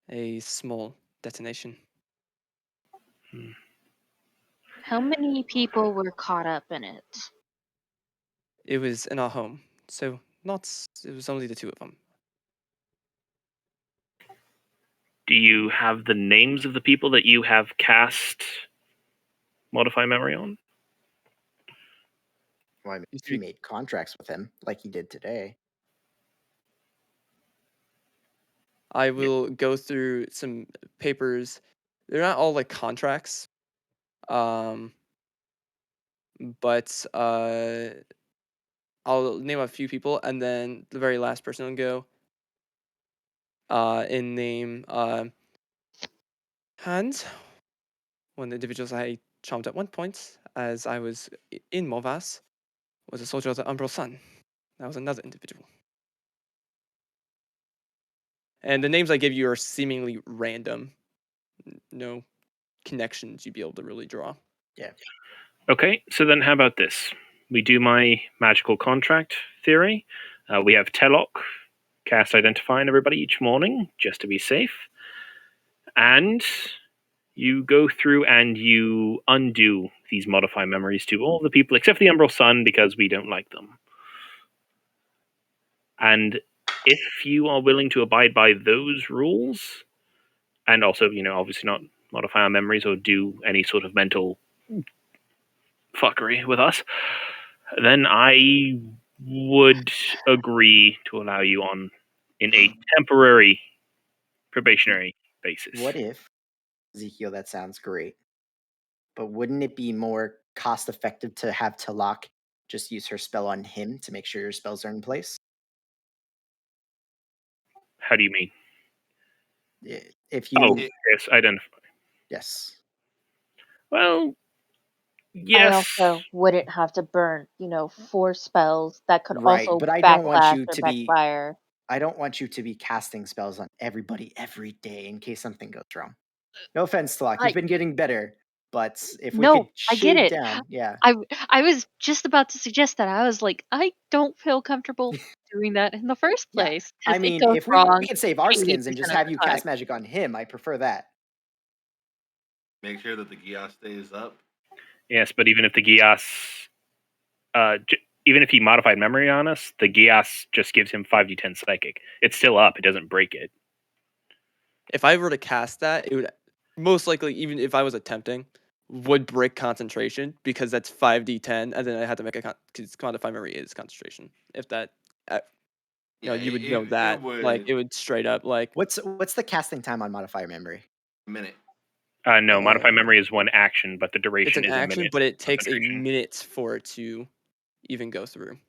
a small detonation. How many people were caught up in it? It was in our home, so not. It was only the two of them. Do you have the names of the people that you have cast Modify Memory on? Well, I mean, he made contracts with him like he did today. I will go through some papers. They're not all like contracts, but I'll name a few people, and then the very last person will go. In name Hans, one of the individuals I charmed at one point as I was in Movas, was a soldier of the Umbral Sun. That was another individual. And the names I give you are seemingly random. No connections you'd be able to really draw. Yeah. Okay, so then how about this? We do my magical contract theory. We have Telok cast Identify on everybody each morning, just to be safe. And you go through and you undo these Modify Memories to all the people except for the Umbral Sun because we don't like them. And if you are willing to abide by those rules, and also, obviously not modify our memories or do any sort of mental fuckery with us, then I would agree to allow you on in a temporary probationary basis. What if, Ezekiel, that sounds great, but wouldn't it be more cost effective to have Talak just use her spell on him to make sure your spells are in place. How do you mean? If you yes, identify. yes. Well, I yes. also wouldn't have to burn, 4 spells that could Right, also but I don't want backlash you or to be backfire. I don't want you to be casting spells on everybody every day in case something goes wrong. No offense, Talak. You've been getting better, but if we could No, I get shave it. down, yeah. I was just about to suggest that. I was like, I don't feel comfortable doing that in the first Yeah. place I because it mean, goes if wrong we can save our 80% skins and just of have the you time. cast magic on him, I prefer that. Make sure that the Gias stays up. Yes, but even if the Gias, even if he modified memory on us, the Gias just gives him 5d10 psychic. It's still up. It doesn't break it. If I were to cast that, it would most likely, even if I was attempting, would break concentration because that's 5d10, and then I had to make a because quantify memory is concentration. If that, you would know that. Like it would straight up like What's the casting time on modifier memory? A minute. No, modify memory is one action, but the it's duration an is a action, minute. but it takes a concentration. minute for it to even go through.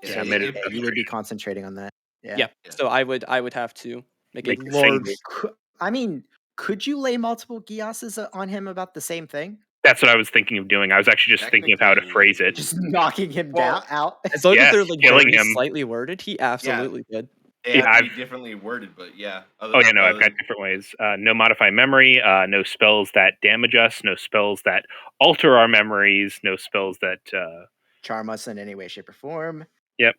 Yeah, So a minute. you would be concentrating on that. Yeah. Yeah. So I would have to make a Make the large. single. I mean, could you lay multiple Giases on him about the same thing? That's what I was thinking of doing. I was actually just thinking of how to phrase it. Just knocking him down out. As long as Yes, they're like killing very him. slightly worded, he absolutely could. They Yeah, have to be differently worded, but yeah. Oh yeah, no, I've got different ways. No modify memory, no spells that damage us, no spells that alter our memories, no spells that charm us in any way, shape, or form. Yep.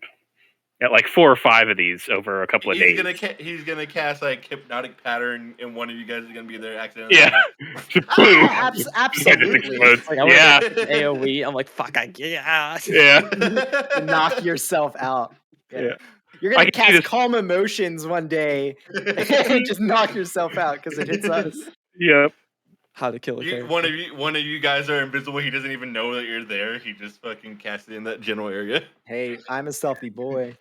Yeah, like 4 or 5 of these over a couple of days. He's gonna cast like hypnotic pattern, and one of you guys is gonna be there accidentally. Yeah. Absolutely. Like I Yeah. want to AOE. I'm like, fuck, I get. Yeah. Knock yourself out. Yeah. You're gonna cast calm emotions one day and just knock yourself out because it hits us. Yep. How to kill a character. One of you guys are invisible. He doesn't even know that you're there. He just fucking casts it in that general area. Hey, I'm a stealthy boy.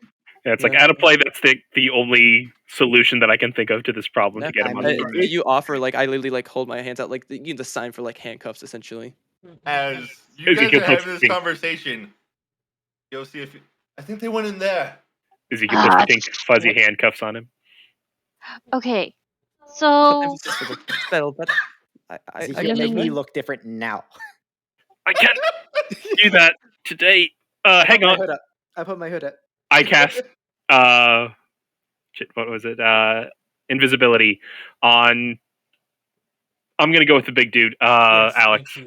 Yeah, it's like out of play. That's the only solution that I can think of to this problem to get him on the side. You offer like I literally like hold my hands out like the sign for like handcuffs essentially. As you guys are having this conversation, you'll see if I think they went in there. Ezekiel puts pink fuzzy handcuffs on him. Okay, so spell, but Ezekiel, make me look different now. I can't do that today. Hang on. I put my hood up. I cast shit, what was it? Invisibility on. I'm gonna go with the big dude, Alex.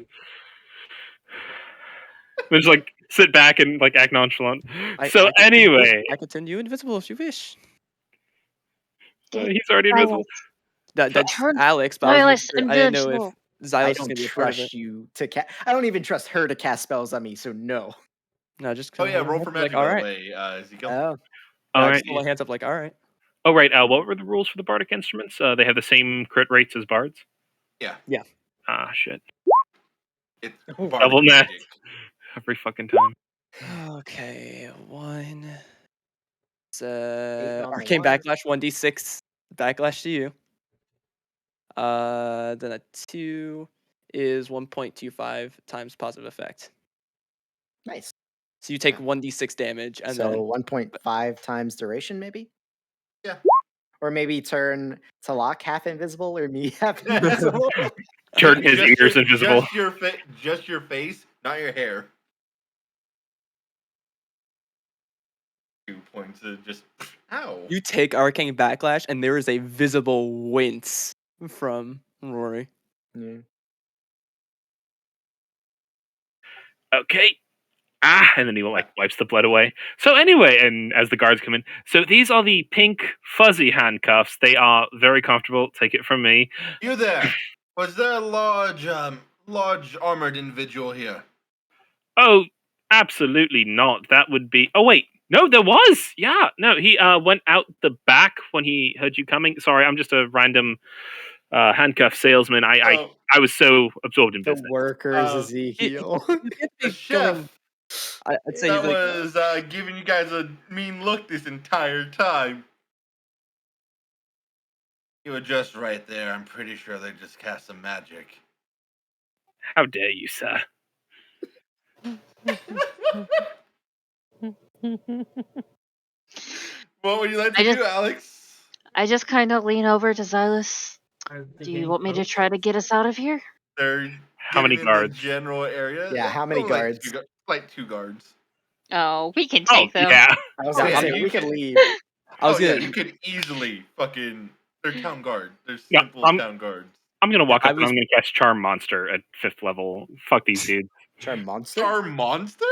Just like sit back and like act nonchalant. Anyway, I can turn you invisible if you wish. He's already invisible. That's Alex, but I didn't know if Xylos was gonna be a part of it. You to cast. I don't even trust her to cast spells on me. So no. No, just roll for magic. Like, all right. Ezekiel. Oh. All right. My hands up. Like, all right. Oh right. What were the rules for the bardic instruments? They have the same crit rates as bards. Yeah. Yeah. Ah shit. It's double net every fucking time. Okay, 1. It's arcane backlash 1d6 backlash to you. Then a 2 is 1.25 times positive effect. Nice. So you take 1d6 damage, and so then 1.5 times duration, maybe. Yeah. Or maybe turn Talak half invisible, or me half invisible. Turn his ears invisible. Just your face, not your hair. 2 points of just ow. You take arcane backlash, and there is a visible wince from Rory. Yeah. Okay. And then he like wipes the blood away. So anyway, and as the guards come in, so these are the pink fuzzy handcuffs. They are very comfortable. Take it from me. You there? Was there a large armored individual here? Oh, absolutely not. That would be. Oh wait, no, there was. Yeah, no, he went out the back when he heard you coming. Sorry, I'm just a random handcuff salesman. I was so absorbed in business. The workers, Ezekiel. The chef. I'd say that was giving you guys a mean look this entire time. You were just right there. I'm pretty sure they just cast some magic. How dare you, sir? What would you like to I just- do, Alex? I just kind of lean over to Xylus. Are they Do you getting want me to close? try to get us out of here? They're How many getting in guards? the general area. Yeah, how many Like guards? like 2 guards. Oh, we can Oh, take them. yeah. I was Yeah, gonna I'm- say you we could can- leave. I was Yeah, gonna. you could easily fucking. They're town guard. They're Yeah, simple town guards. I'm gonna walk I up and was- I'm gonna cast Charm Monster at 5th level. Fuck these dudes. Charm Monster? Charm monster?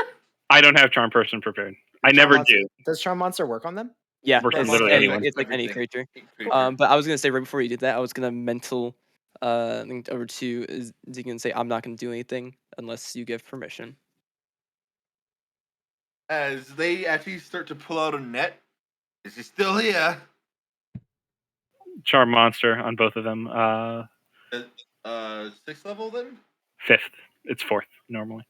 I don't have Charm Person prepared. I Charm never Monster- do. Does Charm Monster work on them? Yeah, Works on it's, literally any, anyone. it's like any Everything. creature. But I was gonna say right before you did that, I was gonna mental link over to Zeke and say I'm not gonna do anything unless you give permission. As they actually start to pull out a net, is he still here? Charm Monster on both of them. 6th level then? 5th. It's 4th normally.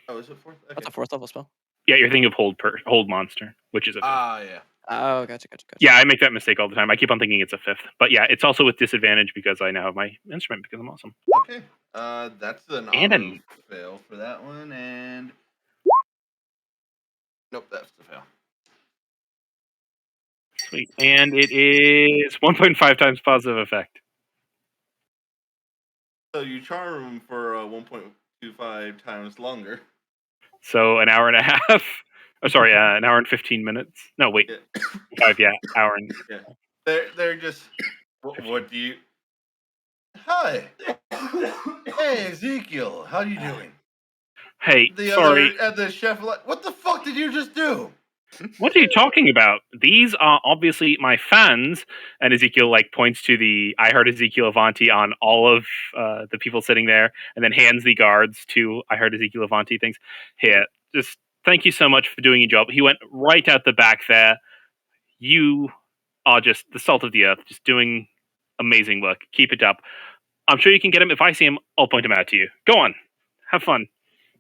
Oh, is it 4th? Okay. That's a 4th level spell. Yeah, you're thinking of Hold Monster, which is a 5th. Yeah. Oh, gotcha. Yeah, I make that mistake all the time. I keep on thinking it's a 5th. But yeah, it's also with disadvantage because I now have my instrument because I'm awesome. Okay. That's an And auto fail for that one, and nope, that's the fail. Sweet. And it is 1.5 times positive effect. So you charm him for 1.25 times longer. So an hour and a half. Oh, sorry, an hour and 15 minutes. No, wait. Yeah. 5, yeah. Hour and... They're just. What do you? Hi. Hey, Ezekiel. How you doing? Hey, The sorry. other at the chef. What the fuck did you just do? What are you talking about? These are obviously my fans. And Ezekiel points to the I Heard Ezekiel Avanti on all of the people sitting there, and then hands the guards to I Heard Ezekiel Avanti things. Here, just thank you so much for doing your job. He went right out the back there. You are just the salt of the earth, just doing amazing work. Keep it up. I'm sure you can get him. If I see him, I'll point him out to you. Go on. Have fun.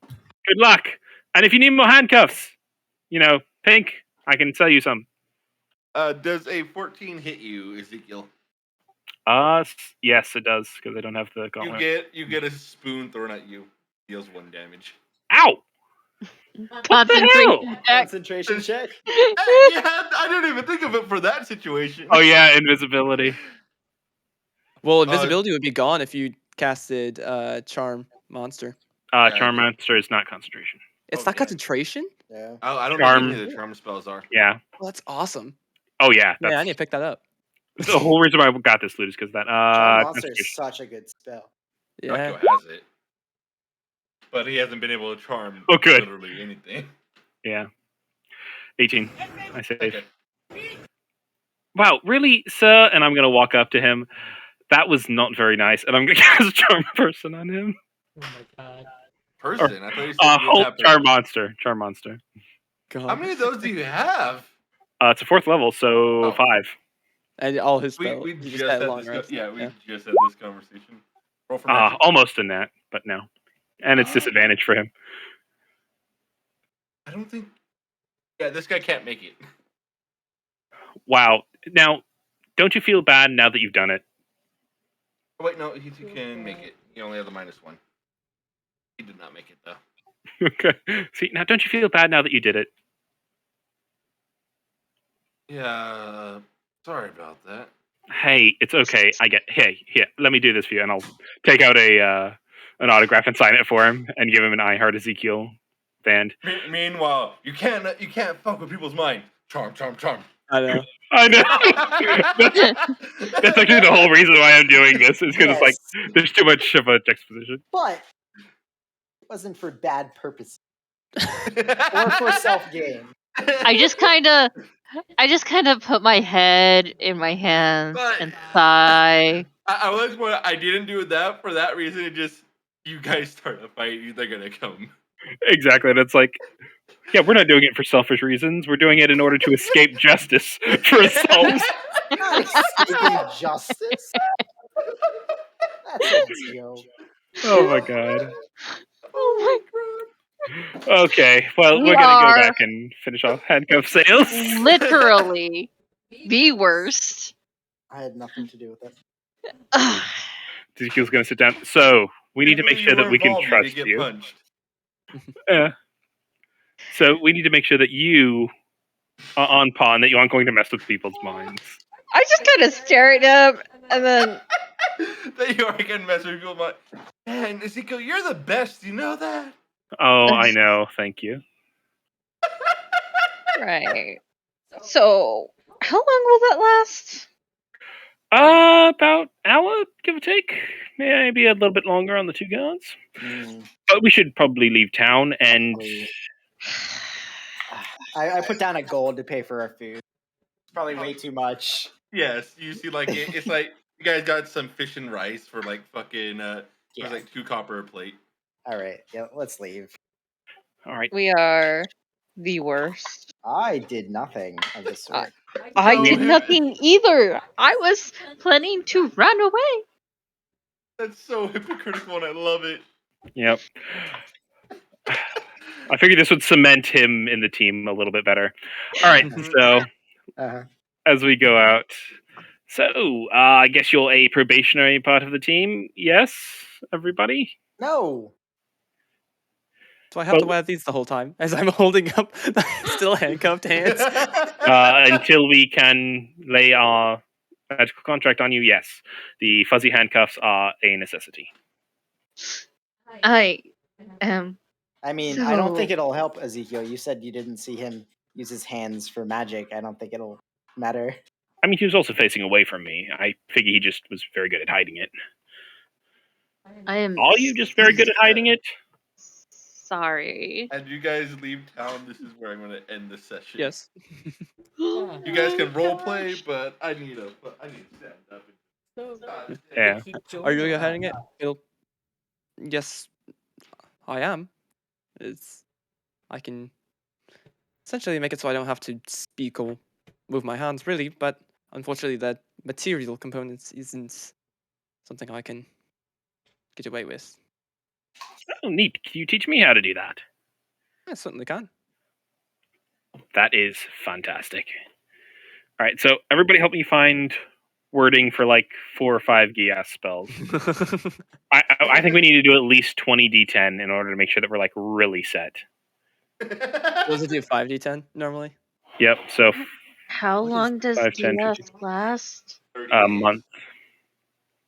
Good luck. And if you need more handcuffs, Pink, I can sell you some. Does a 14 hit you, Ezekiel? Yes, it does, because I don't have the gauntlet. You get a spoon thrown at you. Deals 1 damage. Ow! Concentration check. Concentration check. I didn't even think of it for that situation. Oh yeah, invisibility. Well, invisibility would be gone if you casted Charm Monster. Charm Monster is not concentration. It's not concentration? Yeah. I don't Charm. think any of the charm spells are. Yeah. Well, that's awesome. Oh yeah. Yeah, I need to pick that up. The whole reason why I got this loot is because that. Charm Monster is such a good spell. Yeah. Rocco has it. But he hasn't been able to charm good. literally anything. Yeah. 18. I saved. Okay. Wow, really, sir? And I'm gonna walk up to him. That was not very nice, and I'm gonna cast Charm Person on him. Oh my god. Person? I thought you said you would have Charm Monster. Charm Monster. God. How many of those do you have? It's a 4th level, so 5. And all his We spells. we he just had had long this. rest. We just had this conversation. Roll for magic. Almost in that, but no. And it's disadvantage for him. I don't think. Yeah, this guy can't make it. Wow. Now, don't you feel bad now that you've done it? Oh, wait, no, he can make it. He only has a -1. He did not make it though. Okay. See, now don't you feel bad now that you did it? Yeah, sorry about that. Hey, it's okay. Hey, here, let me do this for you, and I'll take out an autograph and sign it for him, and give him an I Heart Ezekiel band. Meanwhile, you can't fuck with people's mind. Charm. I know. I know. That's actually the whole reason why I'm doing this, is because Yes. there's too much of a juxtaposition. But it wasn't for bad purposes or for self gain. I just kind of put my head in my hands But- and sigh. I didn't do that for that reason. It just you guys start a fight, they're gonna come. Exactly. And it's yeah, we're not doing it for selfish reasons. We're doing it in order to escape justice for assault. Not escaping justice. That's a joke. Oh my god. Oh Okay, well, We we're gonna are- go back and finish off handcuff sales. my! Literally, the worst. I had nothing to do with it. Ugh. Ezekiel's gonna sit down. So we need to make sure that we can trust you. Punched. So we need to make sure that you on pawn that you aren't going to mess with people's minds. I just kind of stare at him, and then That you are getting messed with people, but man, Ezekiel, you're the best. You know that? Oh, I know. Thank you. right. So, how long will that last? About hour, give or take. Maybe a little bit longer on the two guards. Mm, But we should probably leave town and. probably- I put down a gold to pay for our food. It's probably way too much. Yes, you see, like it's like you guys got some fish and rice for like fucking it Yeah. was like 2 copper a plate. All right. Yeah. Let's leave. All right. We are the worst. I did nothing of the sort. I So did nothing either. I was planning to run away. That's so hypocritical, and I love it. Yep. I figured this would cement him in the team a little bit better. All right. So Uh-huh. as we go out. So, I guess you're a probationary part of the team. Yes, everybody. No. Do I have to wear these the whole time as I'm holding up still handcuffed hands? Until we can lay our magical contract on you, yes. The fuzzy handcuffs are a necessity. I am. I mean, I don't think So- it'll help Ezekiel. You said you didn't see him use his hands for magic. I don't think it'll matter. I mean, he was also facing away from me. I figure he just was very good at hiding it. I am. Are you just very good at hiding it? Sorry. And you guys leave town. This is where I'm going to end the session. Yes. You guys can role play, but I need to stand up. Yeah. Are you really hiding it? Yes, I am. I can essentially make it so I don't have to speak or move my hands, really, but unfortunately that material components isn't something I can get away with. Oh, neat. Can you teach me how to do that? I certainly can. That is fantastic. All right, so everybody help me find wording for like 4 or 5 Gias spells. I think we need to do at least 20 D10 in order to make sure that we're like really set. Does it do 5d10 normally? Yep, so How long does 5, 10, DS 15. last? A month.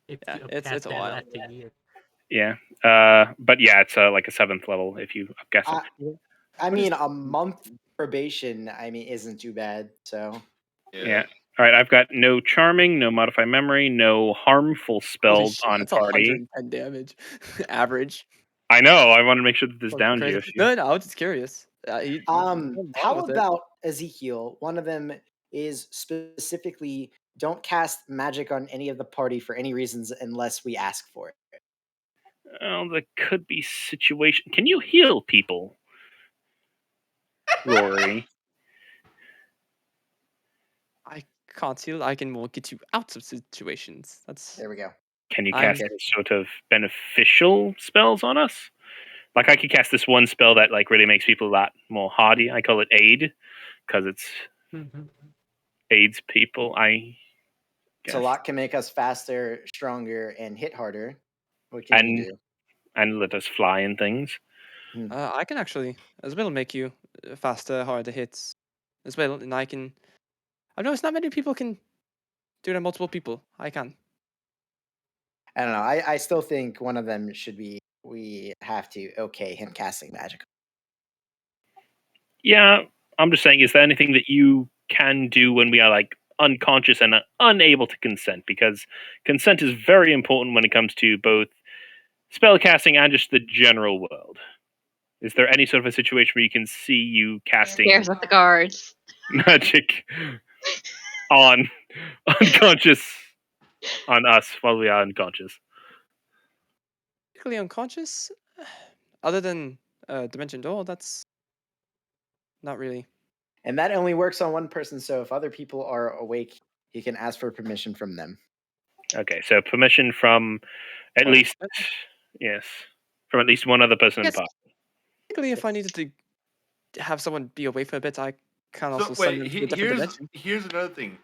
If Yeah, you it's upcast a that while. last a year. Yeah. But yeah, it's like a 7th level if you guess it. I mean, a month probation, I mean, isn't too bad. So Yeah. All right, I've got no charming, no modify memory, no harmful Holy spells shit, on that's party. 110 damage. Average. I know. I want to make sure that this Fucking down crazy. GSU. No, I was just curious. how about Ezekiel? One of them is specifically don't cast magic on any of the party for any reasons unless we ask for it. Oh, there could be situation. Can you heal people, Rory? I can't heal. I can more get you out of situations. That's There we go. Can you I'm- cast any sort of beneficial spells on us? Like I could cast this one spell that like really makes people a lot more hardy. I call it aid because it's aids people. I guess. Talak can make us faster, stronger, and hit harder. What can you do? And let us fly and things. I can actually as well make you faster, harder hits as well, and I noticed not many people can do that. Multiple people. I can. I don't know. I still think one of them should be. We have to him casting magic. Yeah, I'm just saying, is there anything that you can do when we are like unconscious and unable to consent? Because consent is very important when it comes to both spellcasting and just the general world. Is there any sort of a situation where you can see you casting Stares at the guards. magic on unconscious on us while we are unconscious? Particularly unconscious. Other than Dimension Door, that's not really. And that only works on one person. So if other people are awake, he can ask for permission from them. Okay, so permission from at least from at least one other person in the party. Particularly if I needed to have someone be away for a bit, I can also So send wait, them to a different dimension. here's another thing.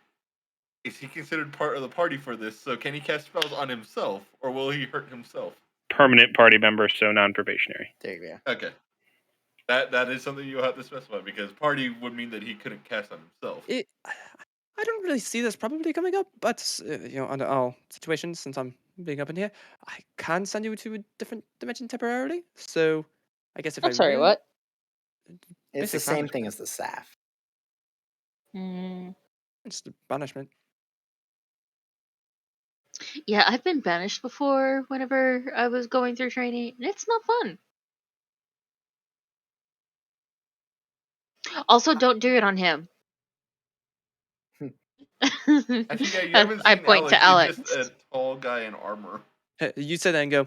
Is he considered part of the party for this? So can he cast spells on himself, or will he hurt himself? Permanent party member, so non-probationary. There you go. Okay, That is something you have to specify because party would mean that he couldn't cast on himself. I don't really see this probably coming up, but under all situations, since I'm being up in here, I can send you to a different dimension temporarily. So, I guess if I'm I sorry, really, what? It's the Basic same thing banishment. as the staff. Mm. It's the banishment. Yeah, I've been banished before whenever I was going through training, and it's not fun. Also, don't do it on him. Actually, yeah, you haven't I seen point Alex. to Alex. He's just a tall guy in armor. You say that and go.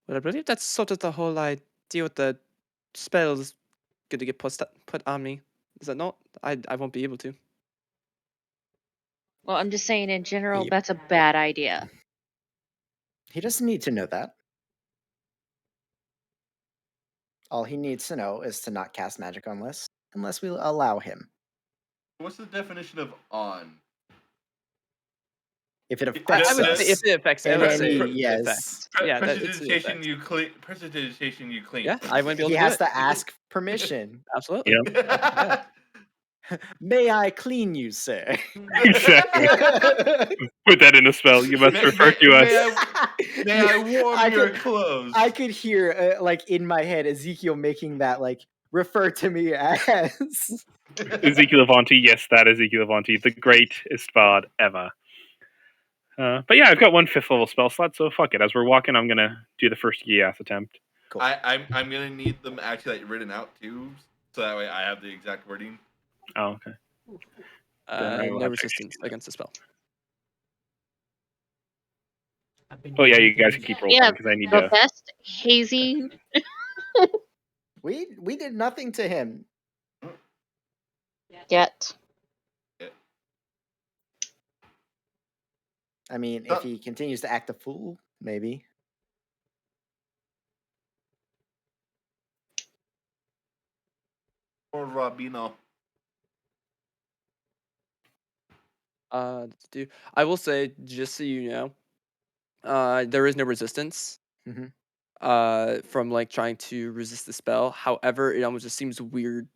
Well, I believe that's sort of the whole idea with the spells going to get put on me. Is that not? I won't be able to. Well, I'm just saying in general, Yep. that's a bad idea. He doesn't need to know that. All he needs to know is to not cast magic unless we allow him. What's the definition of on? If it It- affects I would us, say if it affects, I in would pre- say any pre- it yes, affects. Yeah, that it's an prestidigitation effect. you clean. Prestidigitation you clean. Yeah, I wouldn't be able he to do has it. to ask permission. Absolutely. Yeah. May I clean you, sir? Exactly. Put that in the spell. You must refer to us. May I warm your clothes? I could hear, like in my head, Ezekiel making that like refer to me as Ezekiel Avanti, yes, that is Ezekiel Avanti, the greatest bard ever. But yeah, I've got one 5th level spell slot, so fuck it. As we're walking, I'm gonna do the first Gias attempt. Cool. I'm gonna need them actually like written out too, so that way I have the exact wording. Oh, okay. Then I will No have to resistance against the spell. Oh yeah, you guys can keep rolling Yeah, because I need the to. best hazing. We did nothing to him. Yet. I mean, if he continues to act a fool, maybe. Or Robino. I will say, just so you know, there is no resistance. Mhm. From like trying to resist the spell. However, it almost just seems weirdly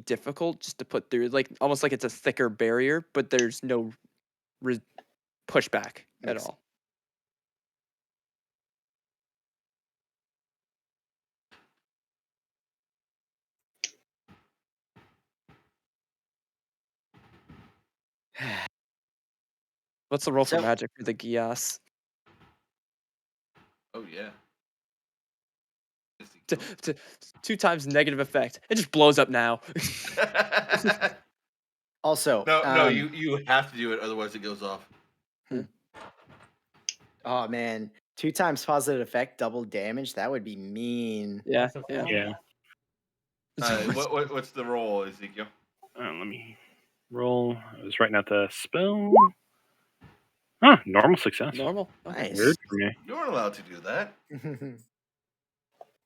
difficult just to put through, like almost like it's a thicker barrier, but there's no pushback at Makes all. What's the roll for So- magic for the Gias? Oh yeah. 2 times negative effect. It just blows up now. Also, no, you have to do it, otherwise it goes off. Oh man, 2 times positive effect, double damage. That would be mean. Yeah. Yeah. What's the roll, Ezekiel? Let me roll. I was writing out the spell. Ah, normal success. Normal. Okay. Nice. Weird for me. You weren't allowed to do that.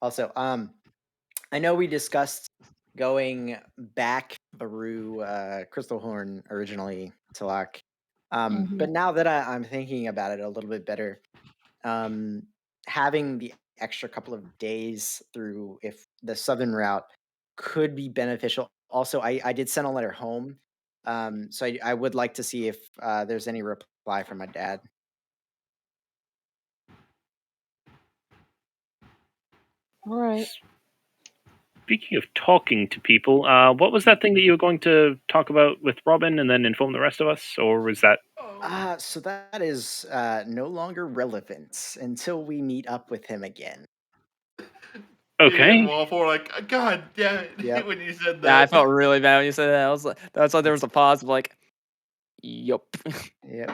Also, I know we discussed going back through Crystal Horn originally to lock. But now that I'm thinking about it a little bit better, having the extra couple of days through if the southern route could be beneficial. Also, I did send a letter home, so I would like to see if there's any reply from my dad. All right. Speaking of talking to people, what was that thing that you were going to talk about with Robin and then inform the rest of us, or was that? So that is no longer relevant until we meet up with him again. Okay. All four like, God damn it! Yep. When you said that, Yeah, I felt really bad when you said that. I was like, that's why there was a pause of like, yup. Yep.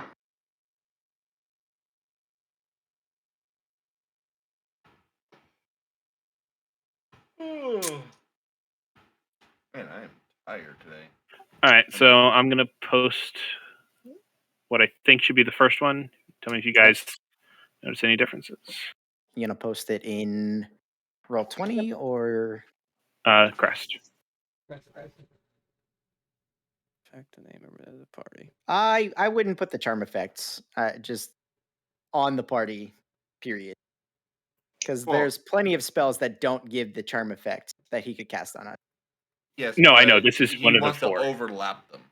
Man, I am tired today. All right, so I'm gonna post what I think should be the first one. Tell me if you guys notice any differences. You gonna post it in Roll20 or Crest. Check the name of the party. I wouldn't put the charm effects just on the party, period. Because Well- there's plenty of spells that don't give the charm effect that he could cast on us. Yes. No, I know, but this is he one of the wants to 4. overlap them.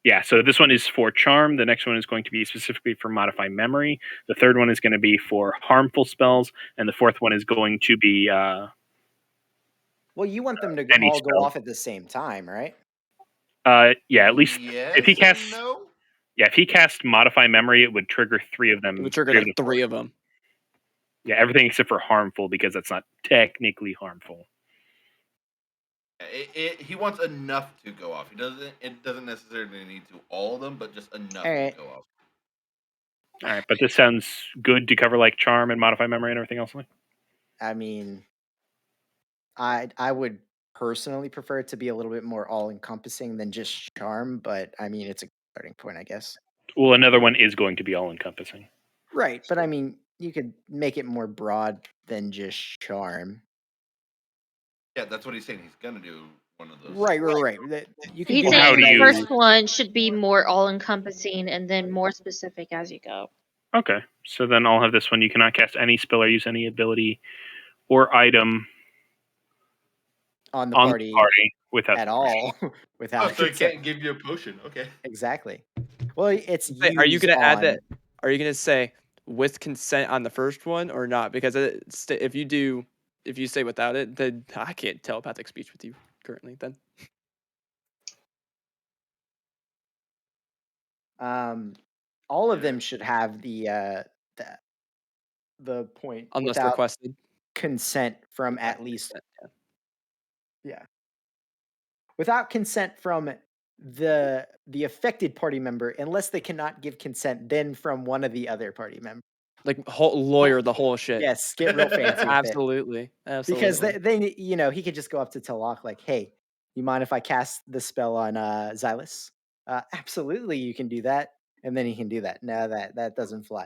Yeah, so this one is for charm. The next one is going to be specifically for modify memory. The third one is going to be for harmful spells, and the fourth one is going to be Well, you want them to any all go spell. off at the same time, right? Yeah, at least yes if he and casts. no. Yeah, if he casts modify memory, it would trigger 3 of them. It would trigger 3 like of the 3 4. of them. Yeah, everything except for harmful, because that's not technically harmful. He wants enough to go off. It doesn't necessarily need to all of them, but just enough Alright. to go off. All right, but this sounds good to cover like charm and modify memory and everything else. I mean, I would personally prefer it to be a little bit more all encompassing than just charm, but I mean, it's a starting point, I guess. Well, another one is going to be all encompassing. Right, but I mean, you could make it more broad than just charm. Yeah, that's what he's saying. He's gonna do one of those. Right. You can He's do how saying do the you- first one should be more all-encompassing and then more specific as you go. Okay, so then I'll have this one. You cannot cast any spell or use any ability or item on the on party, the party without at all without Oh, so he consent. can't give you a potion. Okay. Exactly. Well, it's Say, are you used going to add on- that? Are you going to say with consent on the first one or not? Because if you say without it, then I can't telepathic speech with you currently. Then all of Yeah. them should have the point unless without requested. consent from at Without least consent, yeah. Without consent from the affected party member, unless they cannot give consent, then from one of the other party members. like whole lawyer the whole shit. Yes, get real fancy with it. Absolutely. Because then he could just go up to Talak like, "Hey, you mind if I cast the spell on Xylus?" Absolutely, you can do that, and then he can do that. No, that doesn't fly.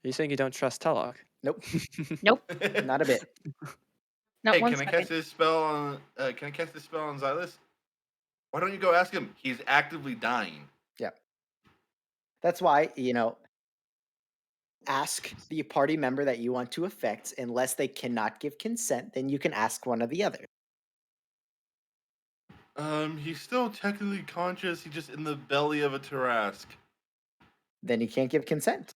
Are you saying you don't trust Telok? Nope, Nope, not a bit. not Hey, one can I second. cast this spell on? Can I cast this spell on Xylus? Why don't you go ask him? He's actively dying. Yeah, that's why ask the party member that you want to affect. Unless they cannot give consent, then you can ask one of the others. He's still technically conscious. He's just in the belly of a Tarask. Then he can't give consent.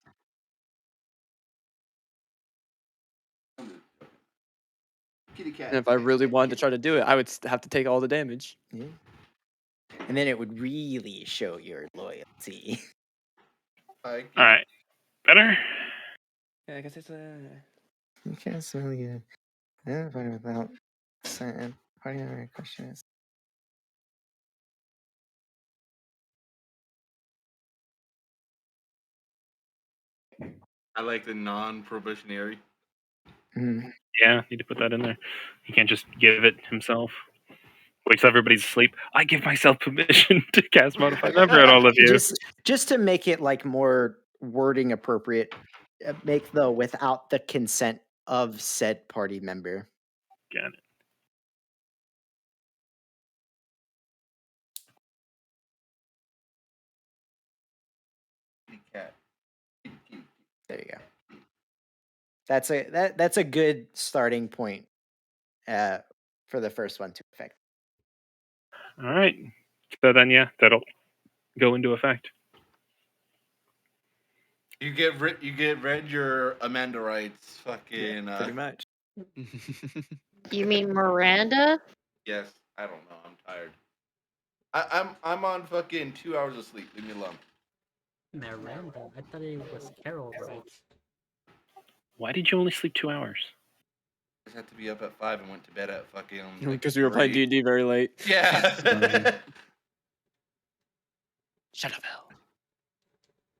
Kitty cat. And if I really wanted to try to do it, I would have to take all the damage. Yeah. And then it would really show your loyalty. All right, better. Yeah, I guess it's Okay, that's really good. Yeah, but without consent, party member questions. I like the non-probationary. Yeah, need to put that in there. He can't just give it himself. Wait till everybody's asleep. I give myself permission to cast modify memory on all of you. Just to make it like more wording appropriate, make the without the consent of said party member. Got it. Kitty cat. Kitty. There you go. That's a good starting point for the first one to affect. All right. So then, yeah, that'll go into effect. You get read your Amanda rights. Fucking. Pretty much. You mean Miranda? Yes. I don't know. I'm tired. I'm on fucking 2 hours of sleep. Leave me alone. Miranda. I thought it was Carol, right? Why did you only sleep 2 hours? I just had to be up at 5 and went to bed at fucking. Because we were playing 3. D&D very late. Yeah. Shadowfell.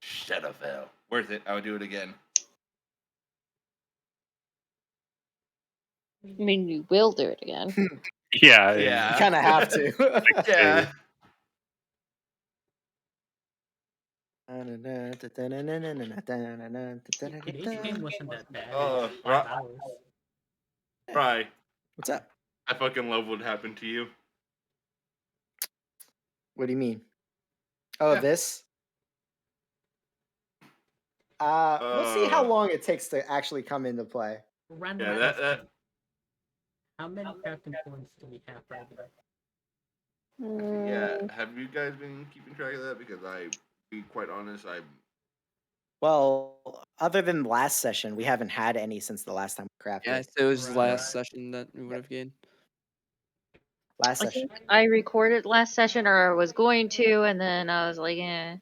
Shadowfell. Worth it. I would do it again. I mean, you will do it again. Yeah. Yeah. You kind of have to. Yeah. Today's game wasn't that bad. It Oh, was 5 hours. Right. What's up? I fucking love what happened to you. What do you mean? Oh, Yeah. this? We'll see how long it takes to actually come into play. Random Yeah, question. that How many crafting points do we have right now? Yeah, have you guys been keeping track of that? Because be quite honest, Well, other than last session, we haven't had any since the last time we crafted. Yeah, so it was Right. last session that we would have gained. Last I session. think I recorded last session, or was going to, and then I was like, eh.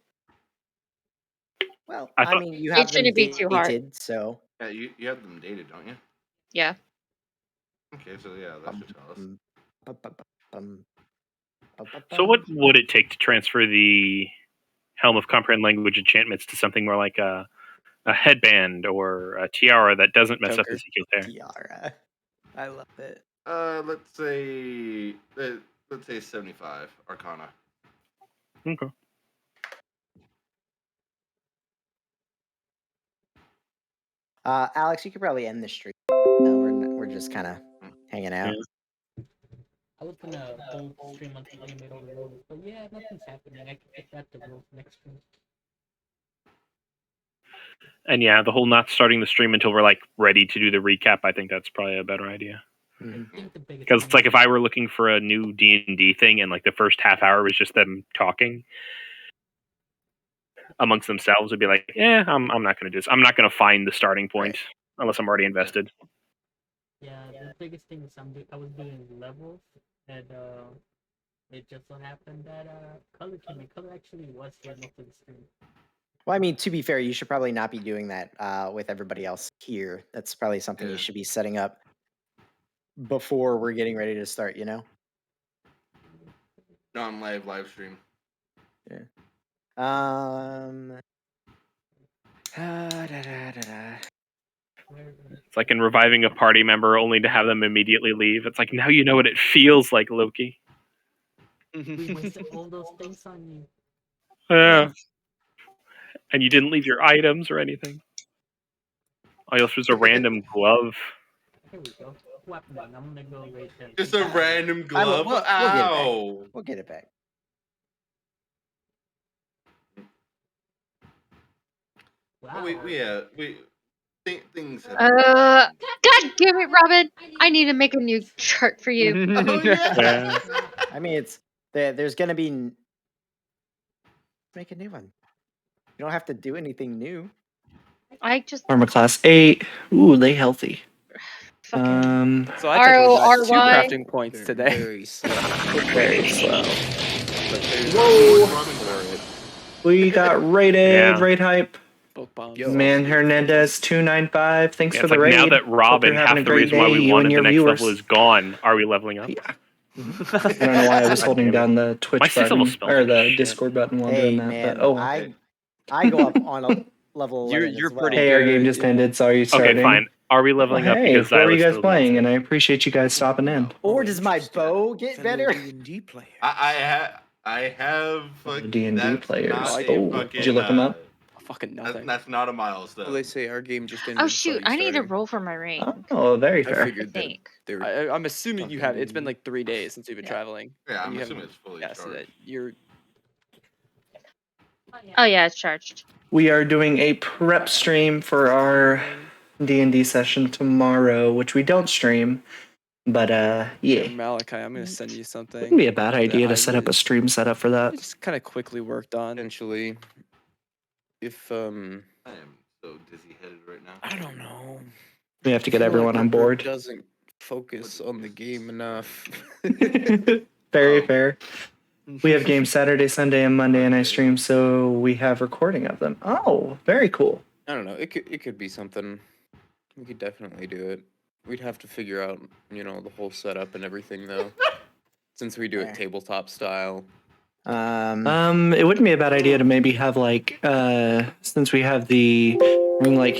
Well, I I thought- mean, you have them shouldn't be too hard. dated, so. yeah, you have them dated, don't you? Yeah. Okay, so yeah, that should tell us. So what would it take to transfer the Helm of Comprehend Language enchantments to something more like a headband or a tiara that doesn't mess up Choker. Ezekiel's hair? Tiara. I love it. Let's say 75 Arcana. Okay. Alex, you could probably end the stream. We're just kind of hanging out. Yeah. I was gonna hold stream until you made all the rules, but yeah, nothing's happening. I can pick out the rules next stream. And yeah, the whole not starting the stream until we're like ready to do the recap, I think that's probably a better idea. I think the biggest Because thing it's like is- if I were looking for a new D&D thing and like the first half hour was just them talking amongst themselves, it'd be like, I'm not going to do this. I'm not going to find the starting point unless I'm already invested. Yeah, the biggest thing is I was doing levels, and it just so happened that Color came in. Color actually was here most of the stream. Well, I mean, to be fair, you should probably not be doing that with everybody else here. That's probably something you should be setting up before we're getting ready to start, you know? Non-live live stream. Yeah. It's like in reviving a party member only to have them immediately leave. It's like, now you know what it feels like, Loki. We wasted all those things on you. Yeah. And you didn't leave your items or anything. All else was a random glove. Here we go. Weapon one. I'm gonna go rate them. Just a random glove. We'll get it Ow! back. We'll get it back. Wow. Things. Have God damn it, Robin! I need to make a new chart for you. Oh yeah. Yeah. I mean, there's gonna be. Make a new one. You don't have to do anything new. I just Armor class 8. Ooh, they healthy. fucking So I technically got 2 RORY. crafting points today. Very slow. Very slow. Whoa! We got rated. Raid hype. Book bombs. Man Hernandez 295. Thanks Yeah, for it's the like raid. now that Robin, Hope you're having half a the great reason why day, we you wanted and the your next viewers. level is gone. Are we leveling up? Yeah. I don't know why I was holding down the Twitch My sixth level button spells or are the shit. Discord button while Hey doing that. man, But I go up on a level 11 You're as well. pretty hey, our good, game just yeah. ended. Sorry, starting. Okay, fine. Are we leveling up Hey, because what were you Xylo's guys still playing? doing And I appreciate you guys stopping in. Or does my bow get better? D&D player. I have The fucking D&D that's players. not a Oh, fucking, did you look them up? Fucking nothing. That's not a milestone. Well, they say our game just ended. Oh so shoot! are you I need to starting? roll for my rank. Oh, very I fair. I figured that think. they were. I'm assuming you have. It's been like 3 days since you've been Yeah. traveling. Yeah, and I'm you assuming haven't- it's fully Yeah, so charged. that you're. Oh yeah, it's charged. We are doing a prep stream for our D&D session tomorrow, which we don't stream. But yeah, Malachi, I'm gonna send you something. wouldn't be a bad that idea to I set up a was- stream setup for I that. just kind of quickly worked on. Potentially, if I am so dizzy headed right now. I don't know. We have to get I feel everyone like on the group board. Doesn't focus on the game enough. Very Oh. fair. We have games Saturday, Sunday, and Monday, and I stream, so we have recording of them. Oh, very cool. I don't know. It could be something. We could definitely do it. We'd have to figure out, the whole setup and everything, though. Since we do it tabletop style. It wouldn't be a bad idea to maybe have like, since we have the ring light